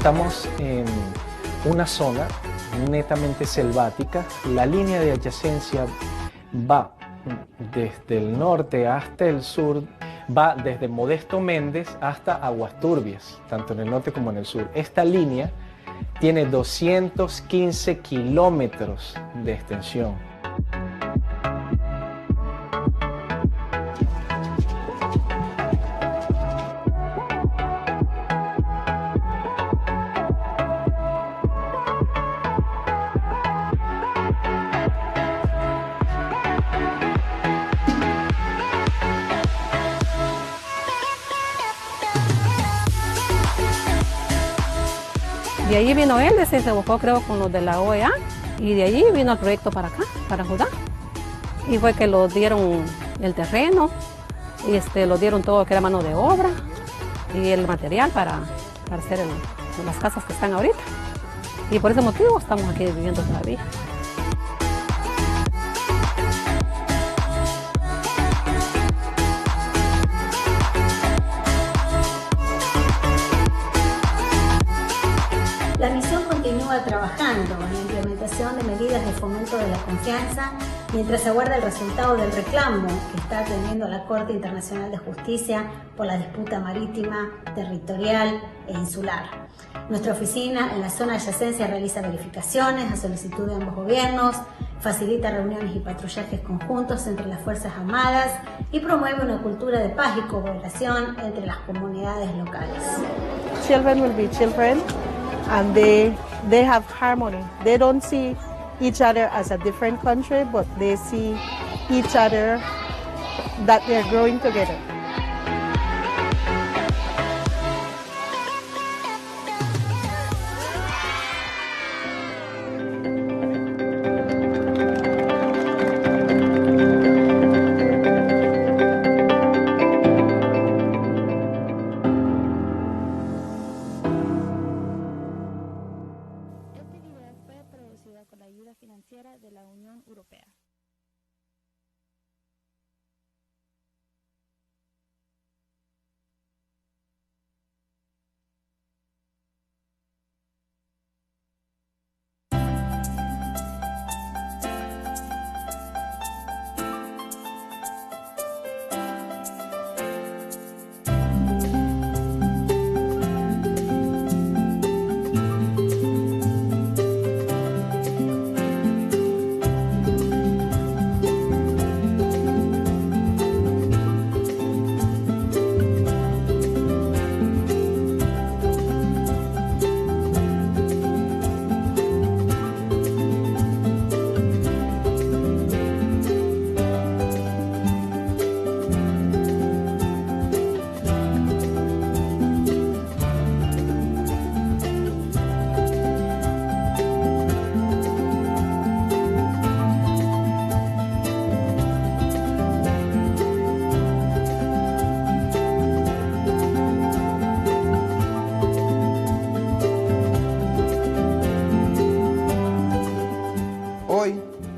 Estamos en una zona netamente selvática. La línea de adyacencia va desde el norte hasta el sur, va desde Modesto Méndez hasta Aguas Turbias, tanto en el norte como en el sur. Esta línea tiene 215 kilómetros de extensión. De allí vino él, se buscó creo con los de la OEA y de allí vino el proyecto para acá, para Judá. Y fue que lo dieron el terreno, y lo dieron todo lo que era mano de obra y el material para hacer las casas que están ahorita. Y por ese motivo estamos aquí viviendo todavía. La misión continúa trabajando en la implementación de medidas de fomento de la confianza mientras se aguarda el resultado del reclamo que está atendiendo la Corte Internacional de Justicia por la disputa marítima, territorial e insular. Nuestra oficina en la zona de adyacencia realiza verificaciones a solicitud de ambos gobiernos, facilita reuniones y patrullajes conjuntos entre las Fuerzas Armadas y promueve una cultura de paz y cooperación entre las comunidades locales. Children will be children. And they have harmony. They don't see each other as a different country, but they see each other that they're growing together. Con la ayuda financiera de la Unión Europea.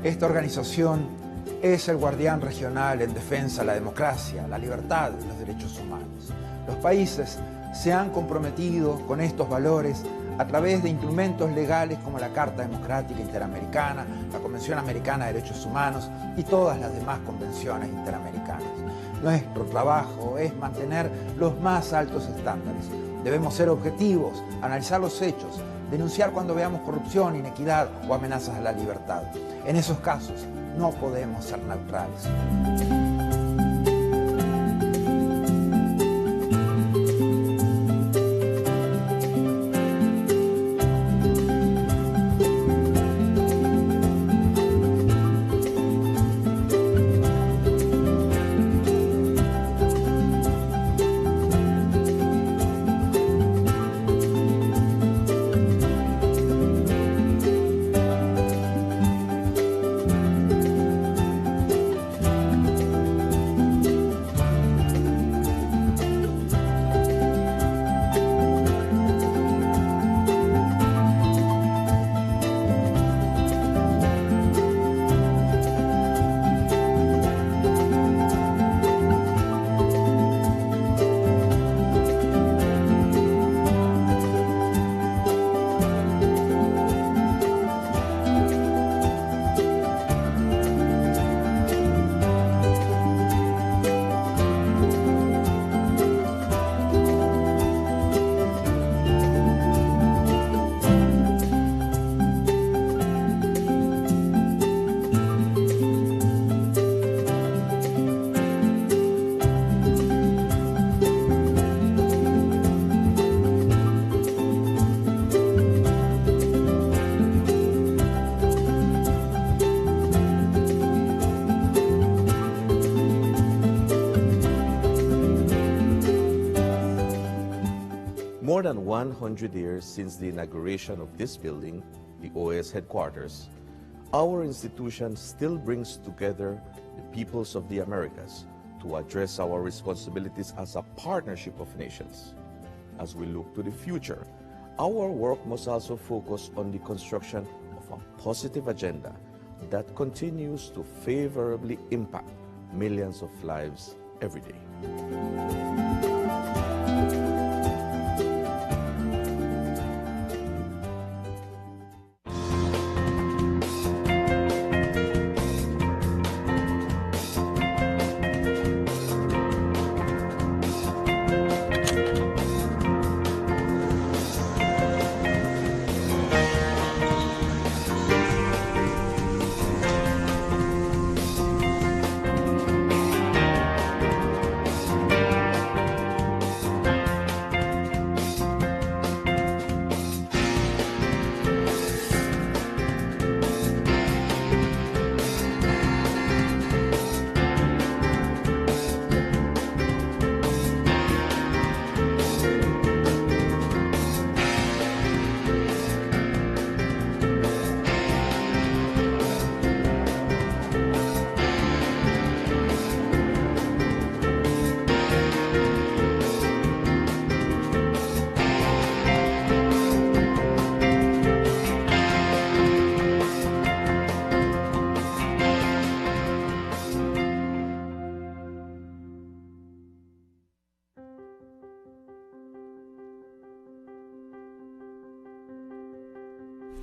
Esta organización es el guardián regional en defensa de la democracia, la libertad y los derechos humanos. Los países se han comprometido con estos valores a través de instrumentos legales como la Carta Democrática Interamericana, la Convención Americana de Derechos Humanos y todas las demás convenciones interamericanas. Nuestro trabajo es mantener los más altos estándares. Debemos ser objetivos, analizar los hechos, denunciar cuando veamos corrupción, inequidad o amenazas a la libertad. En esos casos no podemos ser neutrales. than 100 years since the inauguration of this building, the OAS headquarters, our institution still brings together the peoples of the Americas to address our responsibilities as a partnership of nations. As we look to the future, our work must also focus on the construction of a positive agenda that continues to favorably impact millions of lives every day.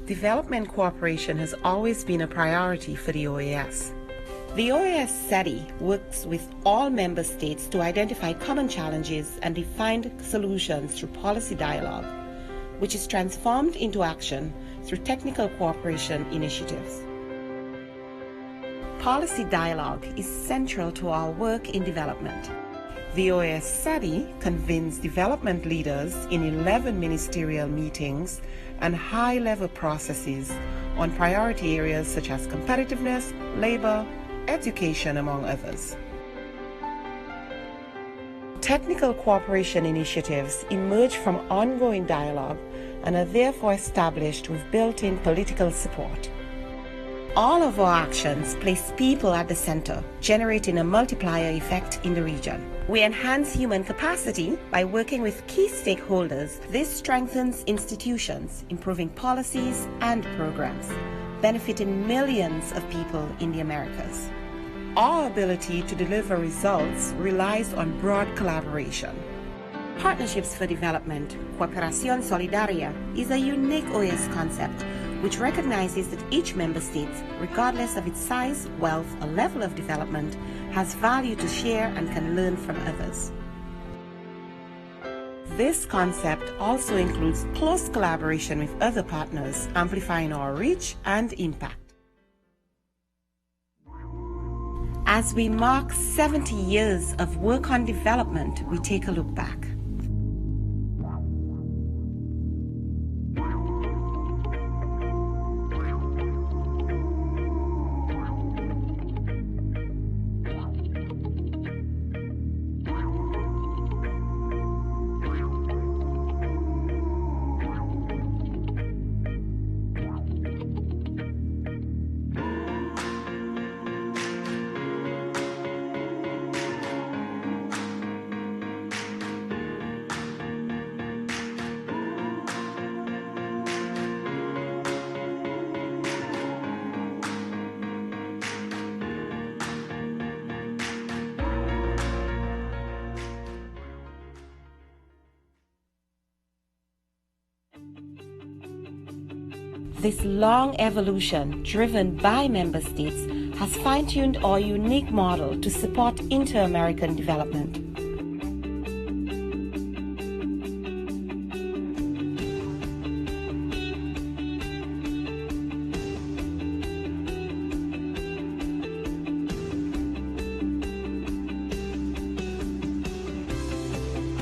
Development cooperation has always been a priority for the OAS. The OAS SETI works with all member states to identify common challenges and define solutions through policy dialogue, which is transformed into action through technical cooperation initiatives. Policy dialogue is central to our work in development. The OAS SETI convenes development leaders in 11 ministerial meetings and high-level processes on priority areas such as competitiveness, labor, education, among others. Technical cooperation initiatives emerge from ongoing dialogue and are therefore established with built-in political support. All of our actions place people at the center, generating a multiplier effect in the region. We enhance human capacity by working with key stakeholders. This strengthens institutions, improving policies and programs, benefiting millions of people in the Americas. Our ability to deliver results relies on broad collaboration. Partnerships for Development, Cooperación Solidaria, is a unique OAS concept which recognizes that each member state, regardless of its size, wealth, or level of development, has value to share and can learn from others. This concept also includes close collaboration with other partners, amplifying our reach and impact. As we mark 70 years of work on development, we take a look back. This long evolution, driven by member states, has fine-tuned our unique model to support inter-American development.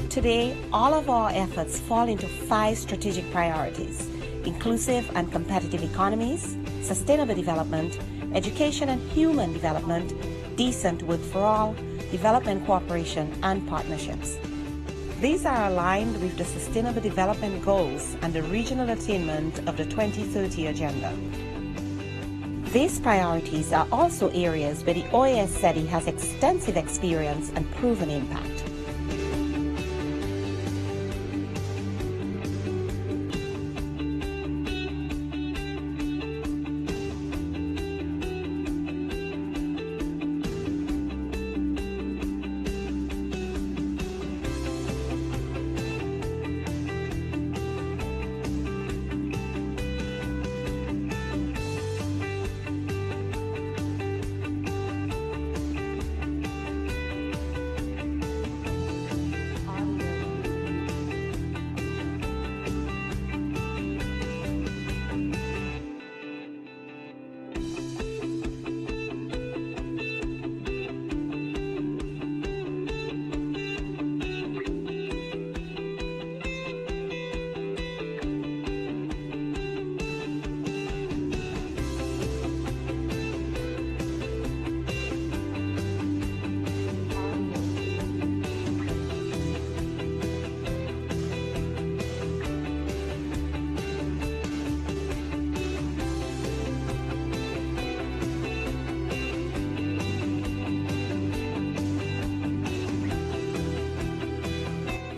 Today, all of our efforts fall into 5 strategic priorities: inclusive and competitive economies, sustainable development, education and human development, decent work for all, development cooperation and partnerships. These are aligned with the Sustainable Development Goals and the regional attainment of the 2030 Agenda. These priorities are also areas where the OAS study has extensive experience and proven impact.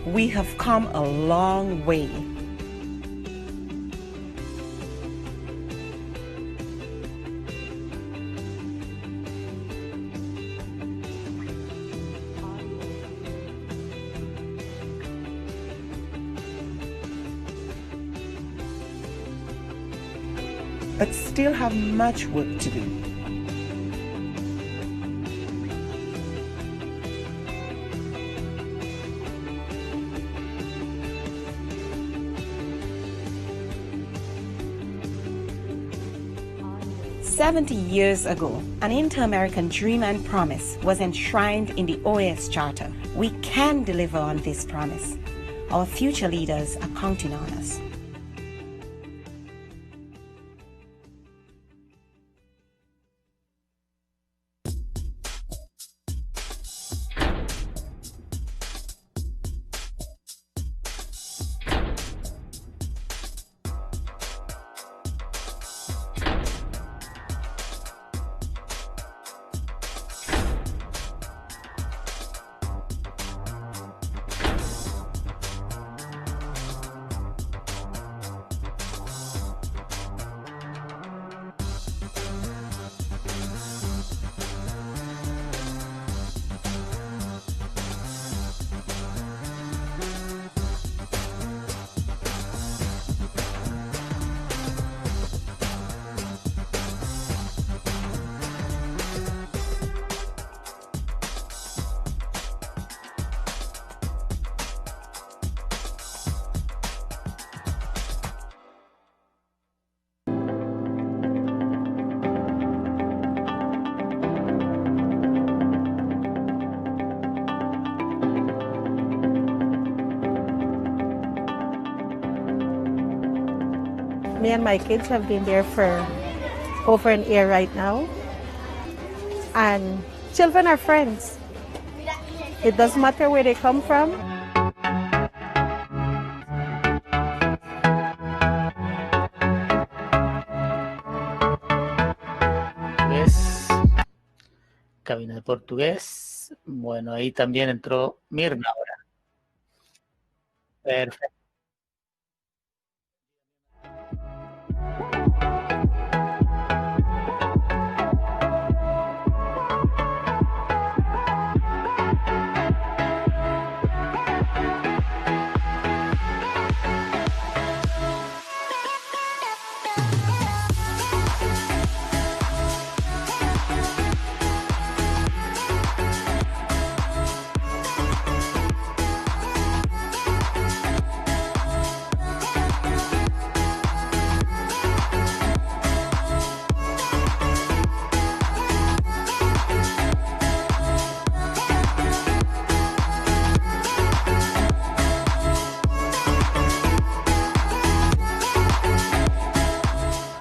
We have come a long way. But still have much work to do. "70 years ago, an inter-American dream and promise was enshrined in the OAS Charter. We can deliver on this promise. Our future leaders are counting on us." Me and my kids have been there for over an year right now. And children are friends. It doesn't matter where they come from. Cabina de portugués. Bueno, ahí también entró Mirna ahora. Perfecto.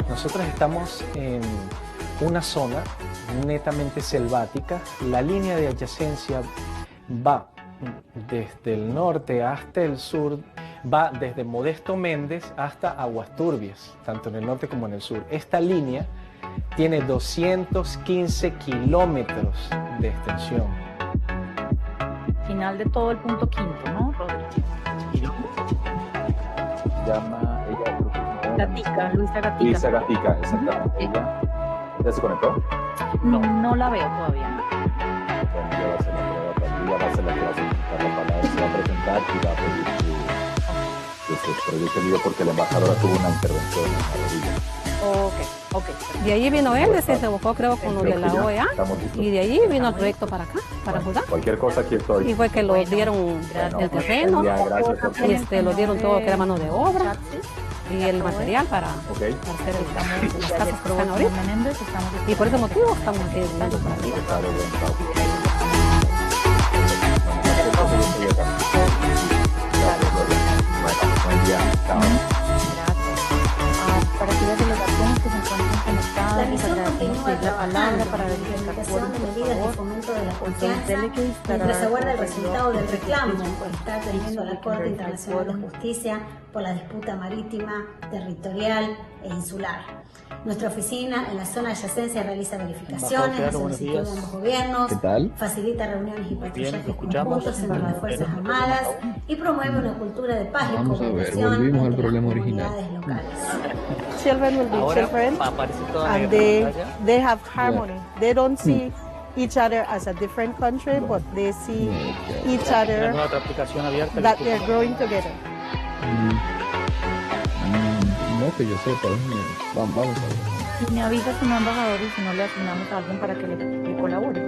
Nosotros estamos en una zona netamente selvática. La línea de adyacencia va desde el norte hasta el sur, va desde Modesto Méndez hasta Aguas Turbias, tanto en el norte como en el sur. Esta línea tiene 215 kilómetros de extensión. Final de todo el punto quinto, ¿no, Rodrigo? Llama ella. Gatica, Luisa Gatica. Luisa Gatica, exactamente. ¿Ya se conectó? No la veo todavía. Bueno, ya va a ser la prueba para ella, va a ser la que va a solicitar la palabra, se va a presentar y va a pedir que se proyecte el video porque la embajadora tuvo una intervención en la rodilla. Ok. De allí vino él, se buscó creo con los de la OEA y de allí vino el proyecto para acá, para Judá. Cualquier cosa aquí estoy. Y fue que lo dieron el terreno, lo dieron todo que era mano de obra y el material para hacer las casas que están ahorita. Y por ese motivo estamos aquí viviendo por aquí. Para aquellas delegaciones que se encuentran conectadas, La misión continúa la palabra para la implementación de medidas de fomento de la confianza delegates mientras se aguarda el resultado del reclamo que está teniendo la Corte Internacional de Justicia por la disputa marítima, territorial e insular. Nuestra oficina en la zona de adyacencia realiza verificaciones a solicitud de ambos gobiernos, facilita reuniones y patrullajes conjuntos entre las Fuerzas Armadas y promueve una cultura de paz y cooperación entre las comunidades locales. Children will be children, and they have harmony. They don't see each other as a different country, but they see each other that they're growing together. No, que yo sepa, vamos a ver. Y me avisa su embajador y si no le asignamos a alguien para que le colabore.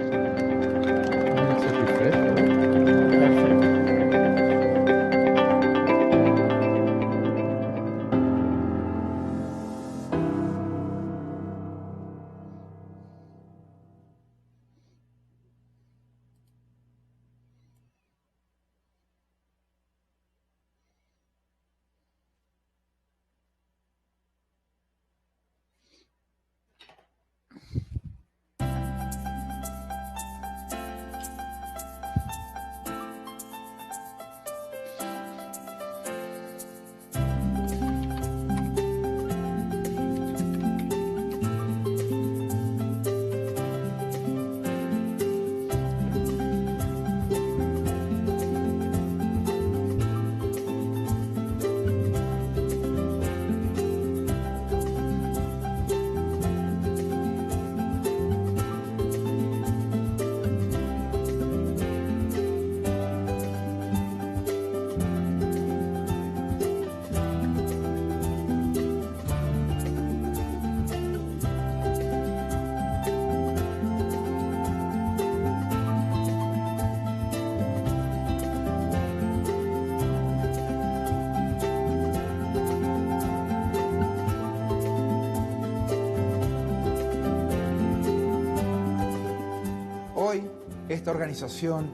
Hoy, esta organización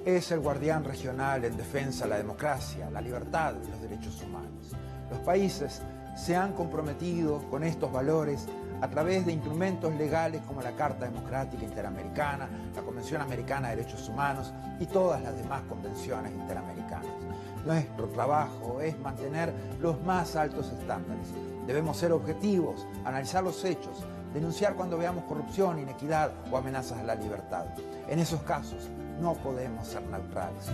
es el guardián regional en defensa de la democracia, la libertad y los derechos humanos. Los países se han comprometido con estos valores a través de instrumentos legales como la Carta Democrática Interamericana, la Convención Americana de Derechos Humanos y todas las demás convenciones interamericanas. Nuestro trabajo es mantener los más altos estándares. Debemos ser objetivos, analizar los hechos, denunciar cuando veamos corrupción, inequidad o amenazas a la libertad. En esos casos no podemos ser neutrales.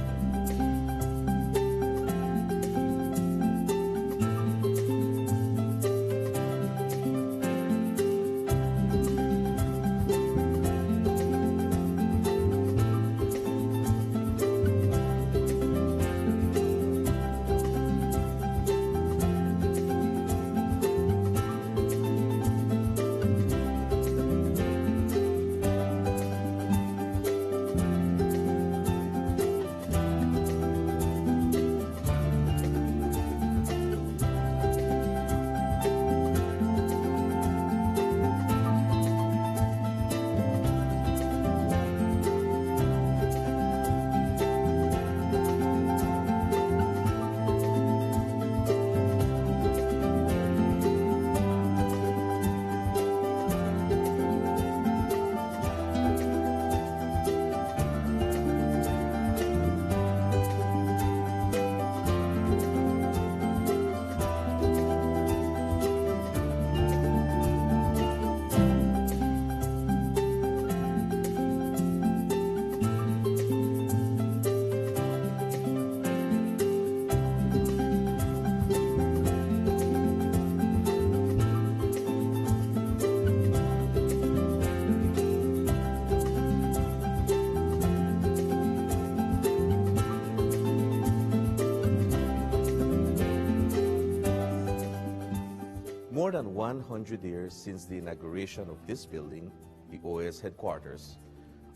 than 100 years since the inauguration of this building, the OAS headquarters,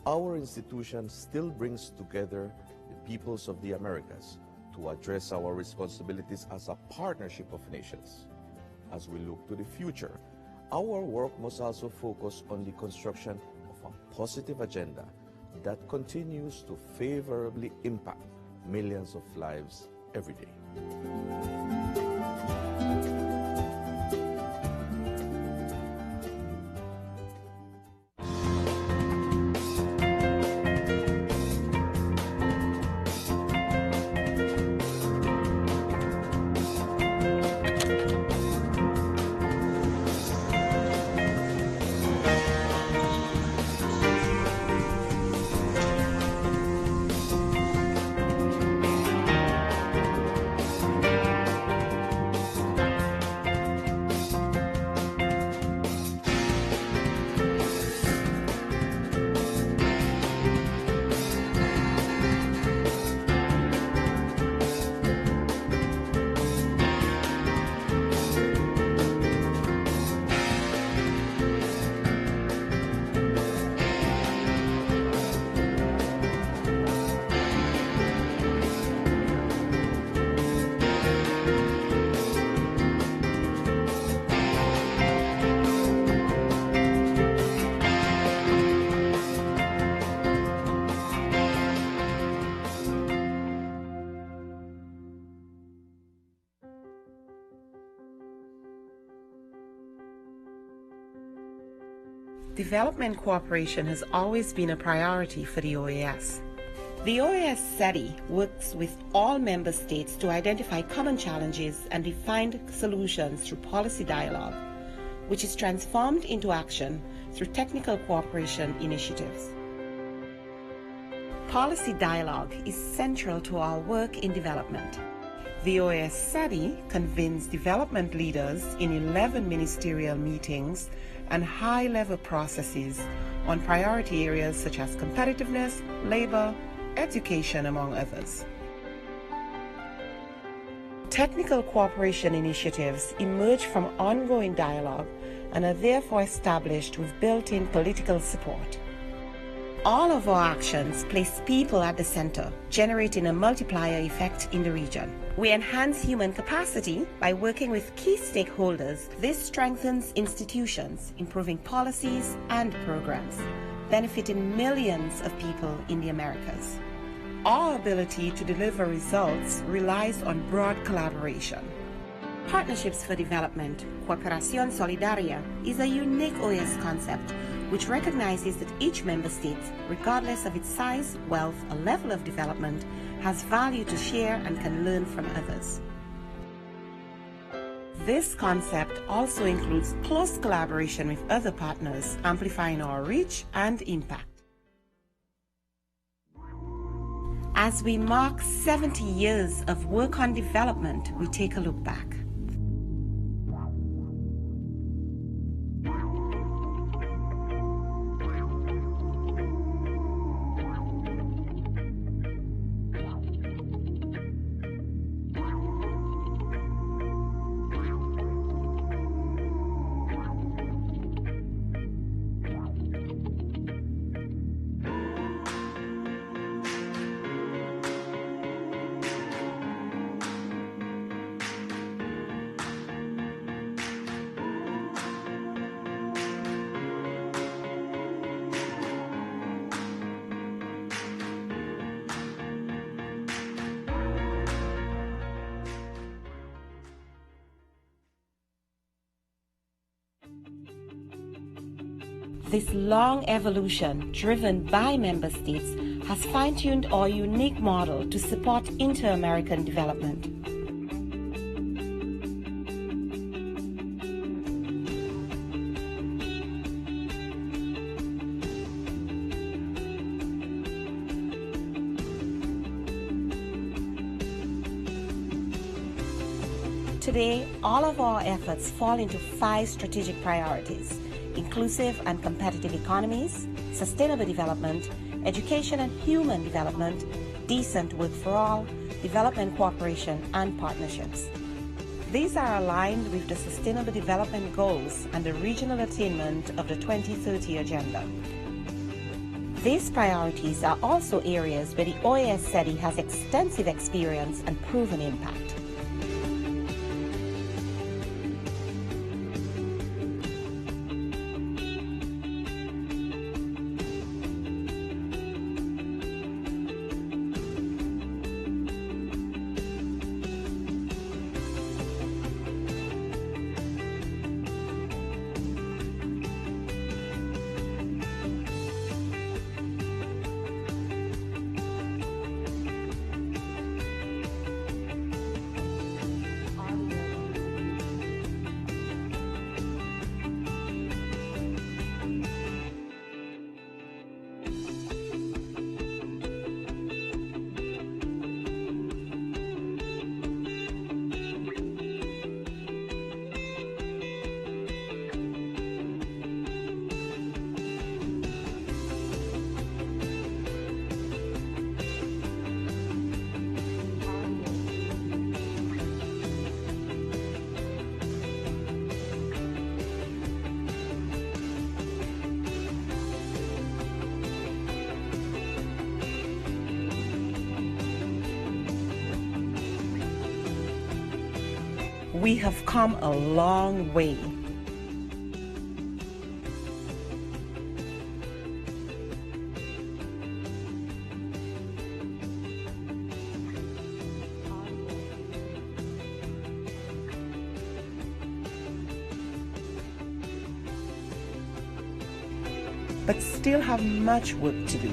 our institution still brings together the peoples of the Americas to address our responsibilities as a partnership of nations. As we look to the future, our work must also focus on the construction of a positive agenda that continues to favorably impact millions of lives every day. Development cooperation has always been a priority for the OAS. The OAS SETI works with all member states to identify common challenges and define solutions through policy dialogue, which is transformed into action through technical cooperation initiatives. Policy dialogue is central to our work in development. The OAS SETI convenes development leaders in 11 ministerial meetings and high-level processes on priority areas such as competitiveness, labor, education, among others. Technical cooperation initiatives emerge from ongoing dialogue and are therefore established with built-in political support. All of our actions place people at the center, generating a multiplier effect in the region. We enhance human capacity by working with key stakeholders. This strengthens institutions, improving policies and programs, benefiting millions of people in the Americas. Our ability to deliver results relies on broad collaboration. Partnerships for Development, Cooperación Solidaria, is a unique OAS concept which recognizes that each member state, regardless of its size, wealth, or level of development, has value to share and can learn from others. This concept also includes close collaboration with other partners, amplifying our reach and impact. As we mark 70 years of work on development, we take a look back. This long evolution, driven by member states, has fine-tuned our unique model to support inter-American development. Today, all of our efforts fall into 5 strategic priorities: inclusive and competitive economies, sustainable development, education and human development, decent work for all, development cooperation and partnerships. These are aligned with the Sustainable Development Goals and the regional attainment of the 2030 Agenda. These priorities are also areas where the OAS SETI has extensive experience and proven impact. We have come a long way. But still have much work to do.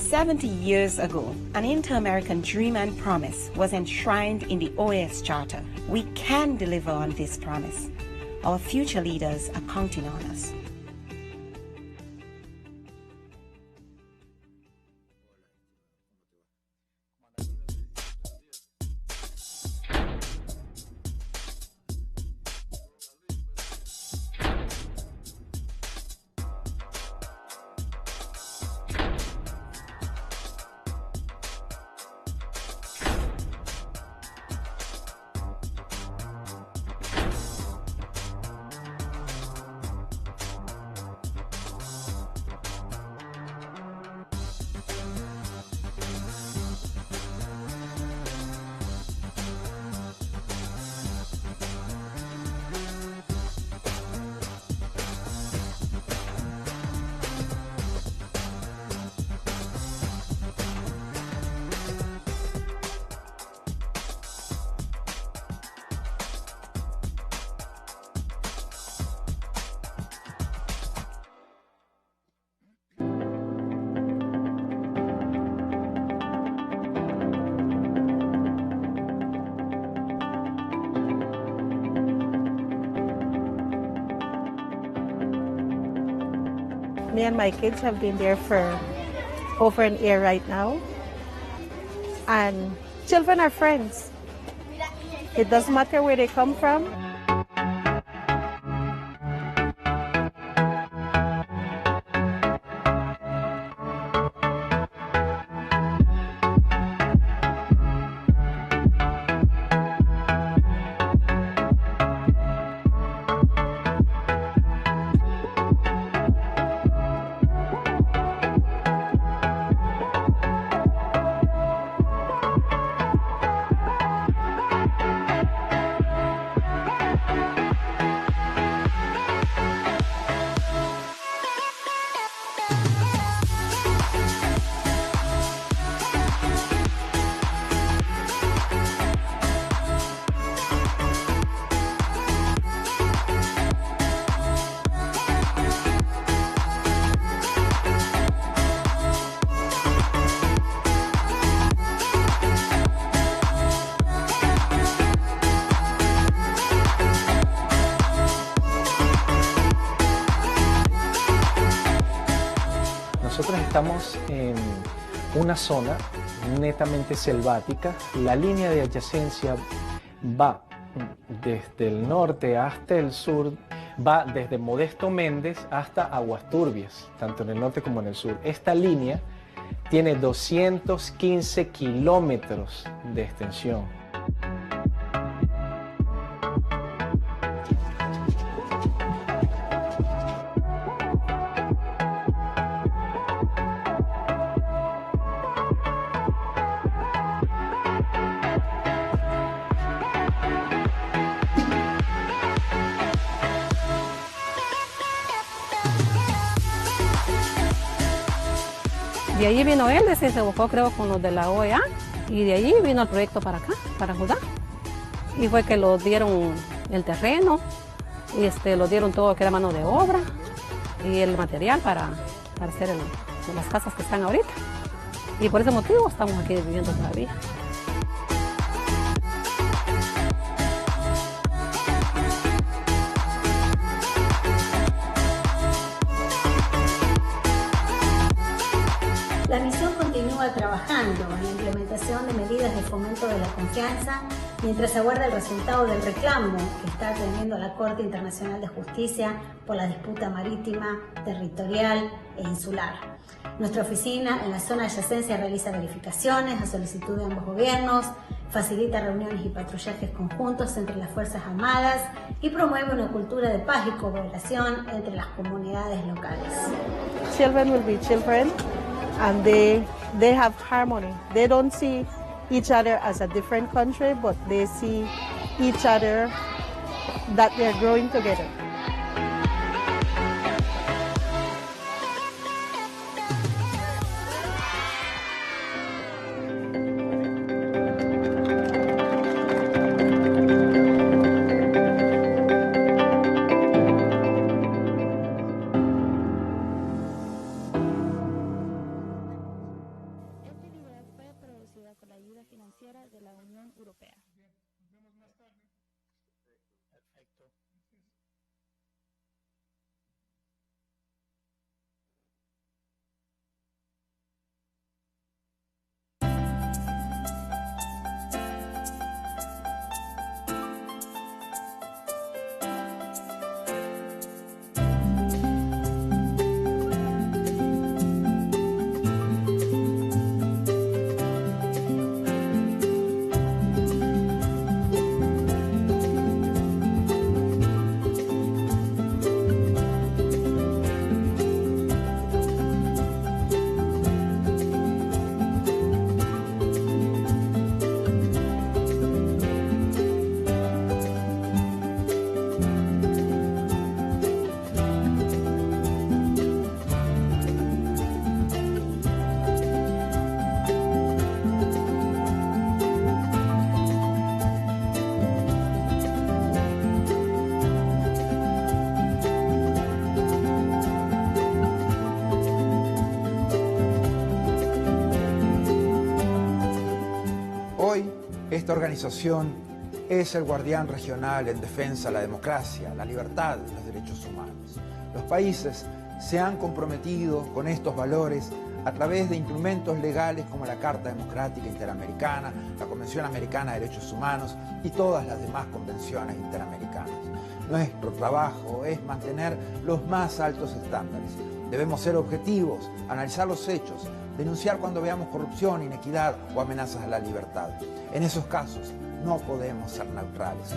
"70 years ago, an inter-American dream and promise was enshrined in the OAS Charter. We can deliver on this promise. Our future leaders are counting on us." Me and my kids have been there for over an year right now. And children are friends. It doesn't matter where they come from. Nosotros estamos en una zona netamente selvática. La línea de adyacencia va desde el norte hasta el sur, va desde Modesto Méndez hasta Aguas Turbias, tanto en el norte como en el sur. Esta línea tiene 215 kilómetros de extensión. De allí vino él, se buscó creo con los de la OEA y de allí vino el proyecto para acá, para Judá. Y fue que lo dieron el terreno, lo dieron todo que era mano de obra y el material para hacer las casas que están ahorita. Y por ese motivo estamos aquí viviendo todavía. La misión continúa trabajando en la implementación de medidas de fomento de la confianza mientras aguarda el resultado del reclamo que está atendiendo la Corte Internacional de Justicia por la disputa marítima, territorial e insular. Nuestra oficina en la zona de adyacencia realiza verificaciones a solicitud de ambos gobiernos, facilita reuniones y patrullajes conjuntos entre las Fuerzas Armadas y promueve una cultura de paz y cooperación entre las comunidades locales. Children will be children. And they have harmony. They don't see each other as a different country, but they see each other that they're growing together. Con la ayuda financiera de la Unión Europea. Hoy, esta organización es el guardián regional en defensa de la democracia, la libertad y los derechos humanos. Los países se han comprometido con estos valores a través de instrumentos legales como la Carta Democrática Interamericana, la Convención Americana de Derechos Humanos y todas las demás convenciones interamericanas. Nuestro trabajo es mantener los más altos estándares. Debemos ser objetivos, analizar los hechos, denunciar cuando veamos corrupción, inequidad o amenazas a la libertad. En esos casos, no podemos ser neutrales.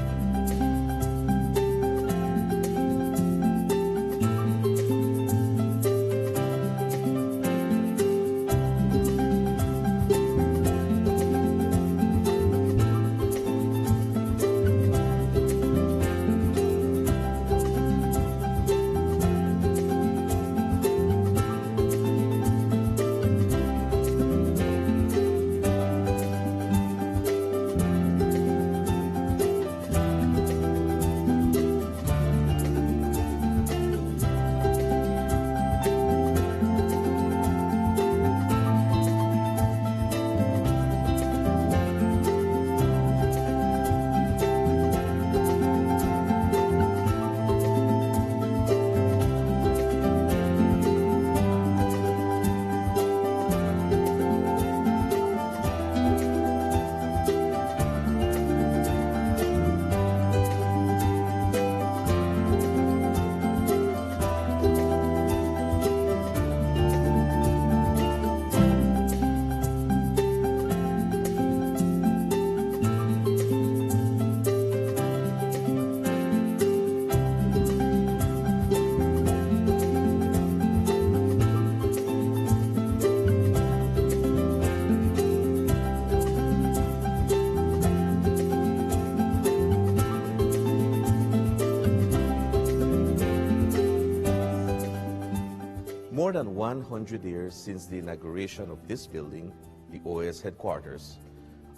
100 years since the inauguration of this building, the OAS headquarters,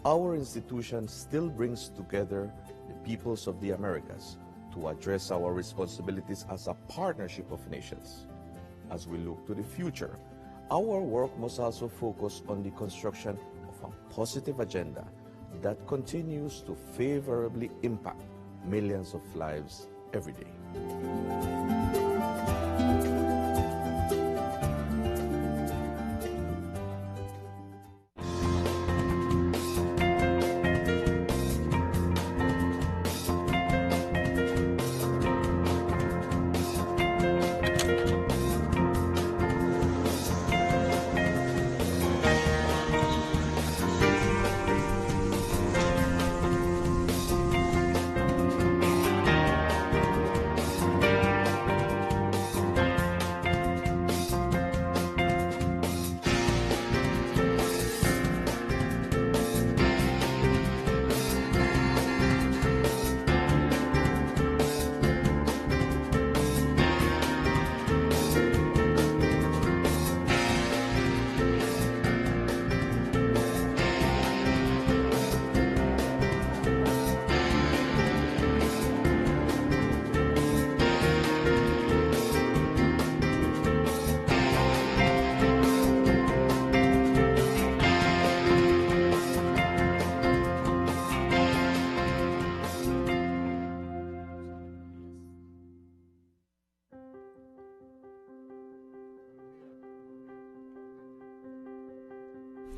our institution still brings together the peoples of the Americas to address our responsibilities as a partnership of nations. As we look to the future, our work must also focus on the construction of a positive agenda that continues to favorably impact millions of lives every day.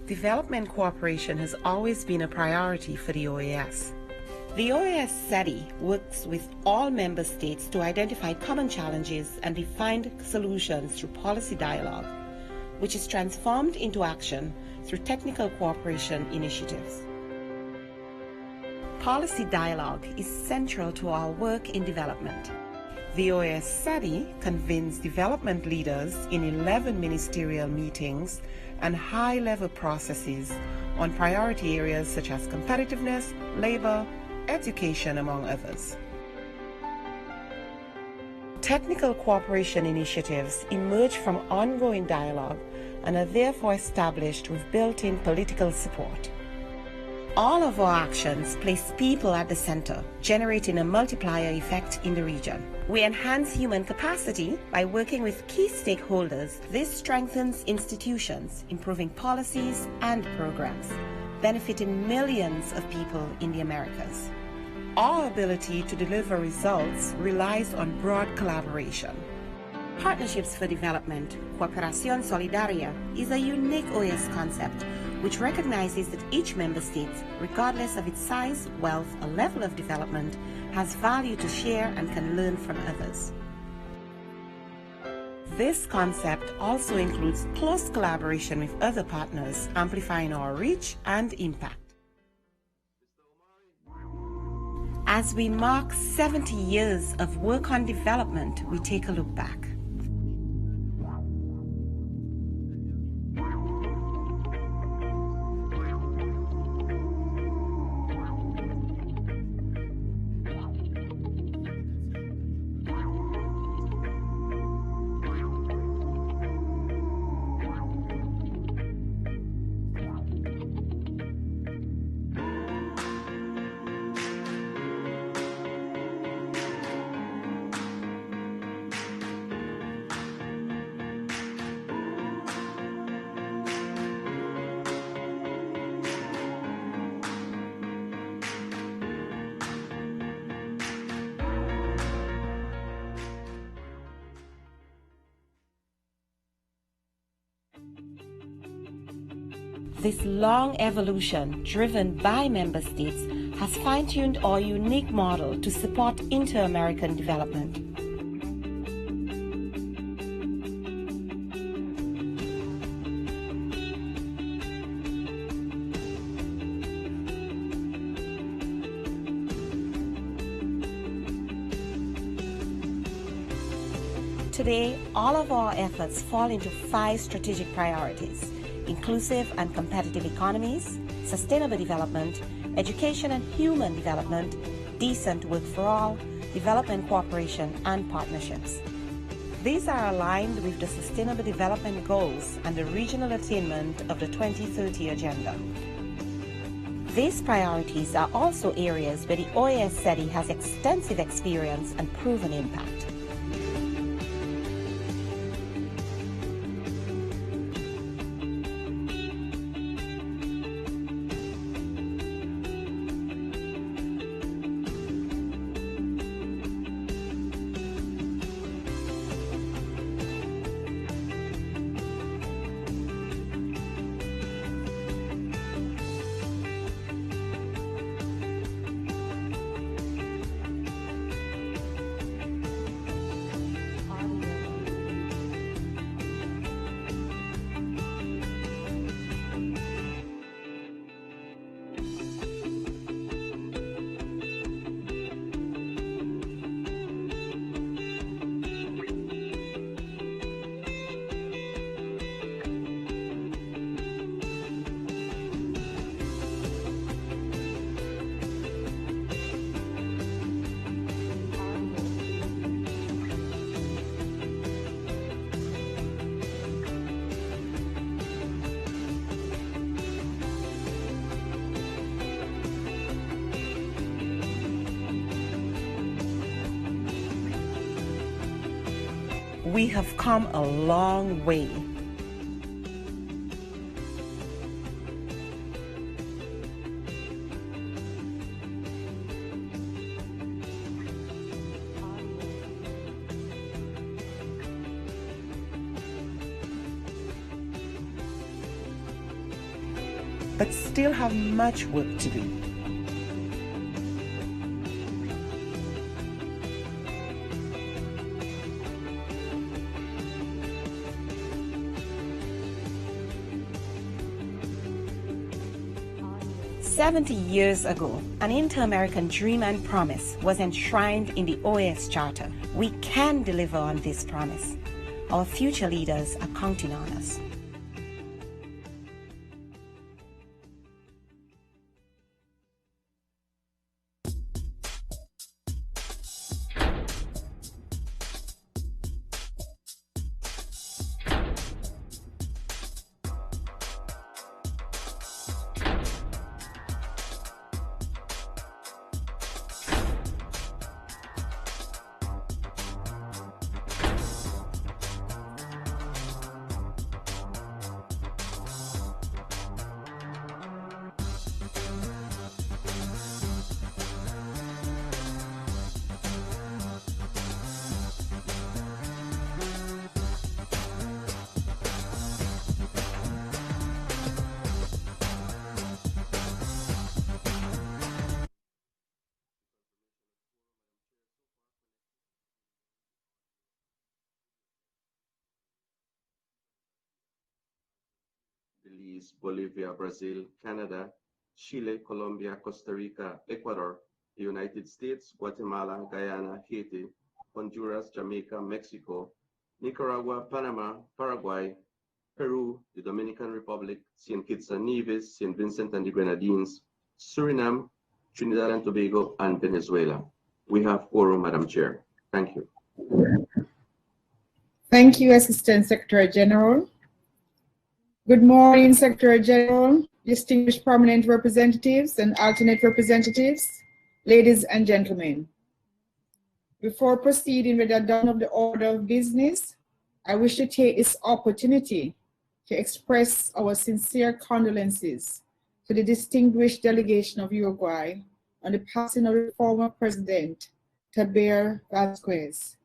Development cooperation has always been a priority for the OAS. The OAS SETI works with all member states to identify common challenges and define solutions through policy dialogue, which is transformed into action through technical cooperation initiatives. Policy dialogue is central to our work in development. The OAS SETI convenes development leaders in 11 ministerial meetings and high-level processes on priority areas such as competitiveness, labor, education, among others. Technical cooperation initiatives emerge from ongoing dialogue and are therefore established with built-in political support. All of our actions place people at the center, generating a multiplier effect in the region. We enhance human capacity by working with key stakeholders. This strengthens institutions, improving policies and programs, benefiting millions of people in the Americas. Our ability to deliver results relies on broad collaboration. Partnerships for Development, Cooperación Solidaria, is a unique OAS concept which recognizes that each member state, regardless of its size, wealth, or level of development, has value to share and can learn from others. This concept also includes close collaboration with other partners, amplifying our reach and impact. As we mark 70 years of work on development, we take a look back. This long evolution, driven by member states, has fine-tuned our unique model to support inter-American development. Today, all of our efforts fall into 5 strategic priorities: inclusive and competitive economies, sustainable development, education and human development, decent work for all, development cooperation and partnerships. These are aligned with the Sustainable Development Goals and the regional attainment of the 2030 Agenda. These priorities are also areas where the OAS SETI has extensive experience and proven impact. We have come a long way. But still have much work to do. "70 years ago, an inter-American dream and promise was enshrined in the OAS Charter. We can deliver on this promise. Our future leaders are counting on us." Belize, Bolivia, Brazil, Canada, Chile, Colombia, Costa Rica, Ecuador, the United States, Guatemala, Guyana, Haiti, Honduras, Jamaica, Mexico, Nicaragua, Panama, Paraguay, Peru, the Dominican Republic, St. Kitts and Nevis, St. Vincent and the Grenadines, Suriname, Trinidad and Tobago, and Venezuela. We have quorum, Madam Chair. Thank you. Thank you, Assistant Secretary General. Good morning, Secretary General, distinguished prominent representatives and alternate representatives, ladies and gentlemen. Before proceeding with the adoption of the order of business, I wish to take this opportunity to express our sincere condolences to the distinguished delegation of Uruguay on the passing of the former President, Taber Vázquez,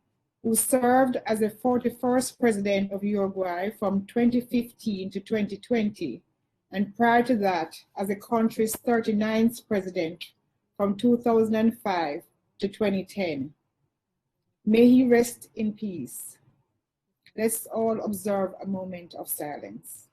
who served as the 41st President of Uruguay from 2015 to 2020, and prior to that, as the country's 39th President from 2005 to 2010. May he rest in peace. Let's all observe a moment of silence.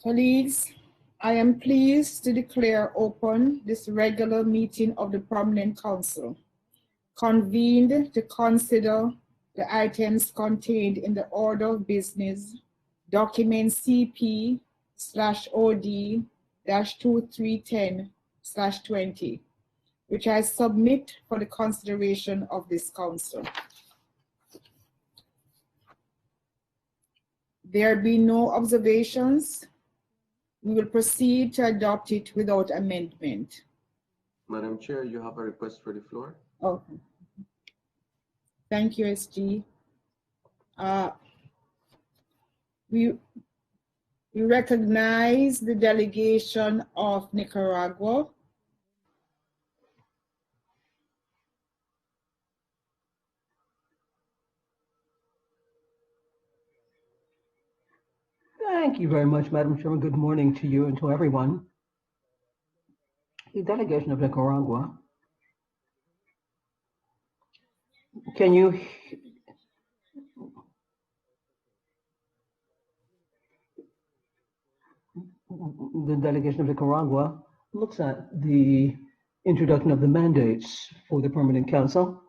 Colleagues, I am pleased to declare open this regular meeting of the Prominent Council, convened to consider the items contained in the order of business, document CP/OD-2310/20, which I submit for the consideration of this council. There be no observations. We will proceed to adopt it without amendment. Madam Chair, you have a request for the floor. Okay. Thank you, SG. We recognize the delegation of Nicaragua. Thank you very much, Madam Chairman. Good morning to you and to everyone. The delegation of Nicaragua. Can you? The delegation of Nicaragua looks at the introduction of the mandates for the Permanent Council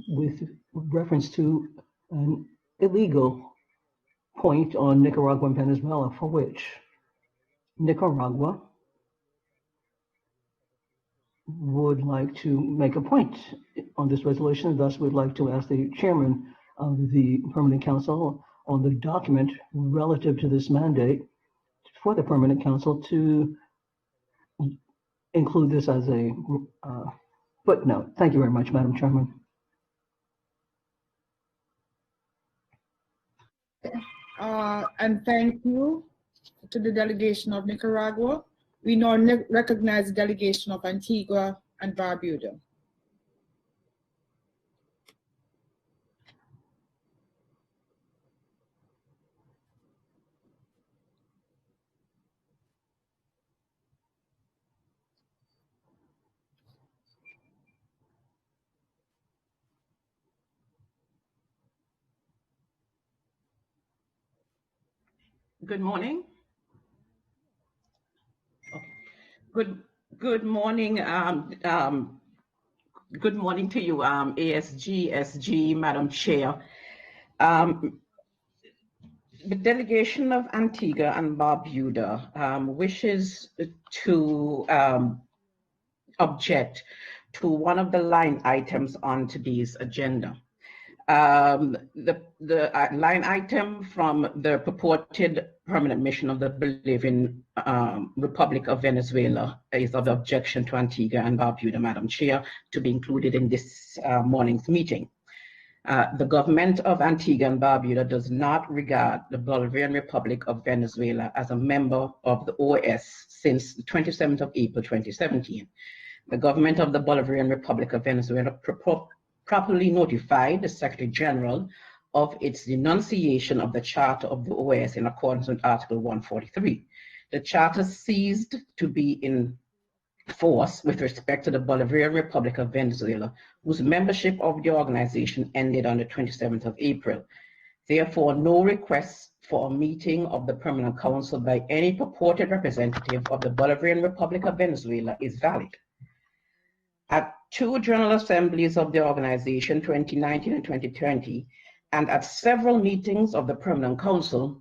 with reference to an illegal point on Nicaragua and Venezuela, for which Nicaragua would like to make a point on this resolution, and thus would like to ask the chairman of the Permanent Council on the document relative to this mandate for the Permanent Council to include this as a footnote. Thank you very much, Madam Chairman. And thank you to the delegation of Nicaragua. We now recognize the delegation of Antigua and Barbuda. Good morning. Good morning. Good morning to you, ASG, SG, Madam Chair. The delegation of Antigua and Barbuda wishes to object to one of the line items on today's agenda. The line item from the purported permanent mission of the Bolivian Republic of Venezuela is of objection to Antigua and Barbuda, Madam Chair, to be included in this morning's meeting. The government of Antigua and Barbuda does not regard the Bolivarian Republic of Venezuela as a member of the OAS since the 27th of April 2017. The government of the Bolivarian Republic of Venezuela properly notified the Secretary General of its denunciation of the Charter of the OAS in accordance with Article 143. The Charter ceased to be in force with respect to the Bolivarian Republic of Venezuela, whose membership of the organization ended on the 27th of April. Therefore, no request for a meeting of the Permanent Council by any purported representative of the Bolivarian Republic of Venezuela is valid. At two General Assemblies of the organization, 2019 and 2020, and at several meetings of the Permanent Council,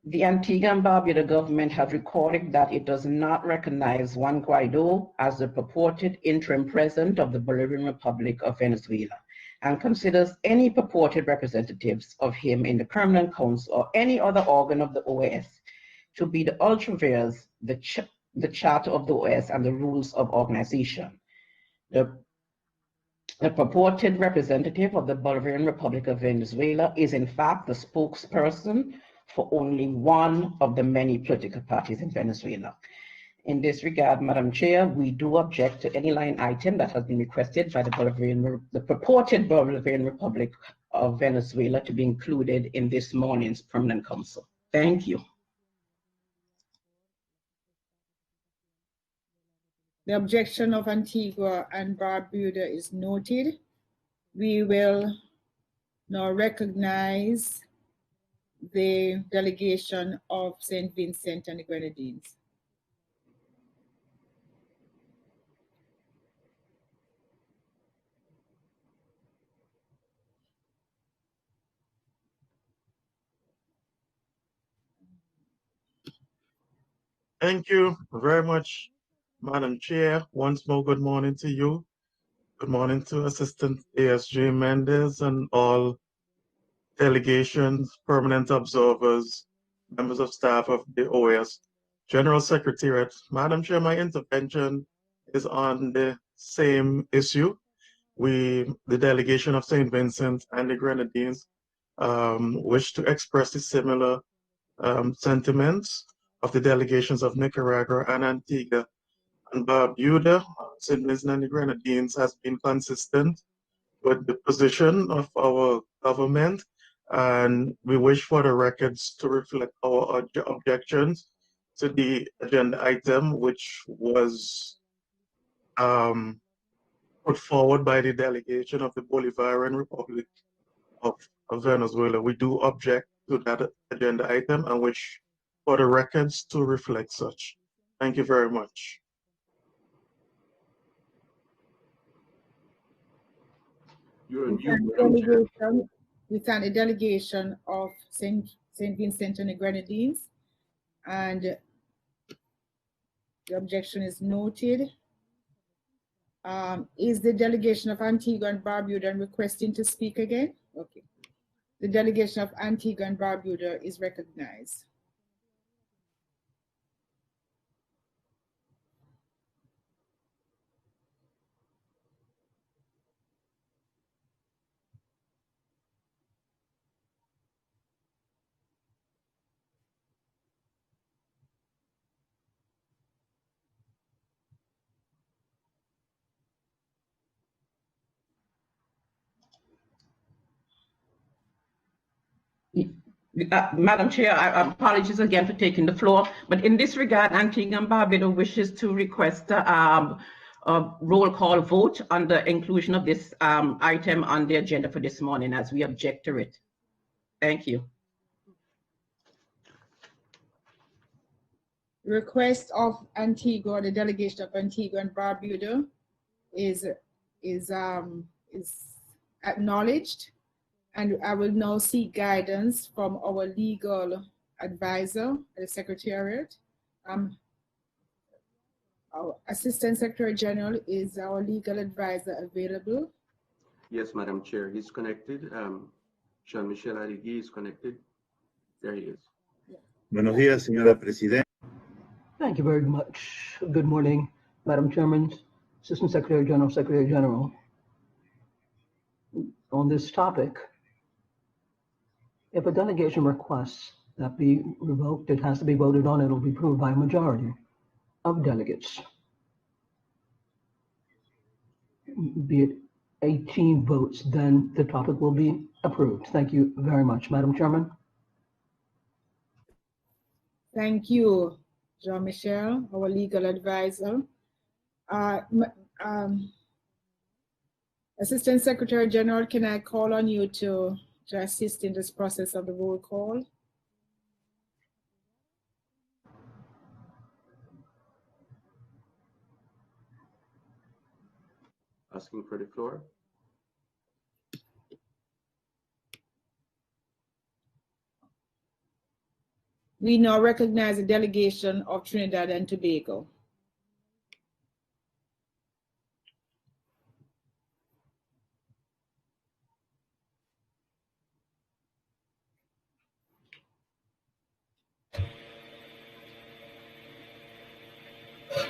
the Antigua and Barbuda government have recorded that it does not recognize Juan Guaido as the purported interim president of the Bolivarian Republic of Venezuela, and considers any purported representatives of him in the Permanent Council or any other organ of the OAS to be the ultra-vires, the Charter of the OAS and the rules of organization. The purported representative of the Bolivarian Republic of Venezuela is in fact the spokesperson for only one of the many political parties in Venezuela. In this regard, Madam Chair, we do object to any line item that has been requested by the purported Bolivarian Republic of Venezuela to be included in this morning's Permanent Council. Thank you. The objection of Antigua and Barbuda is noted. We will now recognize the delegation of St. Vincent and the Grenadines. Thank you very much, Madam Chair. Once more, good morning to you. Good morning to Assistant ASJ Mendez and all delegations, permanent observers, members of staff of the OAS, General Secretariat. Madam Chair, my intervention is on the same issue. The delegation of St. Vincent and the Grenadines, wish to express the similar sentiments of the delegations of Nicaragua and Antigua and Barbuda. St. Vincent and the Grenadines has been consistent with the position of our government, and we wish for the records to reflect our objections to the agenda item, which was put forward by the delegation of the Bolivarian Republic of Venezuela. We do object to that agenda item and wish for the records to reflect such. Thank you very much. You're We on mute, thank Madam Chair. the delegation of St. Vincent and the Grenadines, and the objection is noted. Is the delegation of Antigua and Barbuda requesting to speak again? Okay. The delegation of Antigua and Barbuda is recognized. Madam Chair, apologies again for taking the floor, but in this regard, Antigua and Barbuda wishes to request a roll call vote on the inclusion of this item on the agenda for this morning, as we object to it. Thank you. Request of Antigua, the delegation of Antigua and Barbuda is acknowledged, and I will now seek guidance from our legal advisor at the Secretariat. Our Assistant Secretary General, is our legal advisor available? Yes, Madam Chair, he's connected. Jean-Michel Arigui is connected. There he is. Buenos días, señora Presidenta. Thank you very much. Good morning, Madam Chairman, Assistant Secretary General, Secretary General. On this topic, if a delegation requests that be revoked, it has to be voted on. It will be approved by a majority of delegates, be it 18 votes, then the topic will be approved. Thank you very much, Madam Chairman. Thank you, Jean-Michel, our legal advisor. Assistant Secretary General, can I call on you to assist in this process of the roll call? Asking for the floor. We now recognize the delegation of Trinidad and Tobago.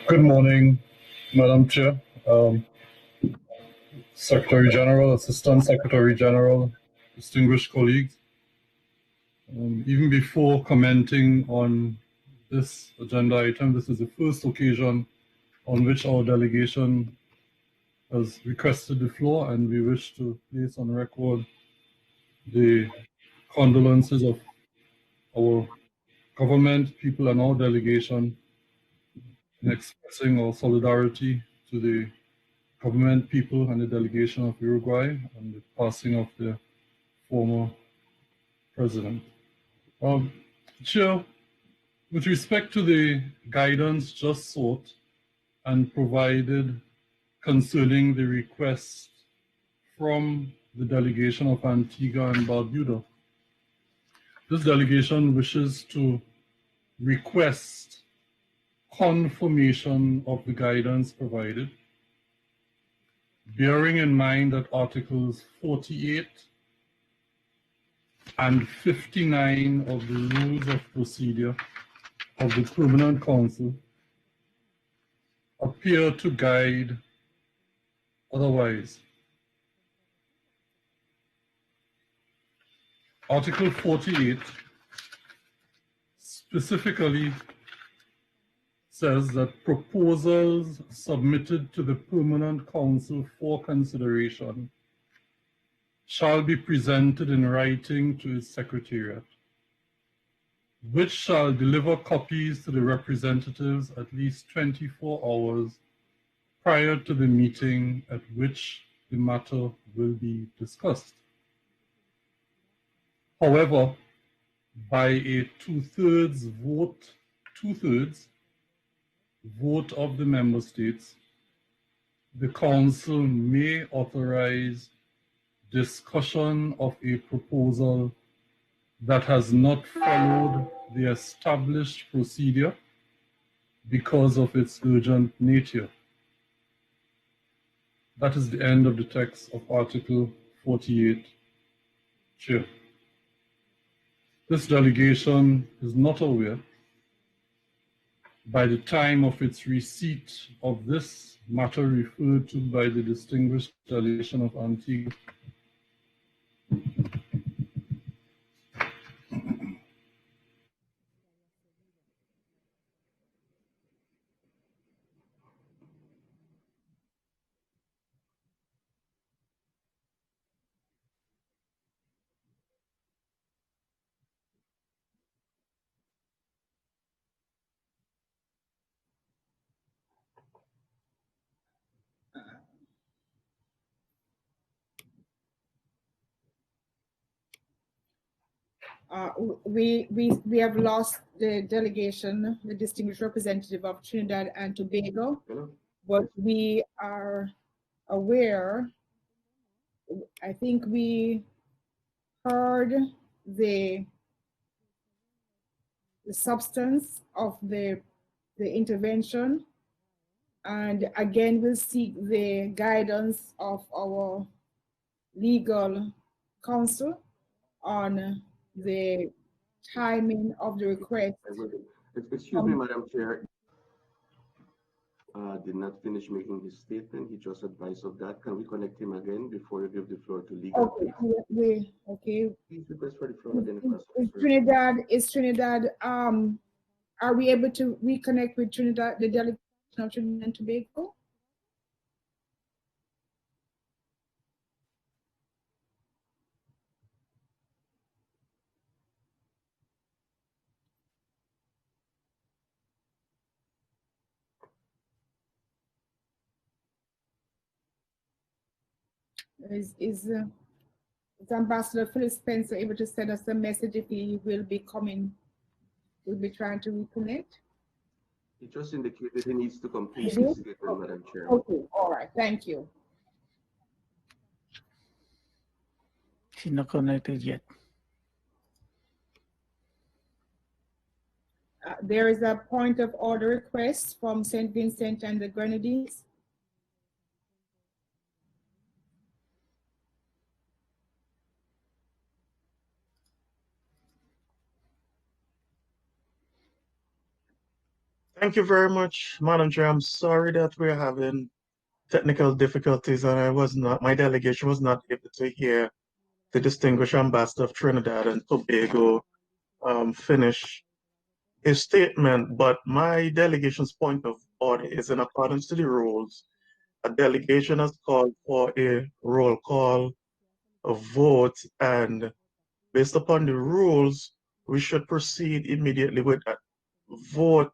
Good morning, Madam Chair, Secretary General, Assistant Secretary General, distinguished colleagues. Even before commenting on this agenda item, this is the first occasion on which our delegation has requested the floor, and we wish to place on record the condolences of our government, people, and our delegation in expressing our solidarity to the government, people, and the delegation of Uruguay on the passing of the former president. Chair, with respect to the guidance just sought and provided concerning the request from the delegation of Antigua and Barbuda, this delegation wishes to request confirmation of the guidance provided, bearing in mind that Articles 48 and 59 of the Rules of Procedure of the Permanent Council appear to guide otherwise. Article 48 specifically says that proposals submitted to the Permanent Council for consideration shall be presented in writing to its Secretariat, which shall deliver copies to the representatives at least 24 hours prior to the meeting at which the matter will be discussed. However, by a two-thirds vote of the member states, the Council may authorize discussion of a proposal that has not followed the established procedure because of its urgent nature. That is the end of the text of Article 48, Chair. This delegation is not aware, by the time of its receipt of this matter referred to by the distinguished delegation of Antigua, We have lost the delegation, the distinguished representative of Trinidad and Tobago, but we are aware, I think we heard the substance of the intervention, and again we'll seek the guidance of our legal counsel on the timing of the request. Excuse me, Madam Chair. Did not finish making his statement. He just advised of that. Can we connect him again before you give the floor to legal? Okay, okay. Please request for the floor again. Is Trinidad, are we able to reconnect with Trinidad, the delegation of Trinidad and Tobago? Is Ambassador Philip Spencer able to send us a message if he will be coming? We'll be trying to reconnect. He just indicated he needs to complete his statement, Madam Chair. Okay, all right, thank you. She's not connected yet. There is a point of order request from St. Vincent and the Grenadines. Thank you very much, Madam Chair. I'm sorry that we're having technical difficulties and my delegation was not able to hear the distinguished ambassador of Trinidad and Tobago finish his statement, but my delegation's point of order is in accordance to the rules. A delegation has called for a roll call, a vote, and based upon the rules, we should proceed immediately with that vote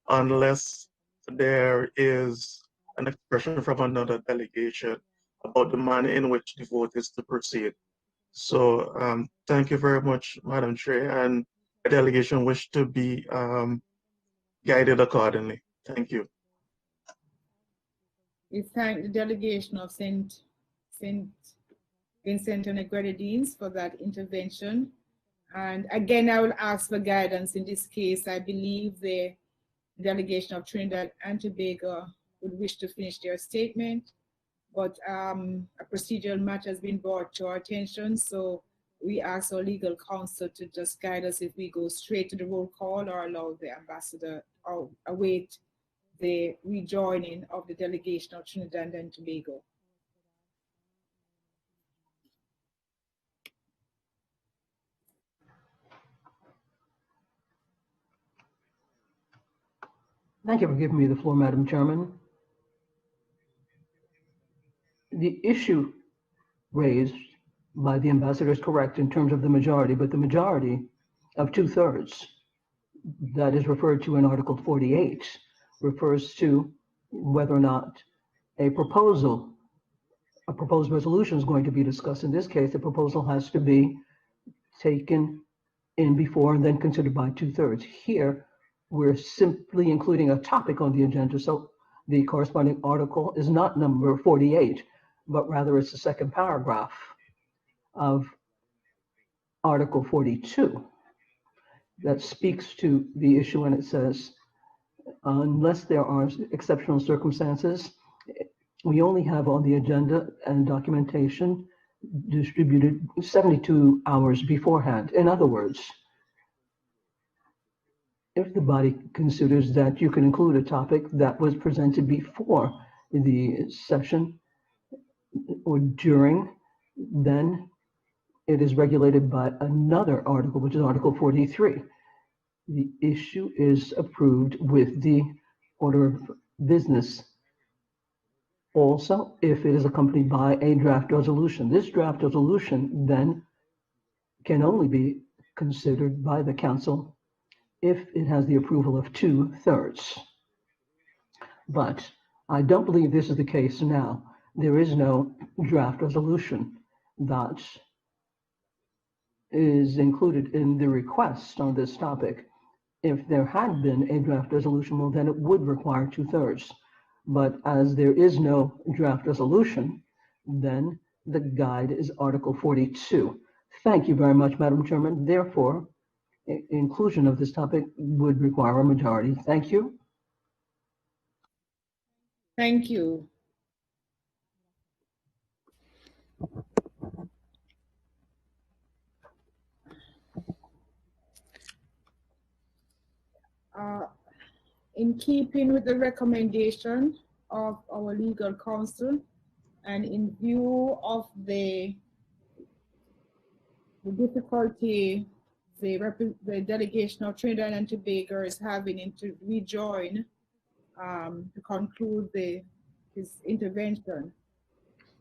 unless there is an expression from another delegation about the manner in which the vote is to proceed. So thank you very much, Madam Chair, and the delegation wish to be guided accordingly. Thank you. We thank the delegation of St. Vincent and the Grenadines for that intervention. And again, I will ask for guidance in this case. I believe the the delegation of Trinidad and Tobago would wish to finish their statement, but a procedural matter has been brought to our attention, so we ask our legal counsel to just guide us if we go straight to the roll call or allow the ambassador or await the rejoining of the delegation of Trinidad and Tobago. Thank you for giving me the floor, Madam Chairman. The issue raised by the ambassador is correct in terms of the majority, but the majority of 2/3 that is referred to in Article 48 refers to whether or not a proposed resolution is going to be discussed. In this case, the proposal has to be taken in before and then considered by 2/3. Here, we're simply including a topic on the agenda, so the corresponding article is not number 48, but rather it's the second paragraph of Article 42 that speaks to the issue, and it says, unless there are exceptional circumstances, we only have on the agenda and documentation distributed 72 hours beforehand. In other words, if the body considers that you can include a topic that was presented before the session or during, then it is regulated by another article, which is Article 43. The issue is approved with the order of business. Also, if it is accompanied by a draft resolution, this draft resolution then can only be considered by the council if it has the approval of 2/3. But I don't believe this is the case now. There is no draft resolution that is included in the request on this topic. If there had been a draft resolution, well, then it would require 2/3. But as there is no draft resolution, then the guide is Article 42. Thank you very much, Madam Chairman. Therefore, inclusion of this topic would require a majority. Thank you. Thank you. In keeping with the recommendation of our legal counsel and in view of the difficulty the delegation of Trinidad and Tobago is having to rejoin to conclude his intervention,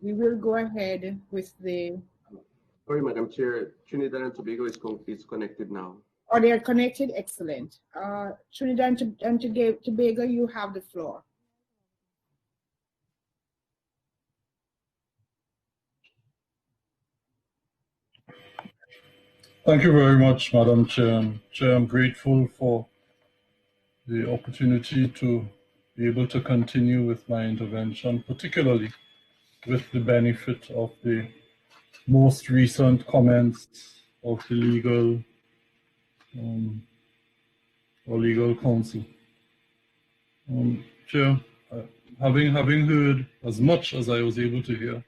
we will go ahead with the... Sorry, Madam Chair, Trinidad and Tobago is connected now. Oh, they are connected? Excellent. Trinidad and Tobago, you have the floor. Thank you very much, Madam Chair. Chair, I'm grateful for the opportunity to be able to continue with my intervention, particularly with the benefit of the most recent comments of the legal counsel. Chair, having heard as much as I was able to hear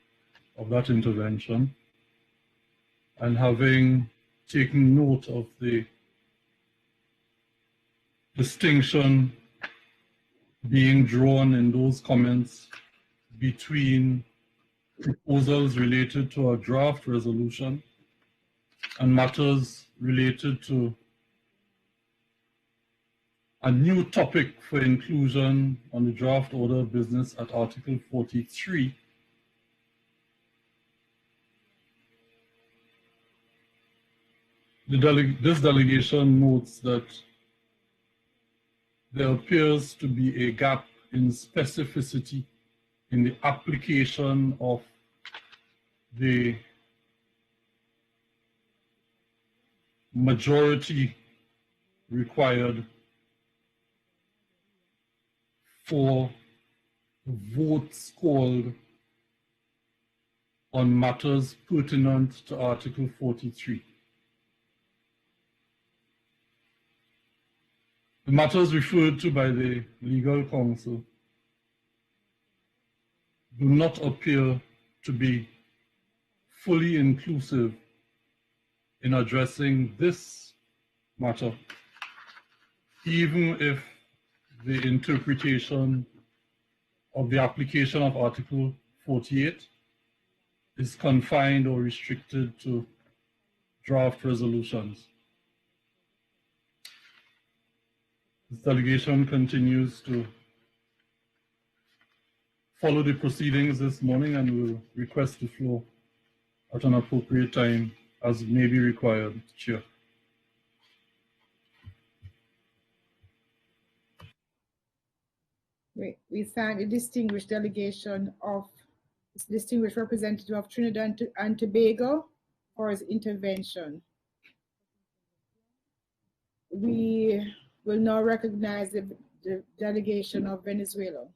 of that intervention, and having taken note of the distinction being drawn in those comments between proposals related to a draft resolution and matters related to a new topic for inclusion on the draft order of business at Article 43. This delegation notes that there appears to be a gap in specificity in the application of the majority required for votes called on matters pertinent to Article 43. The matters referred to by the legal counsel do not appear to be fully inclusive in addressing this matter, even if the interpretation of the application of Article 48 is confined or restricted to draft resolutions. This delegation continues to follow the proceedings this morning and will request the floor at an appropriate time as may be required, Chair. We thank the distinguished delegation of distinguished representative of Trinidad and Tobago for his intervention. We will now recognize the delegation of Venezuela.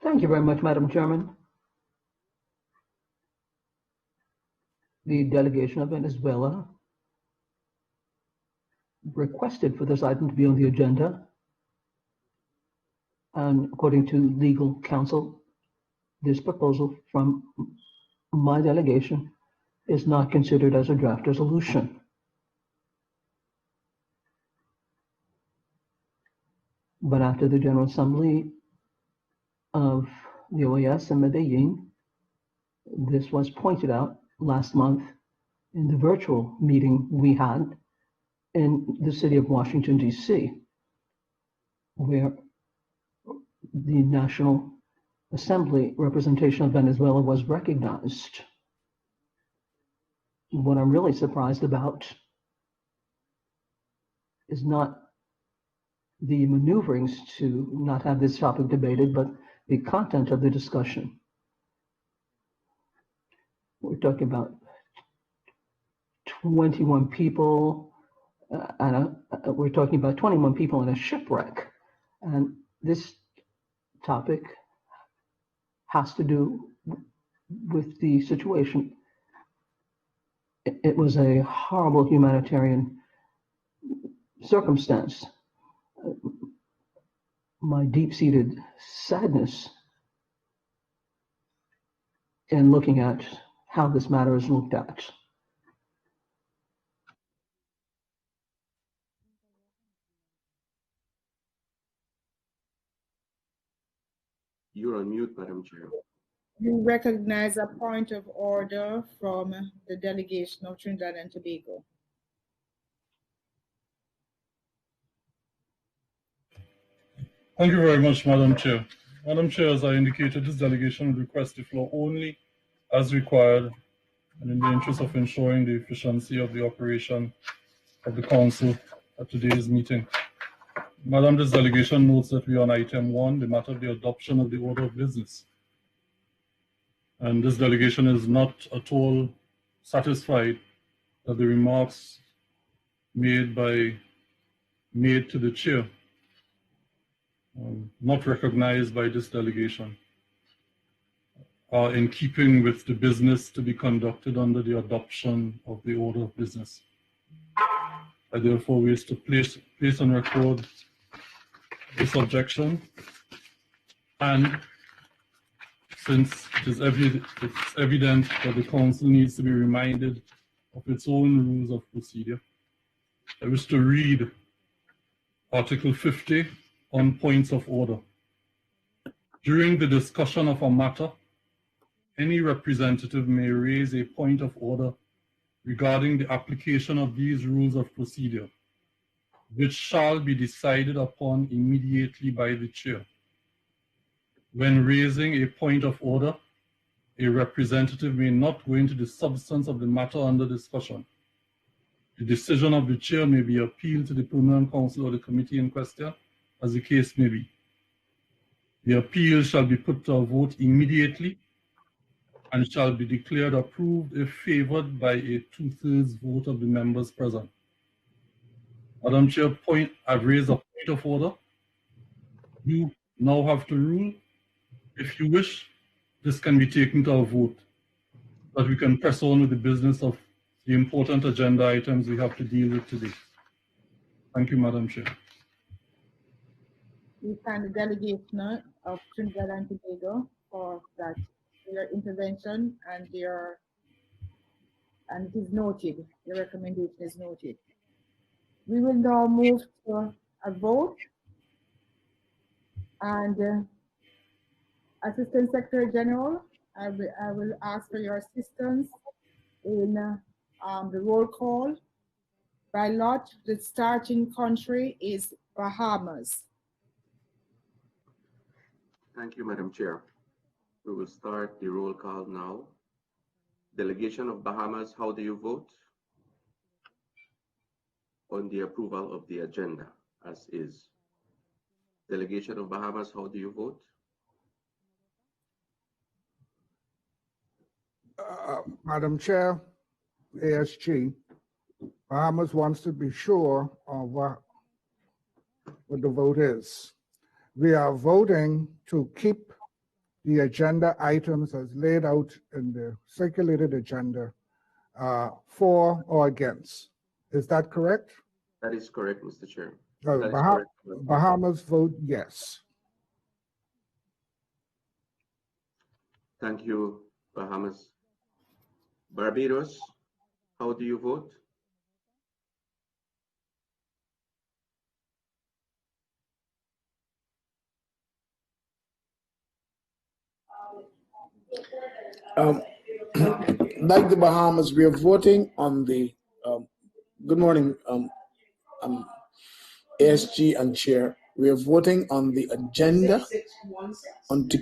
Thank you very much, Madam Chairman. The delegation of Venezuela requested for this item to be on the agenda, and according to legal counsel, this proposal from my delegation is not considered as a draft resolution. But after the General Assembly of the OAS in Medellin, this was pointed out last month in the virtual meeting we had in the city of Washington, D.C., where the National Assembly representation of Venezuela was recognized. What I'm really surprised about is not the maneuverings to not have this topic debated, but the content of the discussion. We're talking about 21 people, we're talking about 21 people in a shipwreck. And this topic has to do with the situation. It was a horrible humanitarian circumstance. My deep-seated sadness in looking at how this matter is looked at. You're on mute, Madam Chair. You recognize a point of order from the delegation of Trinidad and Tobago. Thank you very much, Madam Chair. Madam Chair, as I indicated, this delegation will request the floor only as required and in the interest of ensuring the efficiency of the operation of the Council at today's meeting. Madam, this delegation notes that we are on item 1, the matter of the adoption of the order of business. And this delegation is not at all satisfied that the remarks made to the chair, not recognized by this delegation, are in keeping with the business to be conducted under the adoption of the order of business. I therefore wish to place on record this objection, and since it's evident that the Council needs to be reminded of its own rules of procedure, I wish to read Article 50 on points of order. During the discussion of a matter, any representative may raise a point of order regarding the application of these rules of procedure, which shall be decided upon immediately by the chair. When raising a point of order, a representative may not go into the substance of the matter under discussion. The decision of the chair may be appealed to the Permanent Council or the committee in question, as the case may be. The appeal shall be put to a vote immediately and shall be declared approved if favored by a 2/3 vote of the members present. Madam Chair, I've raised a point of order. You now have to rule. If you wish, this can be taken to a vote, but we can press on with the business of the important agenda items we have to deal with today. Thank you, Madam Chair. We thank the delegation of Trinidad and Tobago for your intervention and it is noted. Your recommendation is noted. We will now move to a vote, and Assistant Secretary General, I will ask for your assistance in the roll call. By lot, the starting country is Bahamas. Thank you, Madam Chair. We will start the roll call now. Delegation of Bahamas, how do you vote on the approval of the agenda as is? Delegation of Bahamas, how do you vote? Madam Chair, ASG, Bahamas wants to be sure of what the vote is. We are voting to keep the agenda items as laid out in the circulated agenda, for or against. Is that correct? That is correct, Mr. Chair. Bahamas vote yes. Thank you, Bahamas. Barbados, how do you vote? Like the Bahamas, we are voting on the, good morning, ASG and Chair. We are voting on the agenda, on to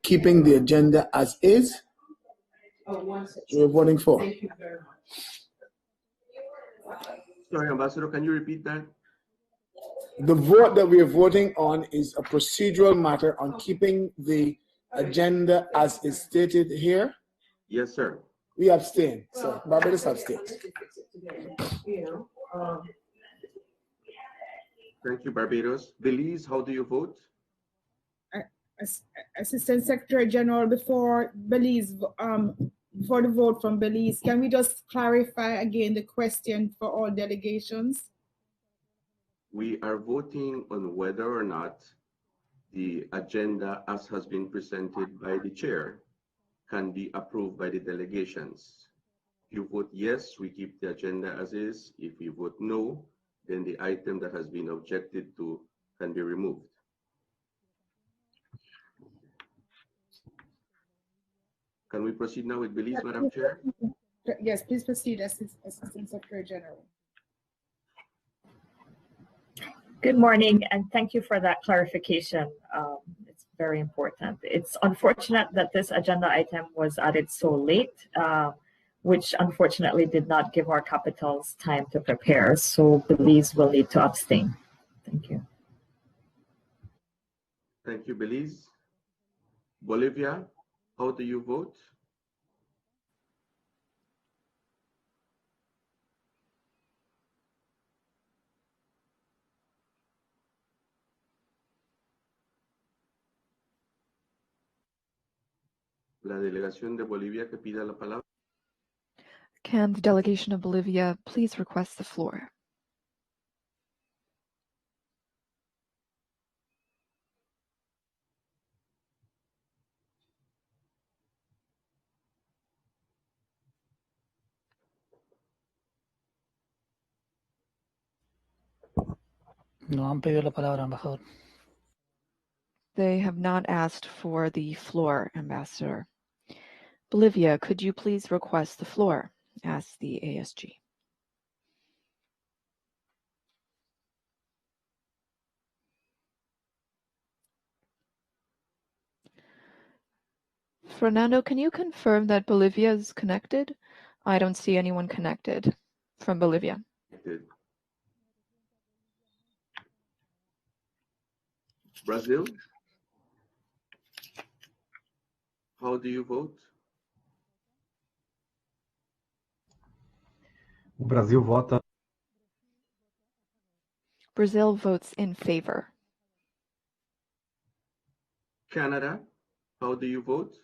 keeping the agenda as is. We're voting for. Sorry, Ambassador, can you repeat that? The vote that we are voting on is a procedural matter on keeping the agenda as is stated here. Yes, sir. We abstain. So Barbados abstains. Thank you, Barbados. Belize, how do you vote? Assistant Secretary General, before Belize, before the vote from Belize, can we just clarify again the question for all delegations? We are voting on whether or not the agenda as has been presented by the chair can be approved by the delegations. If you vote yes, we keep the agenda as is. If you vote no, then the item that has been objected to can be removed. Can we proceed now with Belize, Madam Chair? Yes, please proceed, Assistant Secretary General. Good morning, and thank you for that clarification. It's very important. It's unfortunate that this agenda item was added so late, which unfortunately did not give our capitals time to prepare. So Belize will need to abstain. Thank you. Thank you, Belize. Bolivia, how do you vote? La delegación de Bolivia que pida la palabra. Can the delegation of Bolivia please request the floor? No han pedido la palabra, embajador. They have not asked for the floor, Ambassador. Bolivia, could you please request the floor? Asked the ASG. Fernando, can you confirm that Bolivia is connected? I don't see anyone connected from Bolivia. Brazil, how do you vote? O Brasil vota. Brazil votes in favor. Canada, how do you vote?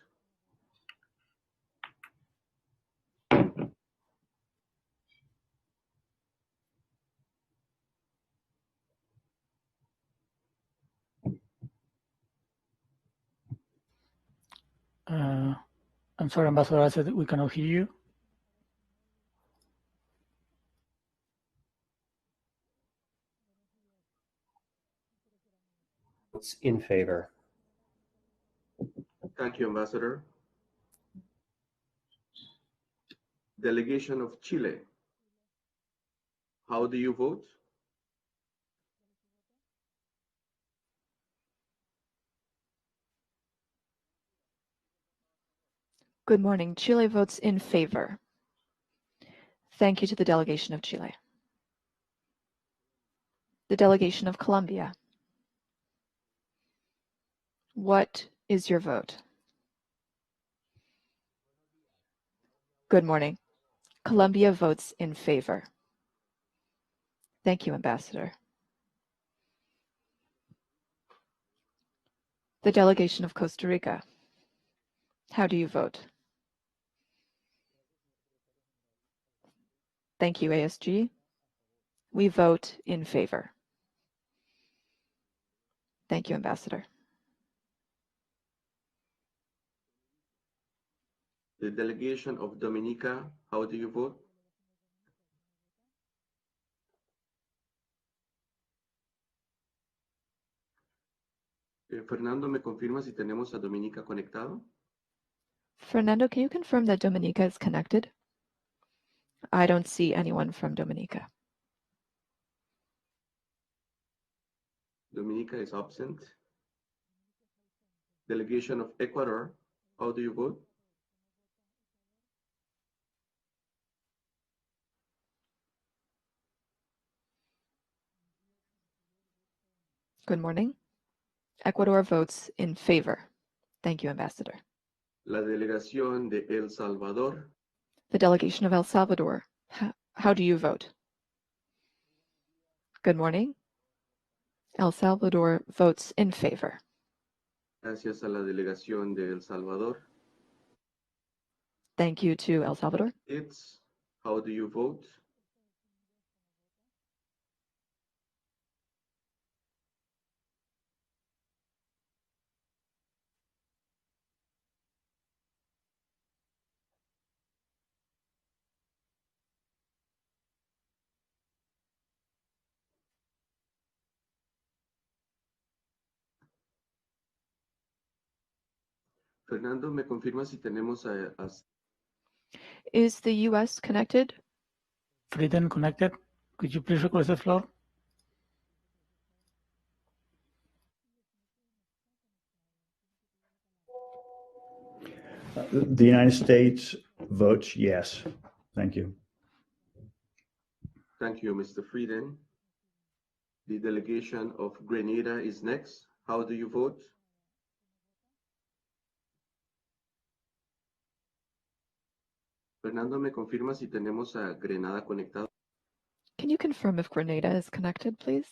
I'm sorry, Ambassador, I said we cannot hear you. Votes in favor. Thank you, Ambassador. Delegation of Chile, how do you vote? Good morning. Chile votes in favor. Thank you to the delegation of Chile. The delegation of Colombia. What is your vote? Good morning. Colombia votes in favor. Thank you, Ambassador. The delegation of Costa Rica. How do you vote? Thank you, ASG. We vote in favor. Thank you, Ambassador. The delegation of Dominica, how do you vote? Fernando, ¿me confirma si tenemos a Dominica conectado? Fernando, can you confirm that Dominica is connected? I don't see anyone from Dominica. Dominica is absent. Delegation of Ecuador, how do you vote? Good morning. Ecuador votes in favor. Thank you, Ambassador. La delegación de El Salvador, The delegation of El Salvador. How do you vote? Good morning. El Salvador votes in favor. gracias a la delegación de El Salvador. Thank you to El Salvador. It's, how do you vote? Fernando, ¿me confirma si tenemos a Is the U.S. connected? Frieden connected. Could you please request the floor? The United States votes yes. Thank you. Thank you, Mr. Frieden. The delegation of Grenada is next. How do you vote? Fernando, ¿me confirma si tenemos a Grenada conectado? Can you confirm if Grenada is connected, please?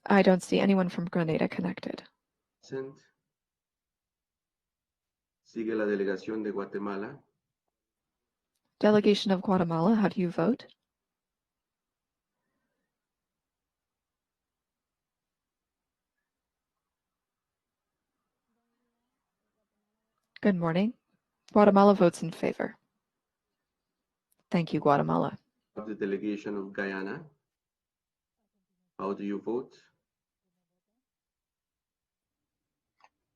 I don't see anyone from Grenada connected. Absent. Sigue la delegación de Guatemala. Delegation of Guatemala, how do you vote? Good morning. Guatemala votes in favor. Thank you, Guatemala. The delegation of Guyana. How do you vote?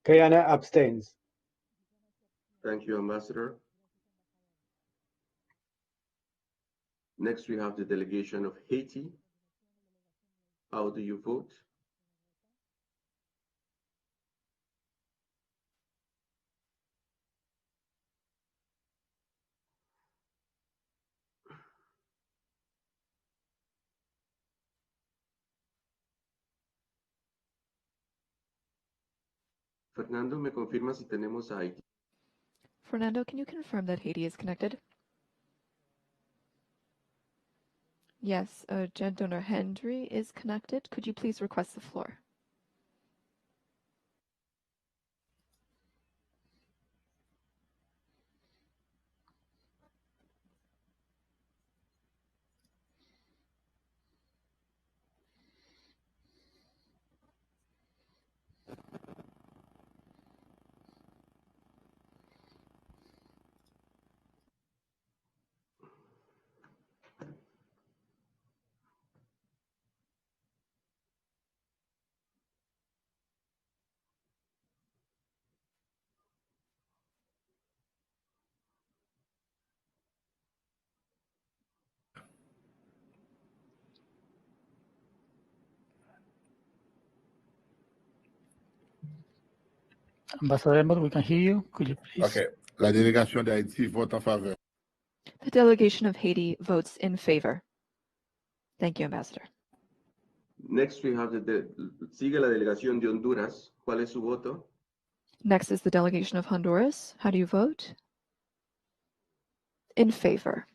Guyana abstains. Thank you, Ambassador. Next, we have the delegation of Haiti. How do you vote? Fernando, ¿me confirma si tenemos a Haití? Fernando, can you confirm that Haiti is connected? Yes, Jen Donor Hendry is connected. Could you please request the floor? Ambassador Emmett, we can hear you. Could you please? Okay. La délégation d'Haïti vote en faveur. The delegation of Haiti votes in favor. Thank you, Ambassador. Next, we have sigue la delegación de Honduras. ¿Cuál es su voto? Next is the delegation of Honduras. How do you vote? In favor.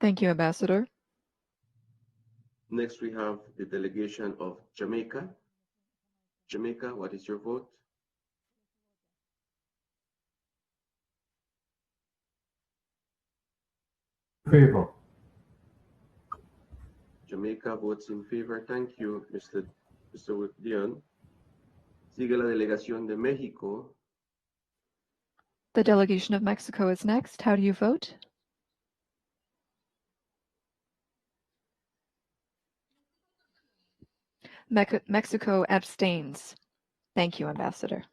Thank you, Ambassador. Next, we have the delegation of Jamaica. Jamaica, what is your vote? Favor. Jamaica votes in favor. Thank you, Mr. Dion. Sigue la delegación de México. The delegation of Mexico is next. How do you vote? Mexico abstains. Thank you, Ambassador.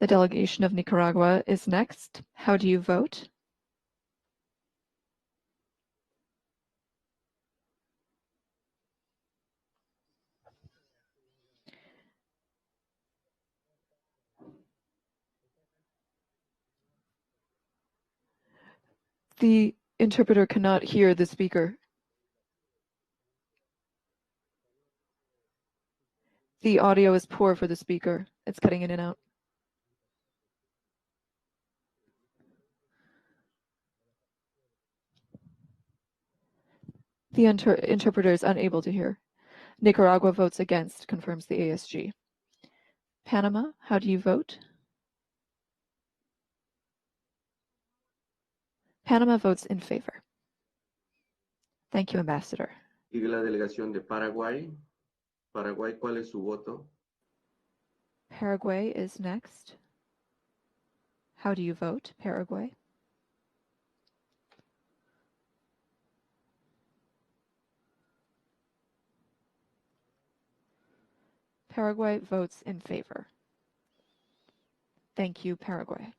The delegation of Nicaragua is next. How do you vote? The interpreter cannot hear the speaker. The audio is poor for the speaker. It's cutting in and out. The interpreter is unable to hear. Nicaragua votes against, confirms the ASG. Panama, how do you vote? Panama votes in favor. Thank you, Ambassador. Sigue la delegación de Paraguay. Paraguay, ¿cuál es su voto? Paraguay is next. How do you vote, Paraguay? Paraguay votes in favor. Thank you, Paraguay.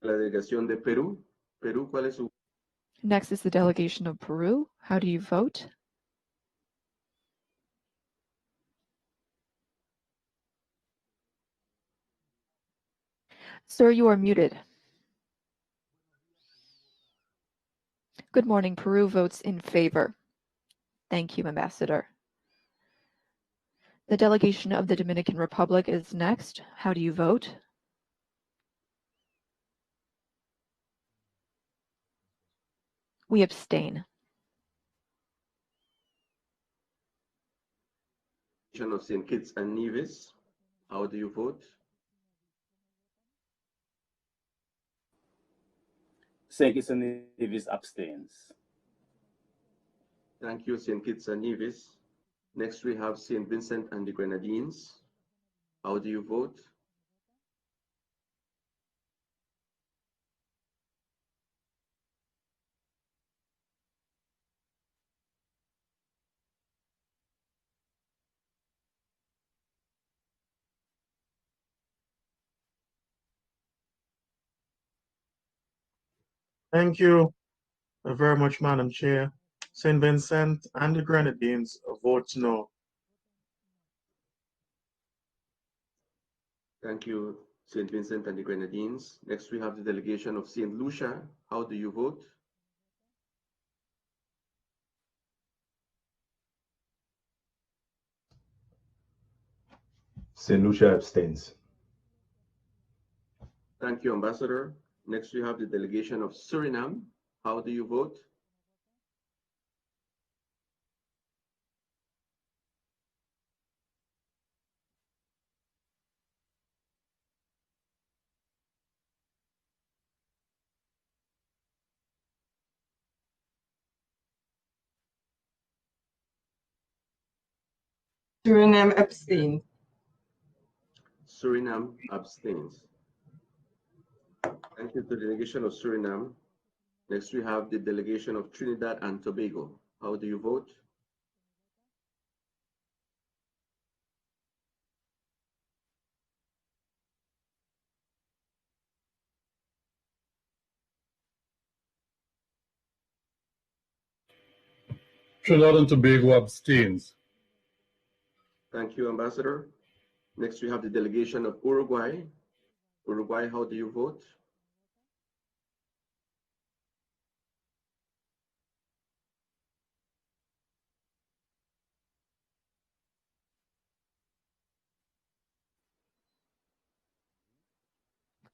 La delegación de Perú. Perú, ¿cuál es su? Next is the delegation of Peru. How do you vote? Sir, you are muted. Good morning. Peru votes in favor. Thank you, Ambassador. The delegation of the Dominican Republic is next. How do you vote? We abstain. Of St. Kitts and Nevis. How do you vote? St. Kitts and Nevis abstains. Thank you, St. Kitts and Nevis. Next, we have St. Vincent and the Grenadines. How do you vote? Thank you very much, Madam Chair. St. Vincent and the Grenadines vote no. Thank you, St. Vincent and the Grenadines. Next, we have the delegation of St. Lucia. How do you vote? St. Lucia abstains. Thank you, Ambassador. Next, we have the delegation of Suriname. How do you vote? Suriname abstains. Suriname abstains. Thank you to the delegation of Suriname. Next, we have the delegation of Trinidad and Tobago. How do you vote? Trinidad and Tobago abstains. Thank you, Ambassador. Next, we have the delegation of Uruguay. Uruguay, how do you vote?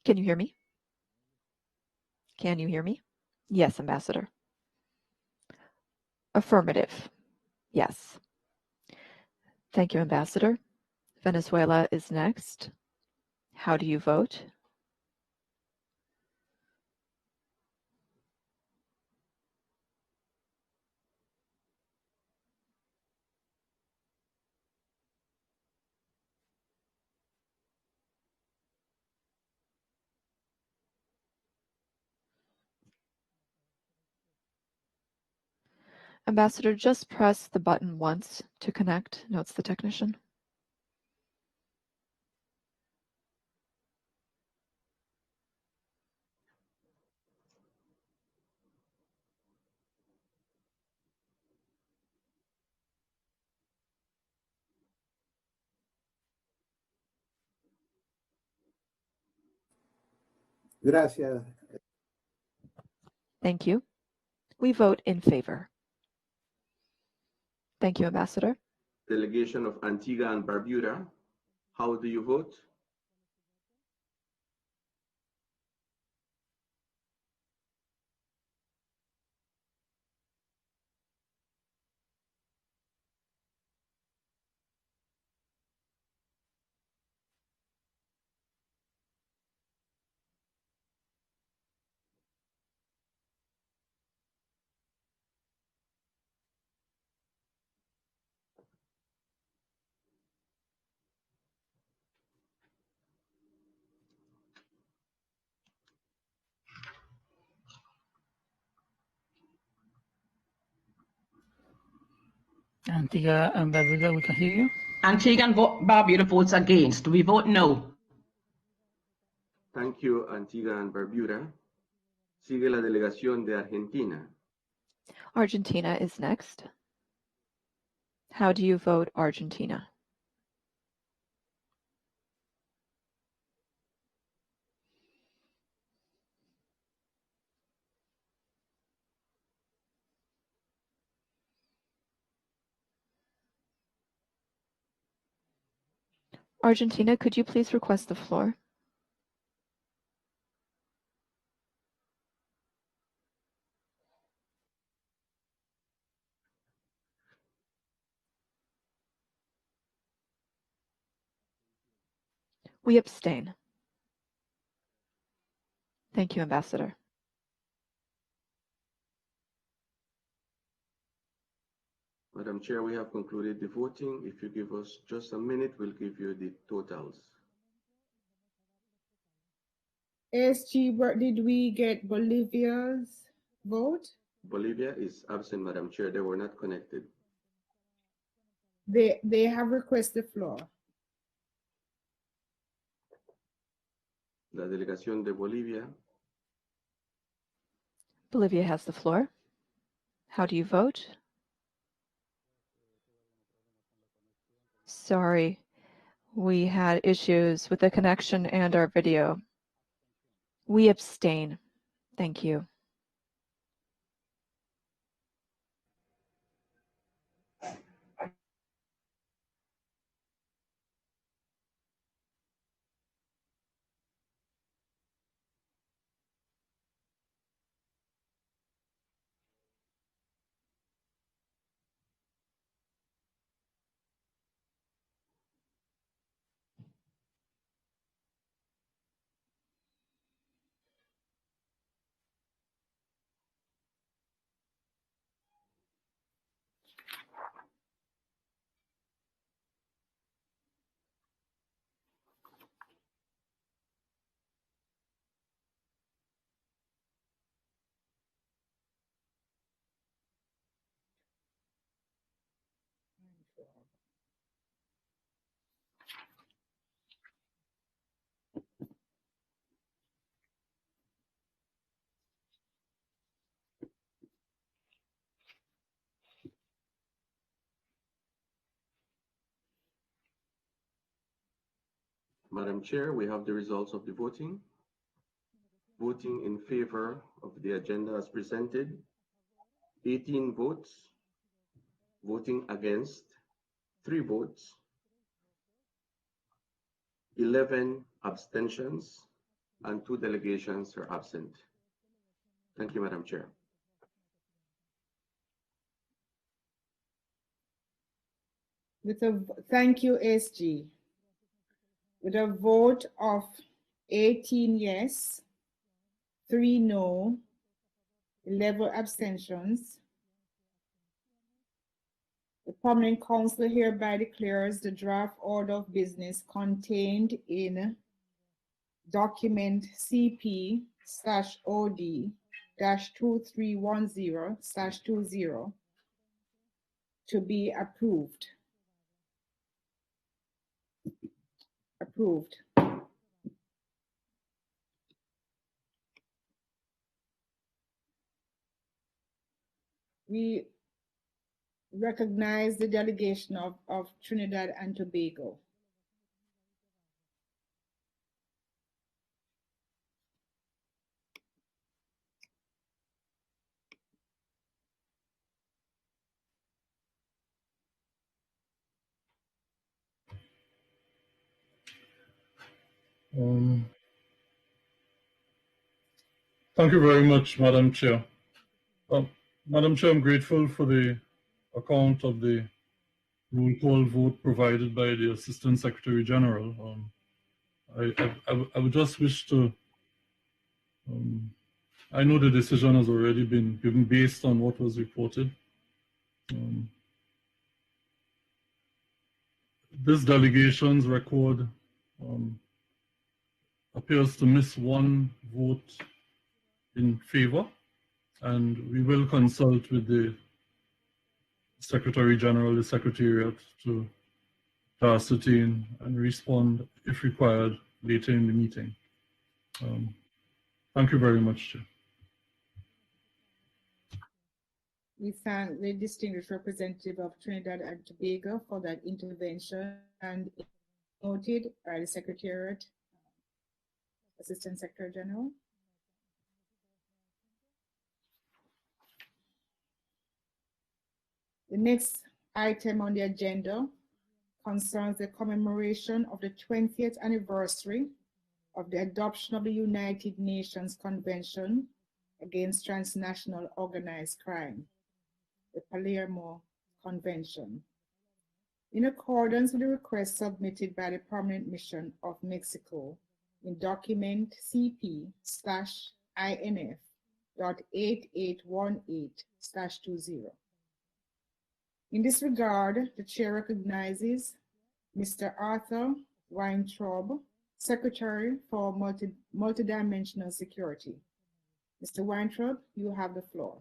Can you hear me? Can you hear me? Yes, Ambassador. Affirmative. Yes. Thank you, Ambassador. Venezuela is next. How do you vote? Ambassador, just press the button once to connect, notes the technician. Gracias. Thank you. We vote in favor. Thank you, Ambassador. Delegation of Antigua and Barbuda, how do you vote? Antigua and Barbuda, we can hear you. Antigua and Barbuda votes against. We vote no. Thank you, Antigua and Barbuda. Sigue la delegación de Argentina. Argentina is next. How do you vote, Argentina? Argentina, could you please request the floor? We abstain. Thank you, Ambassador. Madam Chair, we have concluded the voting. If you give us just a minute, we'll give you the totals. ASG, did we get Bolivia's vote? Bolivia is absent, Madam Chair. They were not connected. They have requested the floor. La delegación de Bolivia. Bolivia has the floor. How do you vote? Sorry, we had issues with the connection and our video. We abstain. Thank you. Madam Chair, we have the results of the voting. Voting in favor of the agenda as presented, 18 votes. Voting against, 3 votes. 11 abstentions, and 2 delegations are absent. Thank you, Madam Chair. Thank you, SG. With a vote of 18 yes, 3 no, 11 abstentions, the Permanent Council hereby declares the draft order of business contained in document CP/OD-2310/20 to be approved. Approved. We recognize the delegation of Trinidad and Tobago. Thank you very much, Madam Chair. Madam Chair, I'm grateful for the account of the roll call vote provided by the Assistant Secretary General. I would just wish to, I know the decision has already been given based on what was reported. This delegation's record appears to miss 1 vote in favor, and we will consult with the Secretary General, the Secretariat, to ascertain and respond if required later in the meeting. Thank you very much, Chair. We thank the distinguished representative of Trinidad and Tobago for that intervention, and noted by the Secretariat, Assistant Secretary General. The next item on the agenda concerns the commemoration of the 20th anniversary of the adoption of the United Nations Convention Against Transnational Organized Crime, the Palermo Convention. In accordance with the request submitted by the Permanent Mission of Mexico in document CP/INF.8818/20. In this regard, the Chair recognizes Mr. Arthur Weintraub, Secretary for Multidimensional Security. Mr. Weintraub, you have the floor.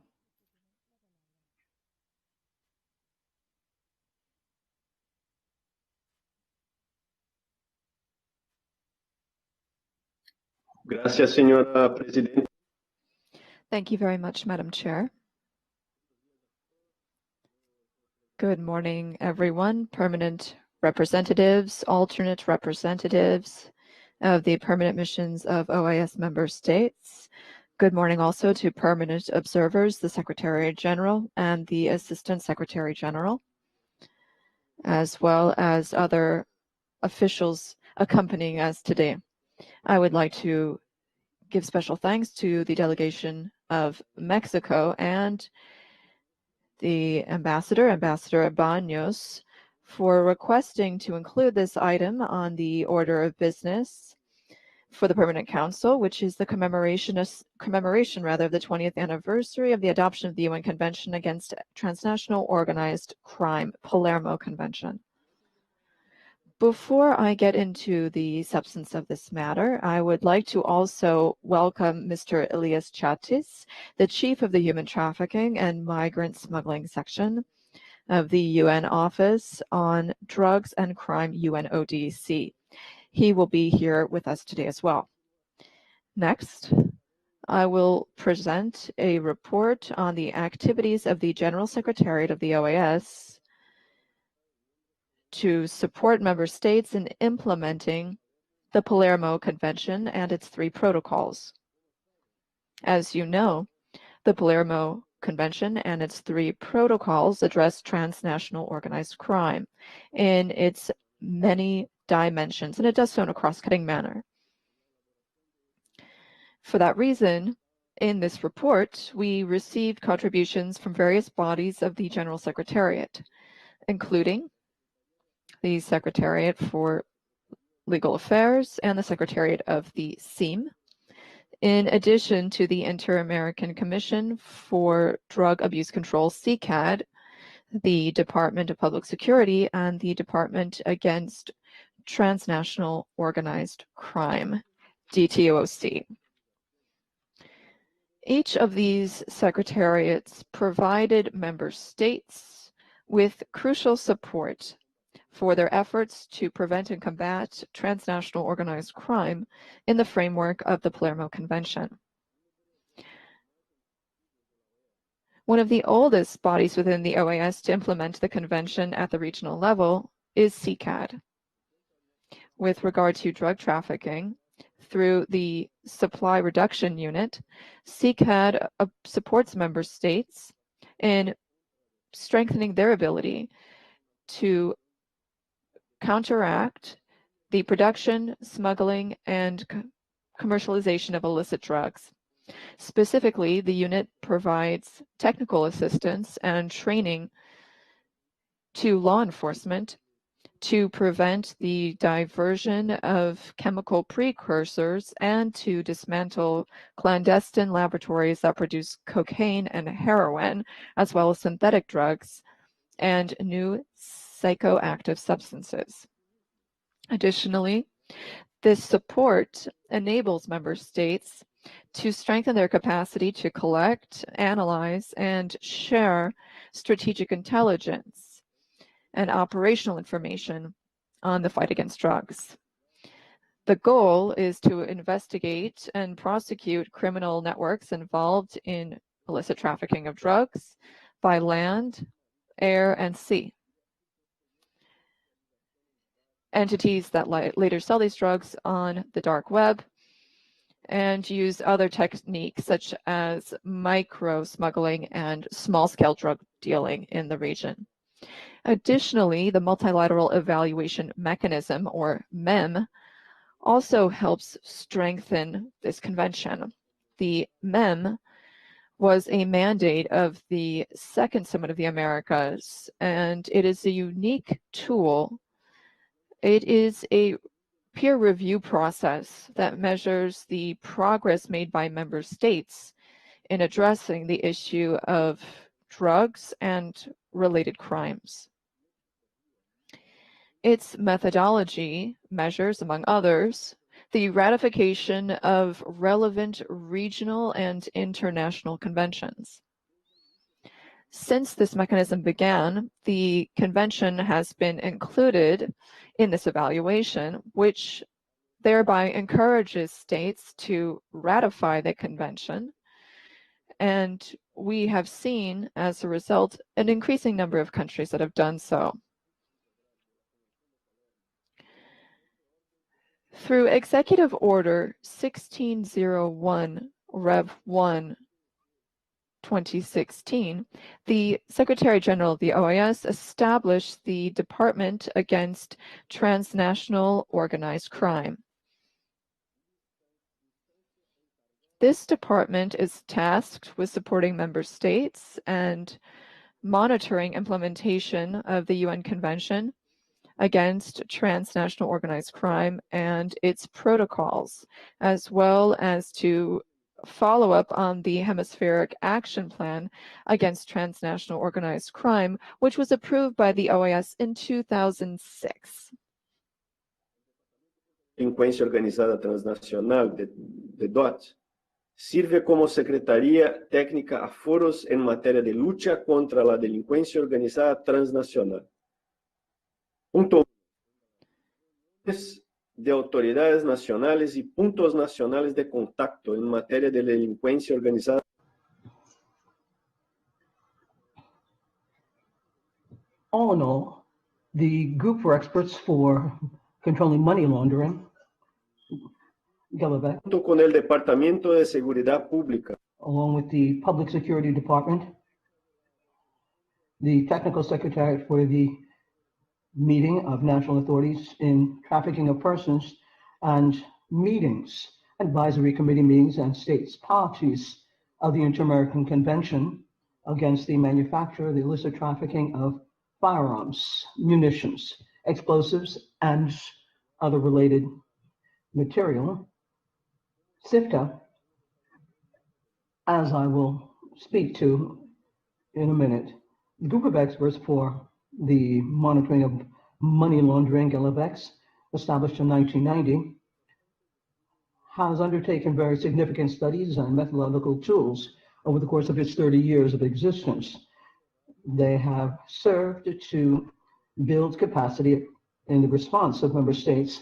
Gracias, señora Presidenta. Thank you very much, Madam Chair. Good morning, everyone. Permanent representatives, alternate representatives of the permanent missions of OAS member states. Good morning also to permanent observers, the Secretary General and the Assistant Secretary General, as well as other officials accompanying us today. I would like to give special thanks to the delegation of Mexico and the Ambassador Baños, for requesting to include this item on the order of business for the Permanent Council, which is the commemoration of the 20th anniversary of the adoption of the UN Convention Against Transnational Organized Crime, Palermo Convention. Before I get into the substance of this matter, I would like to also welcome Mr. Elias Chatis, the Chief of the Human Trafficking and Migrant Smuggling Section of the UN Office on Drugs and Crime, UNODC. He will be here with us today as well. Next, I will present a report on the activities of the General Secretariat of the OAS to support member states in implementing the Palermo Convention and its 3 protocols. As you know, the Palermo Convention and its 3 protocols address transnational organized crime in its many dimensions, and it does so in a cross-cutting manner. For that reason, in this report, we received contributions from various bodies of the General Secretariat, including the Secretariat for Legal Affairs and the Secretariat of the SEAM, in addition to the Inter-American Commission for Drug Abuse Control, CCAD, the Department of Public Security, and the Department Against Transnational Organized Crime, DTOC. Each of these secretariats provided member states with crucial support for their efforts to prevent and combat transnational organized crime in the framework of the Palermo Convention. One of the oldest bodies within the OAS to implement the convention at the regional level is CCAD. With regard to drug trafficking, through the Supply Reduction Unit, CCAD supports member states in strengthening their ability to counteract the production, smuggling, and commercialization of illicit drugs. Specifically, the unit provides technical assistance and training to law enforcement to prevent the diversion of chemical precursors and to dismantle clandestine laboratories that produce cocaine and heroin, as well as synthetic drugs and new psychoactive substances. Additionally, this support enables member states to strengthen their capacity to collect, analyze, and share strategic intelligence and operational information on the fight against drugs. The goal is to investigate and prosecute criminal networks involved in illicit trafficking of drugs by land, air, and sea. Entities that later sell these drugs on the dark web and use other techniques such as micro smuggling and small-scale drug dealing in the region. Additionally, the Multilateral Evaluation Mechanism, or MEM, also helps strengthen this convention. The MEM was a mandate of the Second Summit of the Americas, and it is a unique tool. It is a peer review process that measures the progress made by member states in addressing the issue of drugs and related crimes. Its methodology measures, among others, the ratification of relevant regional and international conventions. Since this mechanism began, the convention has been included in this evaluation, which thereby encourages states to ratify the convention. And we have seen, as a result, an increasing number of countries that have done so. Through Executive Order 1601, Rev. 1, 2016, the Secretary General of the OAS established the Department Against Transnational Organized Crime. This department is tasked with supporting member states and monitoring implementation of the UN Convention Against Transnational Organized Crime and its protocols, as well as to follow up on the Hemispheric Action Plan Against Transnational Organized Crime, which was approved by the OAS in 2006. Delinquência Organizada Transnacional, de DOT, sirve como Secretaría Técnica a foros en materia de lucha contra la delincuencia organizada transnacional. Punto de autoridades nacionales y puntos nacionales de contacto en materia de delincuencia organizada. All in all, the Group for Experts for Controlling Money Laundering Gelabek, junto con el Departamento de Seguridad Pública, along with the Public Security Department, the Technical Secretariat for the Meeting of National Authorities in Trafficking of Persons, and meetings, advisory committee meetings, and states parties of the Inter-American Convention against the manufacture, the illicit trafficking of firearms, munitions, explosives, and other related material. SIFTA, as I will speak to in a minute, the group of experts for the monitoring of money laundering, GLFX, established in 1990, has undertaken very significant studies and methodological tools over the course of its 30 years of existence. They have served to build capacity in the response of member states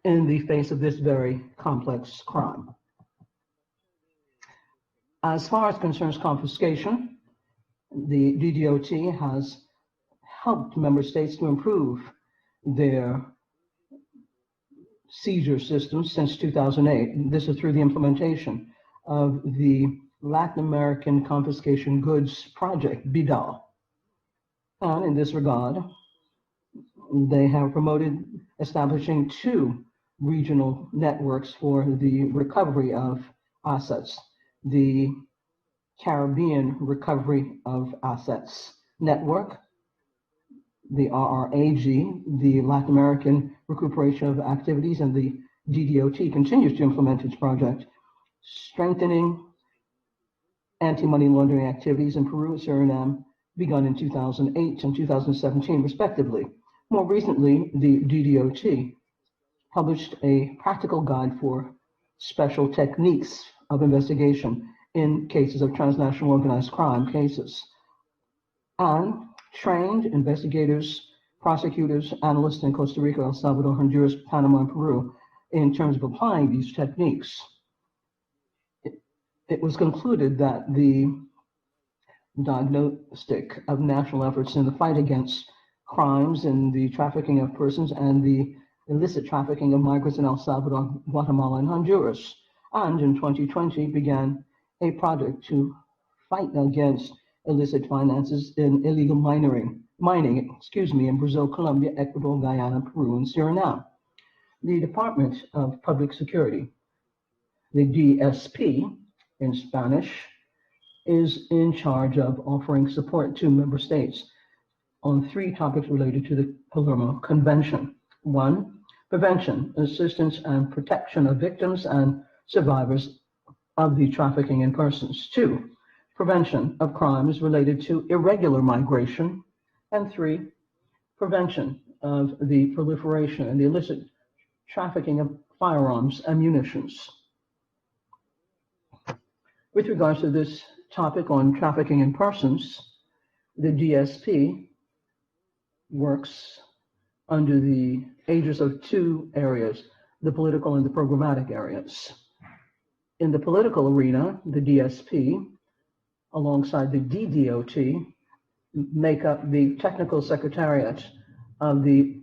in the face of this very complex crime. As far as concerns confiscation, the DDOT has helped member states to improve their seizure systems since 2008. This is through the implementation of the Latin American Confiscation Goods Project, BIDAL. And in this regard, they have promoted establishing 2 regional networks for the recovery of assets. The Caribbean Recovery of Assets Network, the RRAG, the Latin American Recuperation of Activities, and the DDOT continues to implement its project, strengthening anti-money laundering activities in Peru and Suriname, begun in 2008 and 2017, respectively. More recently, the DDOT published a practical guide for special techniques of investigation in cases of transnational organized crime cases, and trained investigators, prosecutors, analysts in Costa Rica, El Salvador, Honduras, Panama, and Peru in terms of applying these techniques. It was concluded that the diagnostic of national efforts in the fight against crimes in the trafficking of persons and the illicit trafficking of migrants in El Salvador, Guatemala, and Honduras, and in 2020 began a project to fight against illicit finances in illegal mining in Brazil, Colombia, Ecuador, Guyana, Peru, and Suriname. The Department of Public Security, the DSP in Spanish, is in charge of offering support to member states on 3 topics related to the Palermo Convention. 1, prevention, assistance, and protection of victims and survivors of the trafficking in persons. 2, prevention of crimes related to irregular migration. And 3, prevention of the proliferation and the illicit trafficking of firearms and munitions. With regards to this topic on trafficking in persons, the DSP works under the aegis of 2 areas, the political and the programmatic areas. In the political arena, the DSP, alongside the DDOT, make up the technical secretariat of the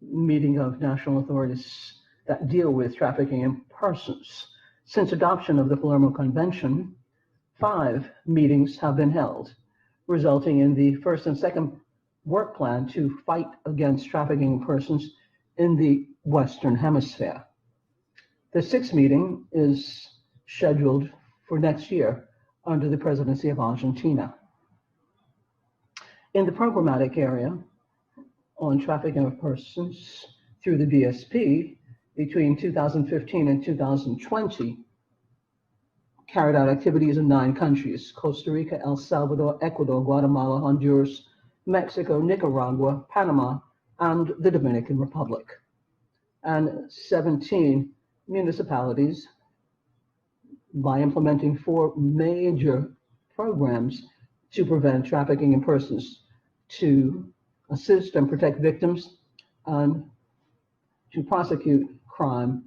Meeting of National Authorities that deal with trafficking in persons. Since adoption of the Palermo Convention, 5 meetings have been held, resulting in the first and second work plan to fight against trafficking in persons in the Western Hemisphere. The 6th meeting is scheduled for next year under the presidency of Argentina. In the programmatic area on trafficking of persons through the DSP, between 2015 and 2020, carried out activities in 9 countries: Costa Rica, El Salvador, Ecuador, Guatemala, Honduras, Mexico, Nicaragua, Panama, and the Dominican Republic. And 17 municipalities, by implementing 4 major programs to prevent trafficking in persons, to assist and protect victims, and to prosecute crime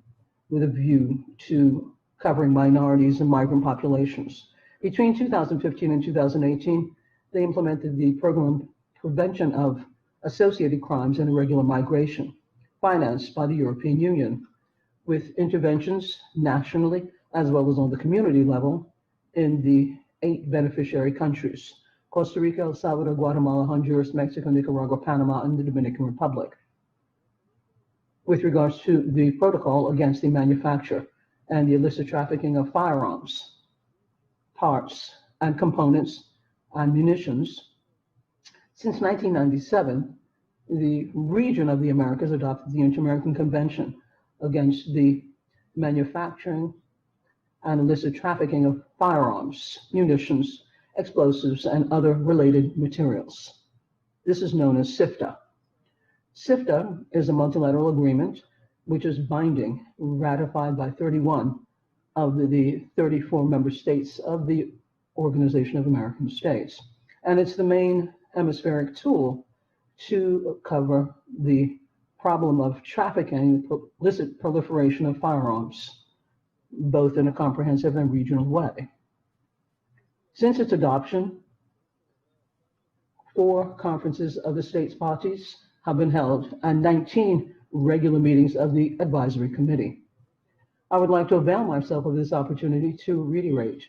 with a view to covering minorities and migrant populations. Between 2015 and 2018, they implemented the program Prevention of Associated Crimes and Irregular Migration, financed by the European Union, with interventions nationally as well as on the community level in the 8 beneficiary countries: Costa Rica, El Salvador, Guatemala, Honduras, Mexico, Nicaragua, Panama, and the Dominican Republic. With regards to the protocol against the manufacture and the illicit trafficking of firearms, parts, and components, and munitions, since 1997, the region of the Americas adopted the Inter-American Convention against the manufacturing and illicit trafficking of firearms, munitions, explosives, and other related materials. This is known as SIFTA. SIFTA is a multilateral agreement which is binding, ratified by 31 of the 34 member states of the Organization of American States. And it's the main hemispheric tool to cover the problem of trafficking, illicit proliferation of firearms, both in a comprehensive and regional way. Since its adoption, 4 conferences of the states parties have been held and 19 regular meetings of the advisory committee. I would like to avail myself of this opportunity to reiterate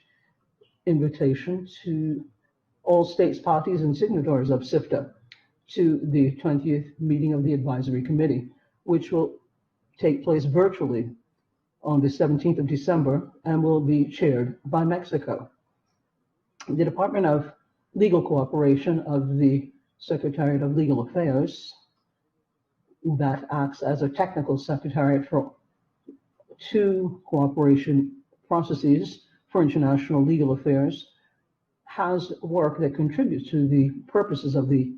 invitation to all states parties and signatories of SIFTA to the 20th meeting of the advisory committee, which will take place virtually on the 17th of December and will be chaired by Mexico. The Department of Legal Cooperation of the Secretariat of Legal Affairs, that acts as a technical secretariat for 2 cooperation processes for international legal affairs, has work that contributes to the purposes of the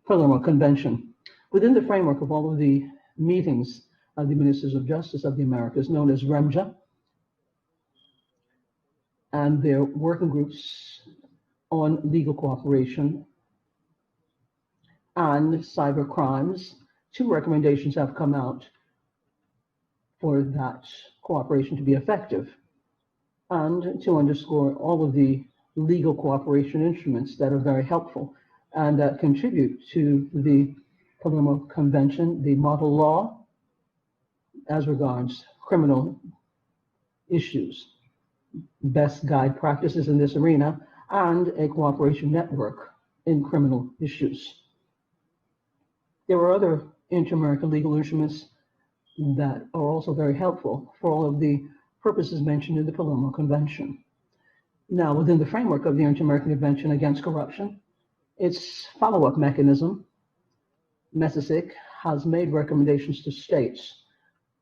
Palermo Convention. Within the framework of all of the meetings of the Ministers of Justice of the Americas, known as REMJA, and their working groups on legal cooperation and cyber crimes, 2 recommendations have come out for that cooperation to be effective, and to underscore all of the legal cooperation instruments that are very helpful and that contribute to the Palermo Convention, the model law as regards criminal issues, best guide practices in this arena, and a cooperation network in criminal issues. There are other inter-American legal instruments that are also very helpful for all of the purposes mentioned in the Palermo Convention. Now, within the framework of the Inter-American Convention Against Corruption, its follow-up mechanism, MESASIC, has made recommendations to states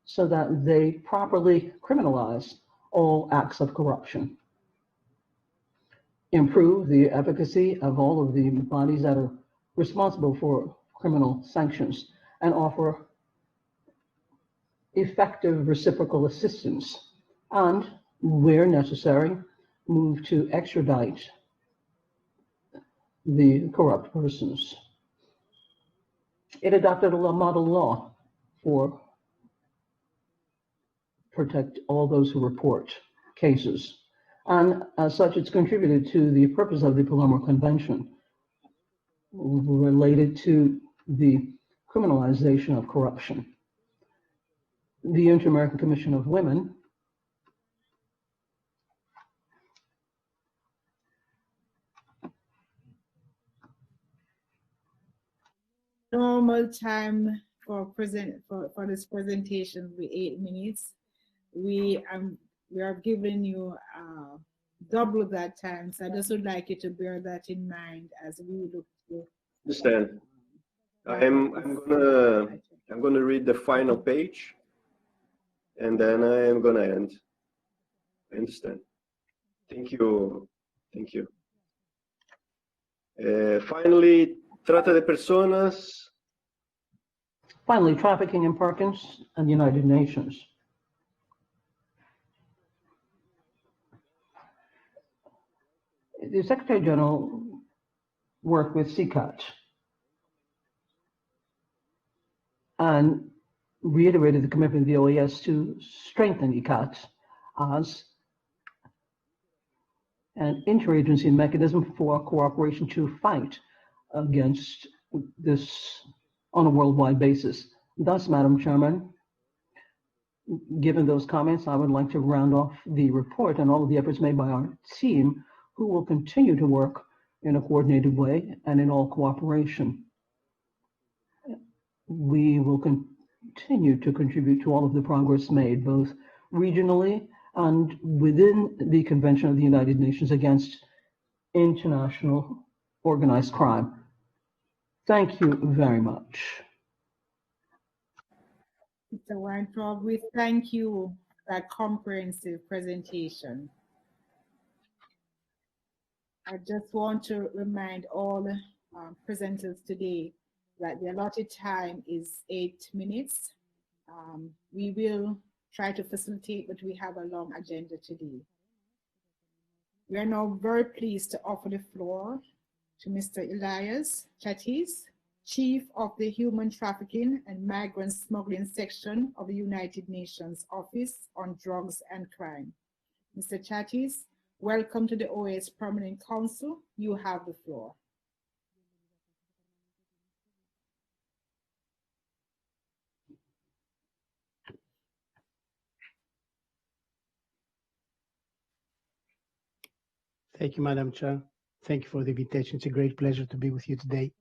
so that they properly criminalize all acts of corruption, improve the efficacy of all of the bodies that are responsible for criminal sanctions, and offer effective reciprocal assistance, and, where necessary, move to extradite the corrupt persons. It adopted a model law for protect all those who report cases. And as such, it's contributed to the purpose of the Palermo Convention related to the criminalization of corruption. The Inter-American Commission of Women Normal time for this presentation will be 8 minutes. We are giving you double that time, so I just would like you to bear that in mind as we look to Understand. I'm gonna read the final page, and then I am gonna end. I understand. Thank you. Thank you. Finally, trata de personas. Finally, trafficking in persons and the United Nations. The Secretary General worked with CCAT and reiterated the commitment of the OAS to strengthen ICAT as an interagency mechanism for cooperation to fight against this on a worldwide basis. Thus, Madam Chairman, Given those comments, I would like to round off the report and all of the efforts made by our team, who will continue to work in a coordinated way and in all cooperation. We will continue to contribute to all of the progress made, both regionally and within the Convention of the United Nations Against International Organized Crime. Thank you very much. Mr. Weintraub, we thank you for that comprehensive presentation. I just want to remind all presenters today that the allotted time is 8 minutes. We will try to facilitate, but we have a long agenda today. We are now very pleased to offer the floor to Mr. Elias Chatis, Chief of the Human Trafficking and Migrant Smuggling Section of the United Nations Office on Drugs and Crime. Mr. Chatis, welcome to the OAS Permanent Council. You have the floor. Thank you, Madam Chair. Thank you for the invitation. It's a great pleasure to be with you today.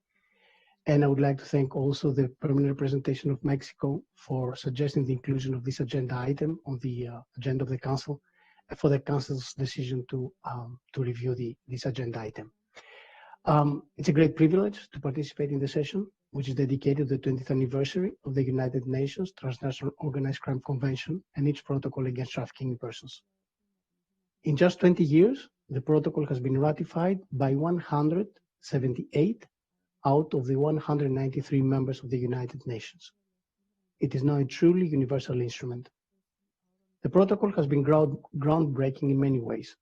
And I would like to thank also the permanent representation of Mexico for suggesting the inclusion of this agenda item on the agenda of the Council, and for the Council's decision to review this agenda item. It's a great privilege to participate in the session, which is dedicated to the 20th anniversary of the United Nations Transnational Organized Crime Convention and its protocol against trafficking in persons. In just 20 years, the protocol has been ratified by 178 out of the 193 members of the United Nations. It is now a truly universal instrument. The protocol has been groundbreaking in many ways.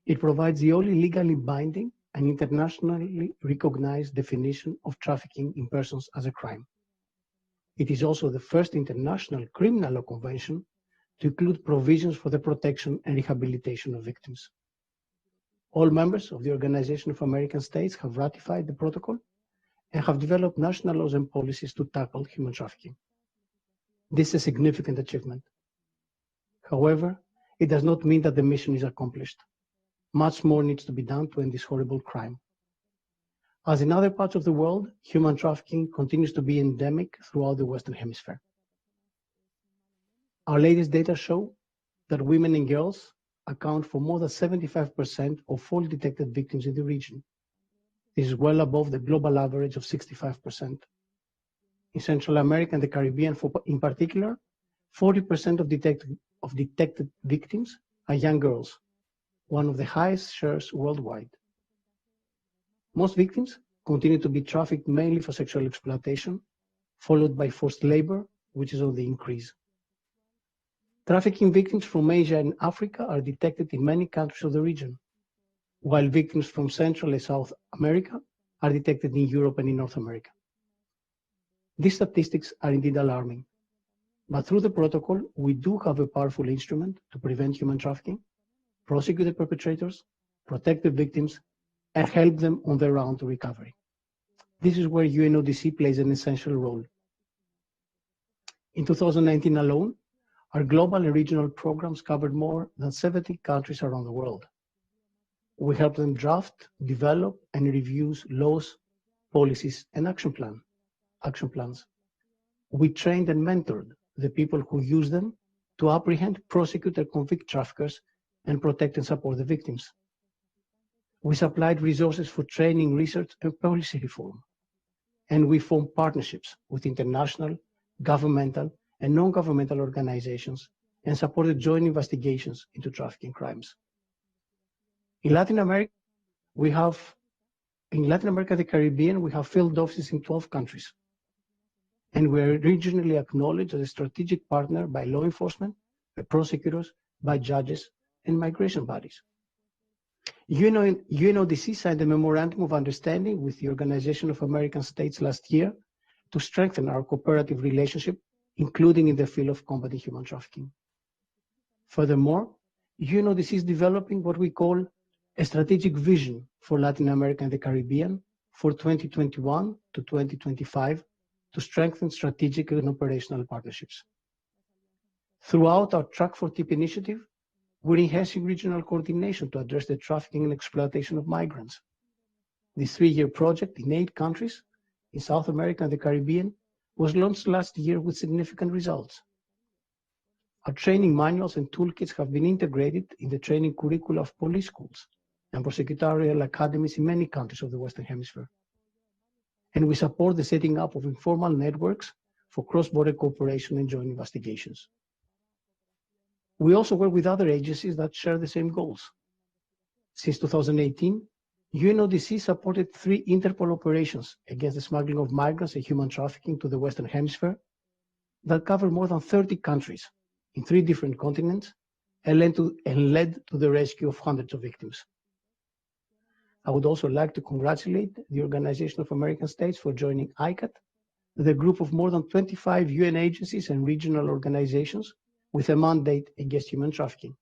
It provides the only legally binding and internationally recognized definition of trafficking in persons as a crime. It is also the first international criminal law convention to include provisions for the protection and rehabilitation of victims. All members of the Organization of American States have ratified the protocol and have developed national laws and policies to tackle human trafficking. This is a significant achievement. However, it does not mean that the mission is accomplished. Much more needs to be done to end this horrible crime. As in other parts of the world, human trafficking continues to be endemic throughout the Western Hemisphere. Our latest data show that women and girls account for more than 75% of all detected victims in the region. This is well above the global average of 65%. In Central America and the Caribbean in particular, 40% of detected victims are young girls, one of the highest shares worldwide. Most victims continue to be trafficked mainly for sexual exploitation, followed by forced labor, which is on the increase. Trafficking victims from Asia and Africa are detected in many countries of the region, while victims from Central and South America are detected in Europe and in North America. These statistics are indeed alarming, but through the protocol, we do have a powerful instrument to prevent human trafficking, prosecute the perpetrators, protect the victims, and help them on their round to recovery. This is where UNODC plays an essential role. In 2019 alone, our global and regional programs covered more than 70 countries around the world. We helped them draft, develop, and review laws, policies, and action plans. We trained and mentored the people who use them to apprehend, prosecute, and convict traffickers and protect and support the victims. We supplied resources for training, research, and policy reform. And we formed partnerships with international, governmental, and non-governmental organizations and supported joint investigations into trafficking crimes. In Latin America, the Caribbean, we have field offices in 12 countries. And we are regionally acknowledged as a strategic partner by law enforcement, by prosecutors, by judges, and migration bodies. UNODC signed a memorandum of understanding with the Organization of American States last year to strengthen our cooperative relationship, including in the field of combating human trafficking. Furthermore, UNODC is developing what we call a strategic vision for Latin America and the Caribbean for 2021 to 2025 to strengthen strategic and operational partnerships. Throughout our Track for TIP initiative, we're enhancing regional coordination to address the trafficking and exploitation of migrants. This 3-year project in 8 countries in South America and the Caribbean was launched last year with significant results. Our training manuals and toolkits have been integrated in the training curricula of police schools and prosecutorial academies in many countries of the Western Hemisphere. And we support the setting up of informal networks for cross-border cooperation and joint investigations. We also work with other agencies that share the same goals. Since 2018, UNODC supported 3 Interpol operations against the smuggling of migrants and human trafficking to the Western Hemisphere that cover more than 30 countries in 3 different continents and led to the rescue of hundreds of victims. I would also like to congratulate the Organization of American States for joining ICAT, the group of more than 25 UN agencies and regional organizations with a mandate against human trafficking.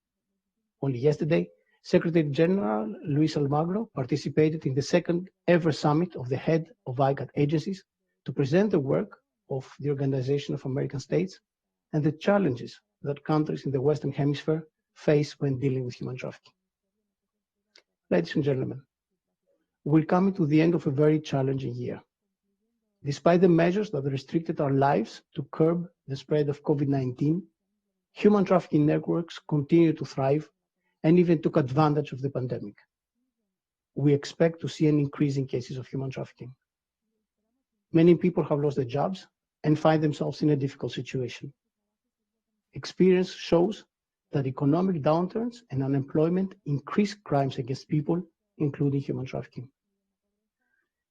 Only yesterday, Secretary General Luis Almagro participated in the 2nd ever summit of the head of ICAT agencies to present the work of the Organization of American States and the challenges that countries in the Western Hemisphere face when dealing with human trafficking. Ladies and gentlemen, we're coming to the end of a very challenging year. Despite the measures that restricted our lives to curb the spread of COVID-19, human trafficking networks continue to thrive and even took advantage of the pandemic. We expect to see an increase in cases of human trafficking. Many people have lost their jobs and find themselves in a difficult situation. Experience shows that economic downturns and unemployment increase crimes against people, including human trafficking.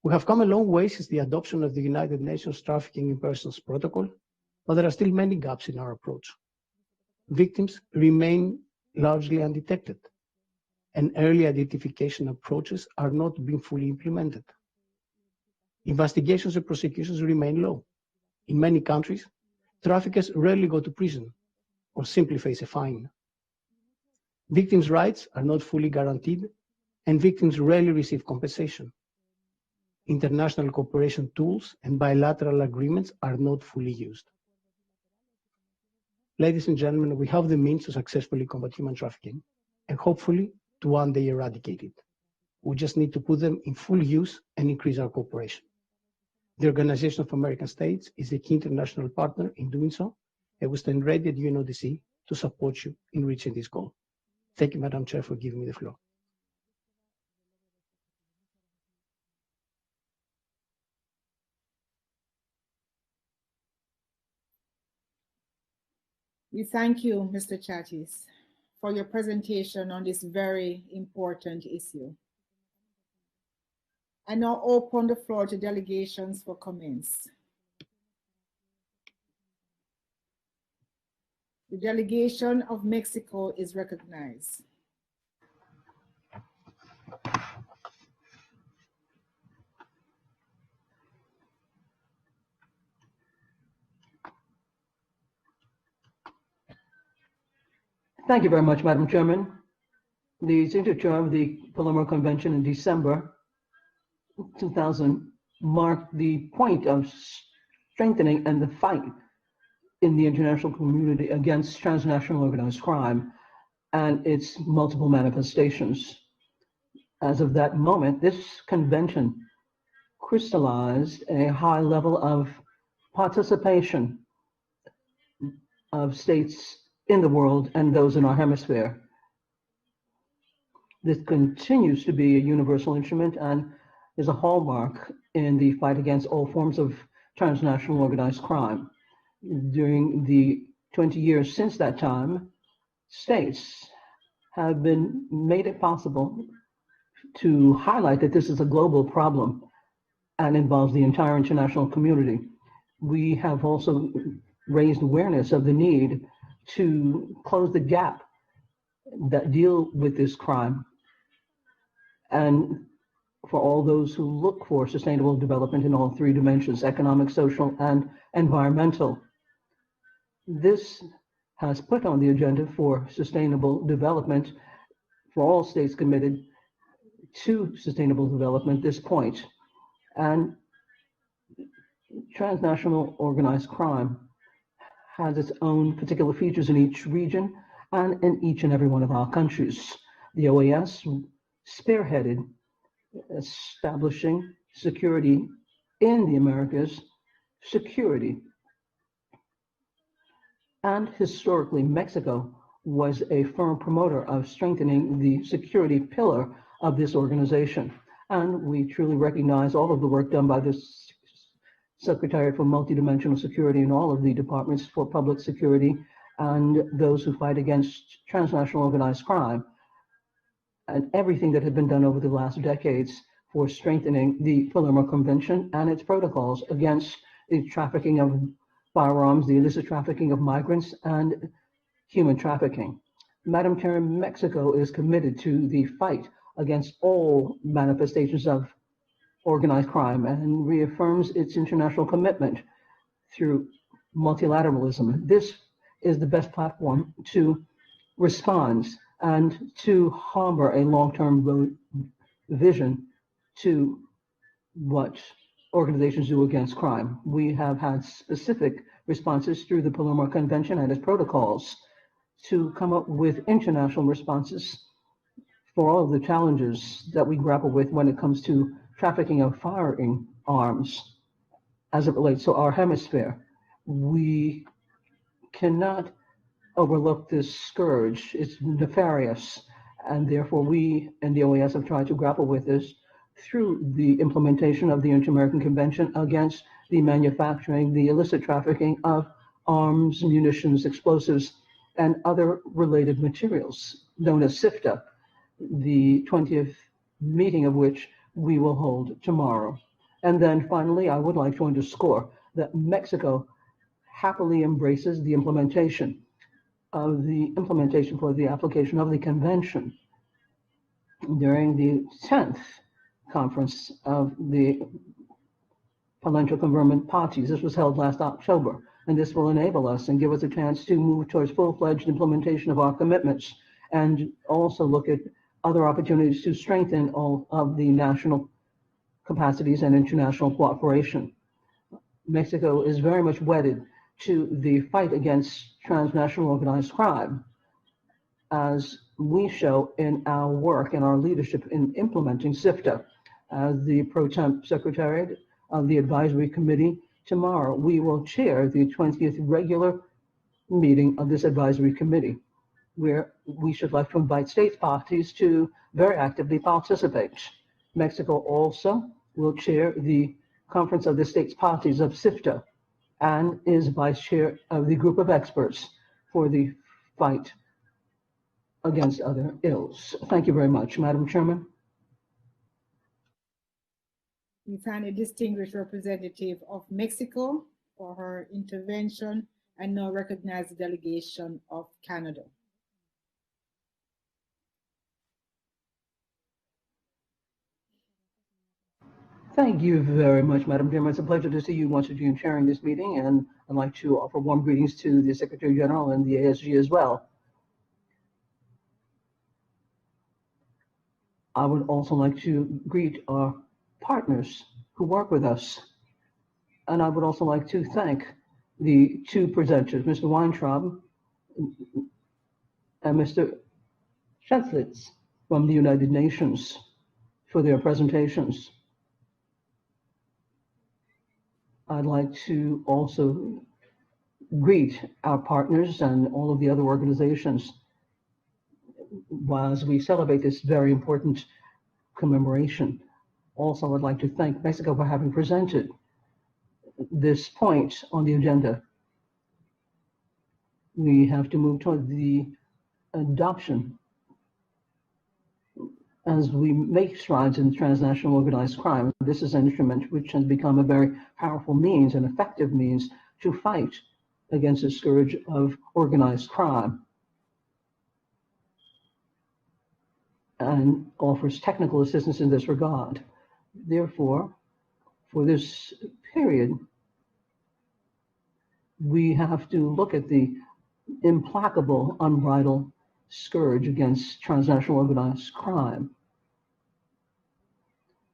We have come a long way since the adoption of the United Nations Trafficking in Persons Protocol, but there are still many gaps in our approach. Victims remain largely undetected, and early identification approaches are not being fully implemented. Investigations and prosecutions remain low. In many countries, traffickers rarely go to prison or simply face a fine. Victims' rights are not fully guaranteed, and victims rarely receive compensation. International cooperation tools and bilateral agreements are not fully used. Ladies and gentlemen, we have the means to successfully combat human trafficking and hopefully to one day eradicate it. We just need to put them in full use and increase our cooperation. The Organization of American States is a key international partner in doing so, and we stand ready at UNODC to support you in reaching this goal. Thank you, Madam Chair, for giving me the floor. We thank you, Mr. Chatis, for your presentation on this very important issue. I now open the floor to delegations for comments. The delegation of Mexico is recognized. Thank you very much, Madam Chairman. The signature of the Palermo Convention in December 2000 marked the point of strengthening and the fight in the international community against transnational organized crime and its multiple manifestations. As of that moment, this convention crystallized a high level of participation of states in the world and those in our hemisphere. This continues to be a universal instrument and is a hallmark in the fight against all forms of transnational organized crime. During the 20 years since that time, states have been made it possible to highlight that this is a global problem and involves the entire international community. We have also raised awareness of the need to close the gap that deal with this crime, and for all those who look for sustainable development in all 3 dimensions, economic, social, and environmental. This has put on the agenda for sustainable development for all states committed to sustainable development this point. And transnational organized crime has its own particular features in each region and in each and every one of our countries. The OAS spearheaded establishing security in the Americas, security. And historically, Mexico was a firm promoter of strengthening the security pillar of this organization. And we truly recognize all of the work done by this Secretariat for Multidimensional Security and all of the departments for public security and those who fight against transnational organized crime and everything that had been done over the last decades for strengthening the Palermo Convention and its protocols against the trafficking of firearms, the illicit trafficking of migrants, and human trafficking. Madam Chair, Mexico is committed to the fight against all manifestations of organized crime and reaffirms its international commitment through multilateralism. This is the best platform to respond and to harbor a long-term vision to what organizations do against crime. We have had specific responses through the Palermo Convention and its protocols to come up with international responses for all of the challenges that we grapple with when it comes to trafficking of firing arms as it relates to our hemisphere. We cannot overlook this scourge. It's nefarious, and therefore we and the OAS have tried to grapple with this through the implementation of the Inter-American Convention against the manufacturing, the illicit trafficking of arms, munitions, explosives, and other related materials, known as SIFTA, the 20th meeting of which we will hold tomorrow. And then finally, I would like to underscore that Mexico happily embraces the implementation for the application of the convention during the 10th conference of the Palenque Government Parties. This was held last October, and this will enable us and give us a chance to move towards full-fledged implementation of our commitments and also look at other opportunities to strengthen all of the national capacities and international cooperation. Mexico is very much wedded to the fight against transnational organized crime, as we show in our work and our leadership in implementing SIFTA. As the pro temp secretariat of the advisory committee, tomorrow we will chair the 20th regular meeting of this advisory committee, where we should like to invite states parties to very actively participate. Mexico also will chair the Conference of the States Parties of SIFTA and is vice chair of the group of experts for the fight against other ills. Thank you very much, Madam Chairman. We thank a distinguished representative of Mexico for her intervention and now recognize the delegation of Canada. Thank you very much, Madam Chairman. It's a pleasure to see you once again chairing this meeting, and I'd like to offer warm greetings to the Secretary General and the ASG as well. I would also like to greet our partners who work with us, and I would also like to thank the two presenters, Mr. Weintraub and Mr. Schenslitz from the United Nations, for their presentations. I'd like to also greet our partners and all of the other organizations as we celebrate this very important commemoration. Also, I'd like to thank Mexico for having presented this point on the agenda. We have to move toward the adoption as we make strides in transnational organized crime. This is an instrument which has become a very powerful means, an effective means to fight against the scourge of organized crime, and offers technical assistance in this regard. Therefore, for this period, we have to look at the implacable, unbridled scourge against transnational organized crime,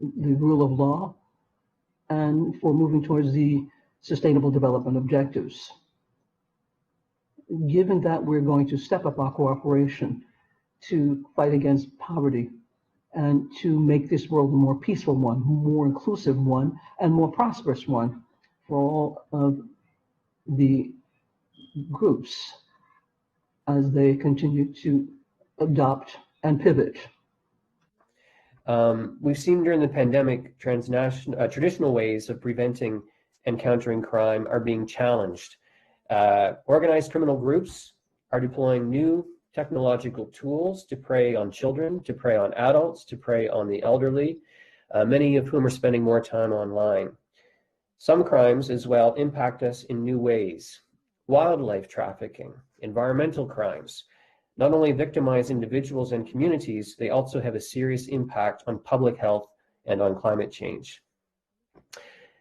the rule of law, and for moving towards the sustainable development objectives. given that we're going to step up our cooperation to fight against poverty and to make this world a more peaceful one, more inclusive one, and more prosperous one for all of the groups as they continue to adopt and pivot. We've seen during the pandemic, traditional ways of preventing and countering crime are being challenged. Organized criminal groups are deploying new technological tools to prey on children, to prey on adults, to prey on the elderly, many of whom are spending more time online. Some crimes as well impact us in new ways. Wildlife trafficking, environmental crimes, not only victimize individuals and communities, they also have a serious impact on public health and on climate change.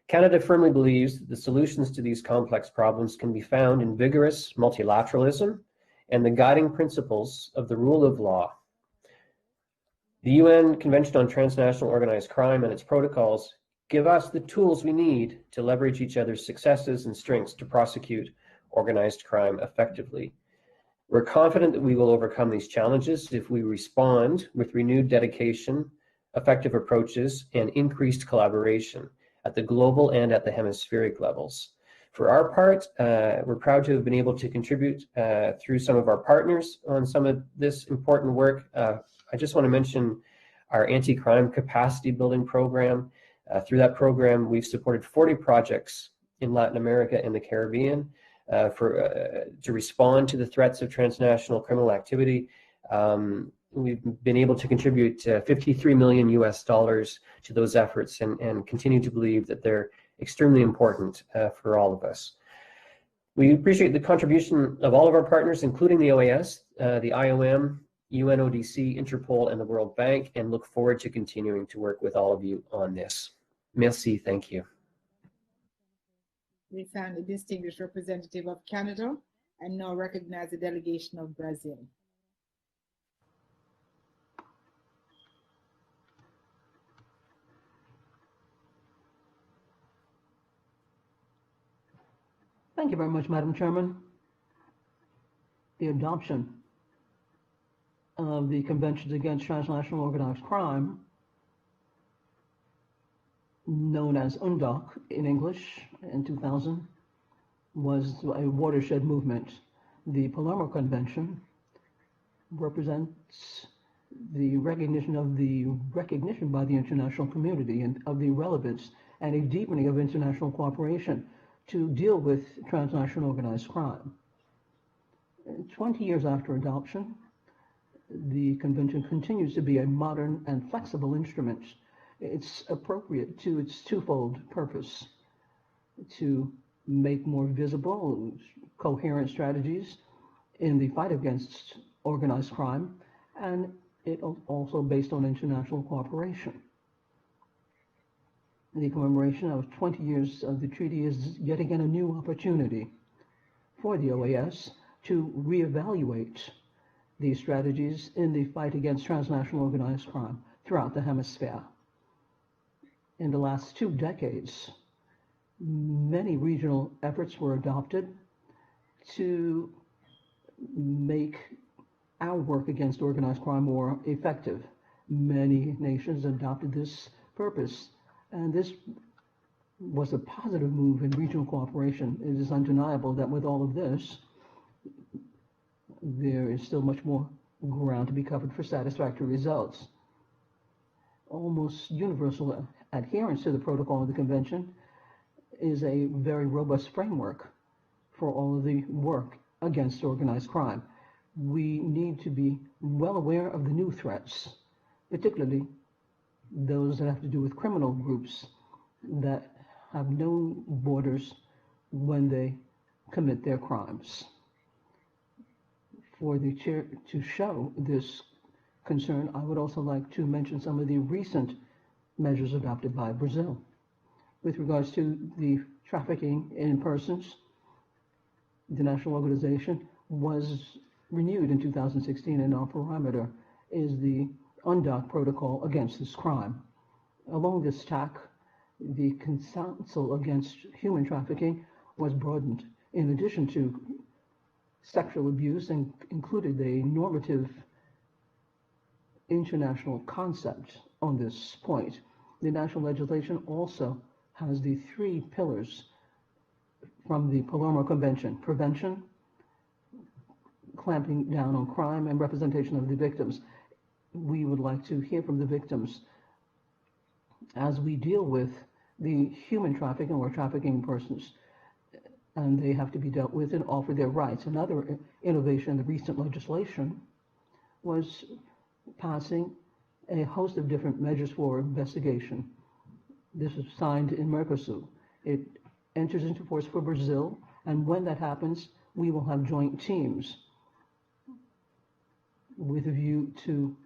Canada firmly believes that the solutions to these complex problems can be found in vigorous multilateralism and the guiding principles of the rule of law. The UN Convention on Transnational Organized Crime and its protocols give us the tools we need to leverage each other's successes and strengths to prosecute organized crime effectively. We're confident that we will overcome these challenges if we respond with renewed dedication, effective approaches, and increased collaboration at the global and at the hemispheric levels. For our part, we're proud to have been able to contribute through some of our partners on some of this important work. I just want to mention our anti-crime capacity building program. Through that program, we've supported 40 projects in Latin America and the Caribbean to respond to the threats of transnational criminal activity. We've been able to contribute $53 million to those efforts and continue to believe that they're extremely important for all of us. We appreciate the contribution of all of our partners, including the OAS, the IOM, UNODC, Interpol, and the World Bank, and look forward to continuing to work with all of you on this. Merci, thank you. We thank the distinguished representative of Canada and now recognize the delegation of Brazil. Thank you very much, Madam Chairman. The adoption of the Conventions Against Transnational Organized Crime, known as UNDOC in English, in 2000, was a watershed movement. The Palermo Convention represents the recognition by the international community and of the relevance and a deepening of international cooperation to deal with transnational organized crime. 20 years after adoption, the convention continues to be a modern and flexible instrument. It's appropriate to its twofold purpose: to make more visible coherent strategies in the fight against organized crime, and it also based on international cooperation. The commemoration of 20 years of the treaty is yet again a new opportunity for the OAS to reevaluate these strategies in the fight against transnational organized crime throughout the hemisphere. In the last 2 decades, many regional efforts were adopted to make our work against organized crime more effective. Many nations adopted this purpose, and this was a positive move in regional cooperation. It is undeniable that with all of this, there is still much more ground to be covered for satisfactory results. Almost universal adherence to the protocol of the convention is a very robust framework for all of the work against organized crime. We need to be well aware of the new threats, particularly those that have to do with criminal groups that have no borders when they commit their crimes. For the chair to show this concern, I would also like to mention some of the recent measures adopted by Brazil. With regards to the trafficking in persons, the national organization was renewed in 2016, and our parameter is the UNDOC protocol against this crime. Along this tack, the Council Against Human Trafficking was broadened. In addition to sexual abuse and included a normative international concept on this point. The national legislation also has the 3 pillars from the Palermo Convention: prevention, clamping down on crime, and representation of the victims. We would like to hear from the victims as we deal with the human trafficking or trafficking persons, and they have to be dealt with and offer their rights. Another innovation in the recent legislation was passing a host of different measures for investigation. This was signed in Mercosur. It enters into force for Brazil, and when that happens, we will have joint teams with a view to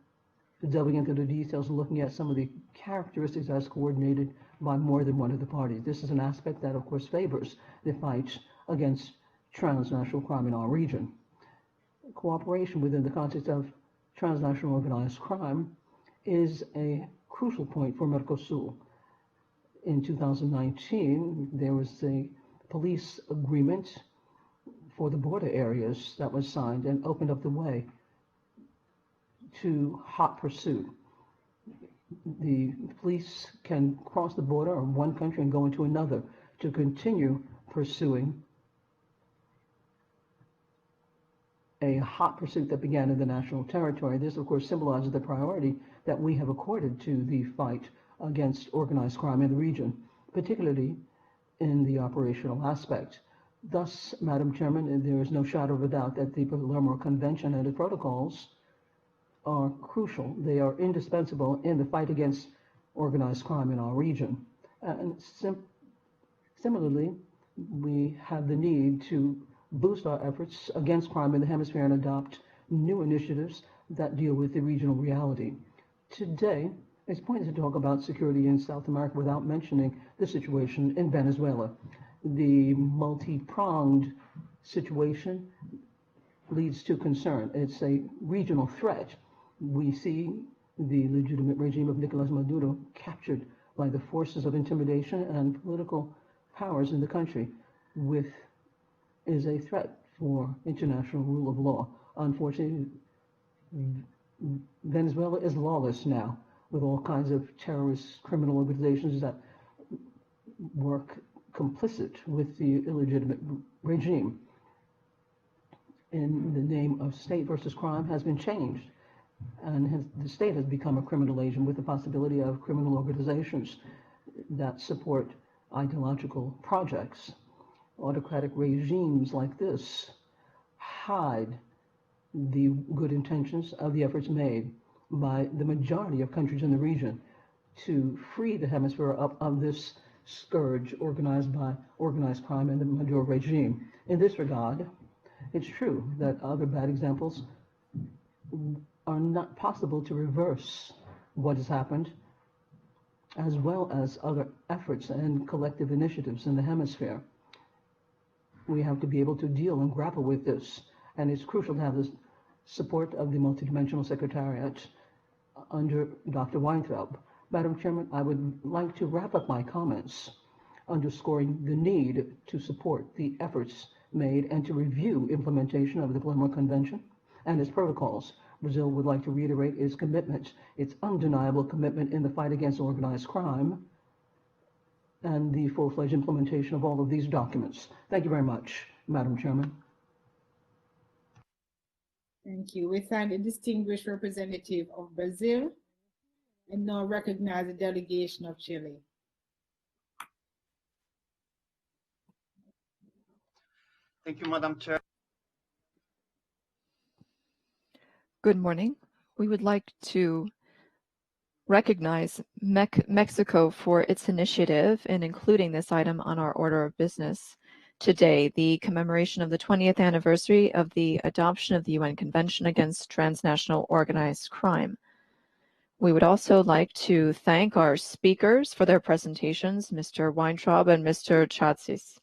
delving into the details and looking at some of the characteristics as coordinated by more than one of the parties. This is an aspect that, of course, favors the fight against transnational crime in our region. Cooperation within the context of transnational organized crime is a crucial point for Mercosur. In 2019, there was a police agreement for the border areas that was signed and opened up the way to hot pursuit. The police can cross the border of one country and go into another to continue pursuing a hot pursuit that began in the national territory. This, of course, symbolizes the priority that we have accorded to the fight against organized crime in the region, particularly in the operational aspect. Thus, Madam Chairman, there is no shadow of a doubt that the Palermo Convention and the protocols are crucial. They are indispensable in the fight against organized crime in our region. And similarly, we have the need to boost our efforts against crime in the hemisphere and adopt new initiatives that deal with the regional reality. Today, it's pointless to talk about security in South America without mentioning the situation in Venezuela. The multi-pronged situation leads to concern. It's a regional threat. We see the legitimate regime of Nicolas Maduro captured by the forces of intimidation and political powers in the country, is a threat for international rule of law. Unfortunately, Venezuela is lawless now, with all kinds of terrorist criminal organizations that work complicit with the illegitimate regime. In the name of state versus crime has been changed, and the state has become a criminal agent with the possibility of criminal organizations that support ideological projects. Autocratic regimes like this hide the good intentions of the efforts made by the majority of countries in the region to free the hemisphere up of this scourge organized by organized crime and the Maduro regime. In this regard, it's true that other bad examples are not possible to reverse what has happened, as well as other efforts and collective initiatives in the hemisphere. We have to be able to deal and grapple with this, and it's crucial to have the support of the Multidimensional Secretariat under Dr. Weintraub. Madam Chairman, I would like to wrap up my comments underscoring the need to support the efforts made and to review implementation of the Palermo Convention and its protocols. Brazil would like to reiterate its commitment, its undeniable commitment in the fight against organized crime and the full-fledged implementation of all of these documents. Thank you very much, Madam Chairman. Thank you. We thank the distinguished representative of Brazil and now recognize the delegation of Chile. Thank you, Madam Chair. Good morning. We would like to recognize Mexico for its initiative in including this item on our order of business today, the commemoration of the 20th anniversary of the adoption of the UN Convention Against Transnational Organized Crime. We would also like to thank our speakers for their presentations, Mr. Weintraub and Mr. Chatsis.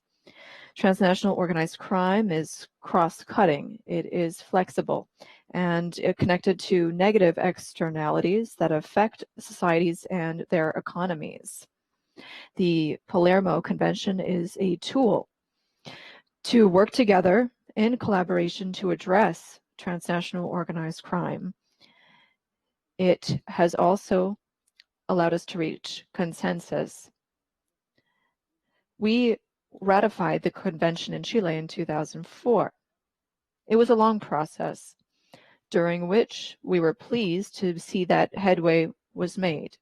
Transnational organized crime is cross-cutting, it is flexible, and connected to negative externalities that affect societies and their economies. The Palermo Convention is a tool to work together in collaboration to address transnational organized crime. It has also allowed us to reach consensus. We ratified the convention in Chile in 2004. It was a long process, during which we were pleased to see that headway was made.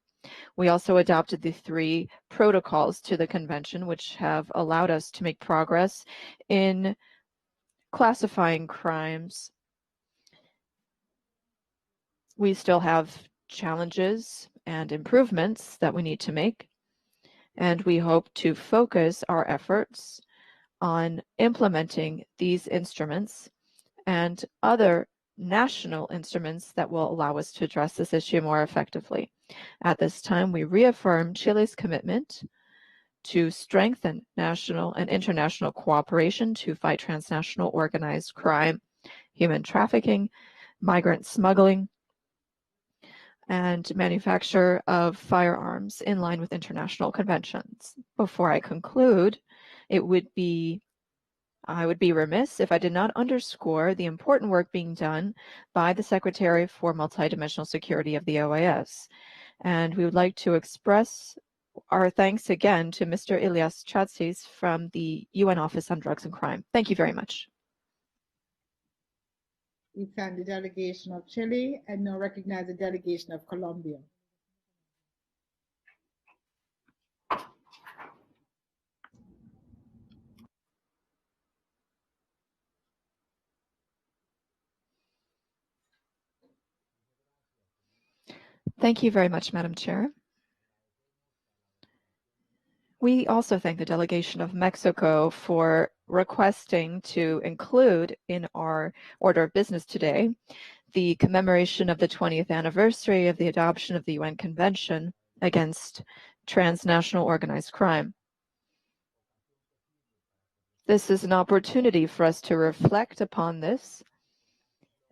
We also adopted the 3 protocols to the convention, which have allowed us to make progress in classifying crimes. We still have challenges and improvements that we need to make, and we hope to focus our efforts on implementing these instruments and other national instruments that will allow us to address this issue more effectively. At this time, we reaffirm Chile's commitment to strengthen national and international cooperation to fight transnational organized crime, human trafficking, migrant smuggling, and manufacture of firearms in line with international conventions. Before I conclude, I would be remiss if I did not underscore the important work being done by the Secretary for Multidimensional Security of the OAS. And we would like to express our thanks again to Mr. Elias Chatsis from the UN Office on Drugs and Crime. Thank you very much. We thank the delegation of Chile and now recognize the delegation of Colombia. Thank you very much, Madam Chair. We also thank the delegation of Mexico for requesting to include in our order of business today the commemoration of the 20th anniversary of the adoption of the UN Convention against transnational organized crime. This is an opportunity for us to reflect upon this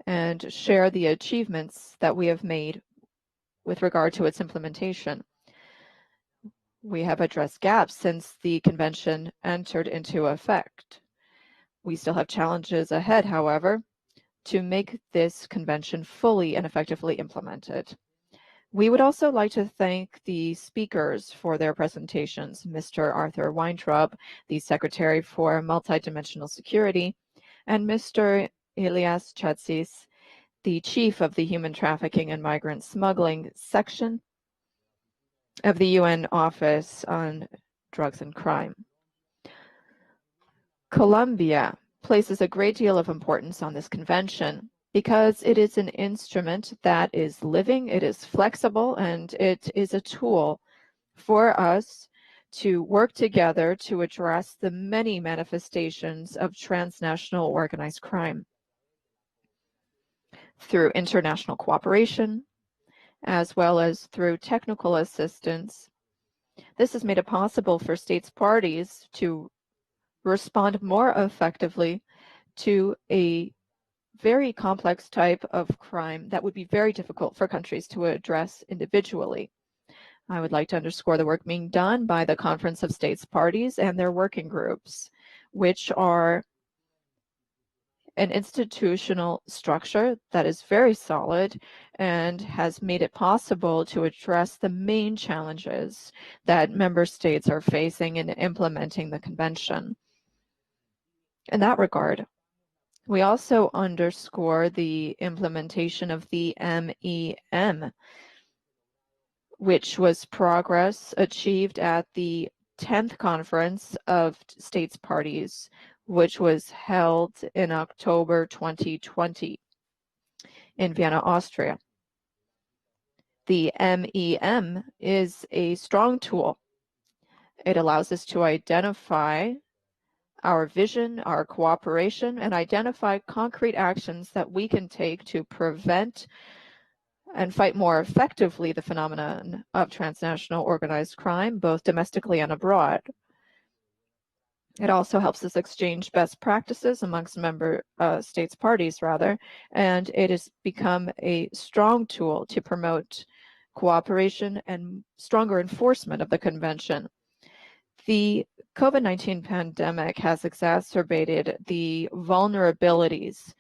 and share the achievements that we have made with regard to its implementation. We have addressed gaps since the convention entered into effect. We still have challenges ahead, however, to make this convention fully and effectively implemented. We would also like to thank the speakers for their presentations, Mr. Arthur Weintraub, the Secretary for Multidimensional Security, and Mr. Elias Chatsis, the Chief of the Human Trafficking and Migrant Smuggling Section of the UN Office on Drugs and Crime. Colombia places a great deal of importance on this convention because it is an instrument that is living, it is flexible, and it is a tool for us to work together to address the many manifestations of transnational organized crime through international cooperation, as well as through technical assistance. This has made it possible for states parties to respond more effectively to a very complex type of crime that would be very difficult for countries to address individually. I would like to underscore the work being done by the Conference of States Parties and their working groups, which are an institutional structure that is very solid and has made it possible to address the main challenges that member states are facing in implementing the convention. In that regard, we also underscore the implementation of the MEM, which was progress achieved at the 10th Conference of States Parties, which was held in October 2020 in Vienna, Austria. The MEM is a strong tool. It allows us to identify our vision, our cooperation, and identify concrete actions that we can take to prevent and fight more effectively the phenomenon of transnational organized crime, both domestically and abroad. It also helps us exchange best practices amongst member states parties, and it has become a strong tool to promote cooperation and stronger enforcement of the convention. The COVID-19 pandemic has exacerbated the vulnerabilities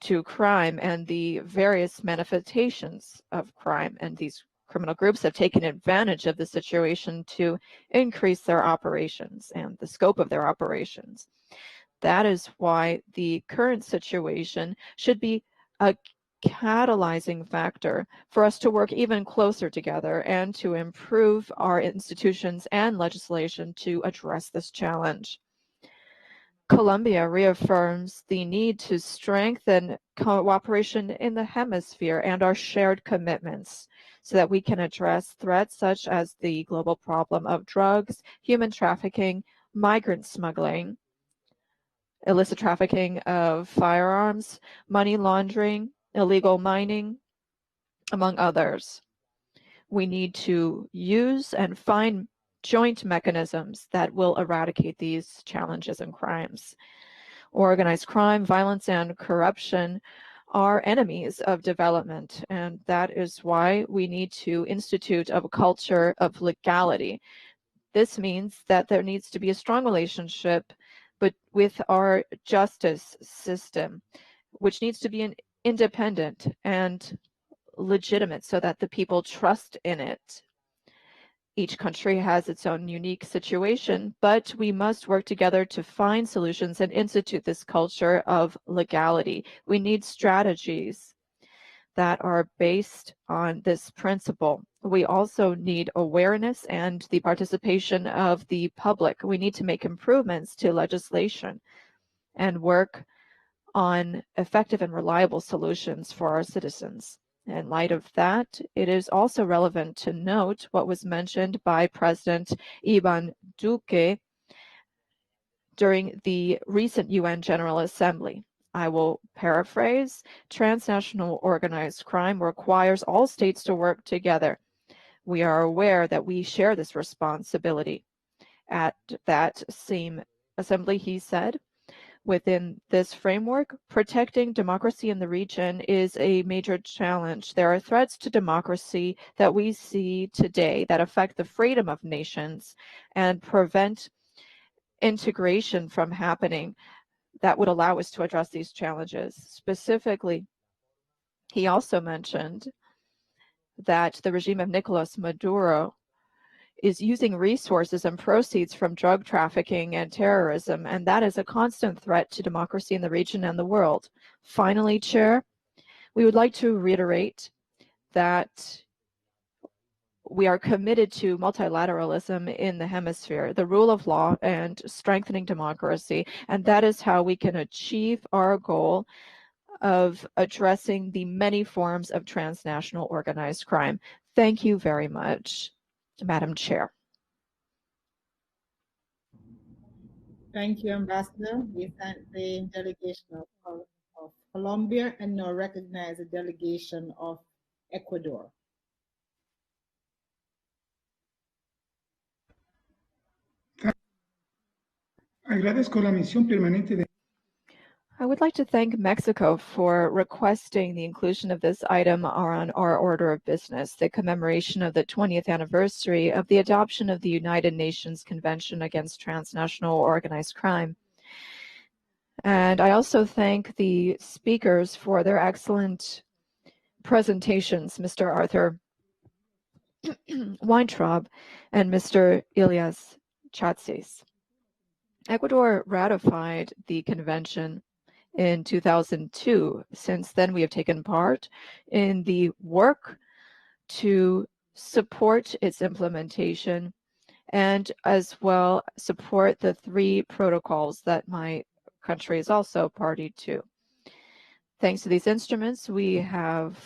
to crime and the various manifestations of crime, and these criminal groups have taken advantage of the situation to increase their operations and the scope of their operations. That is why the current situation should be a catalyzing factor for us to work even closer together and to improve our institutions and legislation to address this challenge. Colombia reaffirms the need to strengthen cooperation in the hemisphere and our shared commitments so that we can address threats such as the global problem of drugs, human trafficking, migrant smuggling, illicit trafficking of firearms, money laundering, illegal mining, among others. We need to use and find joint mechanisms that will eradicate these challenges and crimes. Organized crime, violence, and corruption are enemies of development, and that is why we need to institute a culture of legality. This means that there needs to be a strong relationship with our justice system, which needs to be independent and legitimate so that the people trust in it. Each country has its own unique situation, but we must work together to find solutions and institute this culture of legality. We need strategies that are based on this principle. We also need awareness and the participation of the public. We need to make improvements to legislation and work on effective and reliable solutions for our citizens. In light of that, it is also relevant to note what was mentioned by President Ivan Duque during the recent UN General Assembly. I will paraphrase: transnational organized crime requires all states to work together. We are aware that we share this responsibility. At that same assembly, he said, within this framework, protecting democracy in the region is a major challenge. There are threats to democracy that we see today that affect the freedom of nations and prevent integration from happening that would allow us to address these challenges. Specifically, he also mentioned that the regime of Nicolas Maduro is using resources and proceeds from drug trafficking and terrorism, and that is a constant threat to democracy in the region and the world. Finally, Chair, we would like to reiterate that we are committed to multilateralism in the hemisphere, the rule of law, and strengthening democracy, and that is how we can achieve our goal of addressing the many forms of transnational organized crime. Thank you very much, Madam Chair. Thank you, Ambassador. We thank the delegation of Colombia and now recognize the delegation of Ecuador. Agradezco la misión permanente de I would like to thank Mexico for requesting the inclusion of this item on our order of business, the commemoration of the 20th anniversary of the adoption of the United Nations Convention Against Transnational Organized Crime. And I also thank the speakers for their excellent presentations, Mr. Arthur Weintraub and Mr. Ilyas Chatsis. Ecuador ratified the convention in 2002. Since then, we have taken part in the work to support its implementation and as well support the 3 protocols that my country is also party to. Thanks to these instruments, we have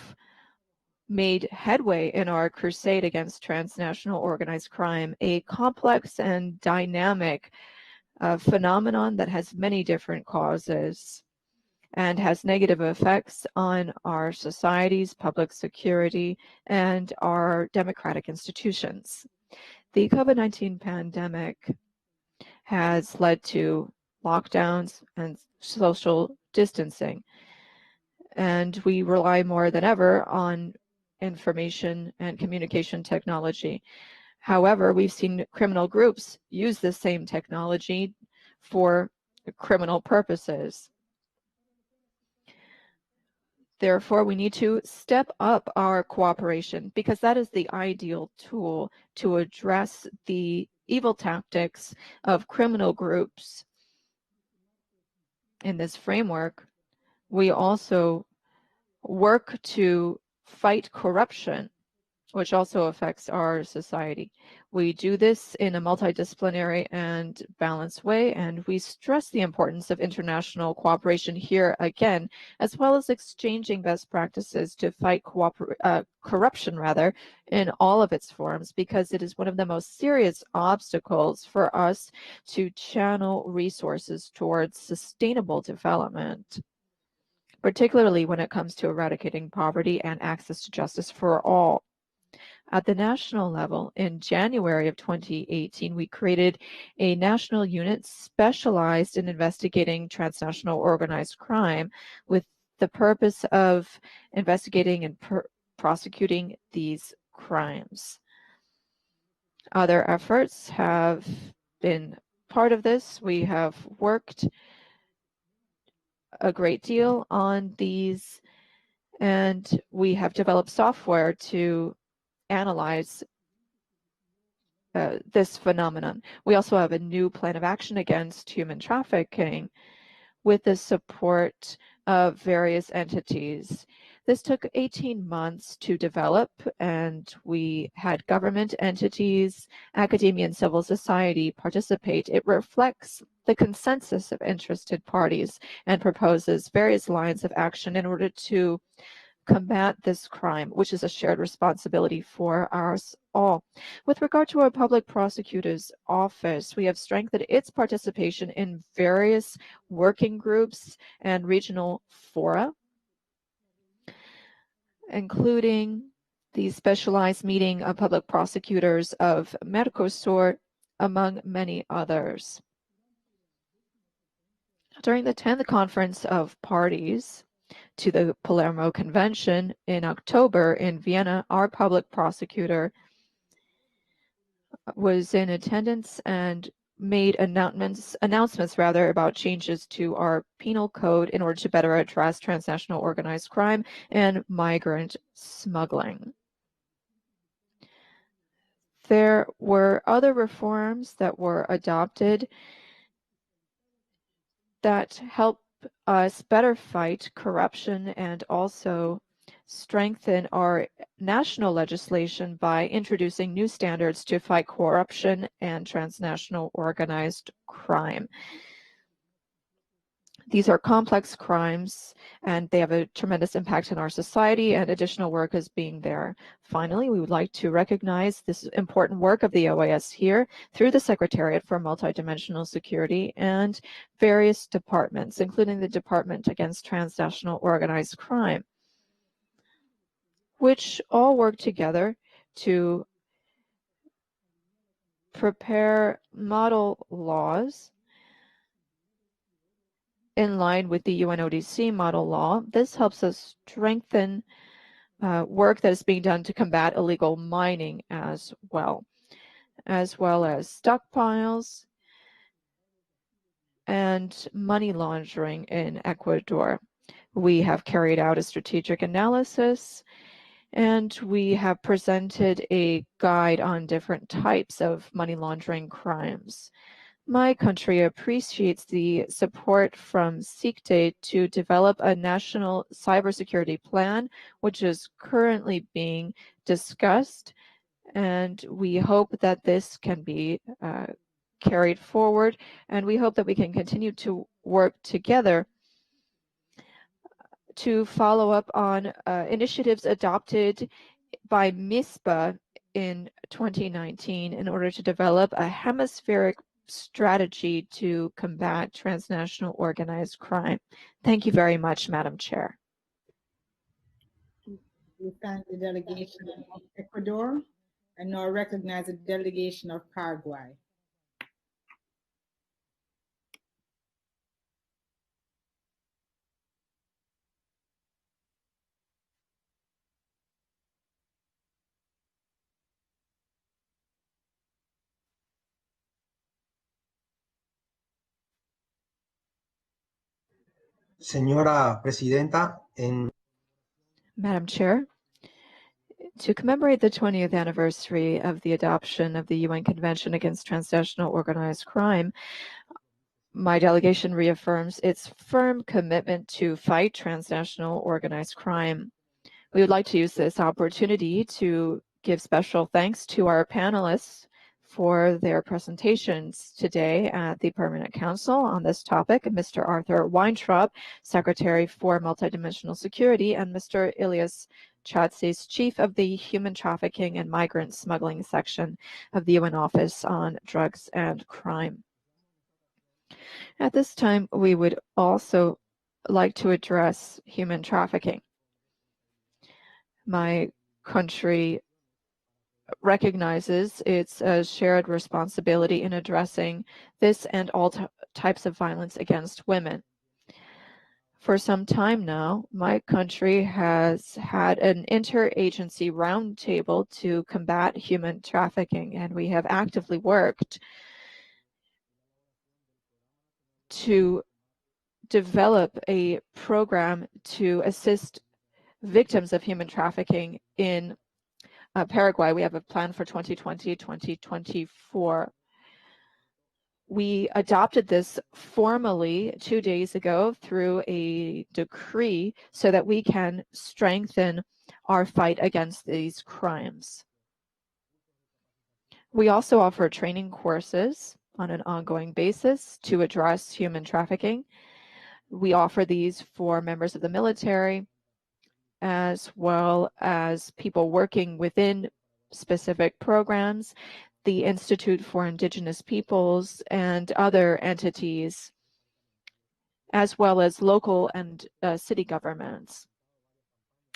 made headway in our crusade against transnational organized crime, a complex and dynamic phenomenon that has many different causes and has negative effects on our societies, public security, and our democratic institutions. The COVID-19 pandemic has led to lockdowns and social distancing, and we rely more than ever on information and communication technology. However, we've seen criminal groups use the same technology for criminal purposes. Therefore, we need to step up our cooperation because that is the ideal tool to address the evil tactics of criminal groups. In this framework, we also work to fight corruption, which also affects our society. We do this in a multidisciplinary and balanced way, and we stress the importance of international cooperation here again, as well as exchanging best practices to fight corruption in all of its forms, because it is one of the most serious obstacles for us to channel resources towards sustainable development, particularly when it comes to eradicating poverty and access to justice for all. At the national level, in January of 2018, we created a national unit specialized in investigating transnational organized crime with the purpose of investigating and prosecuting these crimes. Other efforts have been part of this. We have worked a great deal on these, and we have developed software to analyze this phenomenon. We also have a new plan of action against human trafficking with the support of various entities. This took 18 months to develop, and we had government entities, academia, and civil society participate. It reflects the consensus of interested parties and proposes various lines of action in order to combat this crime, which is a shared responsibility for us all. With regard to our public prosecutor's office, we have strengthened its participation in various working groups and regional fora, including the specialized meeting of public prosecutors of Mercosur, among many others. During the 10th Conference of Parties to the Palermo Convention in October in Vienna, our public prosecutor was in attendance and made announcements about changes to our penal code in order to better address transnational organized crime and migrant smuggling. There were other reforms that were adopted that help us better fight corruption and also strengthen our national legislation by introducing new standards to fight corruption and transnational organized crime. These are complex crimes, and they have a tremendous impact on our society, and additional work is being there. Finally, we would like to recognize this important work of the OAS here through the Secretariat for Multidimensional Security and various departments, including the Department Against Transnational Organized Crime, which all work together to prepare model laws in line with the UNODC model law. This helps us strengthen work that is being done to combat illegal mining as well as stockpiles and money laundering in Ecuador. We have carried out a strategic analysis, and we have presented a guide on different types of money laundering crimes. My country appreciates the support from SICTE to develop a national cybersecurity plan, which is currently being discussed, and we hope that this can be carried forward, and we hope that we can continue to work together to follow up on initiatives adopted by MISPA in 2019 in order to develop a hemispheric strategy to combat transnational organized crime. Thank you very much, Madam Chair. We thank the delegation of Ecuador and now recognize the delegation of Paraguay. Señora Presidenta, Madam Chair, to commemorate the 20th anniversary of the adoption of the UN Convention Against Transnational Organized Crime, my delegation reaffirms its firm commitment to fight transnational organized crime. We would like to use this opportunity to give special thanks to our panelists for their presentations today at the Permanent Council on this topic, Mr. Arthur Weintraub, Secretary for Multidimensional Security, and Mr. Ilyas Chatsis, Chief of the Human Trafficking and Migrant Smuggling Section of the UN Office on Drugs and Crime. At this time, we would also like to address human trafficking. My country recognizes its shared responsibility in addressing this and all types of violence against women. For some time now, my country has had an interagency roundtable to combat human trafficking, and we have actively worked to develop a program to assist victims of human trafficking in Paraguay. We have a plan for 2020-2024. We adopted this formally 2 days ago through a decree so that we can strengthen our fight against these crimes. We also offer training courses on an ongoing basis to address human trafficking. We offer these for members of the military, as well as people working within specific programs, the Institute for Indigenous Peoples, and other entities, as well as local and city governments.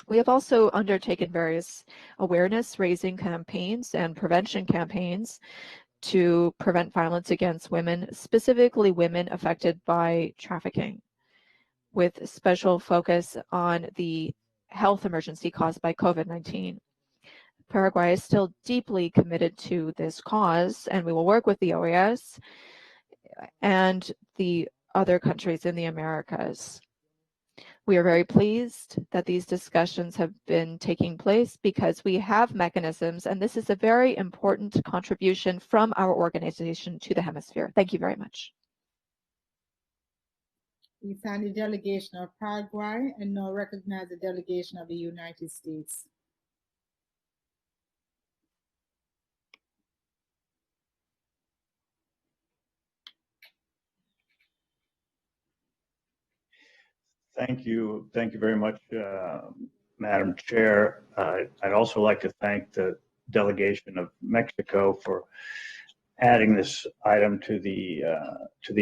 We have also undertaken various awareness-raising campaigns and prevention campaigns to prevent violence against women, specifically women affected by trafficking, with special focus on the health emergency caused by COVID-19. Paraguay is still deeply committed to this cause, and we will work with the OAS and the other countries in the Americas. We are very pleased that these discussions have been taking place because we have mechanisms, and this is a very important contribution from our organization to the hemisphere. Thank you very much. We thank the delegation of Paraguay and now recognize the delegation of the United States. Thank you very much, Madam Chair. I'd also like to thank the delegation of Mexico for adding this item to the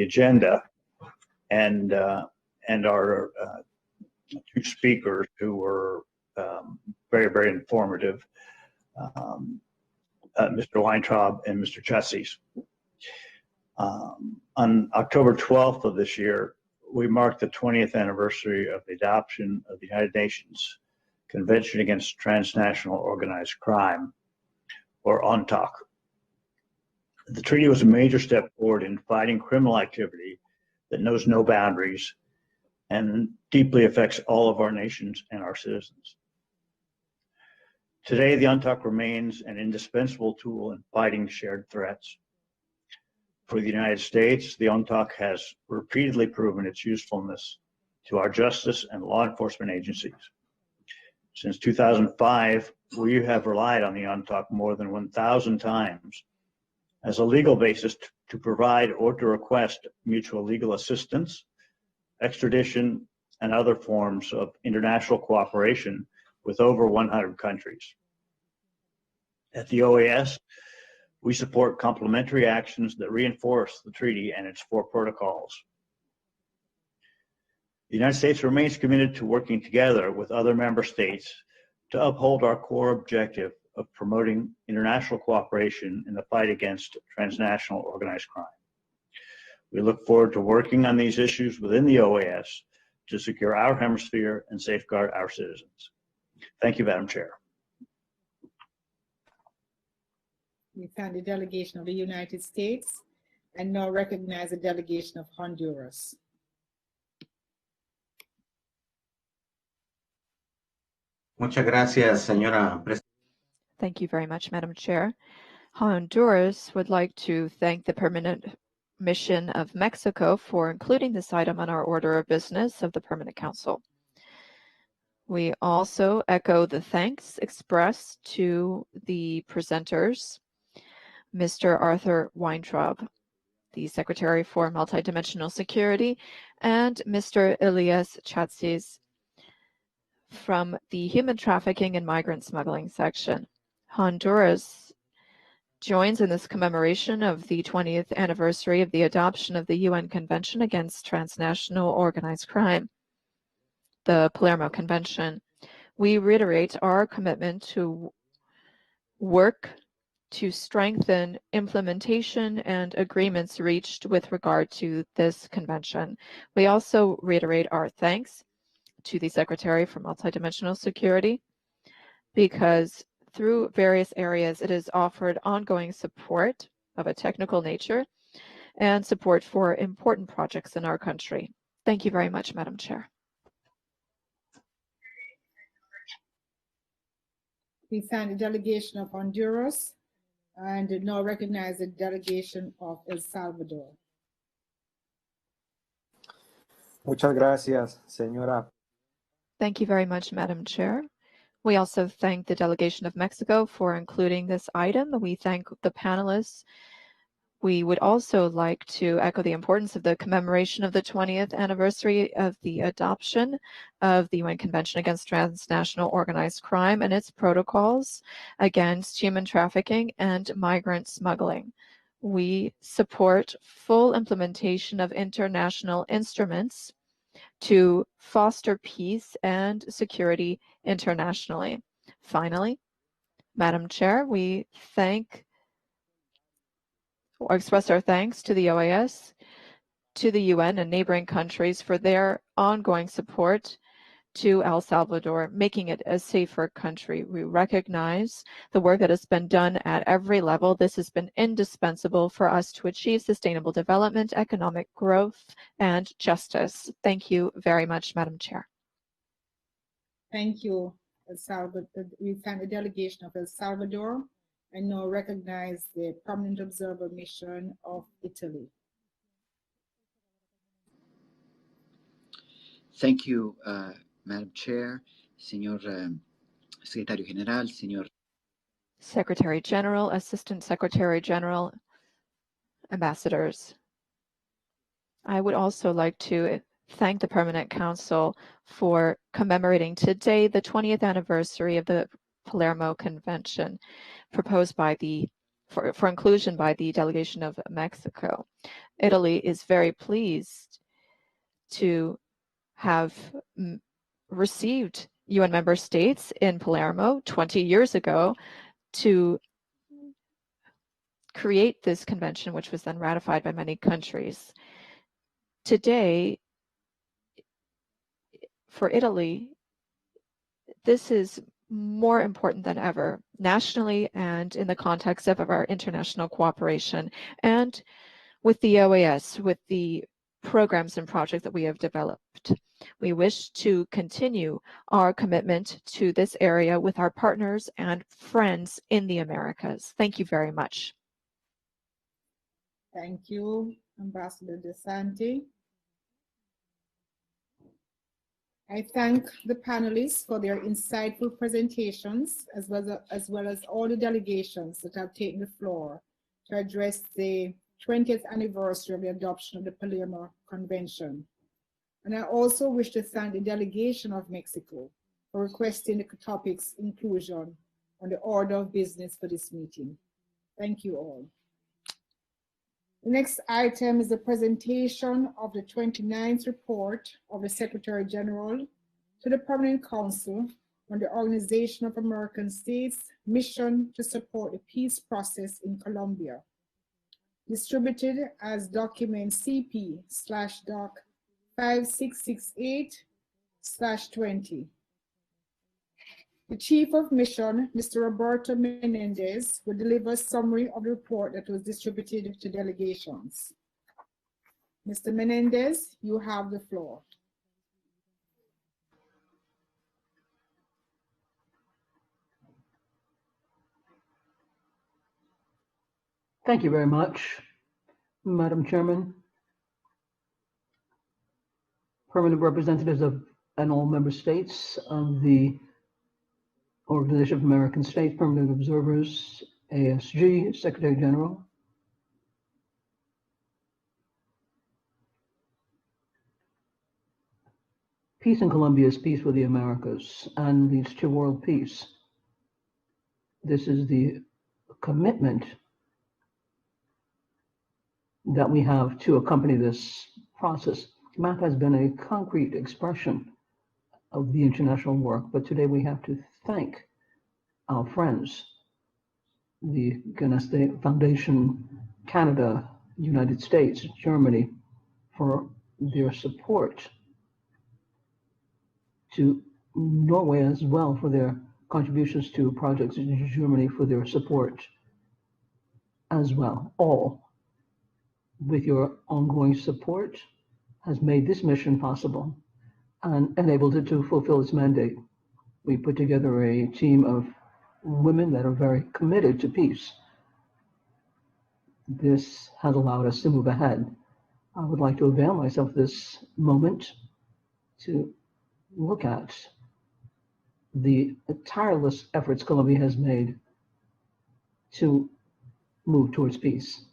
agenda, and our two speakers who were very informative, Mr. Weintraub and Mr. Chessis. On October 12th of this year, we marked the 20th anniversary of the adoption of the United Nations Convention Against Transnational Organized Crime, or UNTOC. The treaty was a major step forward in fighting criminal activity that knows no boundaries and deeply affects all of our nations and our citizens. Today, the UNTOC remains an indispensable tool in fighting shared threats. For the United States, the UNTOC has repeatedly proven its usefulness to our justice and law enforcement agencies. Since 2005, we have relied on the UNTOC more than 1,000 times as a legal basis to provide or to request mutual legal assistance, extradition, and other forms of international cooperation with over 100 countries. At the OAS, we support complementary actions that reinforce the treaty and its 4 protocols. The United States remains committed to working together with other member states to uphold our core objective of promoting international cooperation in the fight against transnational organized crime. We look forward to working on these issues within the OAS to secure our hemisphere and safeguard our citizens. Thank you, Madam Chair. We thank the delegation of the United States and now recognize the delegation of Honduras. Muchas gracias, señora Presidenta. Thank you very much, Madam Chair. Honduras would like to thank the Permanent Mission of Mexico for including this item on our order of business of the Permanent Council. We also echo the thanks expressed to the presenters, Mr. Arthur Weintraub, the Secretary for Multidimensional Security, and Mr. Elias Chatsis from the Human Trafficking and Migrant Smuggling section. Honduras joins in this commemoration of the 20th anniversary of the adoption of the UN Convention Against Transnational Organized Crime, the Palermo Convention. We reiterate our commitment to work to strengthen implementation and agreements reached with regard to this convention. We also reiterate our thanks to the Secretary for Multidimensional Security because through various areas it has offered ongoing support of a technical nature and support for important projects in our country. Thank you very much, Madam Chair. We thank the delegation of Honduras and now recognize the delegation of El Salvador. Muchas gracias, señora. Thank you very much, Madam Chair. We also thank the delegation of Mexico for including this item. We thank the panelists. We would also like to echo the importance of the commemoration of the 20th anniversary of the adoption of the UN Convention Against Transnational Organized Crime and its protocols against human trafficking and migrant smuggling. We support full implementation of international instruments to foster peace and security internationally. Finally, Madam Chair, we thank or express our thanks to the OAS, to the UN and neighboring countries for their ongoing support to El Salvador, making it a safer country. We recognize the work that has been done at every level. This has been indispensable for us to achieve sustainable development, economic growth, and justice. Thank you very much, Madam Chair. Thank you, El Salvador. We thank the delegation of El Salvador and now recognize the Permanent Observer Mission of Italy. Thank you, Madam Chair, Señor Secretario General, Señor Secretary General, Assistant Secretary General, Ambassadors. I would also like to thank the Permanent Council for commemorating today the 20th anniversary of the Palermo Convention proposed by for inclusion by the delegation of Mexico. Italy is very pleased to have received UN member states in Palermo 20 years ago to create this convention, which was then ratified by many countries. Today, for Italy, this is more important than ever, nationally and in the context of our international cooperation, and with the OAS, with the programs and projects that we have developed. We wish to continue our commitment to this area with our partners and friends in the Americas. Thank you very much. Thank you, Ambassador De Santi. I thank the panelists for their insightful presentations, as well as all the delegations that have taken the floor to address the 20th anniversary of the adoption of the Palermo Convention. And I also wish to thank the delegation of Mexico for requesting the topic's inclusion on the order of business for this meeting. Thank you all. The next item is the presentation of the 29th report of the Secretary General to the Permanent Council on the Organization of American States mission to support the peace process in Colombia, distributed as document CP/Doc 5668/20. The Chief of Mission, Mr. Roberto Menendez, will deliver a summary of the report that was distributed to delegations. Mr. Menendez, you have the floor. Thank you very much, Madam Chairman. Permanent representatives of and all member states of the Organization of American States, Permanent Observers, ASG, Secretary General. Peace in Colombia is peace for the Americas and leads to world peace. This is the commitment that we have to accompany this process. MAP has been a concrete expression of the international work, but today we have to thank our friends, the Ganeste Foundation, Canada, United States, Germany, for their support, to Norway as well for their contributions to projects in Germany for their support as well. All, with your ongoing support, has made this mission possible and enabled it to fulfill its mandate. We put together a team of women that are very committed to peace. This has allowed us to move ahead. I would like to avail myself of this moment to look at the tireless efforts Colombia has made to move towards peace.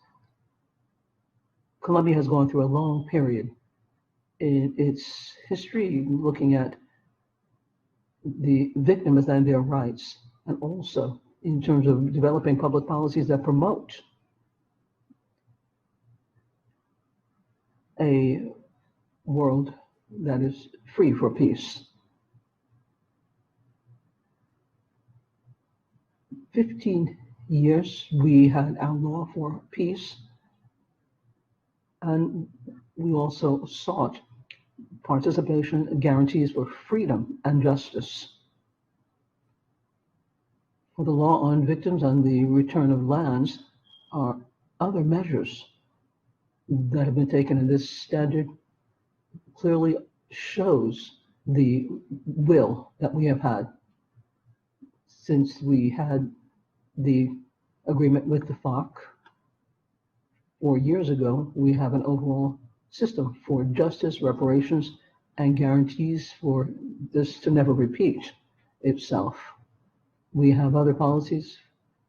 Colombia has gone through a long period in its history looking at the victims and their rights, and also in terms of developing public policies that promote a world that is free for peace. 15 years we had our law for peace, and we also sought participation guarantees for freedom and justice. For the law on victims and the return of lands are other measures that have been taken, and this standard clearly shows the will that we have had since we had the agreement with the FARC 4 years ago. We have an overall system for justice, reparations, and guarantees for this to never repeat itself. We have other policies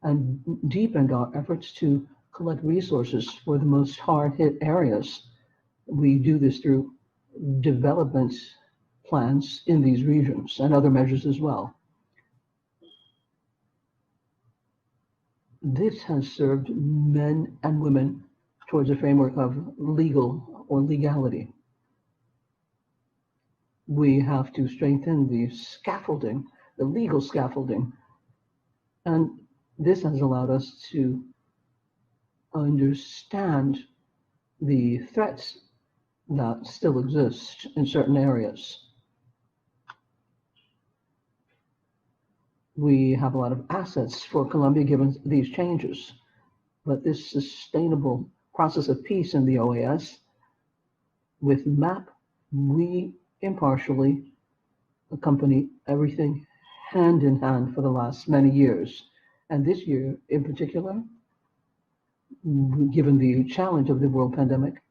and deepened our efforts to collect resources for the most hard-hit areas. We do this through development plans in these regions and other measures as well. This has served men and women towards a framework of legal or legality. We have to strengthen the scaffolding, the legal scaffolding, and this has allowed us to understand the threats that still exist in certain areas. We have a lot of assets for Colombia given these changes, but this sustainable process of peace in the OAS, with MAP, we impartially accompany everything hand in hand for the last many years. And this year in particular, given the challenge of the world pandemic,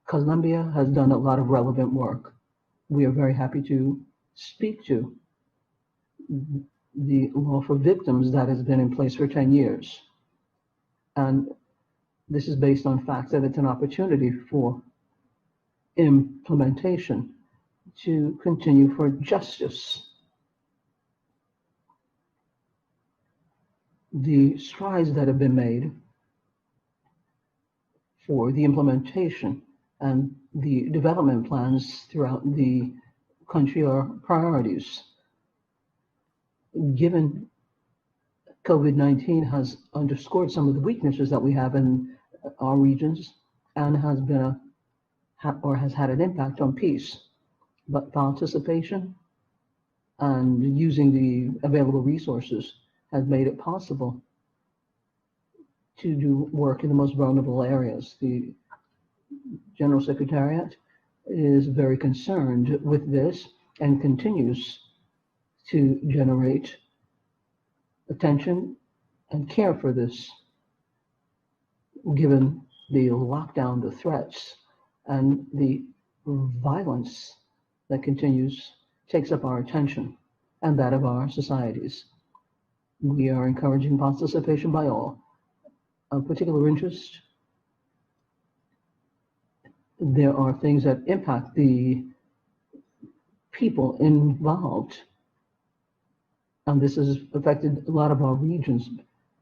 Colombia has done a lot of relevant work. We are very happy to speak to the law for victims that has been in place for 10 years. And this is based on facts that it's an opportunity for implementation to continue for justice. The strides that have been made for the implementation and the development plans throughout the country are priorities. Given COVID-19 has underscored some of the weaknesses that we have in our regions and has been has had an impact on peace, but participation and using the available resources has made it possible to do work in the most vulnerable areas. The General Secretariat is very concerned with this and continues to generate attention and care for this. given the lockdown, the threats, and the violence that continues, takes up our attention and that of our societies. We are encouraging participation by all. Of particular interest, there are things that impact the people involved, and this has affected a lot of our regions,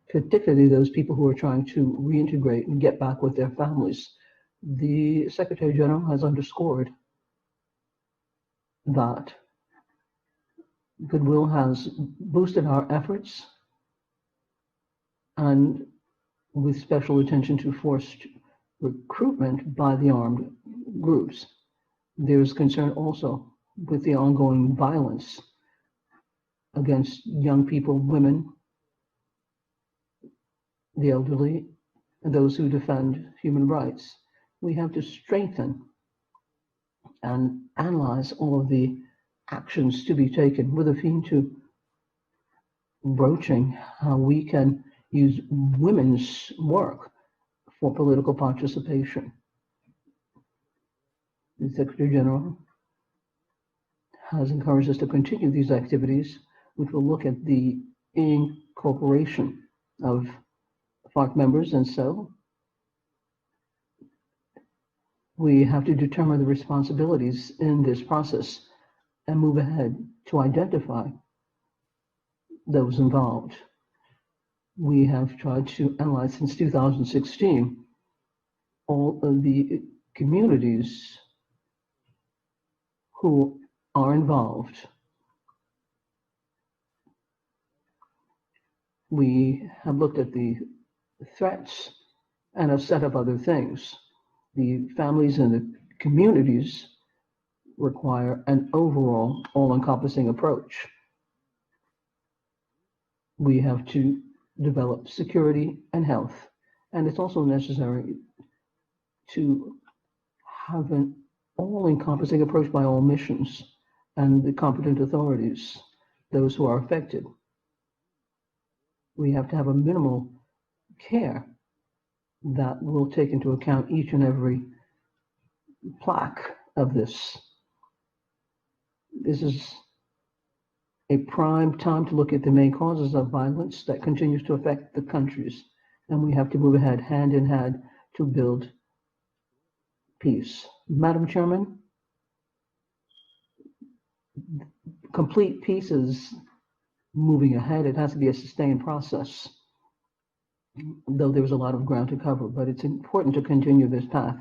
particularly those people who are trying to reintegrate and get back with their families. The Secretary General has underscored that Goodwill has boosted our efforts, and with special attention to forced recruitment by the armed groups. There is concern also with the ongoing violence against young people, women, the elderly, and those who defend human rights. We have to strengthen and analyze all of the actions to be taken with a view to broaching how we can use women's work for political participation. The Secretary General has encouraged us to continue these activities, which will look at the incorporation of FARC members, and so we have to determine the responsibilities in this process and move ahead to identify those involved. We have tried to analyze since 2016 all of the communities who are involved. We have looked at the threats and a set of other things. The families and the communities require an overall all-encompassing approach. We have to develop security and health, and it's also necessary to have an all-encompassing approach by all missions and the competent authorities, those who are affected. We have to have a minimal care that will take into account each and every plaque of this. This is a prime time to look at the main causes of violence that continues to affect the countries, and we have to move ahead hand in hand to build peace. Madam Chairman, complete peace is moving ahead. It has to be a sustained process, though there's a lot of ground to cover, but it's important to continue this path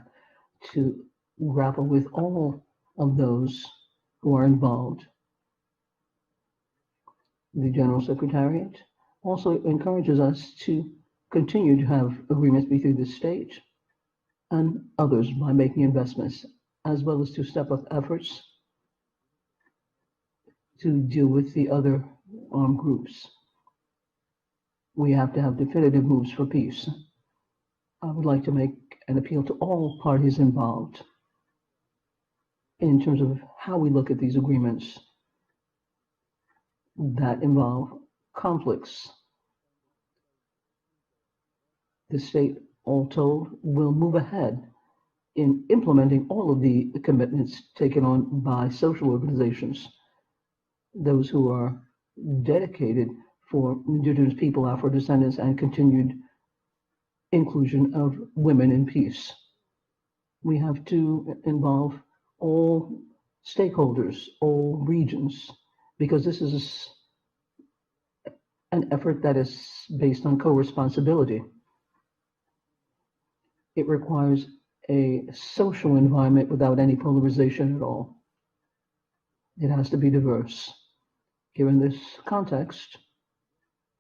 to grapple with all of those who are involved. The General Secretariat also encourages us to continue to have agreements between the state and others by making investments, as well as to step up efforts to deal with the other armed groups. We have to have definitive moves for peace. I would like to make an appeal to all parties involved in terms of how we look at these agreements that involve conflicts. The state, all told, will move ahead in implementing all of the commitments taken on by social organizations, those who are dedicated for indigenous people, Afro-descendants, and continued inclusion of women in peace. We have to involve all stakeholders, all regions, because this is an effort that is based on co-responsibility. It requires a social environment without any polarization at all. It has to be diverse. Given this context,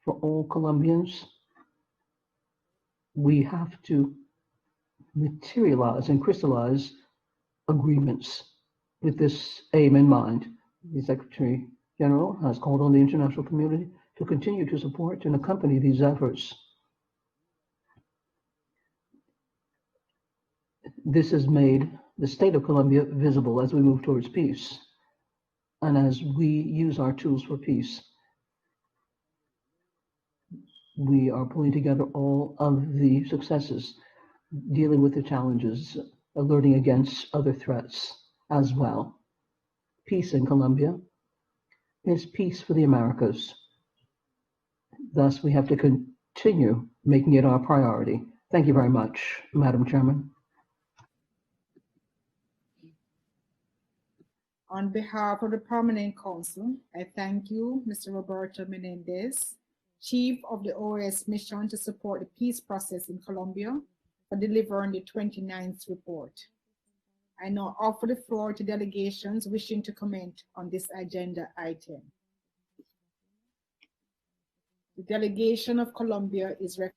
for all Colombians, we have to materialize and crystallize agreements with this aim in mind. The Secretary General has called on the international community to continue to support and accompany these efforts. This has made the state of Colombia visible as we move towards peace and as we use our tools for peace. We are pulling together all of the successes, dealing with the challenges, alerting against other threats as well. Peace in Colombia is peace for the Americas. Thus, we have to continue making it our priority. Thank you very much, Madam Chairman. On behalf of the Permanent Council, I thank you, Mr. Roberto Menendez, Chief of the OAS Mission to support the peace process in Colombia, for delivering the 29th report. I now offer the floor to delegations wishing to comment on this agenda item. The delegation of Colombia is recommended.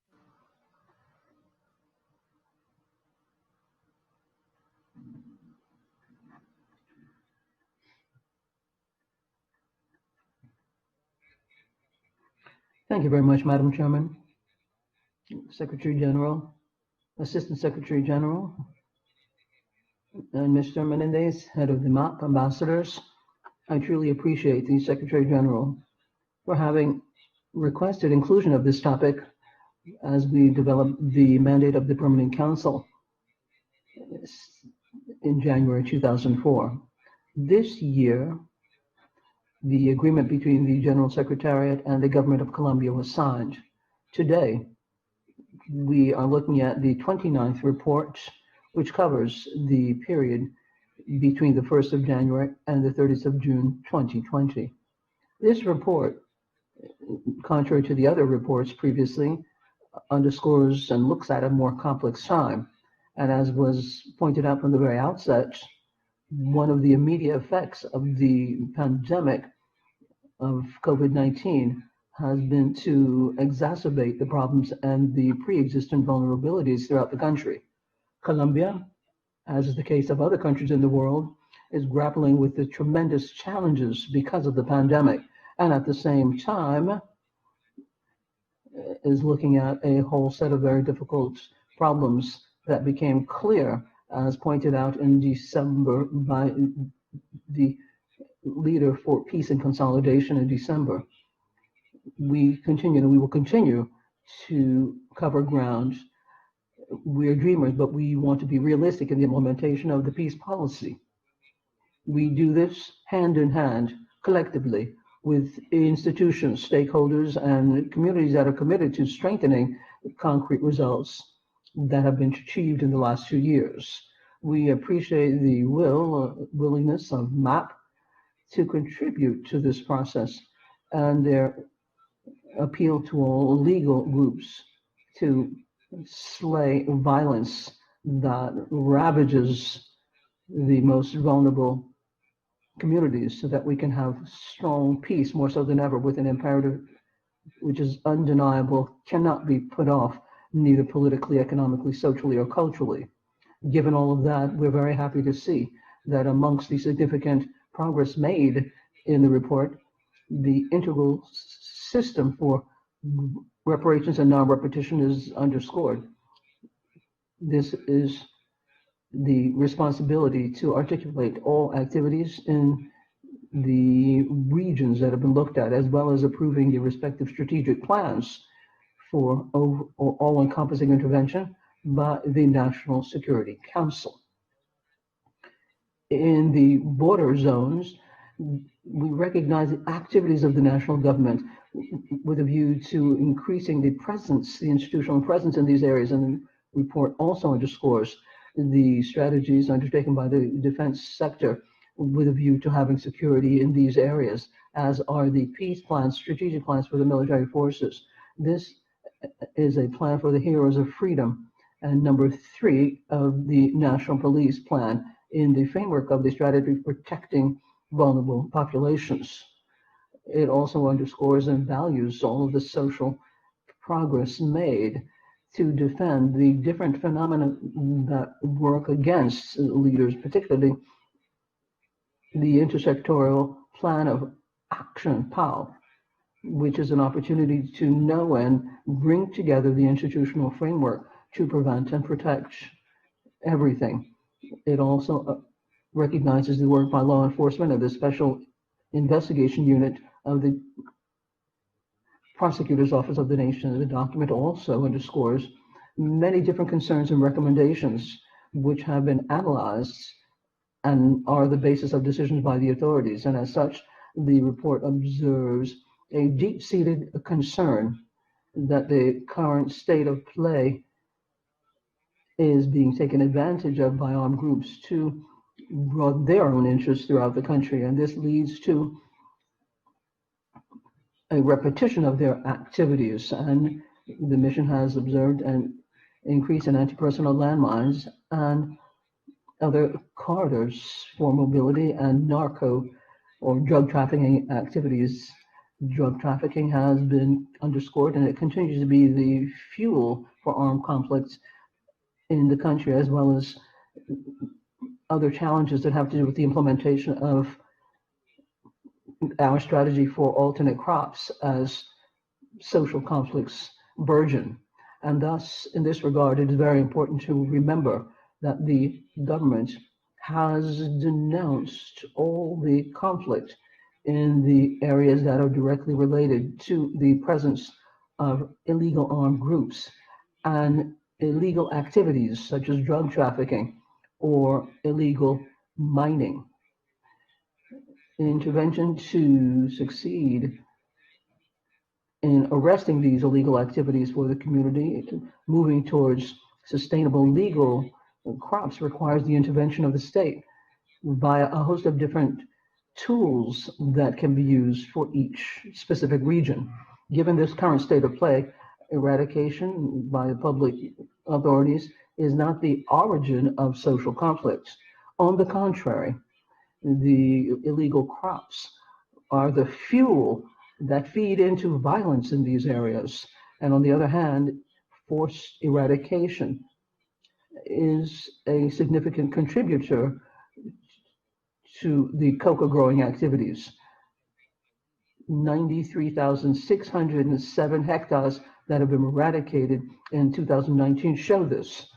Thank you very much, Madam Chairman. Secretary General, Assistant Secretary General, and Mr. Menendez, head of the MAP ambassadors. I truly appreciate the Secretary General for having requested inclusion of this topic as we develop the mandate of the Permanent Council in January 2004. This year, the agreement between the General Secretariat and the Government of Colombia was signed. Today, we are looking at the 29th report, which covers the period between the 1st of January and the 30th of June 2020. This report, contrary to the other reports previously, underscores and looks at a more complex time. And as was pointed out from the very outset, one of the immediate effects of the pandemic of COVID-19 has been to exacerbate the problems and the pre-existent vulnerabilities throughout the country. Colombia, as is the case of other countries in the world, is grappling with the tremendous challenges because of the pandemic, and at the same time is looking at a whole set of very difficult problems that became clear, as pointed out in December by the leader for peace and consolidation in December. We will continue to cover ground. We're dreamers, but we want to be realistic in the implementation of the peace policy. We do this hand in hand, collectively, with institutions, stakeholders, and communities that are committed to strengthening concrete results that have been achieved in the last 2 years. We appreciate the willingness of MAP to contribute to this process and their appeal to all legal groups to slay violence that ravages the most vulnerable communities so that we can have strong peace more so than ever, with an imperative which is undeniable, cannot be put off, neither politically, economically, socially, or culturally. Given all of that, we're very happy to see that amongst the significant progress made in the report, the integral system for reparations and non-repetition is underscored. This is the responsibility to articulate all activities in the regions that have been looked at, as well as approving the respective strategic plans for all-encompassing intervention by the National Security Council. In the border zones, we recognize the activities of the national government with a view to increasing the presence, the institutional presence in these areas, and the report also underscores the strategies undertaken by the defense sector with a view to having security in these areas, as are the peace plans, strategic plans for the military forces. This is a plan for the heroes of freedom, and number 3 of the National Police Plan in the framework of the strategy protecting vulnerable populations. It also underscores and values all of the social progress made to defend the different phenomena that work against leaders, particularly the intersectoral plan of action, POW, which is an opportunity to know and bring together the institutional framework to prevent and protect everything. It also recognizes the work by law enforcement of the Special Investigation Unit of the Prosecutor's Office of the nation. The document also underscores many different concerns and recommendations which have been analyzed and are the basis of decisions by the authorities. And as such, the report observes a deep-seated concern that the current state of play is being taken advantage of by armed groups to broaden their own interests throughout the country. And this leads to a repetition of their activities. And the mission has observed an increase in anti-personnel landmines and other corridors for mobility and narco or drug trafficking activities. Drug trafficking has been underscored, and it continues to be the fuel for armed conflicts in the country, as well as other challenges that have to do with the implementation of our strategy for alternate crops as social conflicts burgeon. And thus, in this regard, it is very important to remember that the government has denounced all the conflict in the areas that are directly related to the presence of illegal armed groups and illegal activities such as drug trafficking or illegal mining. Intervention to succeed in arresting these illegal activities for the community, moving towards sustainable legal crops requires the intervention of the state by a host of different tools that can be used for each specific region. Given this current state of play, eradication by the public authorities is not the origin of social conflicts. On the contrary, the illegal crops are the fuel that feed into violence in these areas. And on the other hand, forced eradication is a significant contributor to the coca growing activities. 93,607 hectares that have been eradicated in 2019 show this.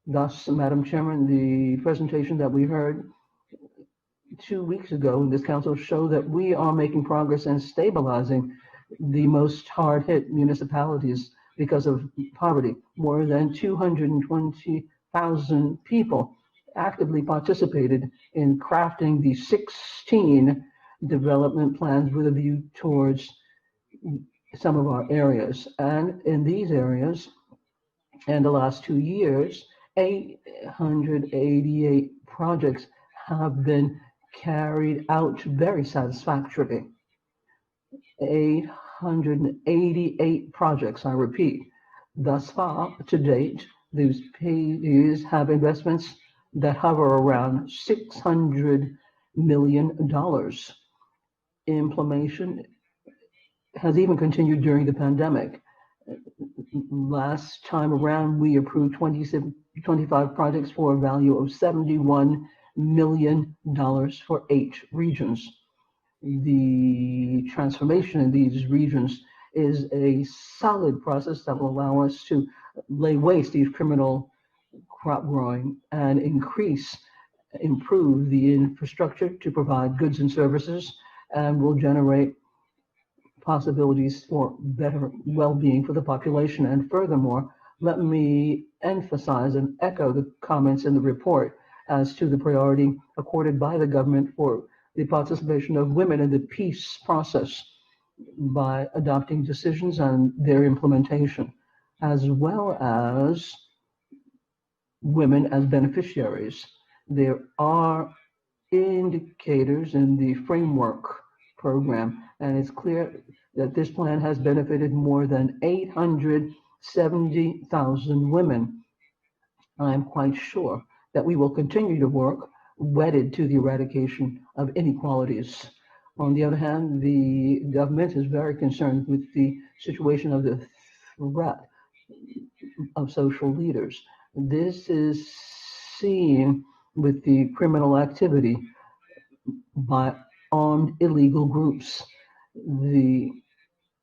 Thus, Madam Chairman, the presentation that we heard 2 weeks ago in this council show that we are making progress in stabilizing the most hard-hit municipalities because of poverty. More than 220,000 people actively participated in crafting the 16 development plans with a view towards some of our areas. And in these areas, in the last 2 years, 888 projects have been carried out very satisfactorily. 888 projects, I repeat. Thus far, to date, these pages have investments that hover around $600 million. Implementation has even continued during the pandemic. Last time around, we approved 25 projects for a value of $71 million for 8 regions. The transformation in these regions is a solid process that will allow us to lay waste these criminal crop growing and improve the infrastructure to provide goods and services, and will generate possibilities for better well-being for the population. And furthermore, let me emphasize and echo the comments in the report as to the priority accorded by the government for the participation of women in the peace process by adopting decisions and their implementation, as well as women as beneficiaries. There are indicators in the framework program, and it's clear that this plan has benefited more than 870,000 women. I'm quite sure that we will continue to work wedded to the eradication of inequalities. On the other hand, the government is very concerned with the situation of the threat of social leaders. This is seen with the criminal activity by armed illegal groups. The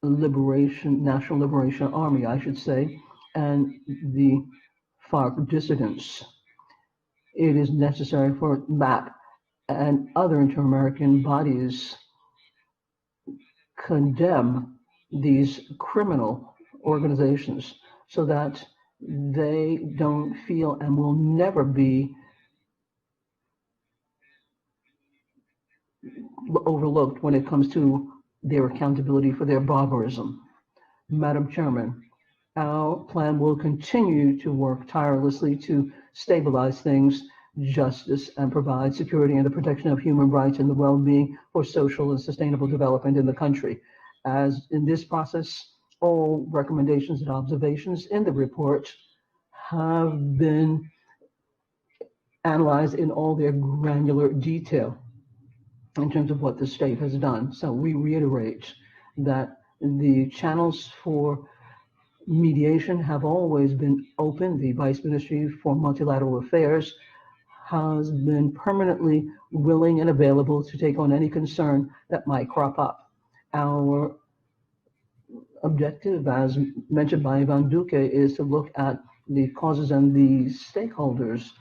National Liberation Army, I should say, and the FARC dissidents. It is necessary for MAP and other inter-American bodies condemn these criminal organizations so that they don't feel and will never be overlooked when it comes to their accountability for their barbarism. Madam Chairman, our plan will continue to work tirelessly to stabilize things, justice, and provide security and the protection of human rights and the well-being for social and sustainable development in the country. As in this process, all recommendations and observations in the report have been analyzed in all their granular detail in terms of what the state has done. So we reiterate that the channels for mediation have always been open. The Vice Ministry for Multilateral Affairs has been permanently willing and available to take on any concern that might crop up. Our objective, as mentioned by Ivan Duque, is to look at the causes and the stakeholders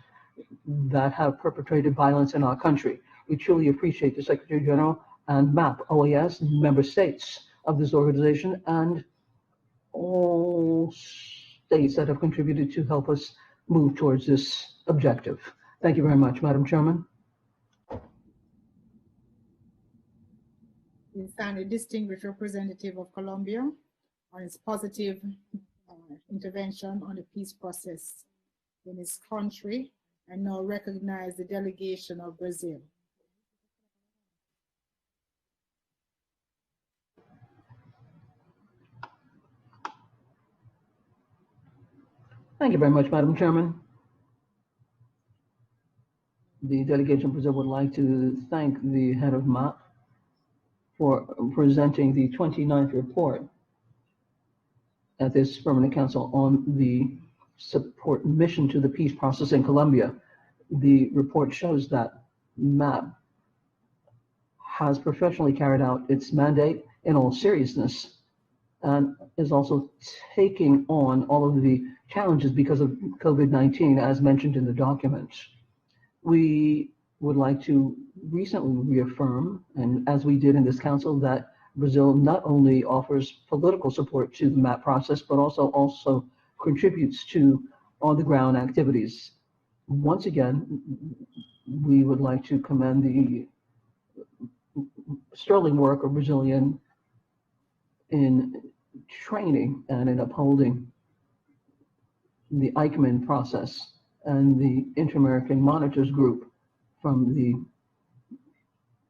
that have perpetrated violence in our country. We truly appreciate the Secretary General and MAP, OAS, member states of this organization, and all states that have contributed to help us move towards this objective. Thank you very much, Madam Chairman. We thank the distinguished representative of Colombia on his positive intervention on the peace process in his country, and now recognize the delegation of Brazil. Thank you very much, Madam Chairman. The delegation of Brazil would like to thank the head of MAP for presenting the 29th report at this Permanent Council on the support mission to the peace process in Colombia. The report shows that MAP has professionally carried out its mandate in all seriousness and is also taking on all of the challenges because of COVID-19 as mentioned in the document. We would like to recently reaffirm, and as we did in this council, that Brazil not only offers political support to the MAP process, but also contributes to on-the-ground activities. Once again, we would like to commend the sterling work of Brazilian in training and in upholding the Eichmann process and the Inter-American Monitors Group from the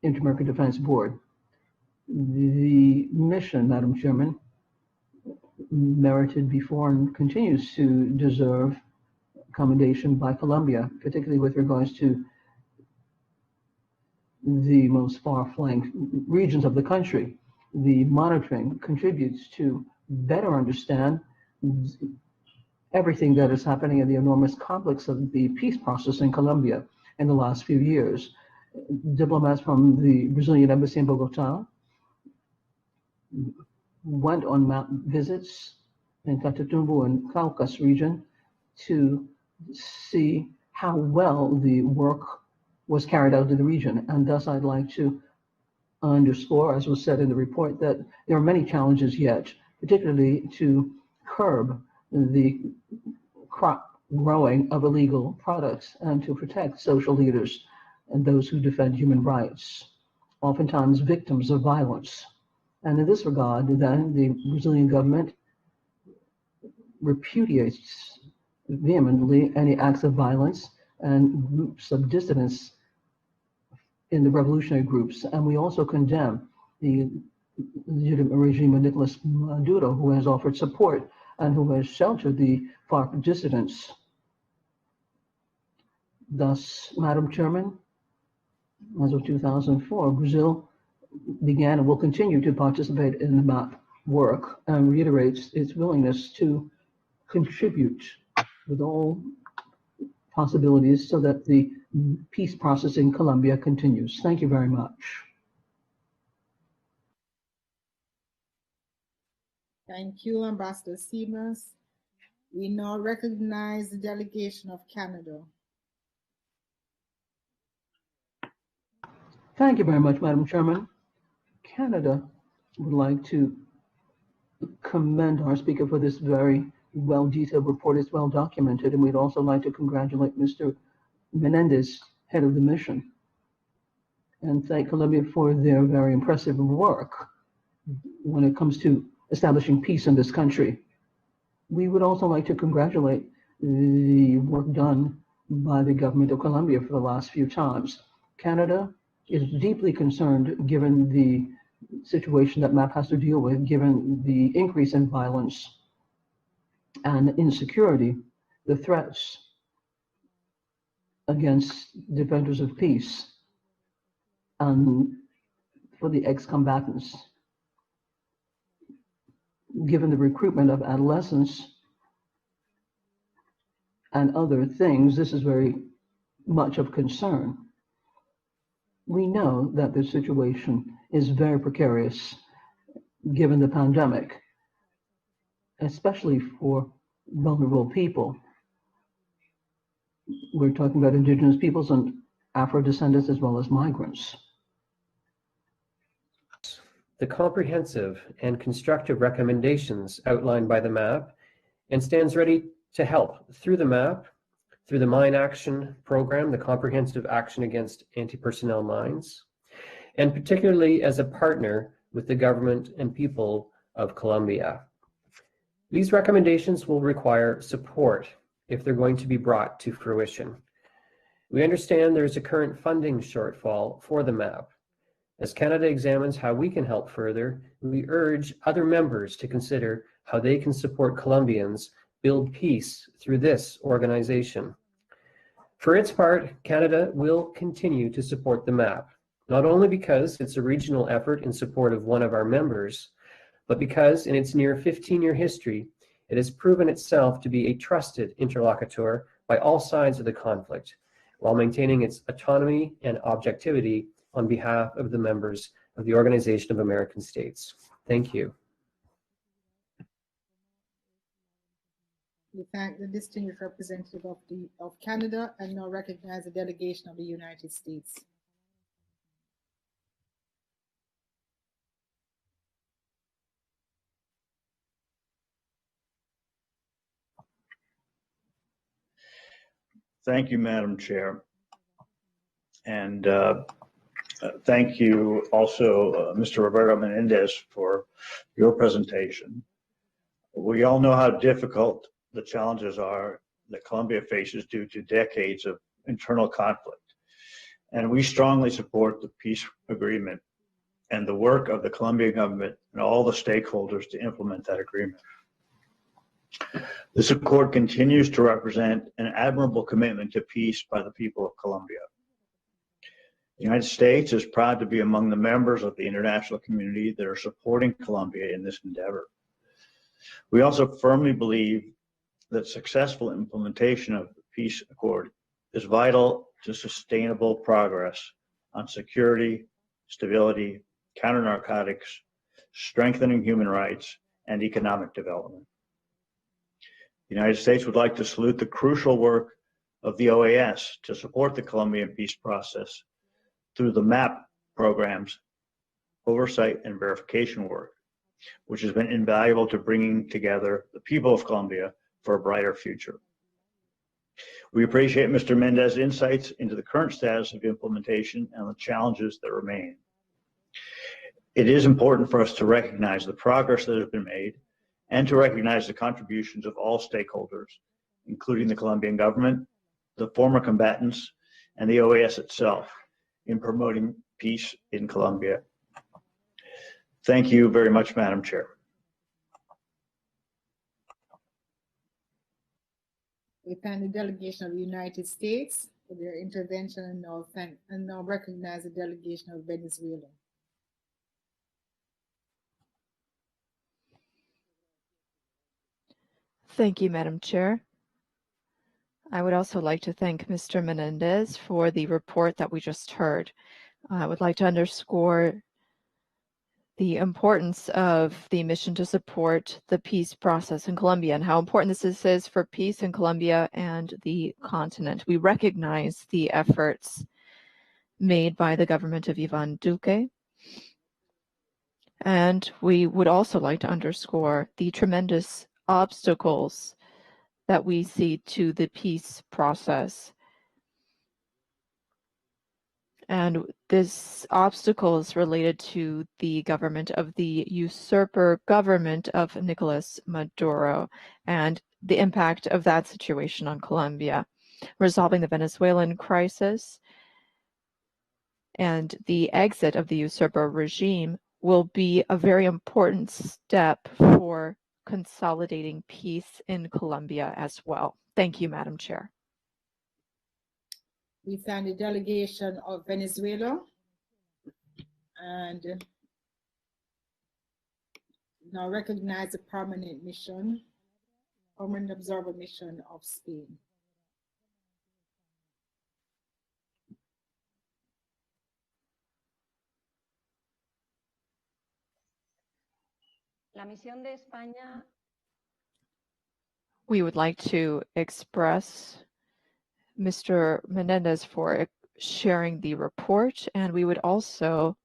Inter-American Defense Board. The mission, Madam Chairman, merited before and continues to deserve commendation by Colombia, particularly with regards to the most far-flanked regions of the country. The monitoring contributes to better understand everything that is happening in the enormous complex of the peace process in Colombia in the last few years. Diplomats from the Brazilian embassy in Bogota went on MAP visits in Catatumbo and Caucas region to see how well the work was carried out in the region. And thus I'd like to underscore, as was said in the report, that there are many challenges yet, particularly to curb the crop growing of illegal products and to protect social leaders and those who defend human rights, oftentimes victims of violence. And in this regard, then, the Brazilian government repudiates vehemently any acts of violence and groups of dissidents in the revolutionary groups. And we also condemn the legitimate regime of Nicolas Maduro, who has offered support and who has sheltered the FARC dissidents. Thus, Madam Chairman, as of 2004, Brazil began and will continue to participate in the MAP work and reiterates its willingness to contribute with all possibilities so that the peace process in Colombia continues. Thank you very much. Thank you, Ambassador Simas. We now recognize the delegation of Canada. Thank you very much, Madam Chairman. Canada would like to commend our speaker for this very well-detailed report. It's well documented, and we'd also like to congratulate Mr. Menendez, head of the mission, and thank Colombia for their very impressive work when it comes to establishing peace in this country. We would also like to congratulate the work done by the government of Colombia for the last few times. Canada is deeply concerned given the situation that MAP has to deal with, given the increase in violence and insecurity, the threats against defenders of peace, and for the ex-combatants. Given the recruitment of adolescents and other things, this is very much of concern. We know that the situation is very precarious given the pandemic, especially for vulnerable people. We're talking about indigenous peoples and Afro-descendants as well as migrants. The comprehensive and constructive recommendations outlined by the MAP and stands ready to help through the MAP, through the Mine Action Program, the Comprehensive Action Against Anti-Personnel Mines, and particularly as a partner with the government and people of Colombia. These recommendations will require support if they're going to be brought to fruition. We understand there is a current funding shortfall for the MAP. As Canada examines how we can help further, we urge other members to consider how they can support Colombians build peace through this organization. For its part, Canada will continue to support the MAP, not only because it's a regional effort in support of one of our members, but because in its near 15-year history, it has proven itself to be a trusted interlocutor by all sides of the conflict, while maintaining its autonomy and objectivity on behalf of the members of the Organization of American States. Thank you. We thank the distinguished representative of Canada and now recognize the delegation of the United States. Thank you, Madam Chair. And thank you also, Mr. Roberto Menendez, for your presentation. We all know how difficult the challenges are that Colombia faces due to decades of internal conflict. And we strongly support the peace agreement and the work of the Colombian government and all the stakeholders to implement that agreement. This accord continues to represent an admirable commitment to peace by the people of Colombia. The United States is proud to be among the members of the international community that are supporting Colombia in this endeavor. We also firmly believe that successful implementation of the peace accord is vital to sustainable progress on security, stability, counter-narcotics, strengthening human rights, and economic development. The United States would like to salute the crucial work of the OAS to support the Colombian peace process through the MAP program's oversight and verification work, which has been invaluable to bringing together the people of Colombia for a brighter future. We appreciate Mr. Mendez's insights into the current status of implementation and the challenges that remain. It is important for us to recognize the progress that has been made and to recognize the contributions of all stakeholders, including the Colombian government, the former combatants, and the OAS itself in promoting peace in Colombia. Thank you very much, Madam Chair. We thank the delegation of the United States for their intervention and now recognize the delegation of Venezuela. Thank you, Madam Chair. I would also like to thank Mr. Menendez for the report that we just heard. I would like to underscore the importance of the mission to support the peace process in Colombia and how important this is for peace in Colombia and the continent. We recognize the efforts made by the government of Iván Duque And we would also like to underscore the tremendous obstacles that we see to the peace process. And this obstacle is related to the government of the usurper government of Nicolas Maduro and the impact of that situation on Colombia. Resolving the Venezuelan crisis and the exit of the usurper regime will be a very important step for consolidating peace in Colombia as well. Thank you, Madam Chair. We thank the delegation of Venezuela and now recognize the permanent observer mission of Spain. La misión de España. We would like to express Mr. Menendez for sharing the report, and we would also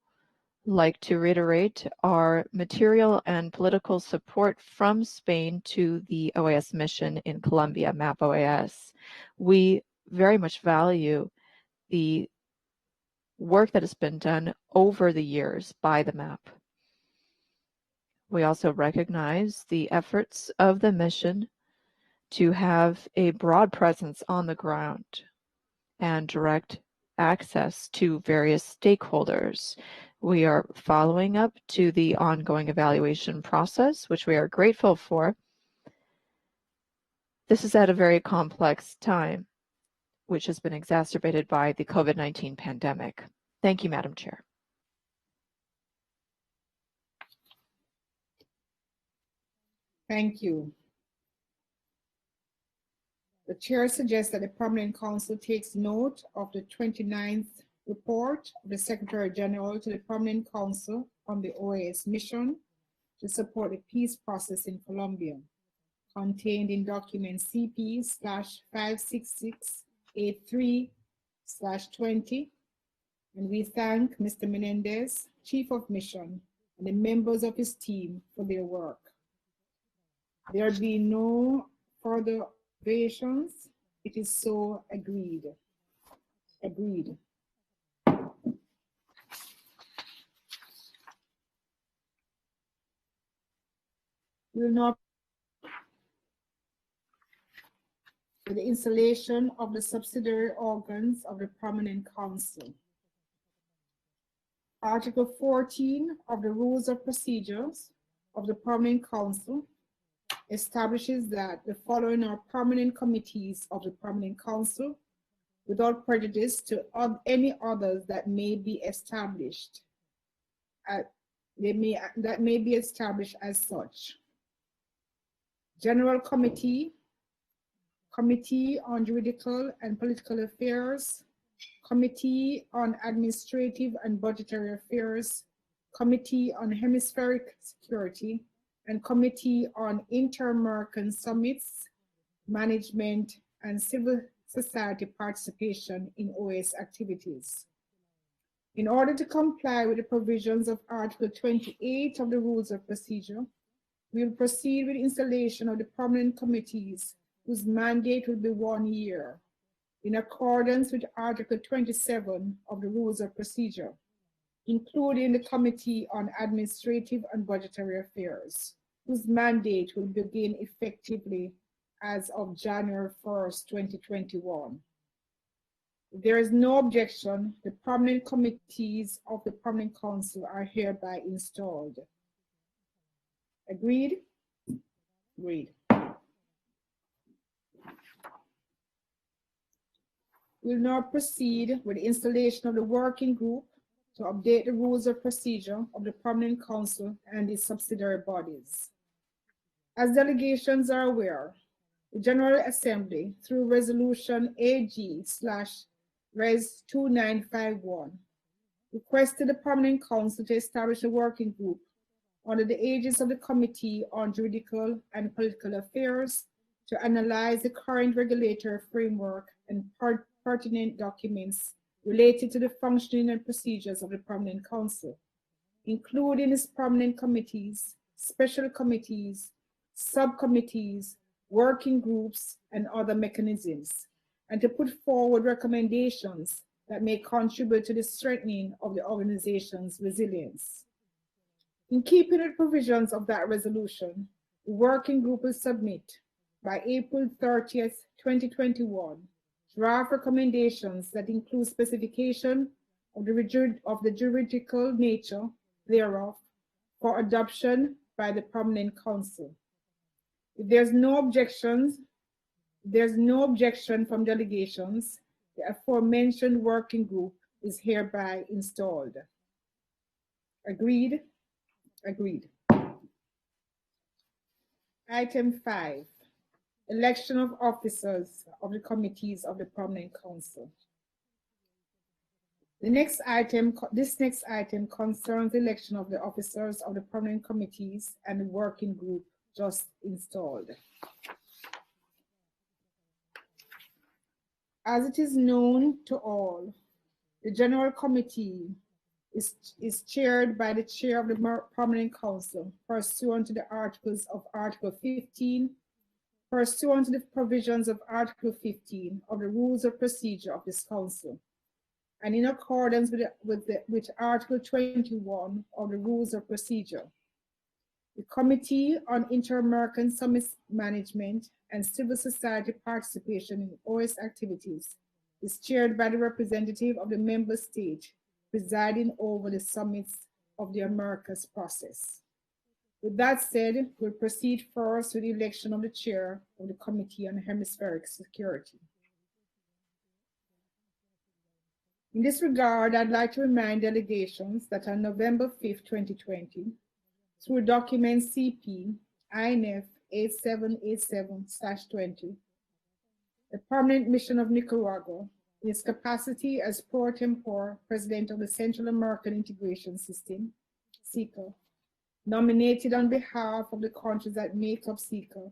like to reiterate our material and political support from Spain to the OAS mission in Colombia, MAP OAS. We very much value the work that has been done over the years by the MAP. We also recognize the efforts of the mission to have a broad presence on the ground and direct access to various stakeholders. We are following up to the ongoing evaluation process, which we are grateful for. This is at a very complex time, which has been exacerbated by the COVID-19 pandemic. Thank you, Madam Chair. Thank you. The chair suggests that the Permanent Council takes note of the 29th report of the Secretary General to the Permanent Council on the OAS mission to support the peace process in Colombia, contained in document CP/56683/20. And we thank Mr. Menendez, Chief of Mission, and the members of his team for their work. There be no further observations. It is so agreed. Agreed. We will now for the installation of the subsidiary organs of the Permanent Council. Article 14 of the Rules of Procedures of the Permanent Council establishes that the following are permanent committees of the Permanent Council without prejudice to any others that may be established. That may be established as such. General Committee, Committee on Juridical and Political Affairs, Committee on Administrative and Budgetary Affairs, Committee on Hemispheric Security, and Committee on Inter-American Summits, Management, and Civil Society Participation in OAS activities. In order to comply with the provisions of Article 28 of the Rules of Procedure, we will proceed with the installation of the permanent committees whose mandate will be 1 year, in accordance with Article 27 of the Rules of Procedure, including the Committee on Administrative and Budgetary Affairs, whose mandate will begin effectively as of January 1st, 2021. If there is no objection, the permanent committees of the Permanent Council are hereby installed. Agreed? Agreed. We'll now proceed with the installation of the working group to update the rules of procedure of the Permanent Council and its subsidiary bodies. As delegations are aware, the General Assembly, through Resolution AG/Res 2951, requested the Permanent Council to establish a working group under the aegis of the Committee on Juridical and Political Affairs to analyze the current regulatory framework and pertinent documents related to the functioning and procedures of the Permanent Council, including its permanent committees, special committees, subcommittees, working groups, and other mechanisms, and to put forward recommendations that may contribute to the strengthening of the organization's resilience. In keeping with provisions of that resolution, the working group will submit by April 30th, 2021, draft recommendations that include specification of the juridical nature thereof for adoption by the Permanent Council. If there's no objection from delegations, the aforementioned working group is hereby installed. Agreed? Agreed. Item 5, election of officers of the committees of the Permanent Council. This next item concerns the election of the officers of the permanent committees and the working group just installed. As it is known to all, the General Committee is chaired by the Chair of the Permanent Council, pursuant to the articles of Article 15, pursuant to the provisions of Article 15 of the Rules of Procedure of this Council, and in accordance with Article 21 of the Rules of Procedure. The Committee on Inter-American Summit Management and Civil Society Participation in OAS activities is chaired by the representative of the member state presiding over the summits of the Americas process. With that said, we'll proceed first with the election of the chair of the Committee on Hemispheric Security. In this regard, I'd like to remind delegations that on November 5th, 2020, through document CP INF 8787/20, the Permanent Mission of Nicaragua, in its capacity as pro tempore President of the Central American Integration System, CICA, nominated on behalf of the countries that make up CICA,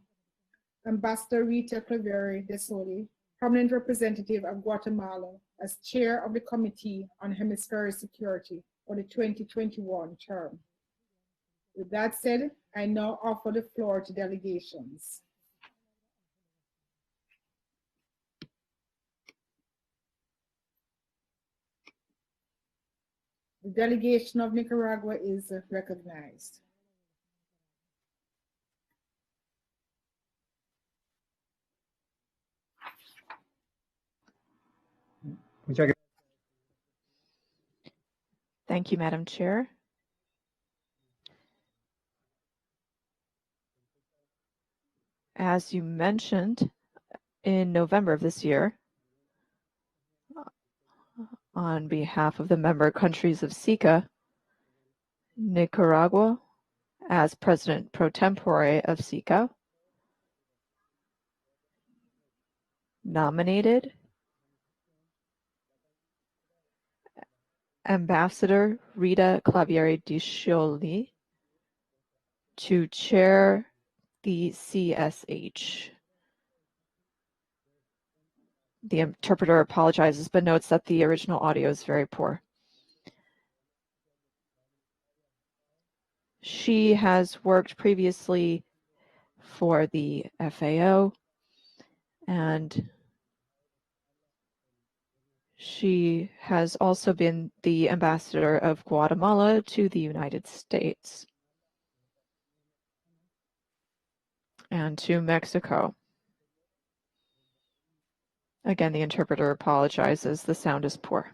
Ambassador Rita Claveri de Soli, Permanent Representative of Guatemala, as Chair of the Committee on Hemispheric Security for the 2021 term. With that said, I now offer the floor to delegations. The delegation of Nicaragua is recognized. Thank you, Madam Chair. As you mentioned, in November of this year, on behalf of the member countries of CICA, Nicaragua, as President pro tempore of CICA, nominated Ambassador Rita Claveri de Soli to chair the CSH. The interpreter apologizes but notes that the original audio is very poor. She has worked previously for the FAO, and she has also been the ambassador of Guatemala to the United States and to Mexico. Again, the interpreter apologizes. The sound is poor.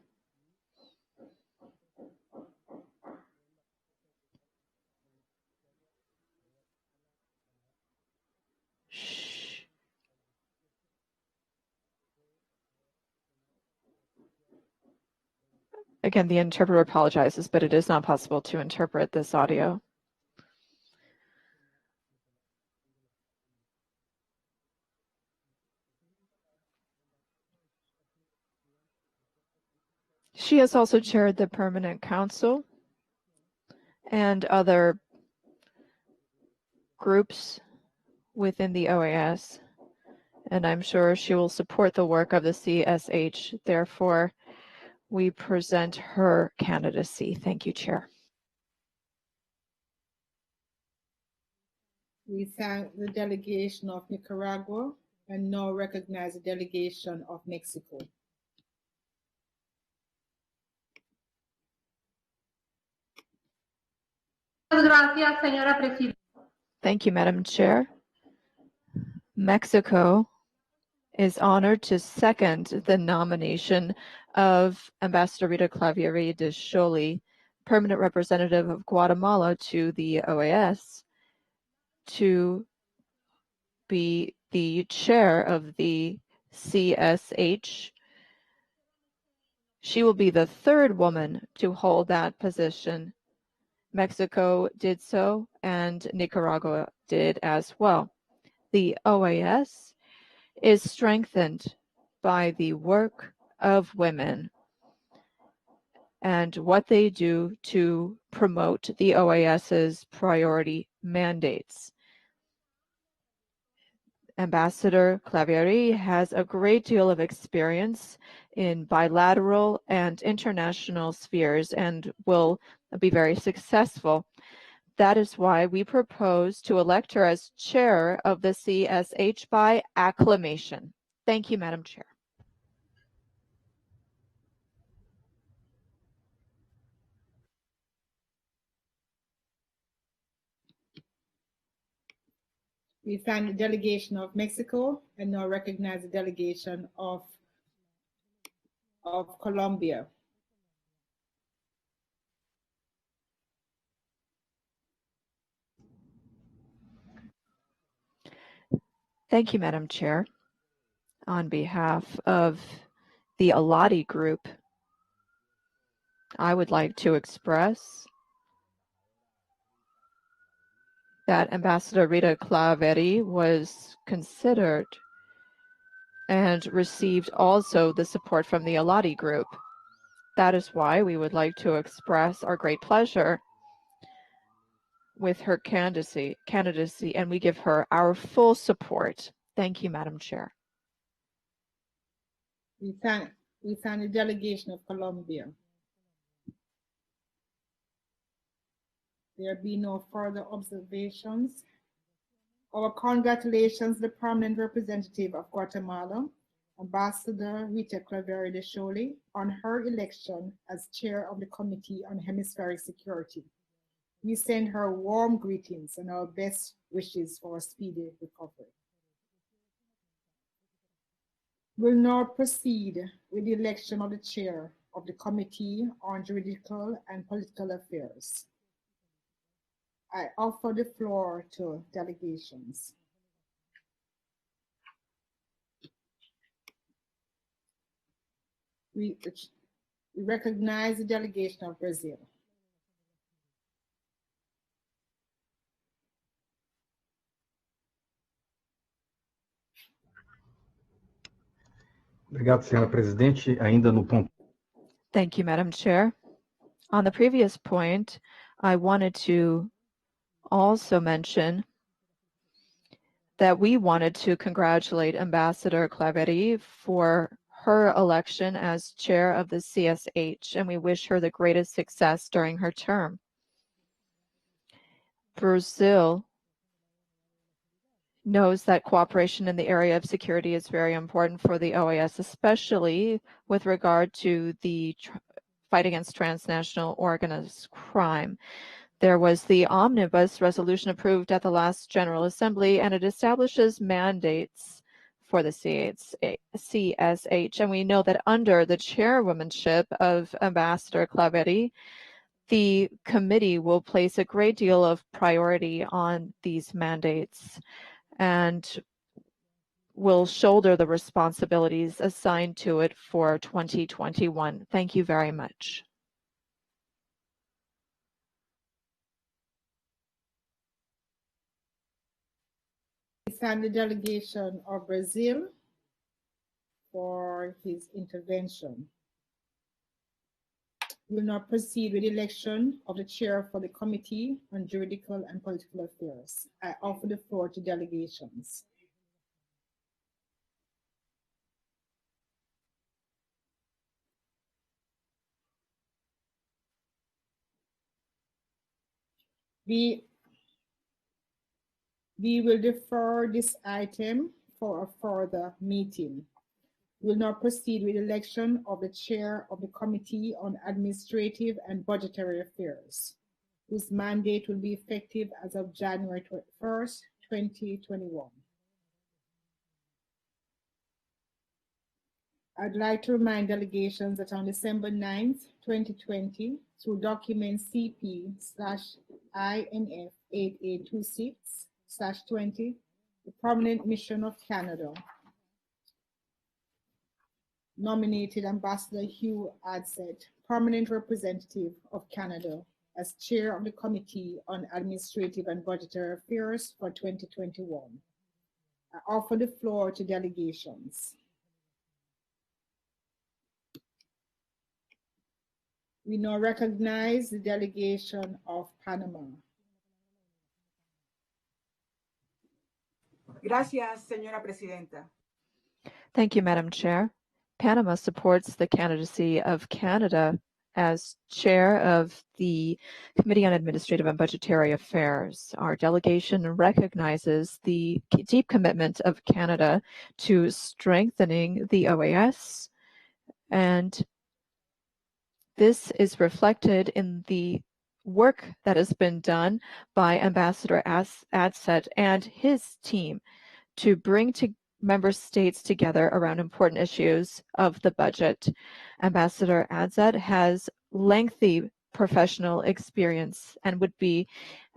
Again, the interpreter apologizes, but it is not possible to interpret this audio. She has also chaired the Permanent Council and other groups within the OAS, and I'm sure she will support the work of the CSH. Therefore, we present her candidacy. Thank you, Chair. We thank the delegation of Nicaragua and now recognize the delegation of Mexico. Thank you, Madam Chair. Mexico is honored to second the nomination of Ambassador Rita Clavieri de Sholi, permanent representative of Guatemala to the OAS, to be the chair of the CSH. She will be the third woman to hold that position. Mexico did so, and Nicaragua did as well. The OAS is strengthened by the work of women and what they do to promote the OAS's priority mandates. Ambassador Clavieri has a great deal of experience in bilateral and international spheres and will be very successful. That is why we propose to elect her as chair of the CSH by acclamation. Thank you, Madam Chair. We thank the delegation of Mexico and now recognize the delegation of Colombia. Thank you, Madam Chair. On behalf of the Alati Group, I would like to express that Ambassador Rita Clavieri was considered and received also the support from the Alati Group. That is why we would like to express our great pleasure with her candidacy, and we give her our full support. Thank you, Madam Chair. We thank the delegation of Colombia. There be no further observations. Our congratulations to the permanent representative of Guatemala, Ambassador Rita Clavieri de Sholi, on her election as chair of the Committee on Hemispheric Security. We send her warm greetings and our best wishes for a speedy recovery. We'll now proceed with the election of the chair of the Committee on Juridical and Political Affairs. I offer the floor to delegations. We recognize the delegation of Brazil. Obrigado, senhora presidente. Ainda no ponto. Thank you, Madam Chair. On the previous point, I wanted to also mention that we wanted to congratulate Ambassador Clavieri for her election as chair of the CSH, and we wish her the greatest success during her term. Brazil knows that cooperation in the area of security is very important for the OAS, especially with regard to the fight against transnational organized crime. There was the omnibus resolution approved at the last General Assembly, and it establishes mandates for the CSH. And we know that under the chairwomanship of Ambassador Clavieri, the committee will place a great deal of priority on these mandates and will shoulder the responsibilities assigned to it for 2021. Thank you very much. We thank the delegation of Brazil for his intervention. We will now proceed with the election of the chair for the Committee on Juridical and Political Affairs. I offer the floor to delegations. We will defer this item for a further meeting. We will now proceed with election of the chair of the Committee on Administrative and Budgetary Affairs, whose mandate will be effective as of January 1st, 2021. I'd like to remind delegations that on December 9th, 2020, through document CP/INF 8826/20, the Permanent Mission of Canada nominated Ambassador Hugh Adsett, Permanent Representative of Canada, as Chair of the Committee on Administrative and Budgetary Affairs for 2021. I offer the floor to delegations. We now recognize the delegation of Panama. Gracias, señora presidenta. Thank you, Madam Chair. Panama supports the candidacy of Canada as chair of the Committee on Administrative and Budgetary Affairs. Our delegation recognizes the deep commitment of Canada to strengthening the OAS, and this is reflected in the work that has been done by Ambassador Adsett and his team to bring member states together around important issues of the budget. Ambassador Adsett has lengthy professional experience and would be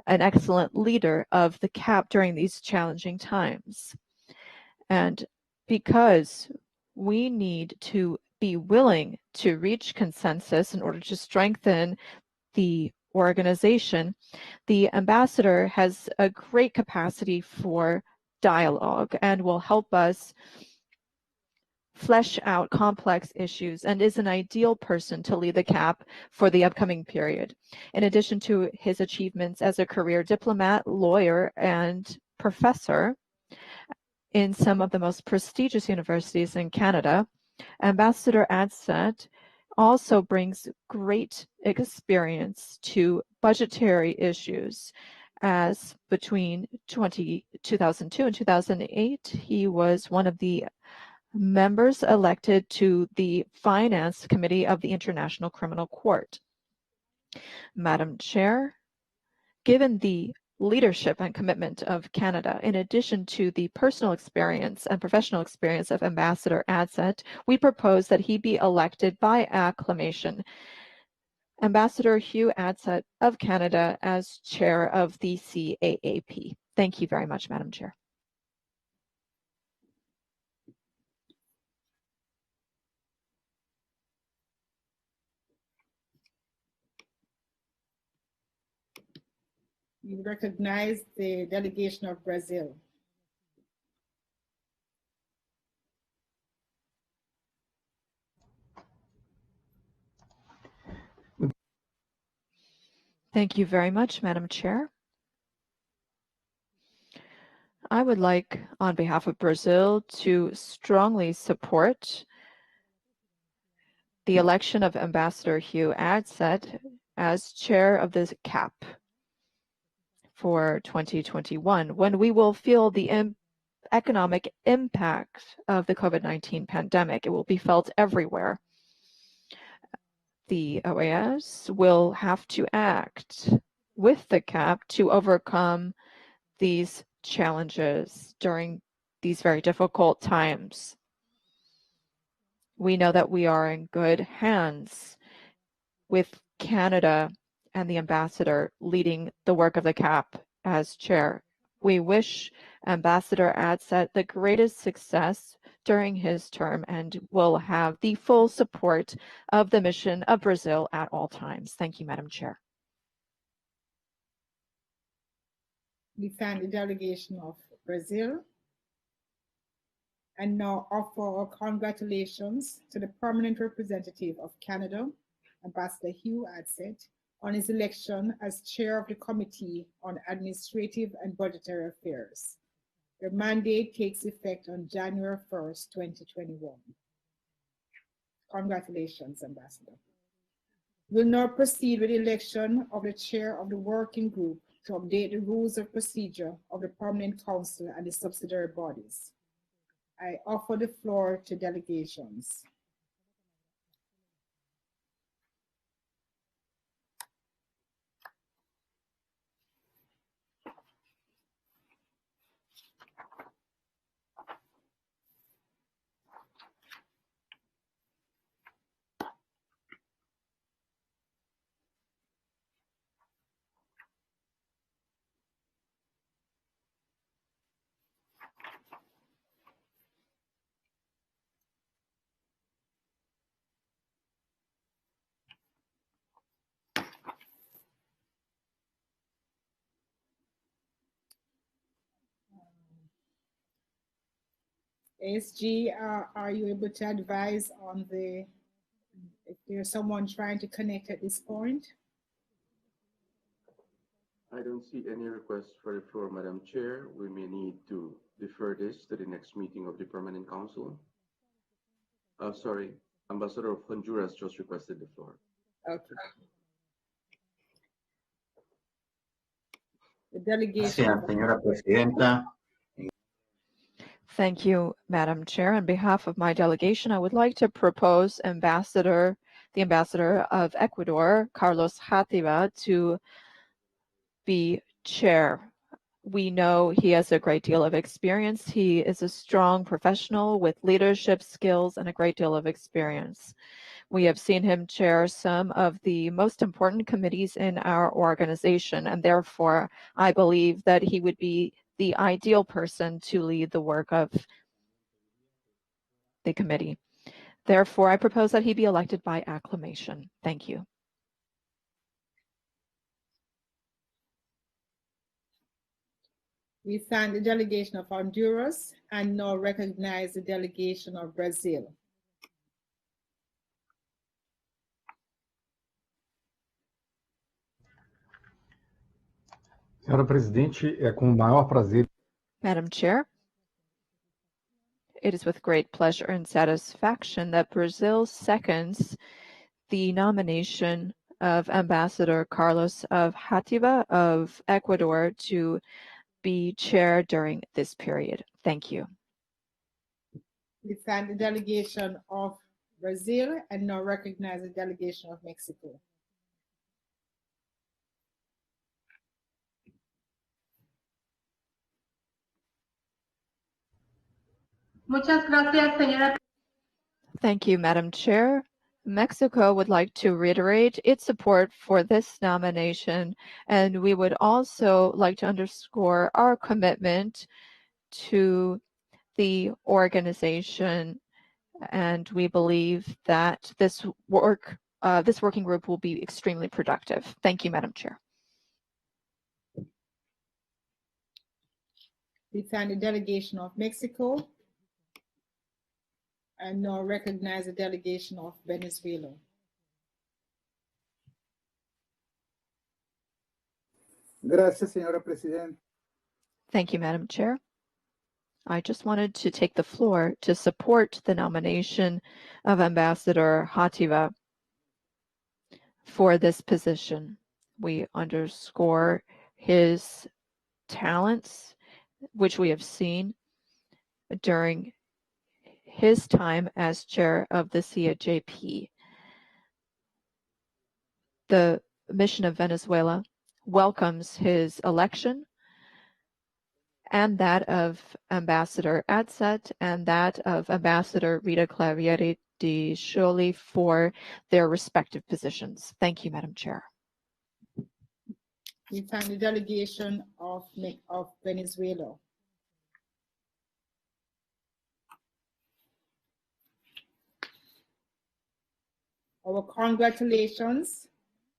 an excellent leader of the CAP during these challenging times. And because we need to be willing to reach consensus in order to strengthen the organization, the ambassador has a great capacity for dialogue and will help us flesh out complex issues and is an ideal person to lead the CAP for the upcoming period. In addition to his achievements as a career diplomat, lawyer, and professor in some of the most prestigious universities in Canada, Ambassador Adsett also brings great experience to budgetary issues, as between 2002 and 2008, he was one of the members elected to the Finance Committee of the International Criminal Court. Madam Chair, given the leadership and commitment of Canada, in addition to the personal experience and professional experience of Ambassador Adsett, we propose that he be elected by acclamation. Ambassador Hugh Adsett of Canada as chair of the CAAP. Thank you very much, Madam Chair. We recognize the delegation of Brazil. Thank you very much, Madam Chair. I would like, on behalf of Brazil, to strongly support the election of Ambassador Hugh Adsett as chair of the CAP for 2021, when we will feel the economic impact of the COVID-19 pandemic. It will be felt everywhere. The OAS will have to act with the CAP to overcome these challenges during these very difficult times. We know that we are in good hands with Canada and the ambassador leading the work of the CAP as chair. We wish Ambassador Adsett the greatest success during his term and will have the full support of the mission of Brazil at all times. Thank you, Madam Chair. We thank the delegation of Brazil and now offer our congratulations to the permanent representative of Canada, Ambassador Hugh Adsett, on his election as chair of the Committee on Administrative and Budgetary Affairs. Your mandate takes effect on January 1st, 2021. Congratulations, Ambassador. We'll now proceed with the election of the chair of the working group to update the rules of procedure of the Permanent Council and the subsidiary bodies. I offer the floor to delegations. ASG, are you able to advise on if there's someone trying to connect at this point? I don't see any requests for the floor, Madam Chair. We may need to defer this to the next meeting of the Permanent Council. Sorry, Ambassador of Honduras just requested the floor. Okay. The delegation. Gracias, señora presidenta. Thank you, Madam Chair. On behalf of my delegation, I would like to propose the Ambassador of Ecuador, Carlos Játiva, to be chair. We know he has a great deal of experience. He is a strong professional with leadership skills and a great deal of experience. We have seen him chair some of the most important committees in our organization, and therefore I believe that he would be the ideal person to lead the work of the committee. Therefore, I propose that he be elected by acclamation. Thank you. We thank the delegation of Honduras and now recognize the delegation of Brazil. Senhora Presidente, é com o maior prazer. Madam Chair, it is with great pleasure and satisfaction that Brazil seconds the nomination of Ambassador Carlos Játiva of Ecuador to be chair during this period. Thank you. We thank the delegation of Brazil and now recognize the delegation of Mexico. Muchas gracias, señora. Thank you, Madam Chair. Mexico would like to reiterate its support for this nomination, and we would also like to underscore our commitment to the organization, and we believe that this working group will be extremely productive. Thank you, Madam Chair. We thank the delegation of Mexico and now recognize the delegation of Venezuela. Gracias, señora Presidenta. Thank you, Madam Chair. I just wanted to take the floor to support the nomination of Ambassador Játiva for this position. We underscore his talents, which we have seen during his time as chair of the CJP. The mission of Venezuela welcomes his election and that of Ambassador Atzet and that of Ambassador Rita Clavieri de Sholi for their respective positions. Thank you, Madam Chair. We thank the delegation of Venezuela. Our congratulations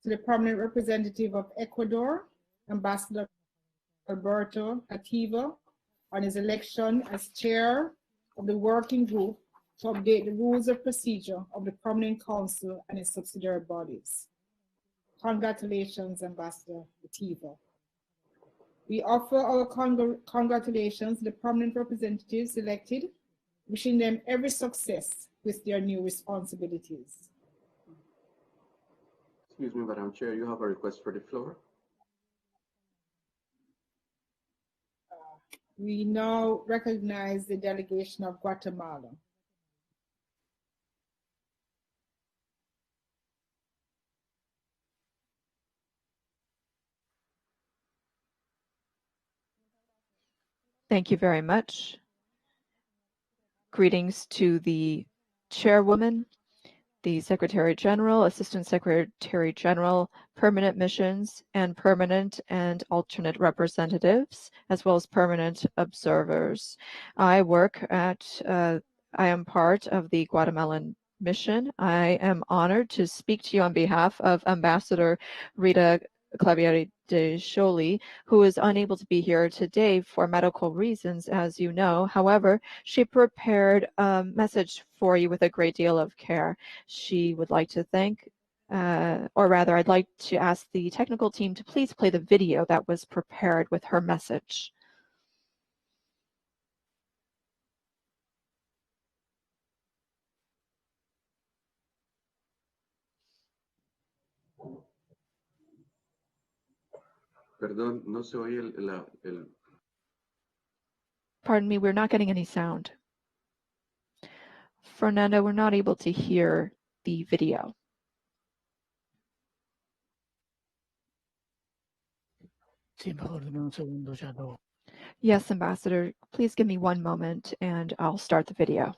to the permanent representative of Ecuador, Ambassador Alberto Játiva, on his election as chair of the working group to update the rules of procedure of the Permanent Council and its subsidiary bodies. Congratulations, Ambassador Játiva. We offer our congratulations to the permanent representatives elected, wishing them every success with their new responsibilities. Excuse me, Madam Chair, you have a request for the floor? We now recognize the delegation of Guatemala. Thank you very much. Greetings to the chairwoman, the Secretary General, Assistant Secretary General, permanent missions, and permanent and alternate representatives, as well as permanent observers. I am part of the Guatemalan mission. I am honored to speak to you on behalf of Ambassador Rita Clavieri de Joly, who is unable to be here today for medical reasons, as you know. However, she prepared a message for you with a great deal of care. She would like to thank, or rather, I'd like to ask the technical team to please play the video that was prepared with her message. Perdón, no se oye el... Pardon me, we're not getting any sound. Fernando, we're not able to hear the video. Yes, Ambassador, please give me one moment and I'll start the video.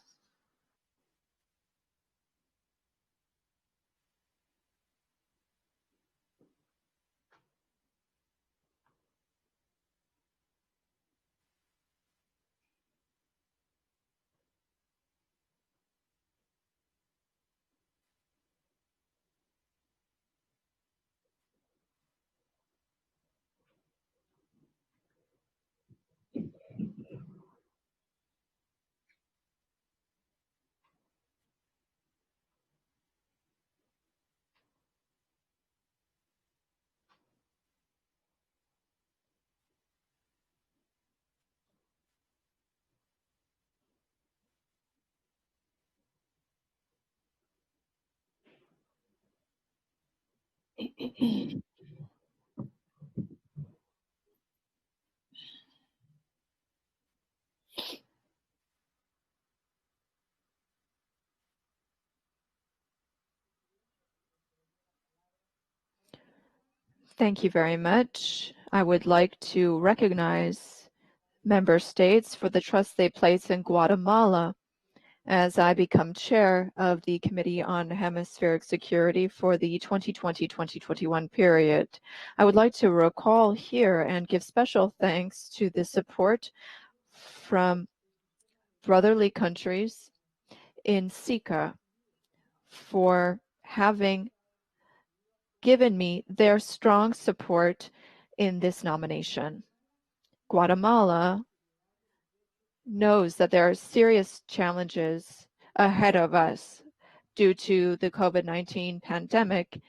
Thank you very much. I would like to recognize member states for the trust they place in Guatemala as I become chair of the Committee on Hemispheric Security for the 2020-2021 period. I would like to recall here and give special thanks to the support from brotherly countries in SICA for having given me their strong support in this nomination. Guatemala knows that there are serious challenges ahead of us due to the COVID-19 pandemic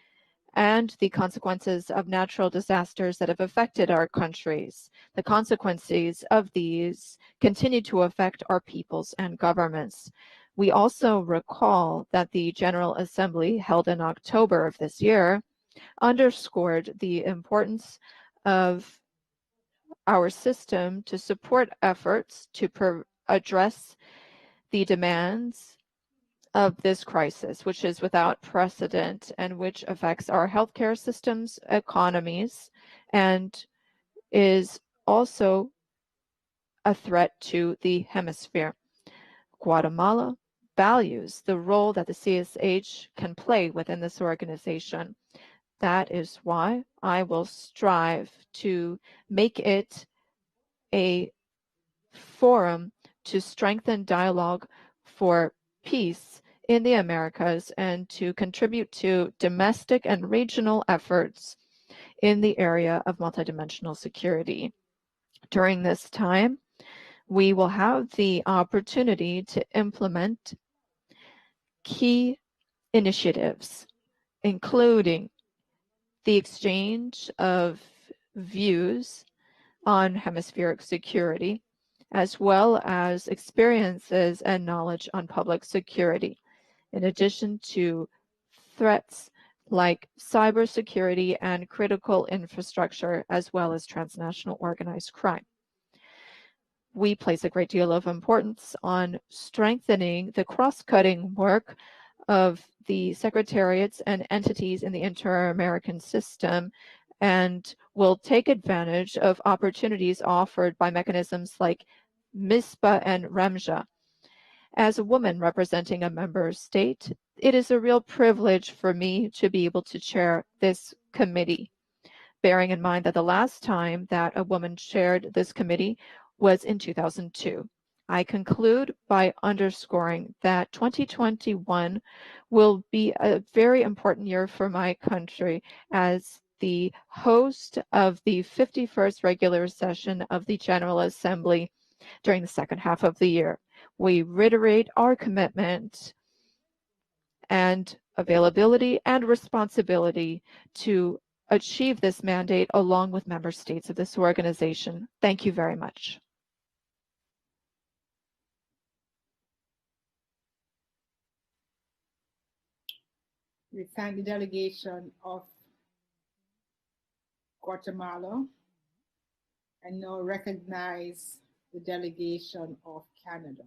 and the consequences of natural disasters that have affected our countries. The consequences of these continue to affect our peoples and governments. We also recall that the General Assembly held in October of this year underscored the importance of our system to support efforts to address the demands of this crisis, which is without precedent and which affects our healthcare systems, economies, and is also a threat to the hemisphere. Guatemala values the role that the CSH can play within this organization. That is why I will strive to make it a forum to strengthen dialogue for peace in the Americas and to contribute to domestic and regional efforts in the area of multidimensional security. During this time, we will have the opportunity to implement key initiatives, including the exchange of views on hemispheric security, as well as experiences and knowledge on public security, in addition to threats like cybersecurity and critical infrastructure, as well as transnational organized crime. we place a great deal of importance on strengthening the cross-cutting work of the secretariats and entities in the inter-American system, and will take advantage of opportunities offered by mechanisms like MISPA and REMJA. As a woman representing a member state, it is a real privilege for me to be able to chair this committee, bearing in mind that the last time that a woman chaired this committee was in 2002. I conclude by underscoring that 2021 will be a very important year for my country as the host of the 51st regular session of the General Assembly during the second half of the year. We reiterate our commitment and availability and responsibility to achieve this mandate along with member states of this organization. Thank you very much. We thank the delegation of Guatemala and now recognize the delegation of Canada.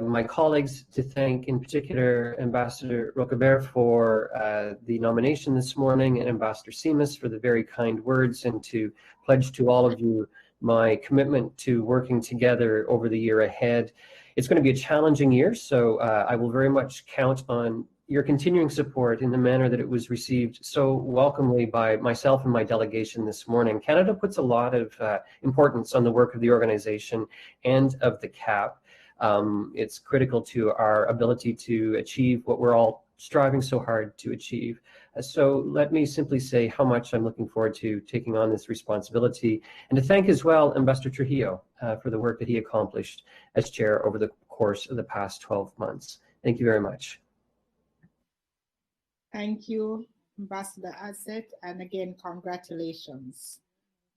My colleagues to thank, in particular, Ambassador Rocabert for the nomination this morning, and Ambassador Simas for the very kind words, and to pledge to all of you my commitment to working together over the year ahead. It's going to be a challenging year, so I will very much count on your continuing support in the manner that it was received so welcomely by myself and my delegation this morning. Canada puts a lot of importance on the work of the organization and of the CAP. It's critical to our ability to achieve what we're all striving so hard to achieve. So let me simply say how much I'm looking forward to taking on this responsibility, and to thank as well Ambassador Trujillo for the work that he accomplished as chair over the course of the past 12 months. Thank you very much. Thank you, Ambassador Asset, and again, congratulations.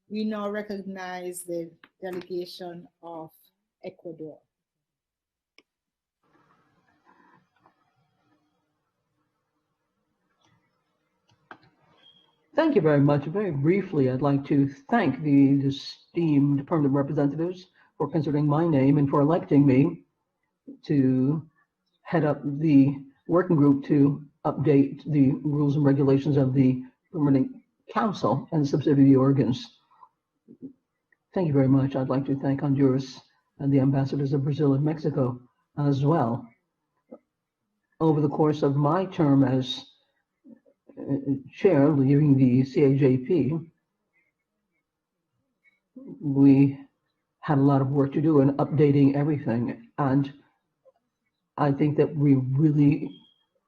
We now recognize the delegation of Ecuador. Thank you very much. Very briefly, I'd like to thank the esteemed permanent representatives for considering my name and for electing me to head up the working group to update the rules and regulations of the Permanent Council and subsidiary organs. Thank you very much. I'd like to thank Honduras and the ambassadors of Brazil and Mexico as well. Over the course of my term as chair, leading the CAJP, we had a lot of work to do in updating everything, and I think that we really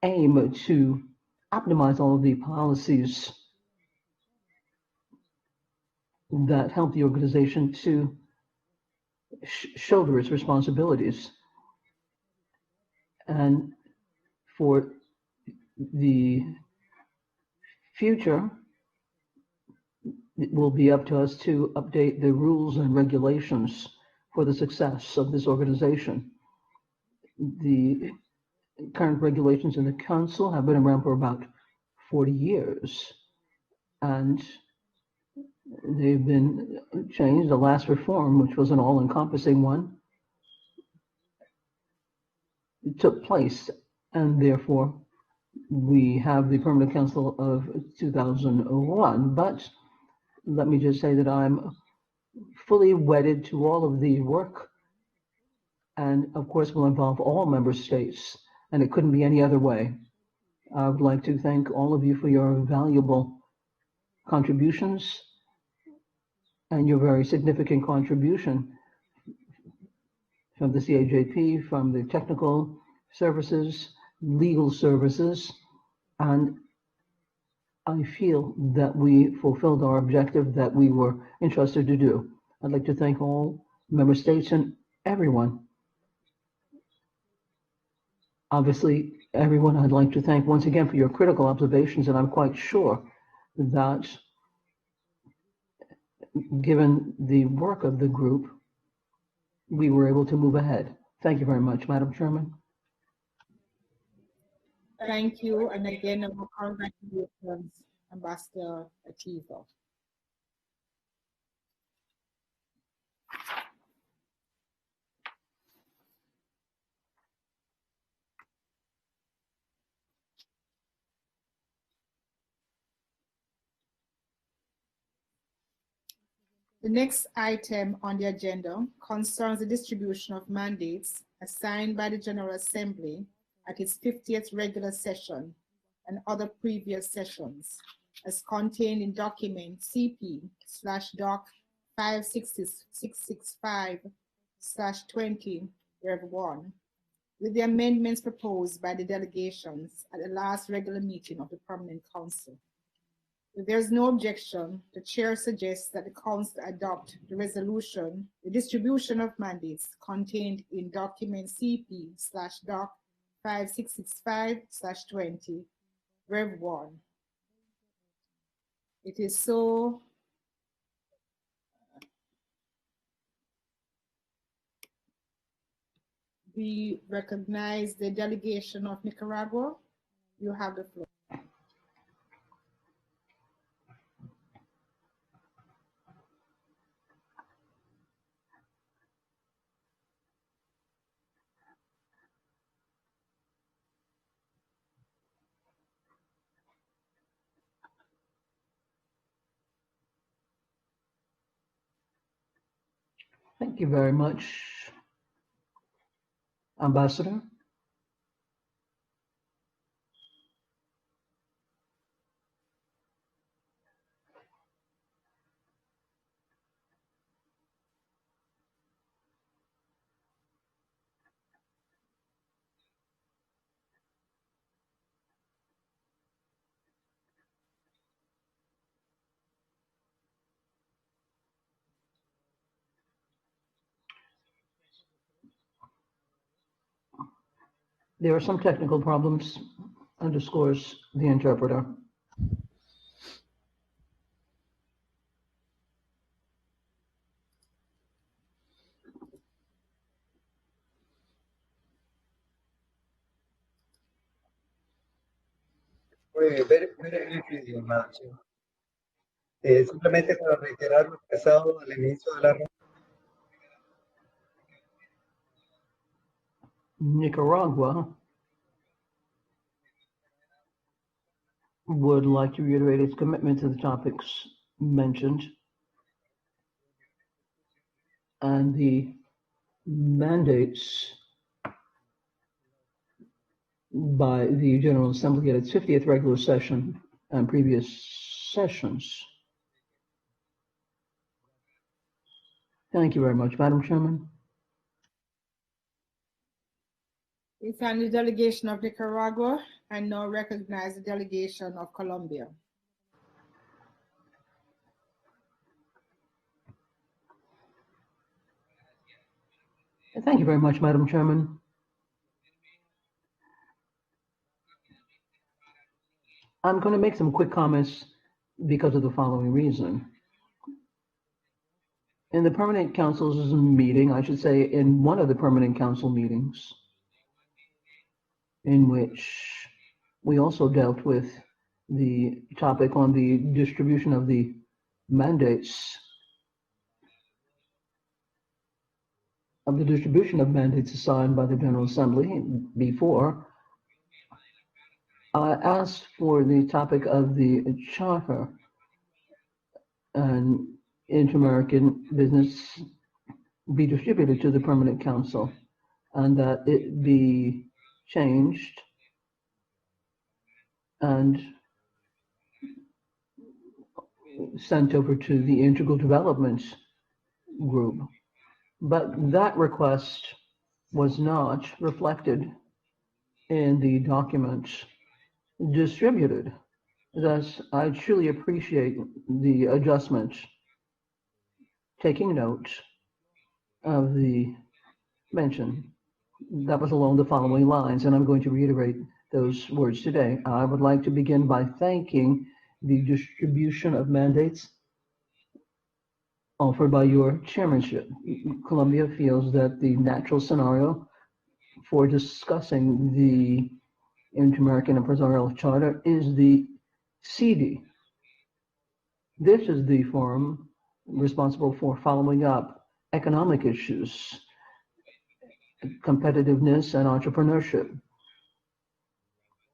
aim to optimize all of the policies that help the organization to shoulder its responsibilities. And for the future, it will be up to us to update the rules and regulations for the success of this organization. The current regulations in the Council have been around for about 40 years, and they've been changed. The last reform, which was an all-encompassing one, took place, and therefore we have the Permanent Council of 2001. But let me just say that I'm fully wedded to all of the work, and of course will involve all member states, and it couldn't be any other way. I would like to thank all of you for your valuable contributions and your very significant contribution from the CAJP, from the technical services, legal services, and I feel that we fulfilled our objective that we were entrusted to do. I'd like to thank all member states and everyone. Obviously, everyone I'd like to thank once again for your critical observations, and I'm quite sure that given the work of the group, we were able to move ahead. Thank you very much, Madam Chairman. Thank you, and again, our congratulations, Ambassador Ativo. The next item on the agenda concerns the distribution of mandates assigned by the General Assembly at its 50th regular session and other previous sessions, as contained in document CP/Doc 56665/20, Rev. 1, with the amendments proposed by the delegations at the last regular meeting of the Permanent Council. If there is no objection, the chair suggests that the council adopt the resolution, the distribution of mandates contained in document CP/Doc 5665/20, Rev. 1. It is so. We recognize the delegation of Nicaragua. You have the floor. Thank you very much, Ambassador. There are some technical problems, underscores the interpreter. Very briefly, Madam Chair. Simplemente para reiterar lo expresado al inicio de la reunión. Nicaragua would like to reiterate its commitment to the topics mentioned and the mandates by the General Assembly at its 50th regular session and previous sessions. Thank you very much, Madam Chairman. We thank the delegation of Nicaragua and now recognize the delegation of Colombia. Thank you very much, Madam Chairman. I'm going to make some quick comments because of the following reason. In the Permanent Council's meeting, I should say in one of the Permanent Council meetings, in which we also dealt with the topic on the distribution of the mandates, assigned by the General Assembly before, I asked for the topic of the Charter and Inter-American Business be distributed to the Permanent Council and that it be changed and sent over to the Integral Development Group. But that request was not reflected in the document distributed. Thus, I truly appreciate the adjustment, taking note of the mention that was along the following lines, and I'm going to reiterate those words today. I would like to begin by thanking the distribution of mandates offered by your chairmanship. Colombia feels that the natural scenario for discussing the Inter-American Empresarial Charter is the CD. This is the forum responsible for following up economic issues, competitiveness, and entrepreneurship,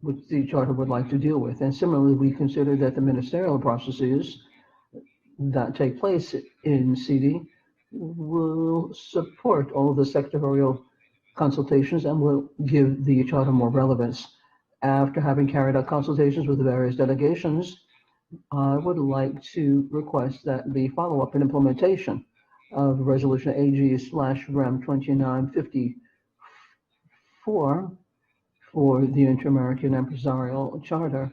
which the Charter would like to deal with. And similarly, we consider that the ministerial processes that take place in CD will support all of the sectorial consultations and will give the Charter more relevance. After having carried out consultations with the various delegations, I would like to request that the follow-up and implementation of Resolution AG/REM 2954 for the Inter-American Empresarial Charter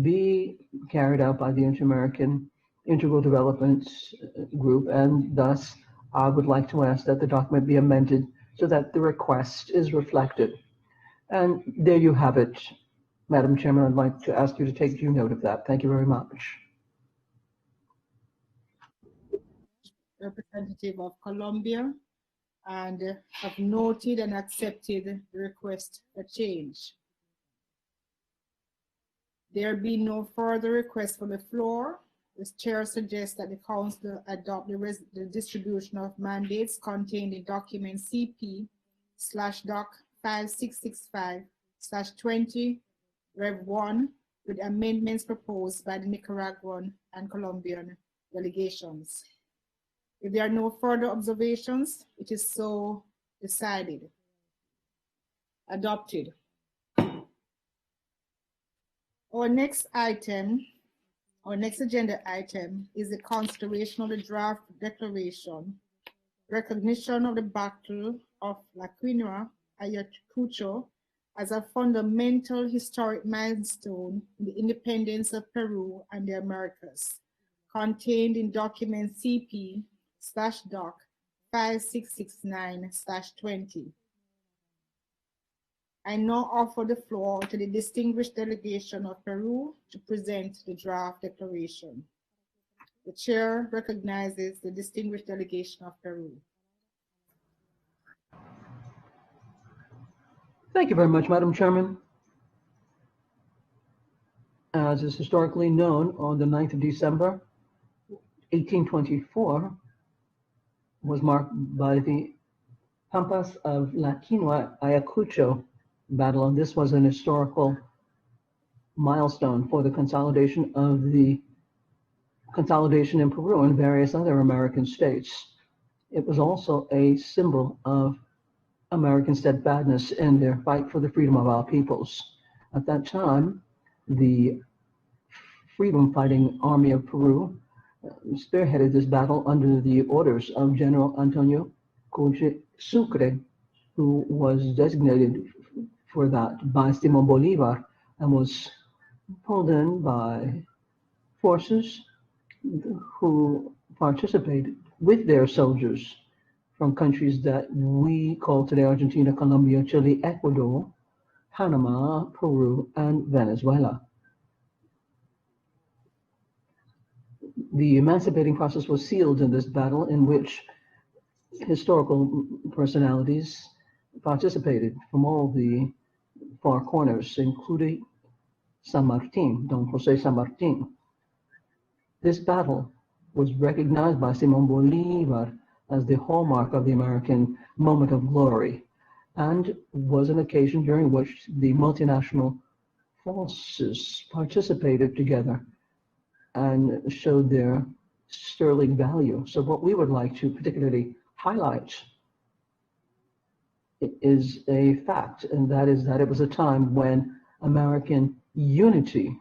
be carried out by the Inter-American Integral Development Group, and thus I would like to ask that the document be amended so that the request is reflected. And there you have it, Madam Chairman. I'd like to ask you to take due note of that. Thank you very much. Representative of Colombia, and have noted and accepted the request for change. There be no further requests from the floor. The chair suggests that the council adopt the distribution of mandates contained in document CP/doc 5665/20 Rev 1 with amendments proposed by the Nicaraguan and Colombian delegations. If there are no further observations, it is so decided. Adopted. Our next agenda item is the consideration of the draft declaration, recognition of the Battle of La Quinua, Ayacucho, as a fundamental historic milestone in the independence of Peru and the Americas, contained in document CP/doc 5669/20. I now offer the floor to the distinguished delegation of Peru to present the draft declaration. The chair recognizes the distinguished delegation of Peru. Thank you very much, Madam Chairman. As is historically known, on the 9th of December, 1824, was marked by the Pampas of La Quinua, Ayacucho battle, and this was an historical milestone for the consolidation in Peru and various other American states. It was also a symbol of American steadfastness in their fight for the freedom of our peoples. At that time, the Freedom Fighting Army of Peru spearheaded this battle under the orders of General Antonio Coche Sucre, who was designated for that by Simon Bolivar and was pulled in by forces who participated with their soldiers from countries that we call today Argentina, Colombia, Chile, Ecuador, Panama, Peru, and Venezuela. The emancipating process was sealed in this battle, in which historical personalities participated from all the far corners, including San Martin, Don Jose San Martin. This battle was recognized by Simon Bolivar as the hallmark of the American moment of glory, and was an occasion during which the multinational forces participated together and showed their sterling value. So what we would like to particularly highlight is a fact, and that is that it was a time when American unity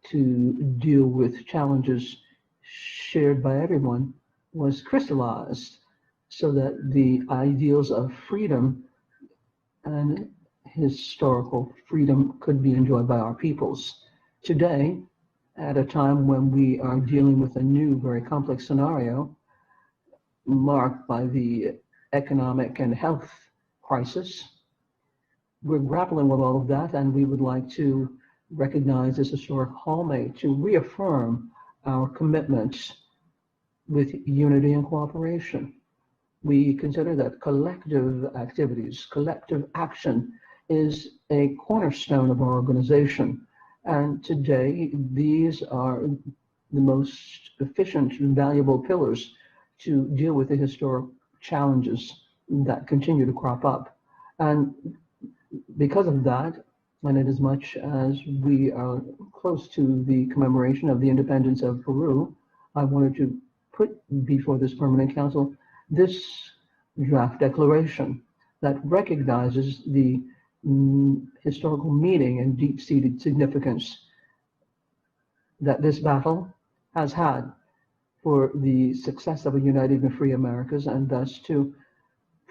to deal with challenges shared by everyone was crystallized, so that the ideals of freedom and historical freedom could be enjoyed by our peoples. Today, at a time when we are dealing with a new, very complex scenario marked by the economic and health crisis, we're grappling with all of that, and we would like to recognize this historic hallmark to reaffirm our commitment with unity and cooperation. We consider that collective activities, collective action is a cornerstone of our organization. And today, these are the most efficient and valuable pillars to deal with the historic challenges that continue to crop up. And because of that, and in as much as we are close to the commemoration of the independence of Peru, I wanted to put before this permanent council this draft declaration that recognizes the historical meaning and deep-seated significance that this battle has had for the success of a united and free Americas, and thus to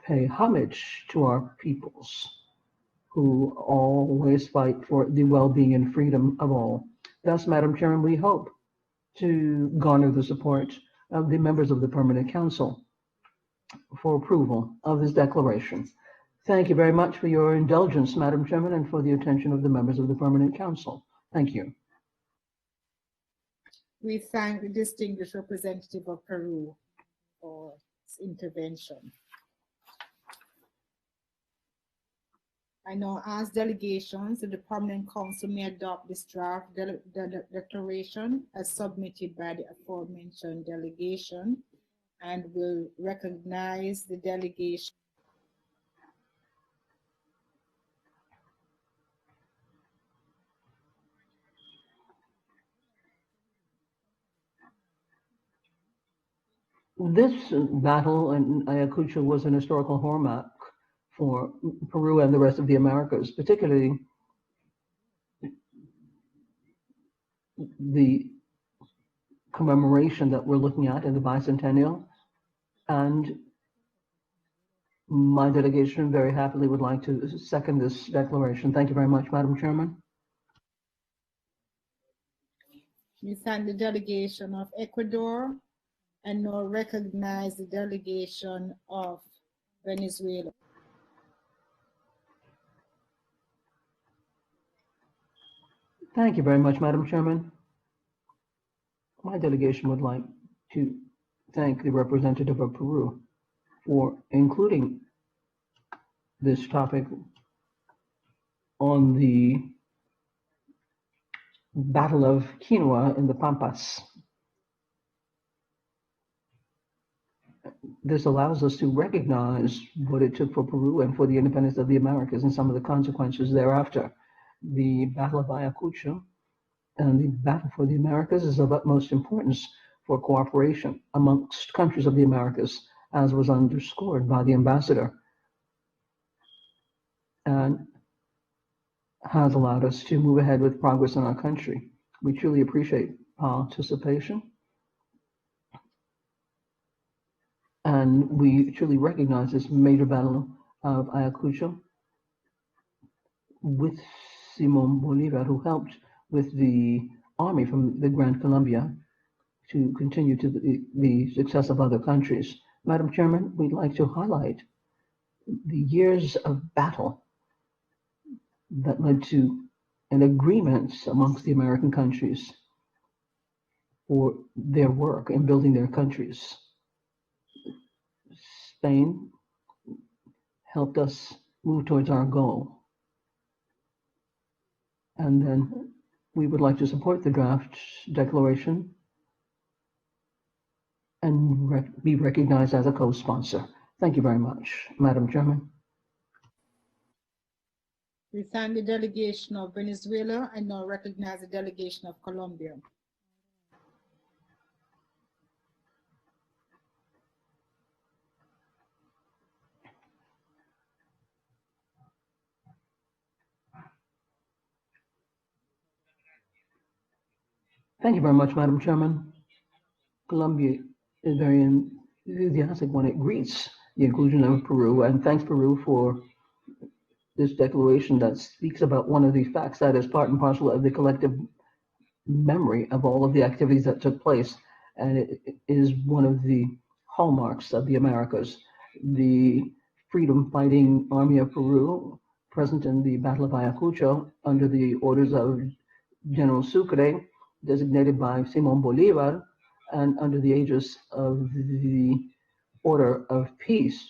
pay homage to our peoples who always fight for the well-being and freedom of all. Thus, Madam Chairman, we hope to garner the support of the members of the Permanent Council for approval of this declaration. Thank you very much for your indulgence, Madam Chairman, and for the attention of the members of the Permanent Council. Thank you. We thank the distinguished representative of Peru for his intervention. I now ask delegations that the Permanent Council may adopt this draft declaration as submitted by the aforementioned delegation, and will recognize the delegation. This battle in Ayacucho was an historical hallmark for Peru and the rest of the Americas, particularly the commemoration that we're looking at in the bicentennial. And my delegation very happily would like to second this declaration. Thank you very much, Madam Chairman. We thank the delegation of Ecuador and now recognize the delegation of Venezuela. Thank you very much, Madam Chairman. My delegation would like to thank the representative of Peru for including this topic on the Battle of Quinoa in the Pampas. This allows us to recognize what it took for Peru and for the independence of the Americas and some of the consequences thereafter. The Battle of Ayacucho and the battle for the Americas is of utmost importance for cooperation amongst countries of the Americas, as was underscored by the ambassador, and has allowed us to move ahead with progress in our country. We truly appreciate participation, and we truly recognize this major battle of Ayacucho with Simón Bolívar, who helped with the army from the Grand Colombia to continue to the success of other countries. Madam Chairman, we'd like to highlight the years of battle that led to an agreement amongst the American countries for their work in building their countries. Spain helped us move towards our goal. And then we would like to support the draft declaration and be recognized as a co-sponsor. Thank you very much, Madam Chairman. We thank the delegation of Venezuela and now recognize the delegation of Colombia. Thank you very much, Madam Chairman. Colombia is very enthusiastic when it greets the inclusion of Peru, and thanks Peru for this declaration that speaks about one of the facts that is part and parcel of the collective memory of all of the activities that took place, and it is one of the hallmarks of the Americas. The freedom fighting army of Peru, present in the Battle of Ayacucho under the orders of General Sucre, designated by Simón Bolívar, and under the aegis of the Order of Peace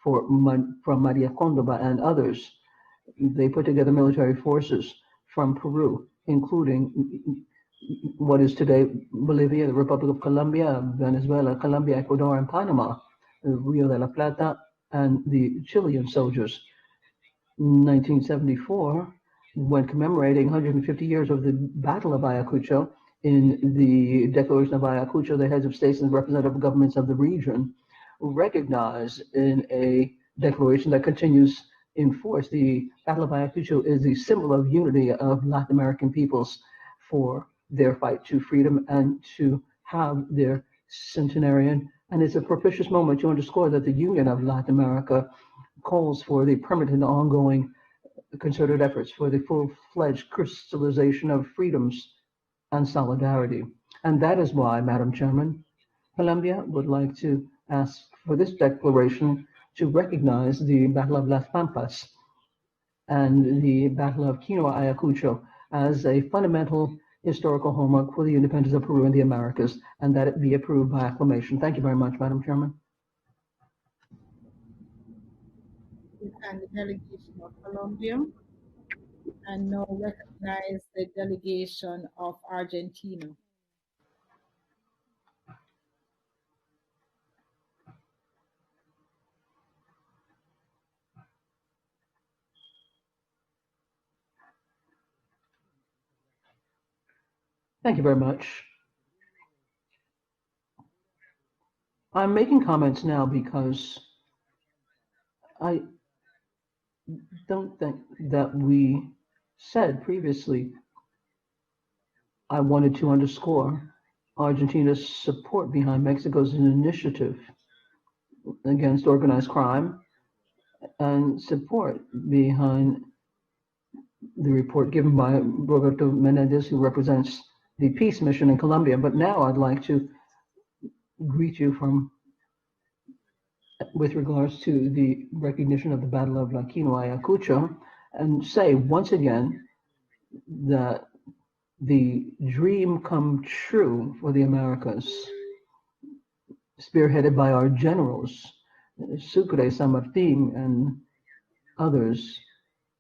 from Maria Córdova and others, They put together military forces from Peru, including what is today Bolivia, the Republic of Colombia, Venezuela, Colombia, Ecuador, and Panama, Rio de la Plata, and the Chilean soldiers. 1974, when commemorating 150 years of the Battle of Ayacucho, in the Declaration of Ayacucho, the heads of states and representative governments of the region recognize in a declaration that continues in force. The Battle of Ayacucho is the symbol of unity of Latin American peoples for their fight to freedom and to have their centenarian. And it's a propitious moment to underscore that the union of Latin America calls for the permanent and ongoing concerted efforts for the full-fledged crystallization of freedoms and solidarity. And that is why, Madam Chairman, Colombia would like to ask for this declaration to recognize the Battle of Las Pampas and the Battle of Quinoa Ayacucho as a fundamental historical hallmark for the independence of Peru and the Americas, and that it be approved by acclamation. Thank you very much, Madam Chairman. And the delegation of Colombia, and now recognize the delegation of Argentina. Thank you very much. I'm making comments now because I don't think that we said previously. I wanted to underscore Argentina's support behind Mexico's initiative against organized crime and support behind the report given by Roberto Menendez, who represents the peace mission in Colombia. But now I'd like to greet you with regards to the recognition of the Battle of Quinoa Ayacucho, and say once again that the dream come true for the Americas, spearheaded by our generals, Sucre, San Martin, and others,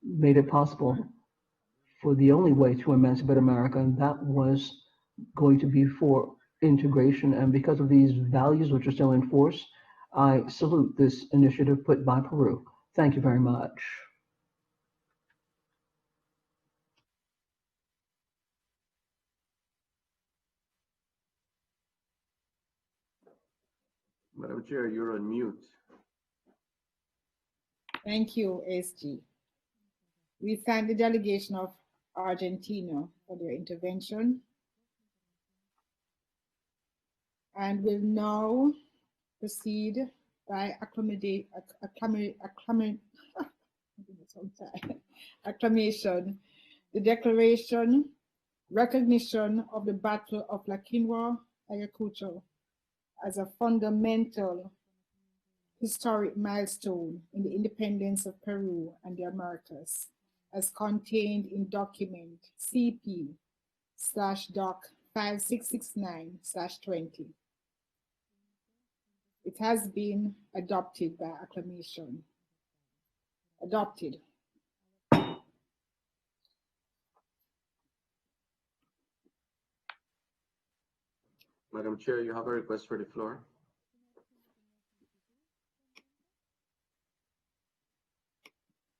made it possible for the only way to emancipate America, and that was going to be for integration. And because of these values which are still in force, I salute this initiative put by Peru. Thank you very much. Madam Chair, you're on mute. Thank you, SG. We thank the delegation of Argentina for their intervention. And will now proceed by acclamation, the declaration, recognition of the Battle of La Quinoa Ayacucho as a fundamental historic milestone in the independence of Peru and the Americas, as contained in document CP/Doc 5669/20. It has been adopted by acclamation. Adopted. Madam Chair, you have a request for the floor.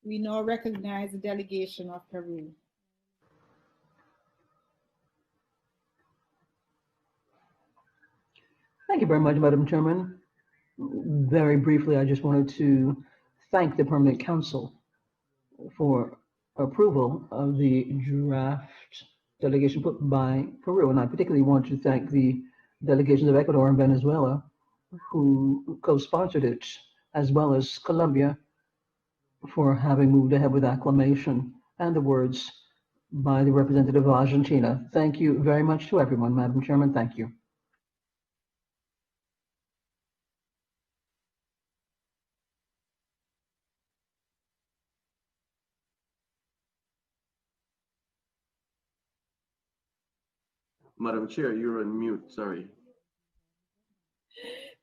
We now recognize the delegation of Peru. Thank you very much, Madam Chairman. Very briefly, I just wanted to thank the Permanent Council for approval of the draft delegation put by Peru. And I particularly want to thank the delegations of Ecuador and Venezuela who co-sponsored it, as well as Colombia for having moved ahead with acclamation, and the words by the representative of Argentina. Thank you very much to everyone, Madam Chairman. Thank you. Madam Chair, you're on mute, sorry.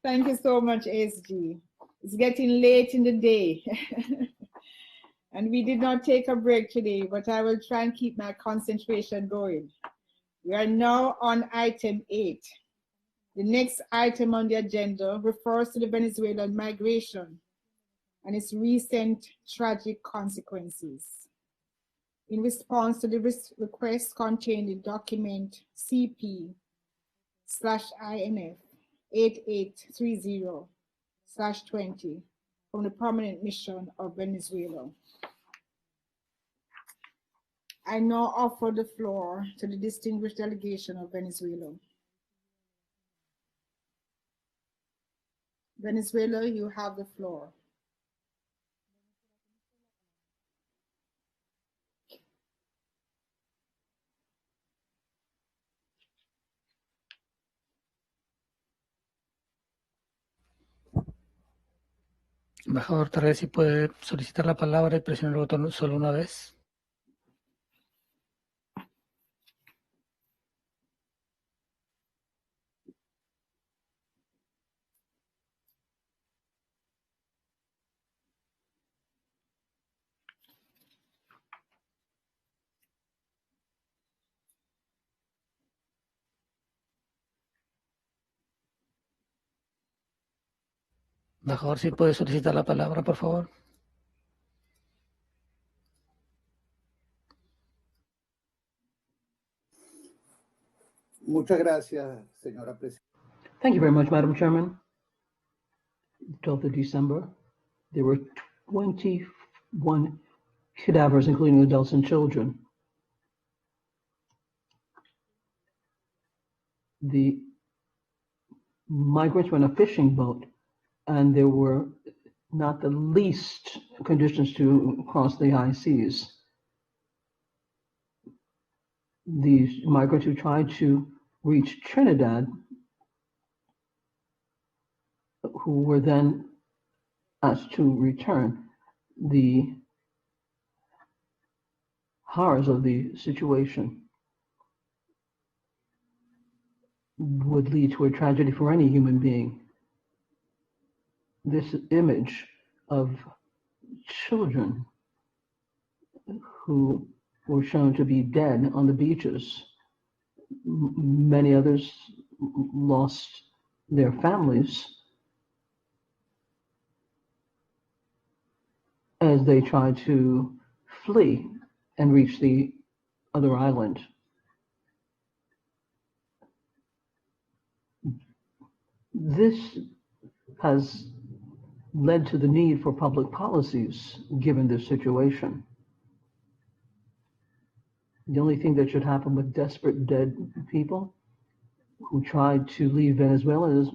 Thank you so much, SG. It's getting late in the day. And we did not take a break today, but I will try and keep my concentration going. We are now on item 8. The next item on the agenda refers to the Venezuelan migration and its recent tragic consequences. In response to the request contained in document CP/INF 8830/20 from the Permanent Mission of Venezuela. I now offer the floor to the distinguished delegation of Venezuela. Venezuela, you have the floor. Embajador Torres, si puede solicitar la palabra y presionar el botón solo una vez. Embajador, si puede solicitar la palabra, por favor. Muchas gracias, señora presidenta. Thank you very much, Madam Chairman. 12th of December, there were 21 cadavers, including adults and children. The migrants were on a fishing boat, and there were not the least conditions to cross the high seas. These migrants who tried to reach Trinidad, who were then asked to return, the horrors of the situation would lead to a tragedy for any human being. This image of children who were shown to be dead on the beaches, many others lost their families as they tried to flee and reach the other island. This has led to the need for public policies given this situation. The only thing that should happen with desperate dead people who tried to leave Venezuela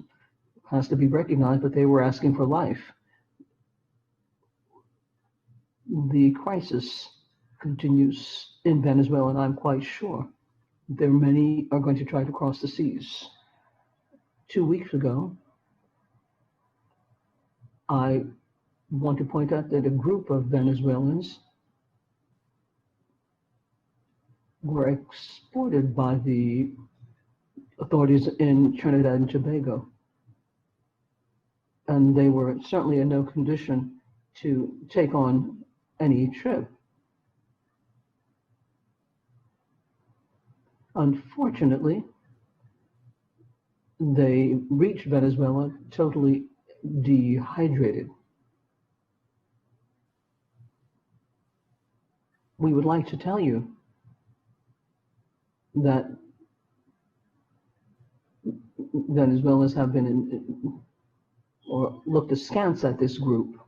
has to be recognized that they were asking for life. The crisis continues in Venezuela, and I'm quite sure there many are going to try to cross the seas. 2 weeks ago, I want to point out that a group of Venezuelans were exported by the authorities in Trinidad and Tobago, and they were certainly in no condition to take on any trip. Unfortunately, they reached Venezuela totally dehydrated. We would like to tell you that Venezuelans have been or looked askance at this group,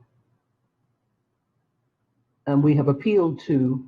and we have appealed to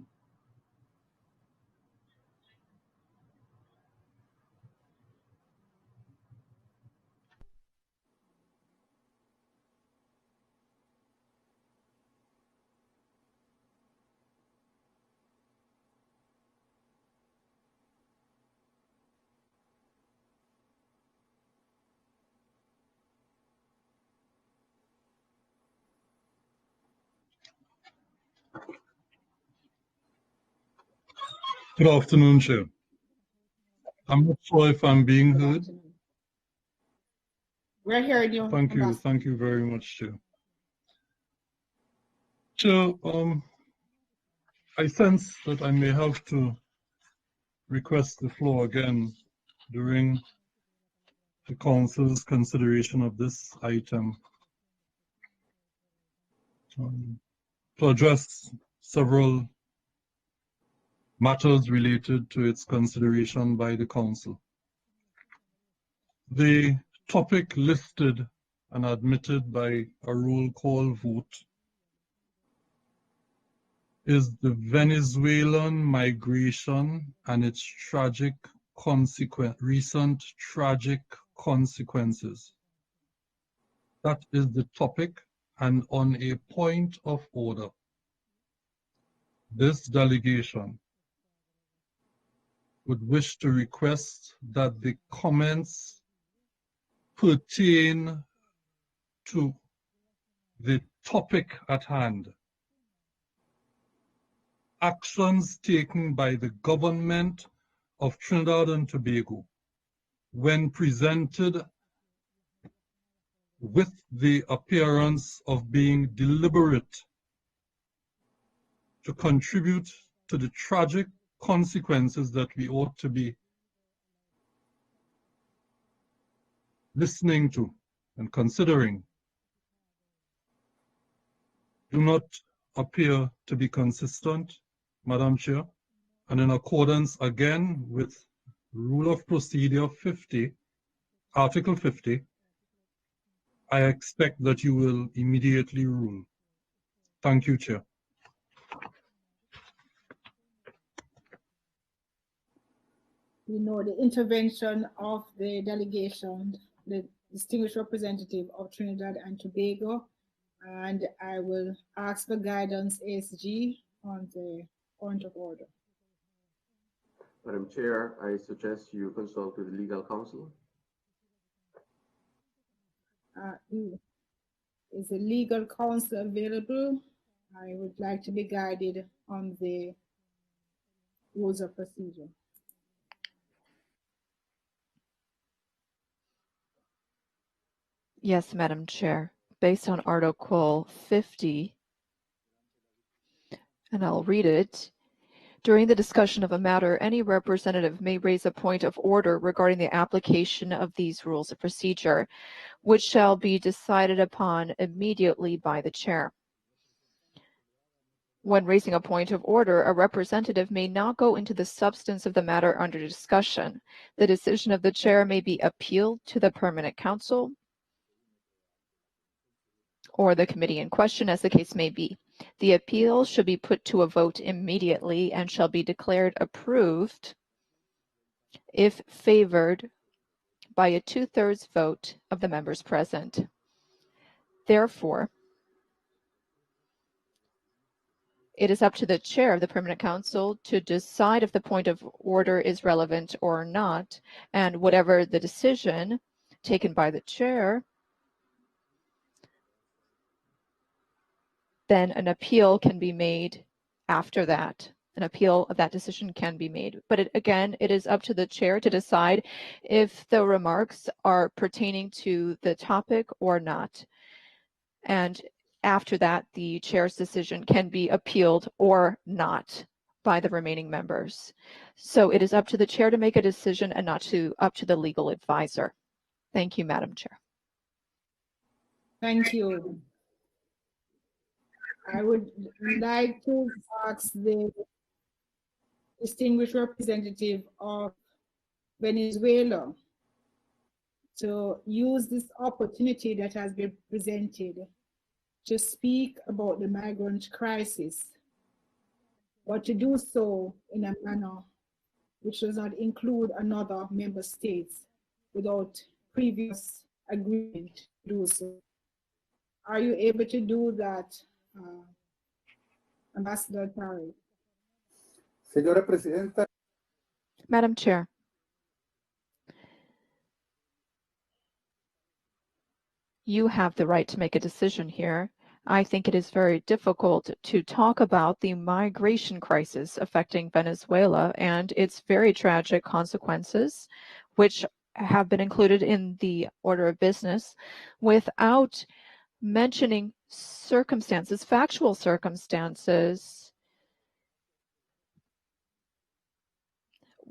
Good afternoon, Chair. I'm not sure if I'm being heard. We're hearing you. Thank you very much, Chair. Chair, I sense that I may have to request the floor again during the Council's consideration of this item to address several matters related to its consideration by the Council. The topic listed and admitted by a roll call vote is the Venezuelan migration and its recent tragic consequences. That is the topic, and on a point of order, this delegation would wish to request that the comments pertain to the topic at hand. Actions taken by the government of Trinidad and Tobago when presented with the appearance of being deliberate to contribute to the tragic consequences that we ought to be listening to and considering, do not appear to be consistent, Madam Chair, and in accordance again with Rule of Procedure 50, Article 50, I expect that you will immediately rule. Thank you, Chair. We know the intervention of the delegation, the distinguished representative of Trinidad and Tobago, and I will ask for guidance, ASG, on the point of order. Madam Chair, I suggest you consult with the legal counsel. Is the legal counsel available? I would like to be guided on the rules of procedure. Yes, Madam Chair. Based on Article 50, and I'll read it. During the discussion of a matter, any representative may raise a point of order regarding the application of these rules of procedure, which shall be decided upon immediately by the chair. When raising a point of order, a representative may not go into the substance of the matter under discussion. The decision of the chair may be appealed to the Permanent Council or the committee in question, as the case may be. The appeal should be put to a vote immediately and shall be declared approved if favored by a 2/3 vote of the members present. Therefore, it is up to the chair of the Permanent Council to decide if the point of order is relevant or not, and whatever the decision taken by the chair, then an appeal can be made after that. An appeal of that decision can be made. But again, it is up to the chair to decide if the remarks are pertaining to the topic or not. And after that, the chair's decision can be appealed or not by the remaining members. So it is up to the chair to make a decision and not up to the legal advisor. Thank you, Madam Chair. Thank you. I would like to ask the distinguished representative of Venezuela to use this opportunity that has been presented to speak about the migrant crisis, but to do so in a manner which does not include another member state without previous agreement to do so. Are you able to do that, Ambassador Tari? Señora Presidenta. Madam Chair. You have the right to make a decision here. I think it is very difficult to talk about the migration crisis affecting Venezuela and its very tragic consequences, which have been included in the order of business, without mentioning circumstances, factual circumstances,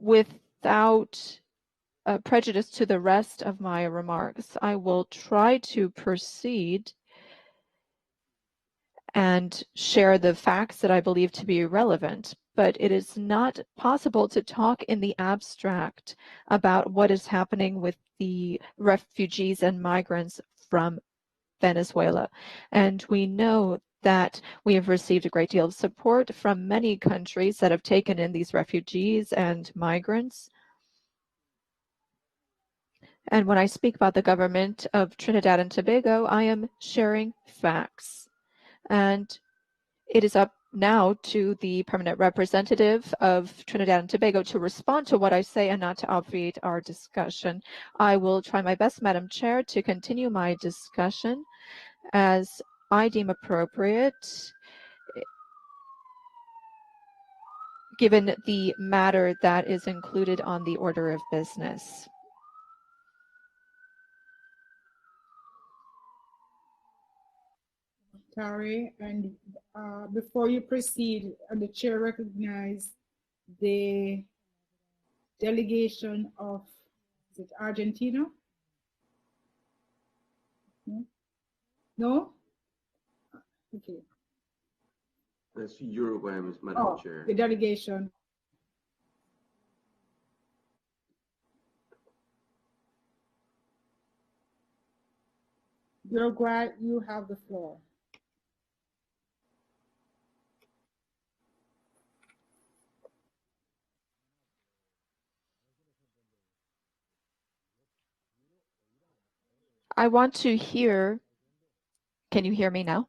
without prejudice to the rest of my remarks, I will try to proceed and share the facts that I believe to be relevant. But it is not possible to talk in the abstract about what is happening with the refugees and migrants from Venezuela. And we know that we have received a great deal of support from many countries that have taken in these refugees and migrants. And when I speak about the government of Trinidad and Tobago, I am sharing facts. And it is up now to the permanent representative of Trinidad and Tobago to respond to what I say and not to obviate our discussion. I will try my best, Madam Chair, to continue my discussion as I deem appropriate, given the matter that is included on the order of business. Tari, and before you proceed, the chair recognizes the delegation of, is it Argentina? No? No? Okay. That's Uruguay, Madam Chair. The delegation. Uruguay, you have the floor. I want to hear, can you hear me now?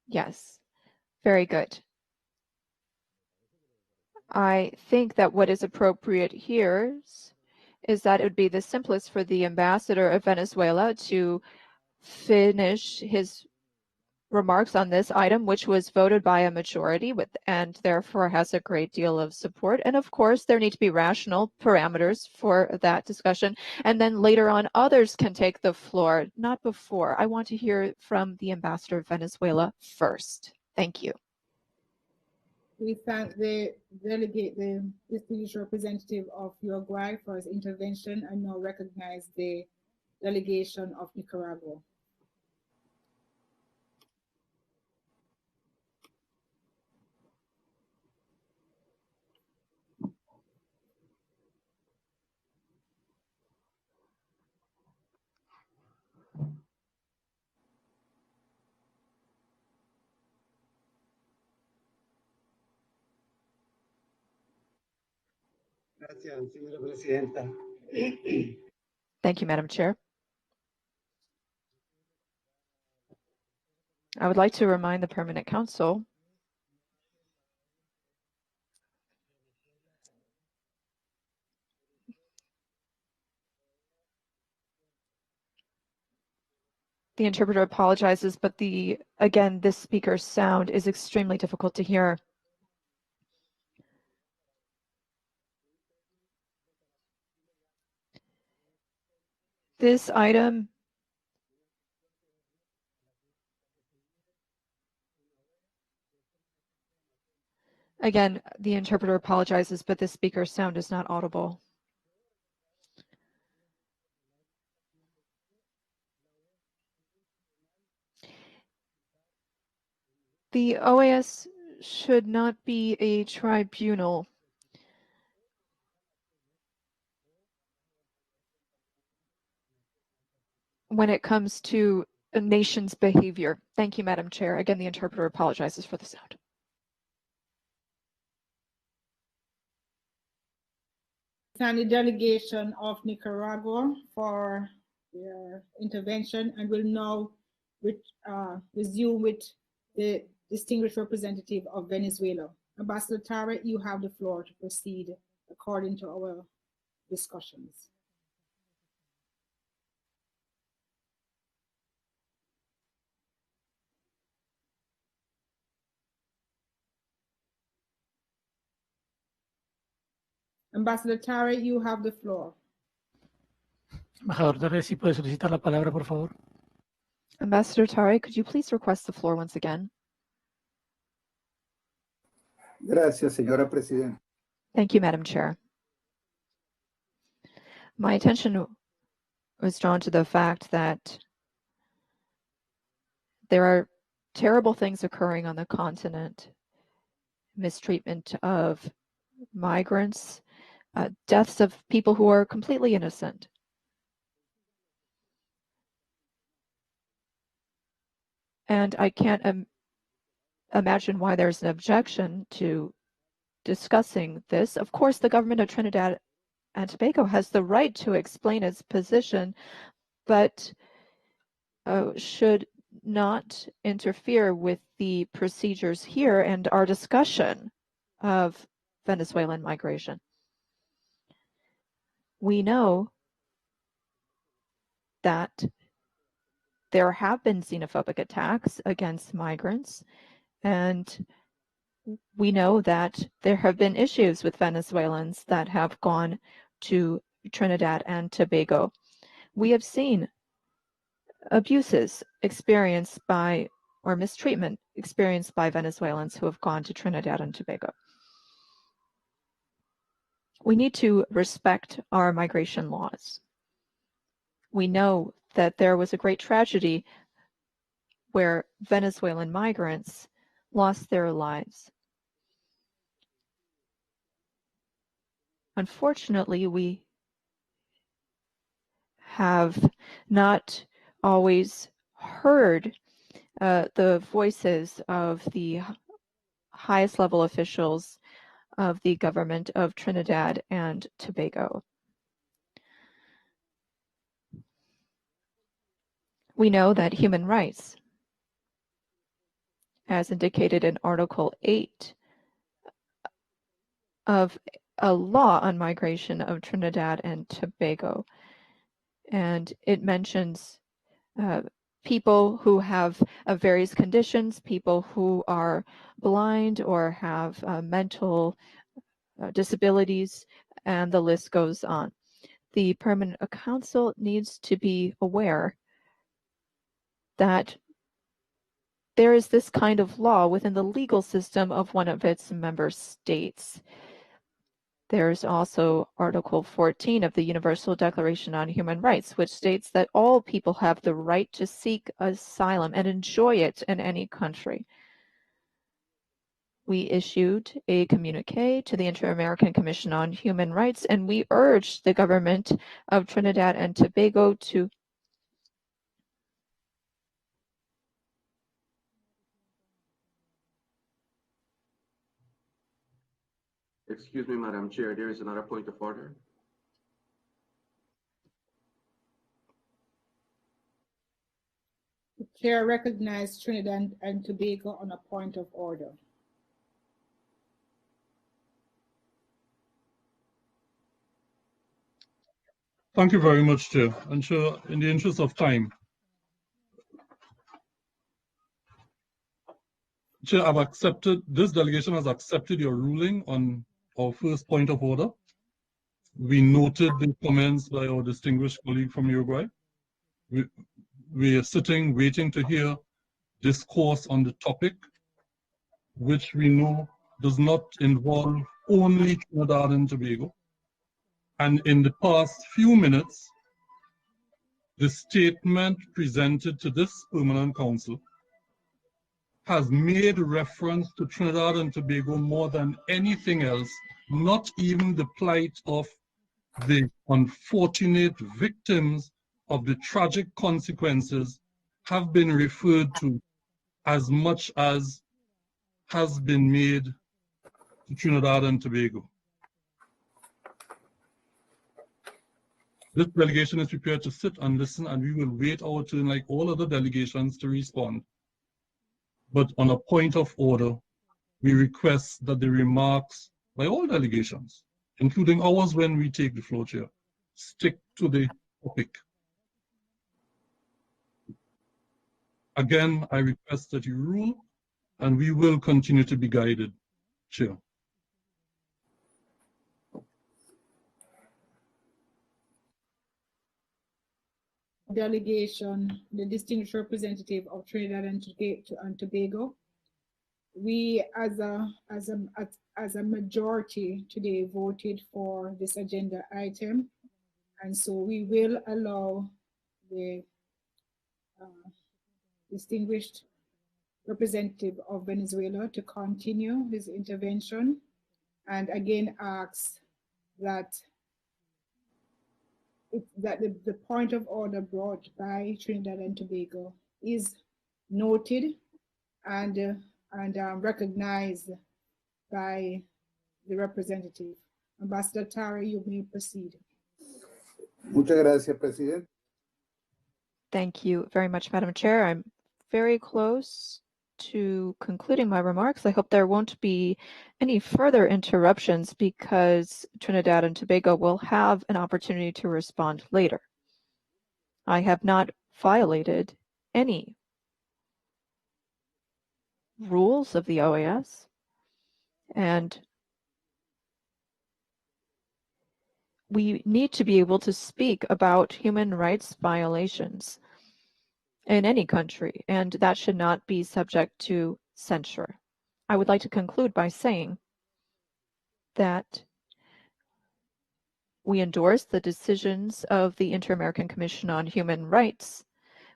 Yes, very good. I think that what is appropriate here is that it would be the simplest for the ambassador of Venezuela to finish his remarks on this item, which was voted by a majority and therefore has a great deal of support. And of course, there need to be rational parameters for that discussion. And then later on, others can take the floor, not before. I want to hear from the ambassador of Venezuela first. Thank you. We thank the delegate, the distinguished representative of Uruguay for his intervention, and now recognize the delegation of Nicaragua. Gracias, señora presidenta. Thank you, Madam Chair. I would like to remind the Permanent Council the interpreter apologizes, but again, this speaker's sound is extremely difficult to hear. This item again, the interpreter apologizes, but the speaker's sound is not audible. The OAS should not be a tribunal. When it comes to a nation's behavior. Thank you, Madam Chair. Again, the interpreter apologizes for the sound. Thank the delegation of Nicaragua for their intervention, and will now resume with the distinguished representative of Venezuela. Ambassador Tara, you have the floor to proceed according to our discussions. Ambassador Tare, you have the floor. Embajador Tare, si puede solicitar la palabra, por favor. Ambassador Tare, could you please request the floor once again? Gracias, señora presidenta. Thank you, Madam Chair. My attention was drawn to the fact that there are terrible things occurring on the continent, mistreatment of migrants, deaths of people who are completely innocent. And I can't imagine why there's an objection to discussing this. Of course, the government of Trinidad and Tobago has the right to explain its position, but should not interfere with the procedures here and our discussion of Venezuelan migration. We know that there have been xenophobic attacks against migrants, and we know that there have been issues with Venezuelans that have gone to Trinidad and Tobago. We have seen abuses experienced by, or mistreatment experienced by Venezuelans who have gone to Trinidad and Tobago. We need to respect our migration laws. We know that there was a great tragedy where Venezuelan migrants lost their lives. Unfortunately, we have not always heard the voices of the highest level officials of the government of Trinidad and Tobago. We know that human rights, as indicated in Article 8 of a law on migration of Trinidad and Tobago, and it mentions people who have various conditions, people who are blind or have mental disabilities, and the list goes on. The Permanent Council needs to be aware that there is this kind of law within the legal system of one of its member states. There's also Article 14 of the Universal Declaration on Human Rights, which states that all people have the right to seek asylum and enjoy it in any country. We issued a communique to the Inter-American Commission on Human Rights, and we urged the government of Trinidad and Tobago to Excuse me, Madam Chair, there is another point of order. The chair recognized Trinidad and Tobago on a point of order. Thank you very much, Chair. And Chair, in the interest of time, Chair, I've accepted, this delegation has accepted your ruling on our first point of order. We noted the comments by our distinguished colleague from Uruguay. We are sitting, waiting to hear discourse on the topic, which we know does not involve only Trinidad and Tobago. And in the past few minutes, the statement presented to this Permanent Council has made reference to Trinidad and Tobago more than anything else, not even the plight of the unfortunate victims of the tragic consequences have been referred to as much as has been made to Trinidad and Tobago. This delegation is prepared to sit and listen, and we will wait our turn like all other delegations to respond. But on a point of order, we request that the remarks by all delegations, including ours when we take the floor, Chair, stick to the topic. Again, I request that you rule, and we will continue to be guided, Chair. Delegation, the distinguished representative of Trinidad and Tobago. We, as as a majority today voted for this agenda item. And so we will allow the distinguished representative of Venezuela to continue his intervention, and again ask that the point of order brought by Trinidad and Tobago is noted and recognized by the representative. Ambassador Tari, you may proceed. Muchas gracias, Presidente. Thank you very much, Madam Chair. I'm very close to concluding my remarks. I hope there won't be any further interruptions because Trinidad and Tobago will have an opportunity to respond later. I have not violated any rules of the OAS, and we need to be able to speak about human rights violations in any country, and that should not be subject to censure. I would like to conclude by saying that we endorse the decisions of the Inter-American Commission on Human Rights,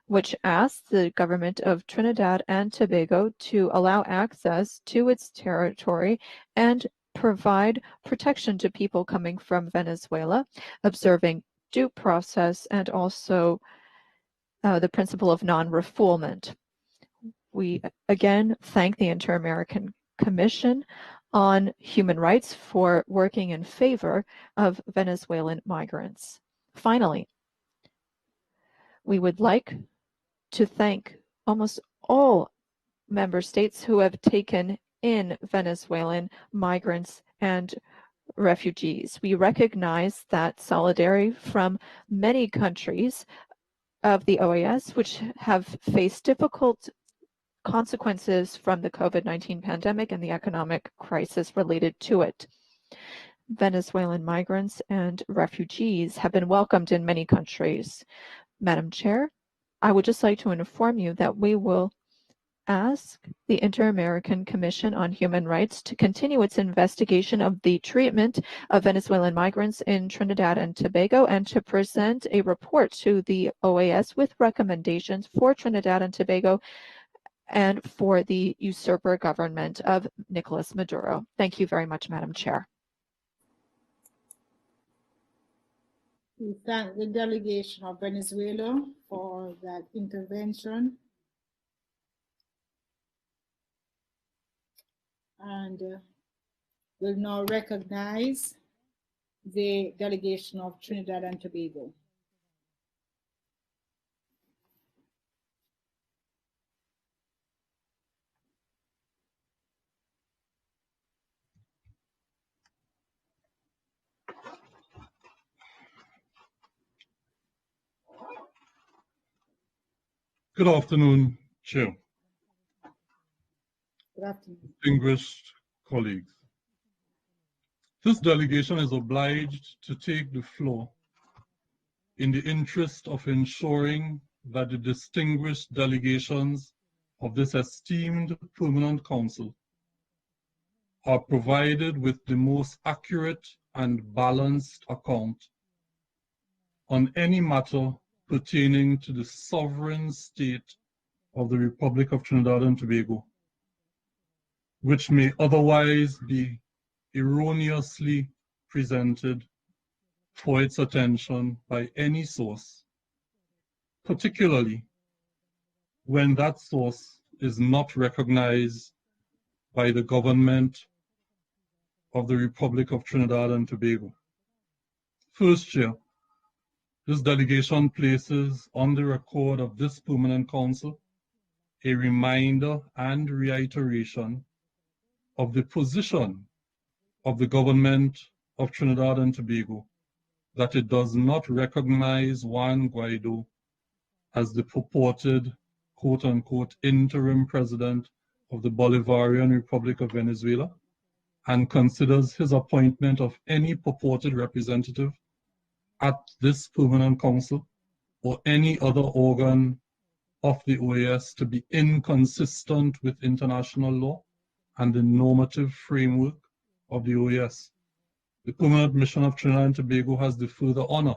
which asks the government of Trinidad and Tobago to allow access to its territory and provide protection to people coming from Venezuela, observing due process and also the principle of non-refoulement. We again thank the Inter-American Commission on Human Rights for working in favor of Venezuelan migrants. Finally, we would like to thank almost all member states who have taken in Venezuelan migrants and refugees. We recognize that solidarity from many countries of the OAS, which have faced difficult consequences from the COVID-19 pandemic and the economic crisis related to it. Venezuelan migrants and refugees have been welcomed in many countries. Madam Chair, I would just like to inform you that we will ask the Inter-American Commission on Human Rights to continue its investigation of the treatment of Venezuelan migrants in Trinidad and Tobago and to present a report to the OAS with recommendations for Trinidad and Tobago and for the usurper government of Nicolas Maduro. Thank you very much, Madam Chair. We thank the delegation of Venezuela for that intervention. And will now recognize the delegation of Trinidad and Tobago. Good afternoon, Chair. Good afternoon. Distinguished colleagues. This delegation is obliged to take the floor in the interest of ensuring that the distinguished delegations of this esteemed Permanent Council are provided with the most accurate and balanced account on any matter pertaining to the sovereign state of the Republic of Trinidad and Tobago, which may otherwise be erroneously presented for its attention by any source, particularly when that source is not recognized by the government of the Republic of Trinidad and Tobago. First, Chair, this delegation places on the record of this Permanent Council a reminder and reiteration of the position of the government of Trinidad and Tobago that it does not recognize Juan Guaido as the purported quote-unquote interim president of the Bolivarian Republic of Venezuela and considers his appointment of any purported representative at this Permanent Council or any other organ of the OAS to be inconsistent with international law and the normative framework of the OAS, the Permanent Mission of Trinidad and Tobago has the further honor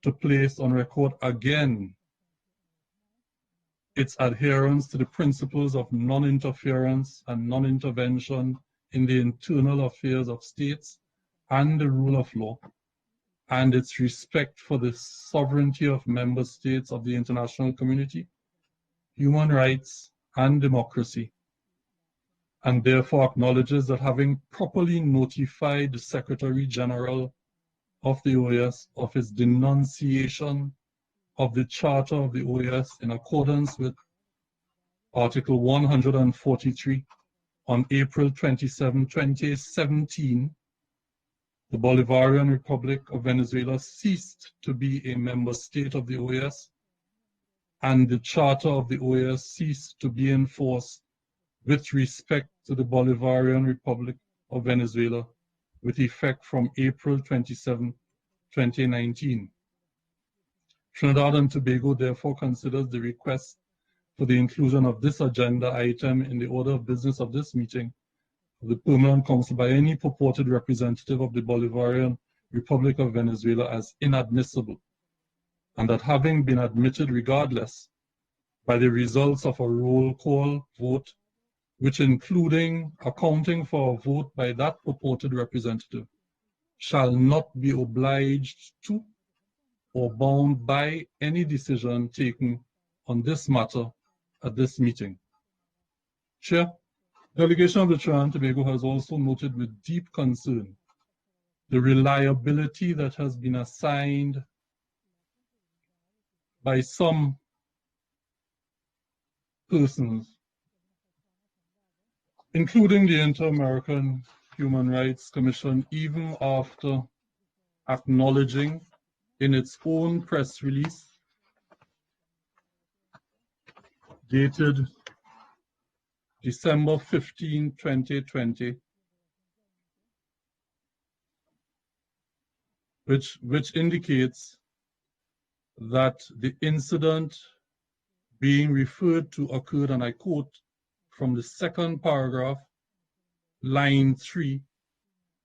to place on record again its adherence to the principles of non-interference and non-intervention in the internal affairs of states and the rule of law, and its respect for the sovereignty of member states of the international community, human rights, and democracy, and therefore acknowledges that having properly notified the Secretary General of the OAS of his denunciation of the Charter of the OAS in accordance with Article 143 on April 27, 2017, the Bolivarian Republic of Venezuela ceased to be a member state of the OAS, and the Charter of the OAS ceased to be enforced with respect to the Bolivarian Republic of Venezuela with effect from April 27, 2019. Trinidad and Tobago therefore considers the request for the inclusion of this agenda item in the order of business of this meeting of the Permanent Council by any purported representative of the Bolivarian Republic of Venezuela as inadmissible, and that having been admitted regardless by the results of a roll call vote, which including accounting for a vote by that purported representative, shall not be obliged to or bound by any decision taken on this matter at this meeting. Chair, the delegation of the Trinidad and Tobago has also noted with deep concern the reliability that has been assigned by some persons, including the Inter-American Human Rights Commission, even after acknowledging in its own press release dated December 15, 2020, which indicates that the incident being referred to occurred, and I quote from the second paragraph, line 3,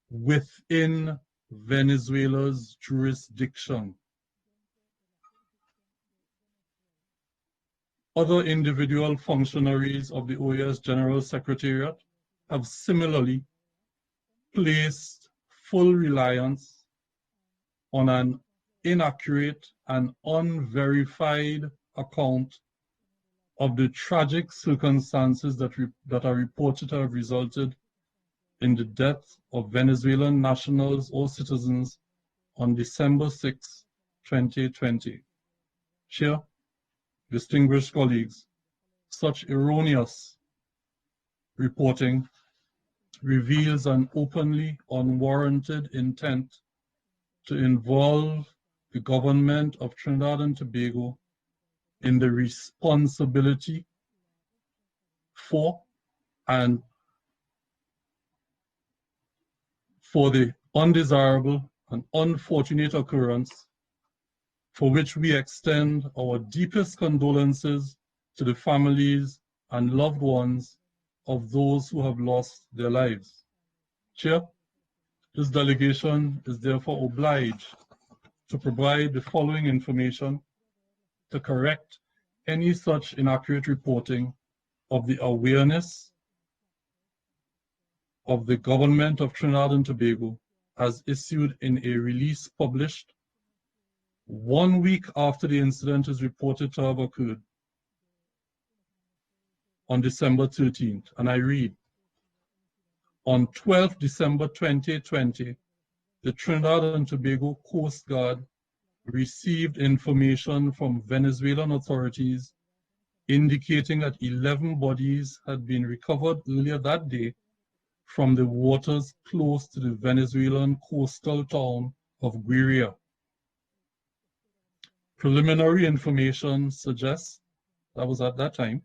within Venezuela's jurisdiction. Other individual functionaries of the OAS General Secretariat have similarly placed full reliance on an inaccurate and unverified account of the tragic circumstances that are reported to have resulted in the death of Venezuelan nationals or citizens on December 6, 2020. Chair, distinguished colleagues, such erroneous reporting reveals an openly unwarranted intent to involve the government of Trinidad and Tobago in the responsibility for and for the undesirable and unfortunate occurrence for which we extend our deepest condolences to the families and loved ones of those who have lost their lives. Chair, this delegation is therefore obliged to provide the following information to correct any such inaccurate reporting of the awareness of the government of Trinidad and Tobago as issued in a release published 1 week after the incident is reported to have occurred on December 13th, and I read, on 12th December 2020, the Trinidad and Tobago Coast Guard received information from Venezuelan authorities indicating that 11 bodies had been recovered earlier that day from the waters close to the Venezuelan coastal town of Guiria. Preliminary information suggests, that was at that time,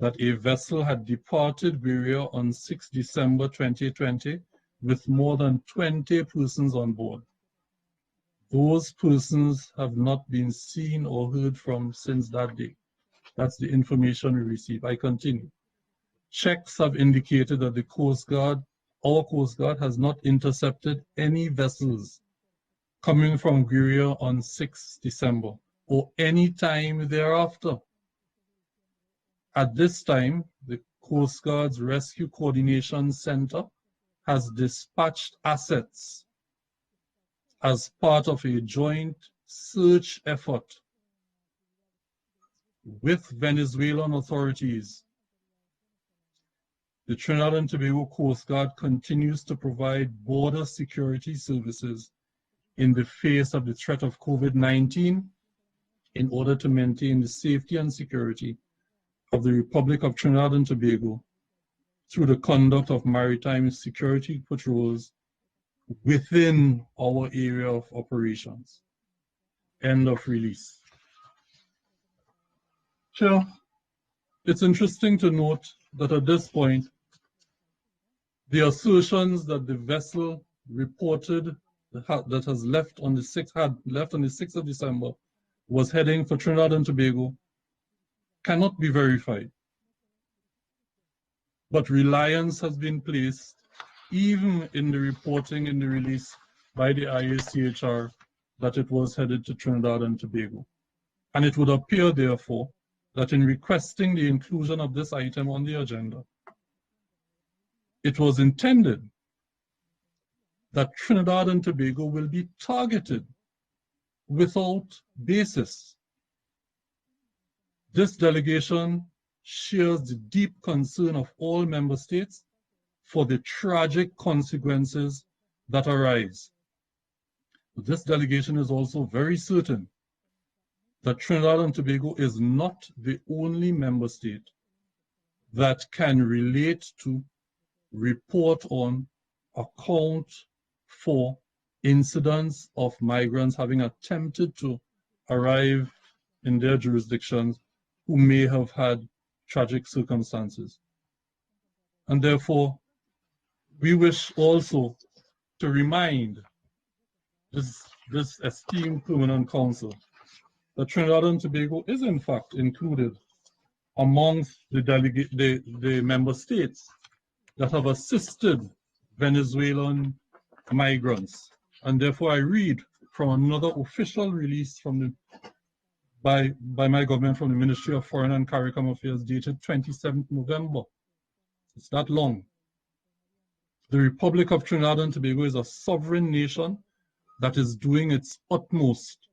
that a vessel had departed Guiria on 6 December 2020 with more than 20 persons on board. Those persons have not been seen or heard from since that day. That's the information we received. I continue. Checks have indicated that the Coast Guard our Coast Guard has not intercepted any vessels coming from Guerrero on 6 December or any time thereafter. At this time, the Coast Guard's Rescue Coordination Center has dispatched assets as part of a joint search effort with Venezuelan authorities. The Trinidad and Tobago Coast Guard continues to provide border security services in the face of the threat of COVID-19 in order to maintain the safety and security of the Republic of Trinidad and Tobago through the conduct of maritime security patrols within our area of operations. End of release. Chair, it's interesting to note that at this point, the assertions that the vessel reported that has left on the 6th of December was heading for Trinidad and Tobago cannot be verified. But reliance has been placed, even in the reporting in the release by the IACHR, that it was headed to Trinidad and Tobago. And it would appear, therefore, that in requesting the inclusion of this item on the agenda, it was intended that Trinidad and Tobago will be targeted without basis. This delegation shares the deep concern of all member states for the tragic consequences that arise. This delegation is also very certain that Trinidad and Tobago is not the only member state that can relate to, report on, account for incidents of migrants having attempted to arrive in their jurisdictions who may have had tragic circumstances. And therefore, we wish also to remind this esteemed Permanent Council that Trinidad and Tobago is in fact included amongst the member states that have assisted Venezuelan migrants. And therefore I read from another official release from by my government from the Ministry of Foreign and CARICOM Affairs dated 27th November. It's that long. The Republic of Trinidad and Tobago is a sovereign nation that is doing its utmost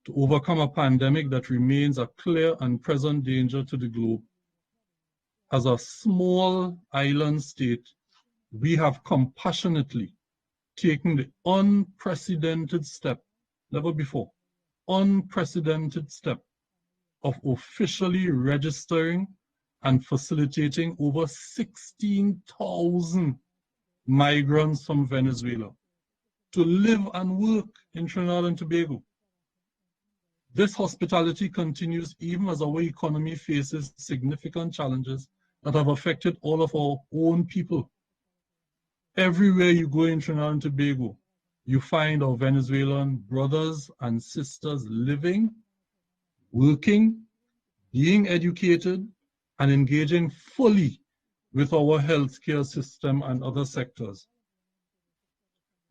to overcome a pandemic that remains a clear and present danger to the globe. As a small island state, we have compassionately taken the unprecedented step, never before, unprecedented step of officially registering and facilitating over 16,000 migrants from Venezuela to live and work in Trinidad and Tobago. This hospitality continues even as our economy faces significant challenges that have affected all of our own people. Everywhere you go in Trinidad and Tobago, you find our Venezuelan brothers and sisters living, working, being educated, and engaging fully with our healthcare system and other sectors.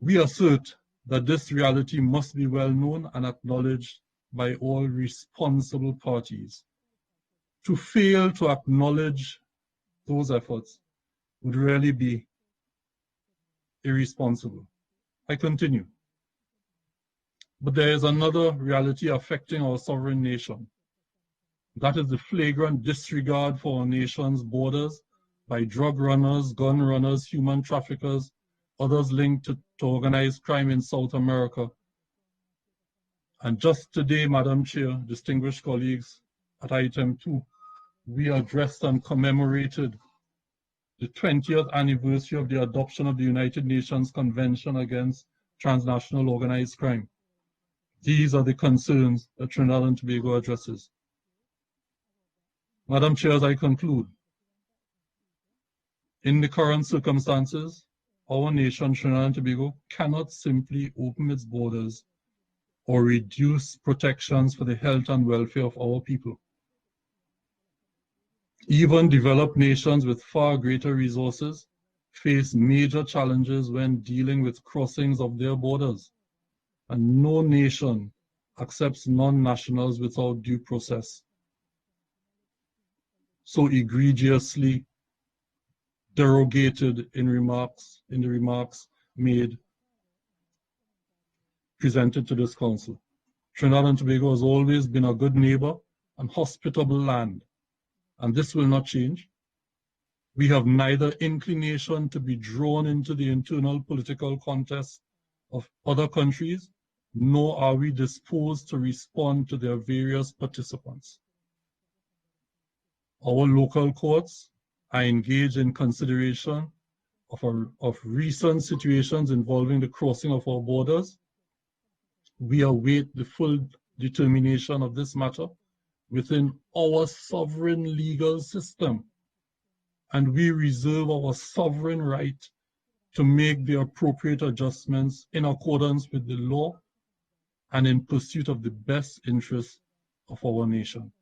We assert that this reality must be well known and acknowledged by all responsible parties. To fail to acknowledge those efforts would really be irresponsible. I continue. But there is another reality affecting our sovereign nation. That is the flagrant disregard for our nation's borders by drug runners, gun runners, human traffickers, others linked to organized crime in South America. And just today, Madam Chair, distinguished colleagues, at item 2, we addressed and commemorated the 20th anniversary of the adoption of the United Nations Convention Against Transnational Organized Crime. These are the concerns that Trinidad and Tobago addresses. Madam Chair, as I conclude, in the current circumstances, our nation, Trinidad and Tobago, cannot simply open its borders or reduce protections for the health and welfare of our people. Even developed nations with far greater resources face major challenges when dealing with crossings of their borders, and no nation accepts non-nationals without due process. So egregiously derogated in the remarks made presented to this council. Trinidad and Tobago has always been a good neighbor and hospitable land, and this will not change. We have neither inclination to be drawn into the internal political contest of other countries, nor are we disposed to respond to their various participants. Our local courts are engaged in consideration of recent situations involving the crossing of our borders. We await the full determination of this matter within our sovereign legal system, and we reserve our sovereign right to make the appropriate adjustments in accordance with the law and in pursuit of the best interests of our nation.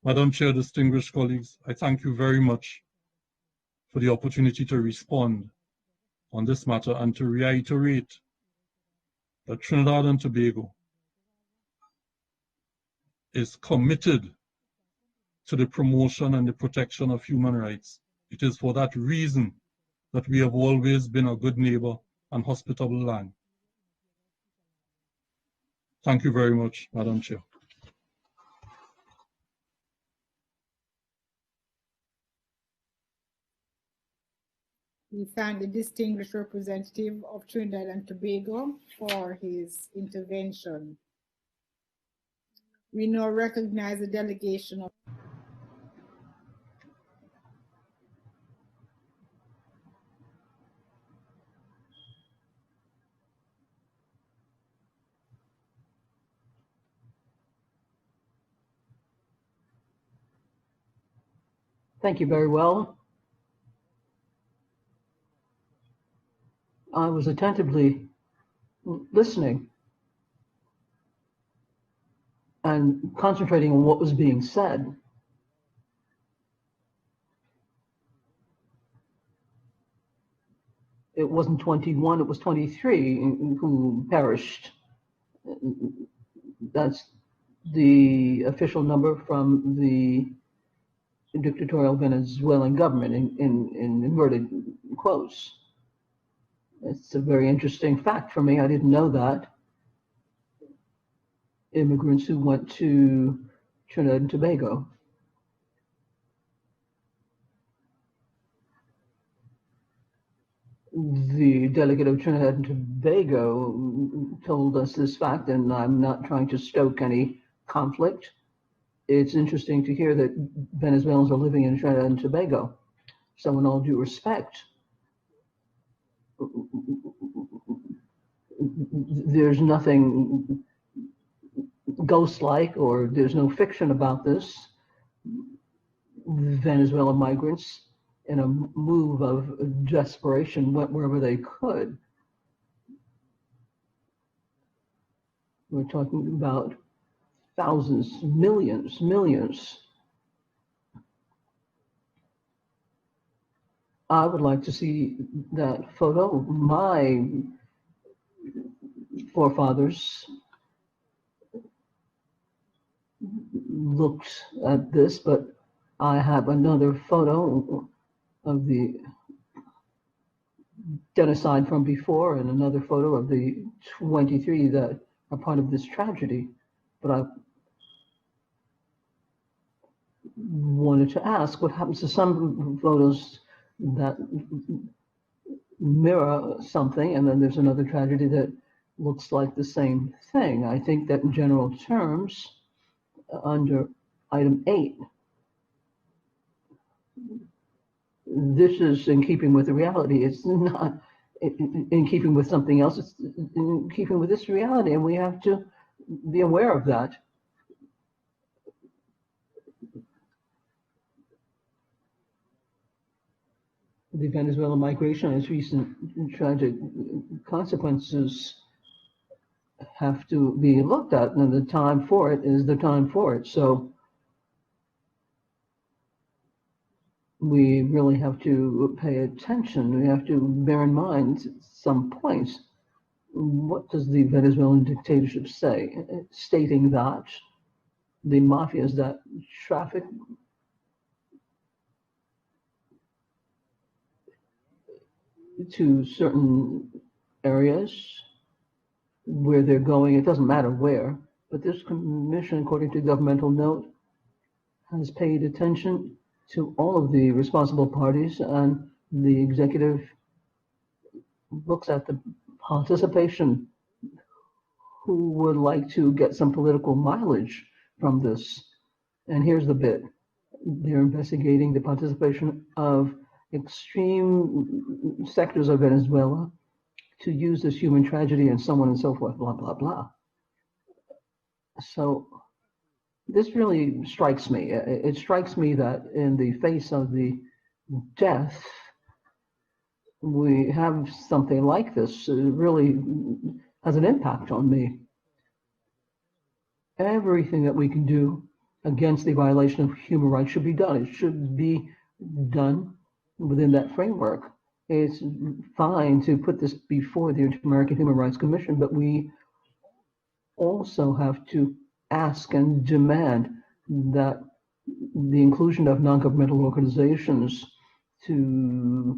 Madam Chair, distinguished colleagues, I thank you very much for the opportunity to respond on this matter and to reiterate that Trinidad and Tobago is committed to the promotion and the protection of human rights. It is for that reason that we have always been a good neighbor and hospitable land. Thank you very much, Madam Chair. We thank the distinguished representative of Trinidad and Tobago for his intervention. We now recognize the delegation of Thank you very well. I was attentively listening and concentrating on what was being said. It wasn't 21, it was 23 who perished. That's the official number from the dictatorial Venezuelan government in inverted quotes. It's a very interesting fact for me. I didn't know that. Immigrants who went to Trinidad and Tobago. The delegate of Trinidad and Tobago told us this fact, and I'm not trying to stoke any conflict. It's interesting to hear that Venezuelans are living in Trinidad and Tobago. So in all due respect, there's nothing ghost-like or there's no fiction about this. Venezuelan migrants, in a move of desperation, went wherever they could. We're talking about thousands, millions. I would like to see that photo. My forefathers looked at this, but I have another photo of the genocide from before and another photo of the 23 that are part of this tragedy. But I wanted to ask what happens to some photos that mirror something, and then there's another tragedy that looks like the same thing. I think that in general terms, under item 8, this is in keeping with the reality. It's not in keeping with something else. It's in keeping with this reality, and we have to be aware of that. The Venezuelan migration and its recent tragic consequences have to be looked at, and the time for it is the time for it. So we really have to pay attention. We have to bear in mind some points. What does the Venezuelan dictatorship say? Stating that the mafias that traffic to certain areas where they're going, it doesn't matter where, but this commission, according to governmental note, has paid attention to all of the responsible parties, and the executive looks at the participation. Who would like to get some political mileage from this? And here's the bit. They're investigating the participation of extreme sectors of Venezuela to use this human tragedy and so on and so forth, blah, blah, blah. So this really strikes me. It strikes me that in the face of the death, we have something like this. It really has an impact on me. Everything that we can do against the violation of human rights should be done. It should be done within that framework. It's fine to put this before the Inter-American Human Rights Commission, but we also have to ask and demand that the inclusion of non-governmental organizations to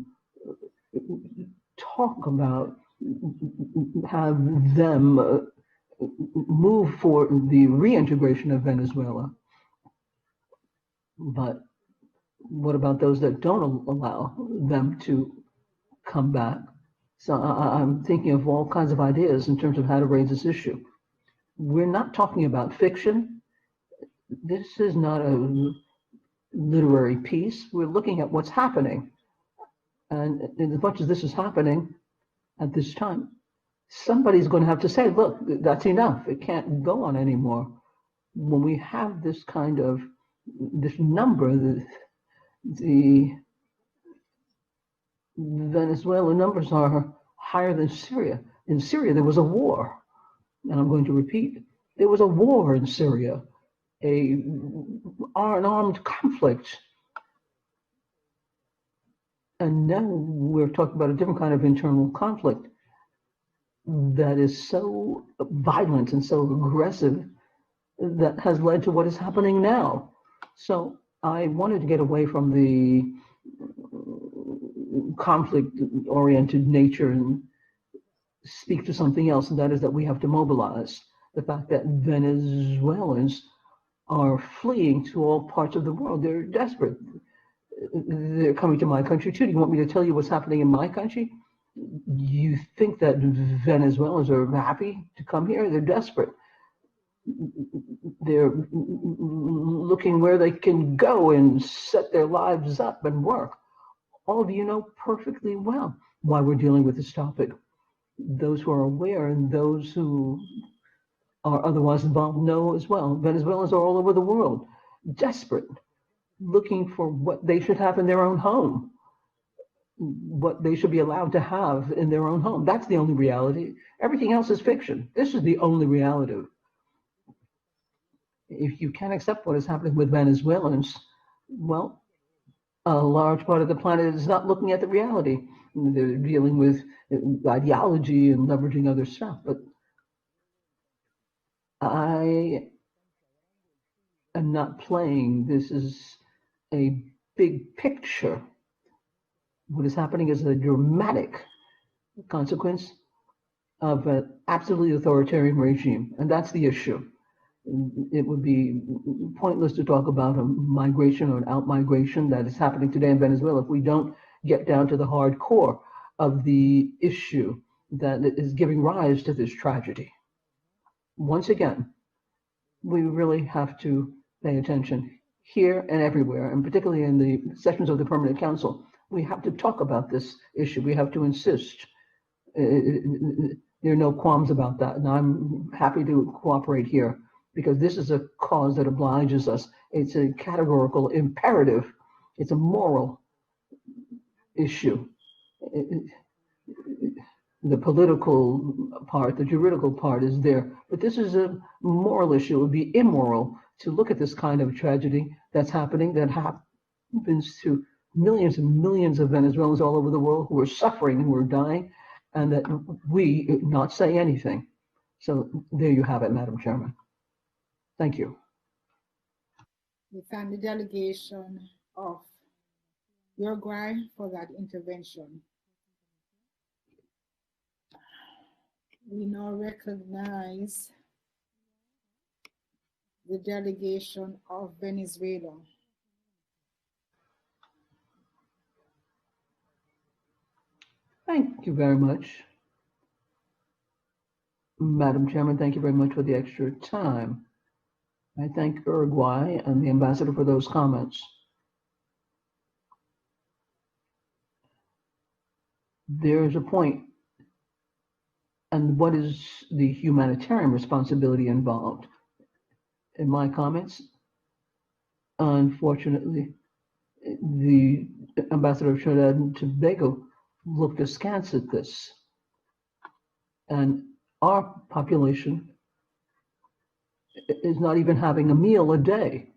talk about, have them move for the reintegration of Venezuela. But what about those that don't allow them to come back? So I'm thinking of all kinds of ideas in terms of how to raise this issue. We're not talking about fiction. This is not a literary piece. We're looking at what's happening. And as much as this is happening at this time, somebody's going to have to say, look, that's enough. It can't go on anymore. When we have this kind of, this number, the Venezuelan numbers are higher than Syria. In Syria, there was a war. And I'm going to repeat, there was a war in Syria, an armed conflict. And now we're talking about a different kind of internal conflict that is so violent and so aggressive that has led to what is happening now. So I wanted to get away from the conflict-oriented nature and speak to something else, and that is that we have to mobilize. The fact that Venezuelans are fleeing to all parts of the world. They're desperate. They're coming to my country too. Do you want me to tell you what's happening in my country? You think that Venezuelans are happy to come here? They're desperate. They're looking where they can go and set their lives up and work. All of you know perfectly well why we're dealing with this topic. Those who are aware and those who are otherwise involved know as well. Venezuelans are all over the world, desperate, looking for what they should have in their own home, what they should be allowed to have in their own home. That's the only reality. Everything else is fiction. This is the only reality. If you can't accept what is happening with Venezuelans, well, a large part of the planet is not looking at the reality. They're dealing with ideology and leveraging other stuff. But I am not playing. This is a big picture. What is happening is a dramatic consequence of an absolutely authoritarian regime, and that's the issue. It would be pointless to talk about a migration or an out-migration that is happening today in Venezuela if we don't get down to the hardcore of the issue that is giving rise to this tragedy. Once again, we really have to pay attention here and everywhere, and particularly in the sessions of the Permanent Council. We have to talk about this issue. We have to insist. There are no qualms about that, and I'm happy to cooperate here, because this is a cause that obliges us. It's a categorical imperative. It's a moral issue. The political part, the juridical part is there, but this is a moral issue. It would be immoral to look at this kind of tragedy that's happening, that happens to millions and millions of Venezuelans all over the world who are suffering and who are dying, and that we not say anything. So there you have it, Madam Chairman. Thank you. We thank the delegation of Uruguay for that intervention. We now recognize the delegation of Venezuela. Thank you very much. Madam Chairman, thank you very much for the extra time. I thank Uruguay and the ambassador for those comments. There's a point, and what is the humanitarian responsibility involved? In my comments, unfortunately, the ambassador of Trinidad and Tobago looked askance at this. And our population is not even having a meal a day.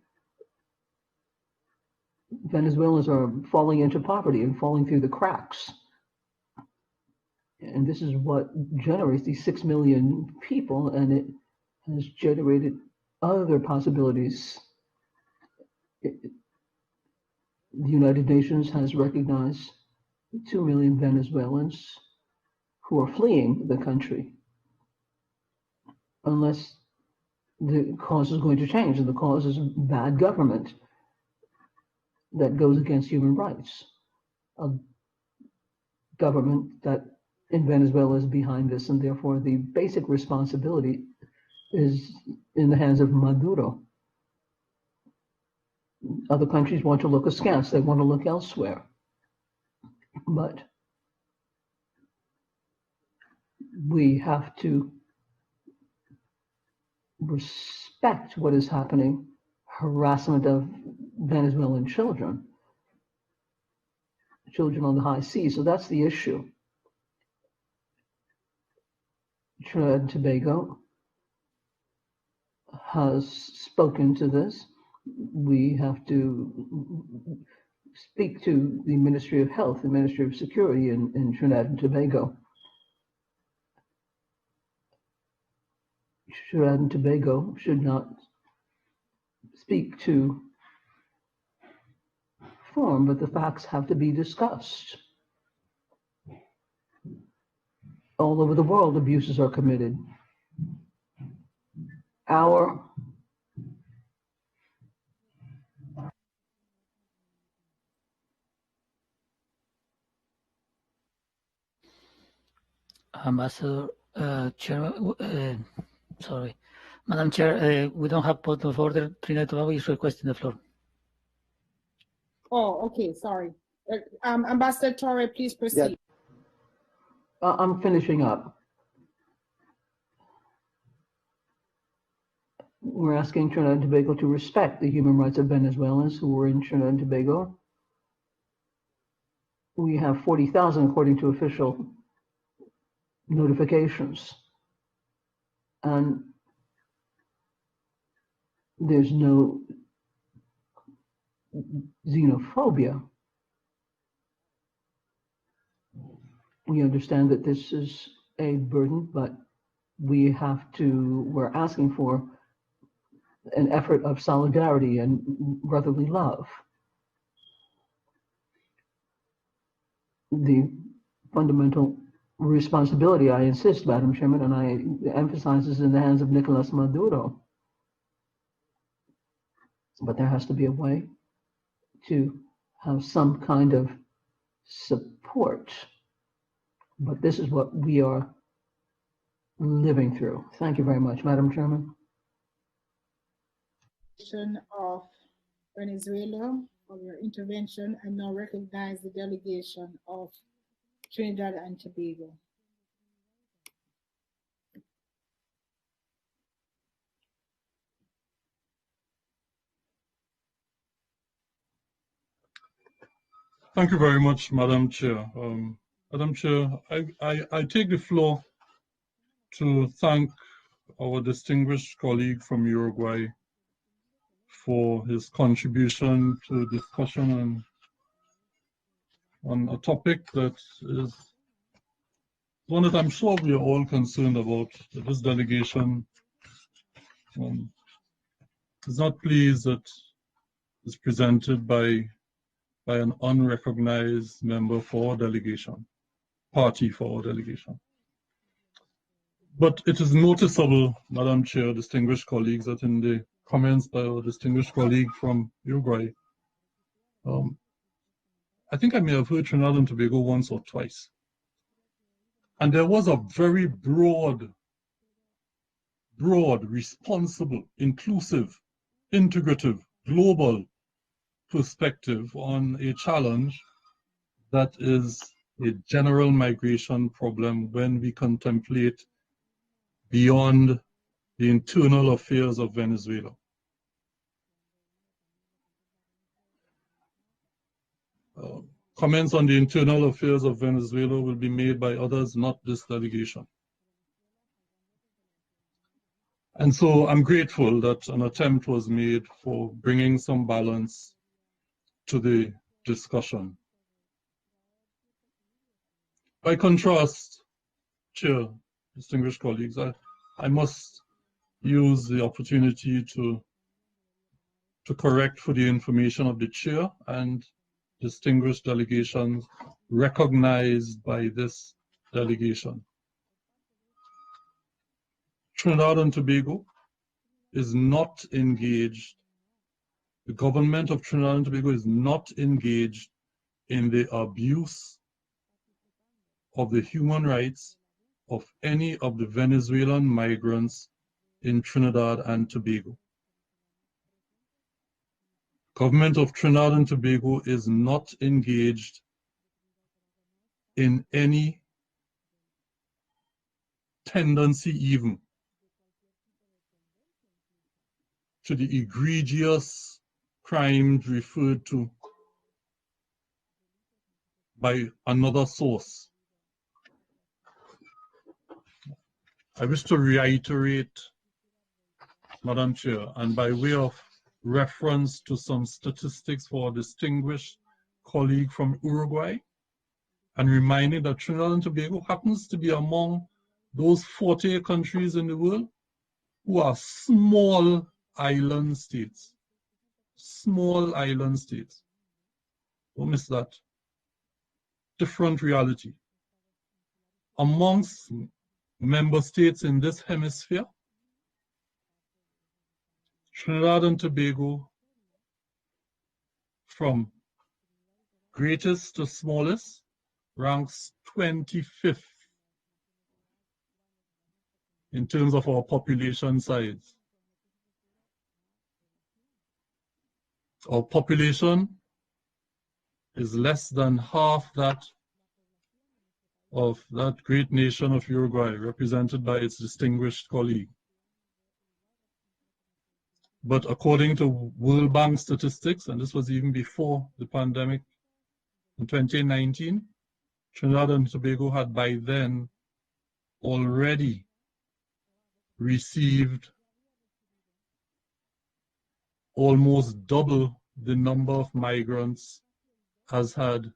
Venezuelans are falling into poverty and falling through the cracks. And this is what generates these 6 million people, and it has generated other possibilities. The United Nations has recognized 2 million Venezuelans who are fleeing the country unless the cause is going to change, and the cause is bad government that goes against human rights. A government that in Venezuela is behind this, and therefore the basic responsibility is in the hands of Maduro. Other countries want to look askance, they want to look elsewhere. But we have to respect what is happening, harassment of Venezuelan children on the high seas. So that's the issue. Trinidad and Tobago has spoken to this. We have to speak to the Ministry of Health, the Ministry of Security in Trinidad and Tobago. Trinidad and Tobago should not speak to form, but the facts have to be discussed. All over the world, abuses are committed. Ambassador, Chair, sorry. Madam Chair, we don't have point of order. Trinidad and Tobago is requesting the floor. Oh, okay, sorry. Ambassador Torre, please proceed. I'm finishing up. We're asking Trinidad and Tobago to respect the human rights of Venezuelans who were in Trinidad and Tobago. We have 40,000 according to official notifications. And there's no xenophobia. We understand that this is a burden, but we're asking for an effort of solidarity and brotherly love. The fundamental responsibility, I insist, Madam Chairman, and I emphasize, is in the hands of Nicolas Maduro. But there has to be a way to have some kind of support. But this is what we are living through. Thank you very much, Madam Chairman. Of Venezuela for your intervention, and now recognize the delegation of Trinidad and Tobago. Thank you very much, Madam Chair. Madam Chair, I take the floor to thank our distinguished colleague from Uruguay for his contribution to the discussion on a topic that is one that I'm sure we are all concerned about. That this delegation is not pleased that it's presented by an unrecognized member for our delegation, party for our delegation. But it is noticeable, Madam Chair, distinguished colleagues, that in the comments by our distinguished colleague from Uruguay, I think I may have heard Trinidad and Tobago once or twice. And there was a very broad, responsible, inclusive, integrative, global perspective on a challenge that is a general migration problem when we contemplate beyond the internal affairs of Venezuela. Comments on the internal affairs of Venezuela will be made by others, not this delegation. And so I'm grateful that an attempt was made for bringing some balance to the discussion. By contrast, Chair, distinguished colleagues, I must use the opportunity to correct for the information of the Chair and distinguished delegations recognized by this delegation. Trinidad and Tobago is not engaged, the government of Trinidad and Tobago is not engaged in the abuse of the human rights of any of the Venezuelan migrants in Trinidad and Tobago. Government of Trinidad and Tobago is not engaged in any tendency even to the egregious crimes referred to by another source. I wish to reiterate, Madam Chair, and by way of reference to some statistics for a distinguished colleague from Uruguay, and reminding that Trinidad and Tobago happens to be among those 48 countries in the world who are small island states. Small island states. Don't miss that. Different reality. Amongst member states in this hemisphere, Trinidad and Tobago, from greatest to smallest, ranks 25th in terms of our population size. Our population is less than half that of that great nation of Uruguay, represented by its distinguished colleague. But according to World Bank statistics, and this was even before the pandemic in 2019, Trinidad and Tobago had by then already received almost double the number of migrants as had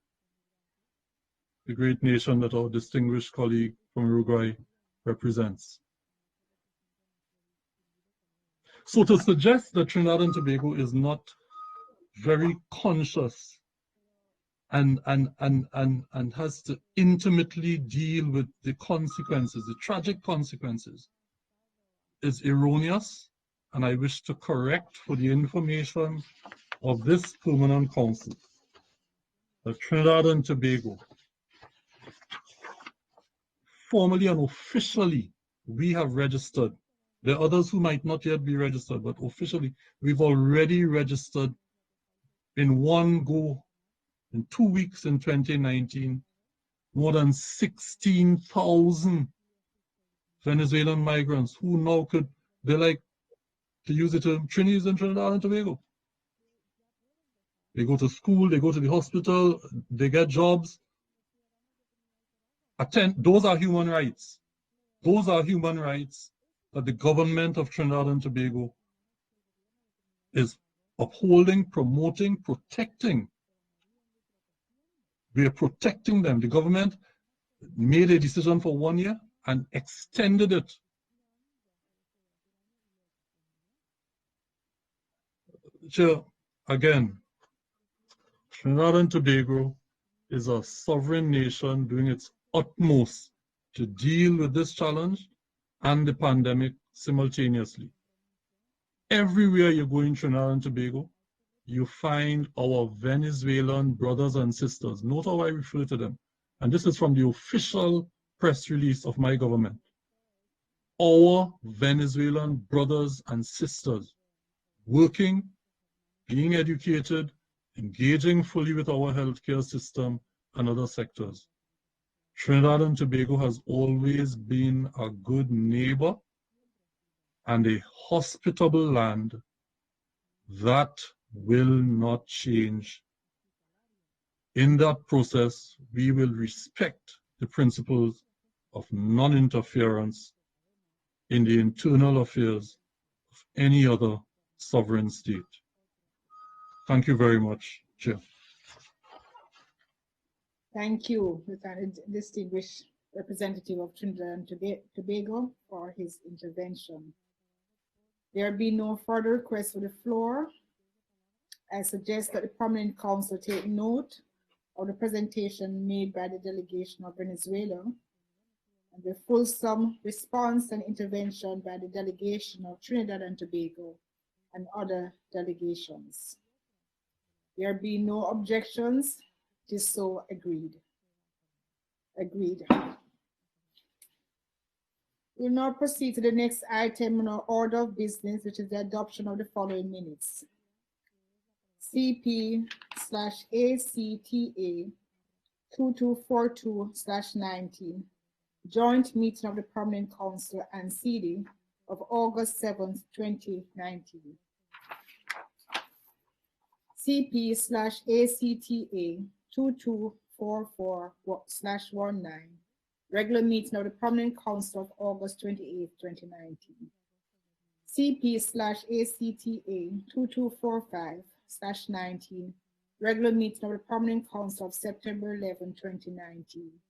the great nation that our distinguished colleague from Uruguay represents. So to suggest that Trinidad and Tobago is not very conscious and has to intimately deal with the consequences, the tragic consequences, is erroneous, and I wish to correct for the information of this Permanent Council that Trinidad and Tobago, formally and officially, we have registered. There are others who might not yet be registered, but officially, we've already registered in one go, in 2 weeks in 2019, more than 16,000 Venezuelan migrants who now could, they're like, to use the term, Trinis in Trinidad and Tobago. They go to school, they go to the hospital, they get jobs. Those are human rights. Those are human rights that the government of Trinidad and Tobago is upholding, promoting, protecting. We are protecting them. The government made a decision for 1 year and extended it. So, again, Trinidad and Tobago is a sovereign nation doing its utmost to deal with this challenge and the pandemic simultaneously. Everywhere you go in Trinidad and Tobago, you find our Venezuelan brothers and sisters. Note how I refer to them. And this is from the official press release of my government. Our Venezuelan brothers and sisters working, being educated, engaging fully with our healthcare system and other sectors. Trinidad and Tobago has always been a good neighbor and a hospitable land. That will not change. In that process, we will respect the principles of non-interference in the internal affairs of any other sovereign state. Thank you very much, Chair. Thank you, the distinguished representative of Trinidad and Tobago, for his intervention. There be no further requests for the floor. I suggest that the Permanent Council take note of the presentation made by the delegation of Venezuela and the fulsome response and intervention by the delegation of Trinidad and Tobago and other delegations. There be no objections. It is so agreed. Agreed. We'll now proceed to the next item in our order of business, which is the adoption of the following minutes. CP/ACTA 2242/19, joint meeting of the Permanent Council and CD of August 7th, 2019. CP/ACTA 2244/19, regular meeting of the Permanent Council of August 28th, 2019. CP/ACTA 2245/19, regular meeting of the Permanent Council of September 11, 2019.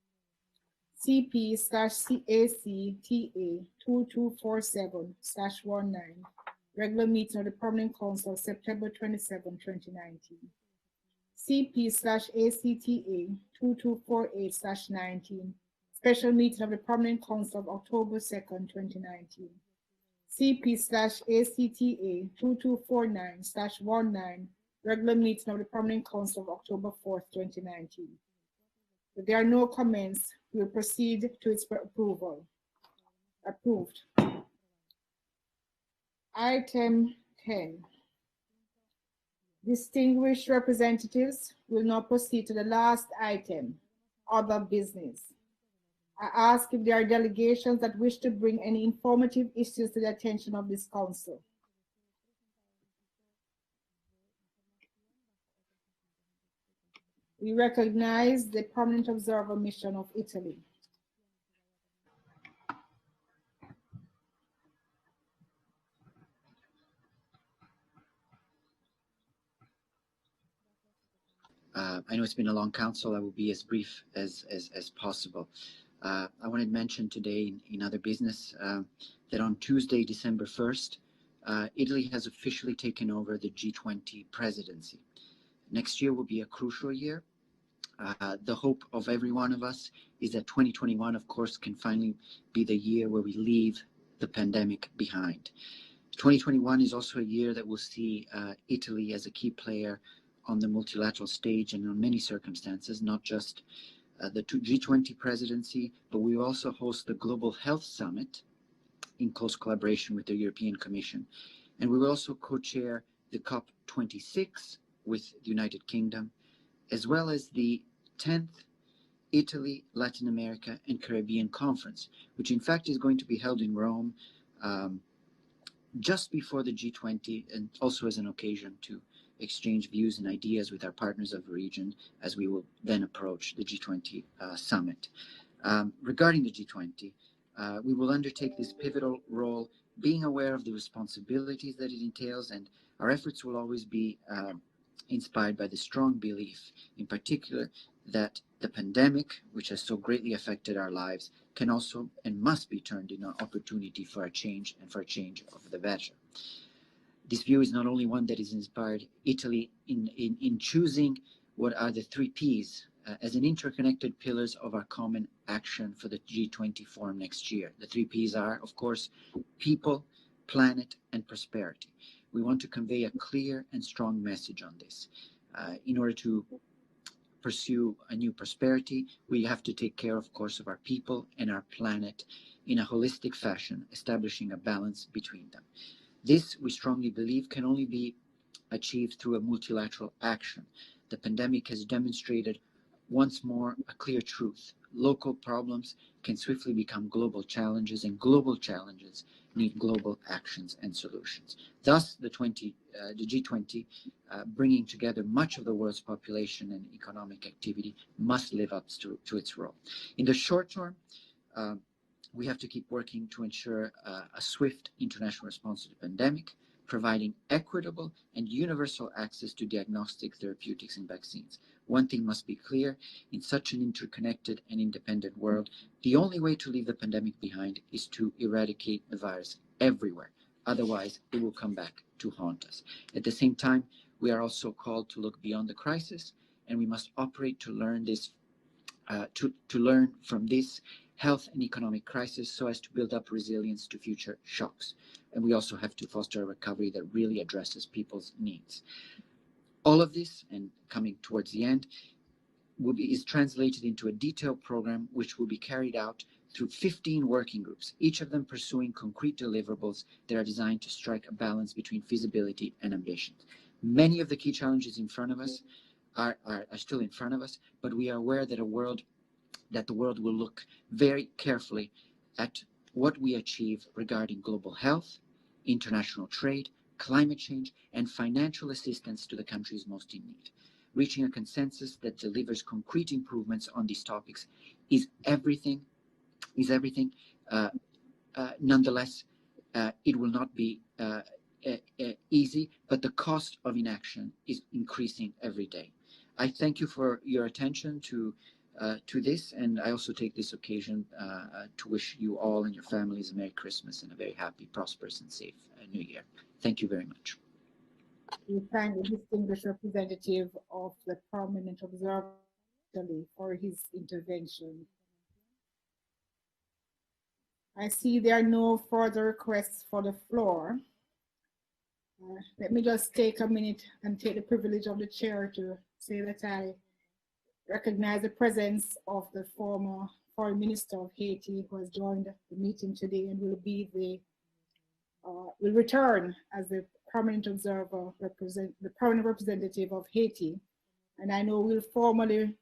CP/ACTA 2247/19, regular meeting of the Permanent Council of September 27, 2019. CP/ACTA 2248/19, special meeting of the Permanent Council of October 2nd, 2019. CP/ACTA 2249/19, regular meeting of the Permanent Council of October 4th, 2019. If there are no comments, we will proceed to its approval. Approved. Item 10. Distinguished representatives, will now proceed to the last item, other business. I ask if there are delegations that wish to bring any informative issues to the attention of this council. We recognize the Permanent Observer Mission of Italy. I know it's been a long council. I will be as brief as possible. I wanted to mention today in other business that on Tuesday, December 1st, Italy has officially taken over the G20 presidency. Next year will be a crucial year. The hope of every one of us is that 2021, of course, can finally be the year where we leave the pandemic behind. 2021 is also a year that will see Italy as a key player on the multilateral stage and on many circumstances, not just the G20 presidency, but we will also host the Global Health Summit in close collaboration with the European Commission. And we will also co-chair the COP26 with the United Kingdom, as well as the 10th Italy, Latin America and Caribbean Conference, which in fact is going to be held in Rome just before the G20, and also as an occasion to exchange views and ideas with our partners of the region as we will then approach the G20 summit. Regarding the G20, we will undertake this pivotal role, being aware of the responsibilities that it entails, and our efforts will always be inspired by the strong belief, in particular, that the pandemic, which has so greatly affected our lives, can also and must be turned into an opportunity for a change and for a change of the better. This view is not only one that has inspired Italy in choosing what are the three Ps as an interconnected pillars of our common action for the G20 forum next year. The three Ps are, of course, people, planet, and prosperity. We want to convey a clear and strong message on this. In order to pursue a new prosperity, we have to take care, of course, of our people and our planet in a holistic fashion, establishing a balance between them. This, we strongly believe, can only be achieved through a multilateral action. The pandemic has demonstrated once more a clear truth. Local problems can swiftly become global challenges, and global challenges need global actions and solutions. Thus, the G20, bringing together much of the world's population and economic activity, must live up to its role. In the short term, we have to keep working to ensure a swift international response to the pandemic, providing equitable and universal access to diagnostic therapeutics and vaccines. One thing must be clear: in such an interconnected and independent world, the only way to leave the pandemic behind is to eradicate the virus everywhere. Otherwise, it will come back to haunt us. At the same time, we are also called to look beyond the crisis, and we must operate to learn this, to learn from this health and economic crisis so as to build up resilience to future shocks. And we also have to foster a recovery that really addresses people's needs. All of this, and coming towards the end, is translated into a detailed program which will be carried out through 15 working groups, each of them pursuing concrete deliverables that are designed to strike a balance between feasibility and ambition. Many of the key challenges in front of us are still in front of us, but we are aware that the world will look very carefully at what we achieve regarding global health, international trade, climate change, and financial assistance to the countries most in need. Reaching a consensus that delivers concrete improvements on these topics is everything. Nonetheless, it will not be easy, but the cost of inaction is increasing every day. I thank you for your attention to this, and I also take this occasion to wish you all and your families a Merry Christmas and a very happy, prosperous, and safe New Year. Thank you very much. We thank the distinguished representative of the Permanent Observer for his intervention. I see there are no further requests for the floor. Let me just take a minute and take the privilege of the chair to say that I recognize the presence of the former Foreign Minister of Haiti, who has joined the meeting today and will return as the permanent observer, the permanent representative of Haiti. And I know we'll formally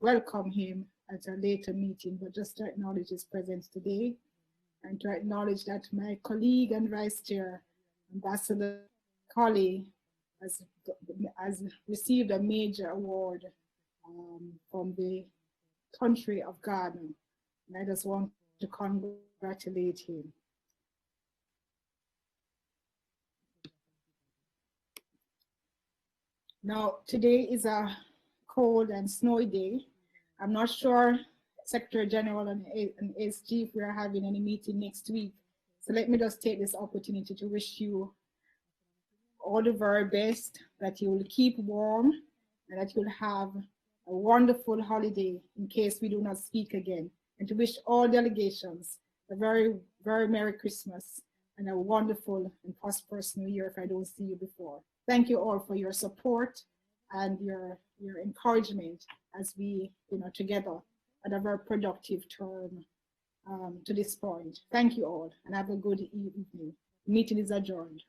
welcome him at a later meeting, but just to acknowledge his presence today and to acknowledge that my colleague and Vice Chair, Ambassador Colley, has received a major award from the country of Ghana. And I just want to congratulate him. Now, today is a cold and snowy day. I'm not sure, Secretary General and SG, if we are having any meeting next week. So let me just take this opportunity to wish you all the very best, that you will keep warm and that you'll have a wonderful holiday in case we do not speak again. And to wish all delegations a very, very Merry Christmas and a wonderful and prosperous New Year if I don't see you before. Thank you all for your support and your encouragement as we, together had a very productive term to this point. Thank you all and have a good evening. The meeting is adjourned.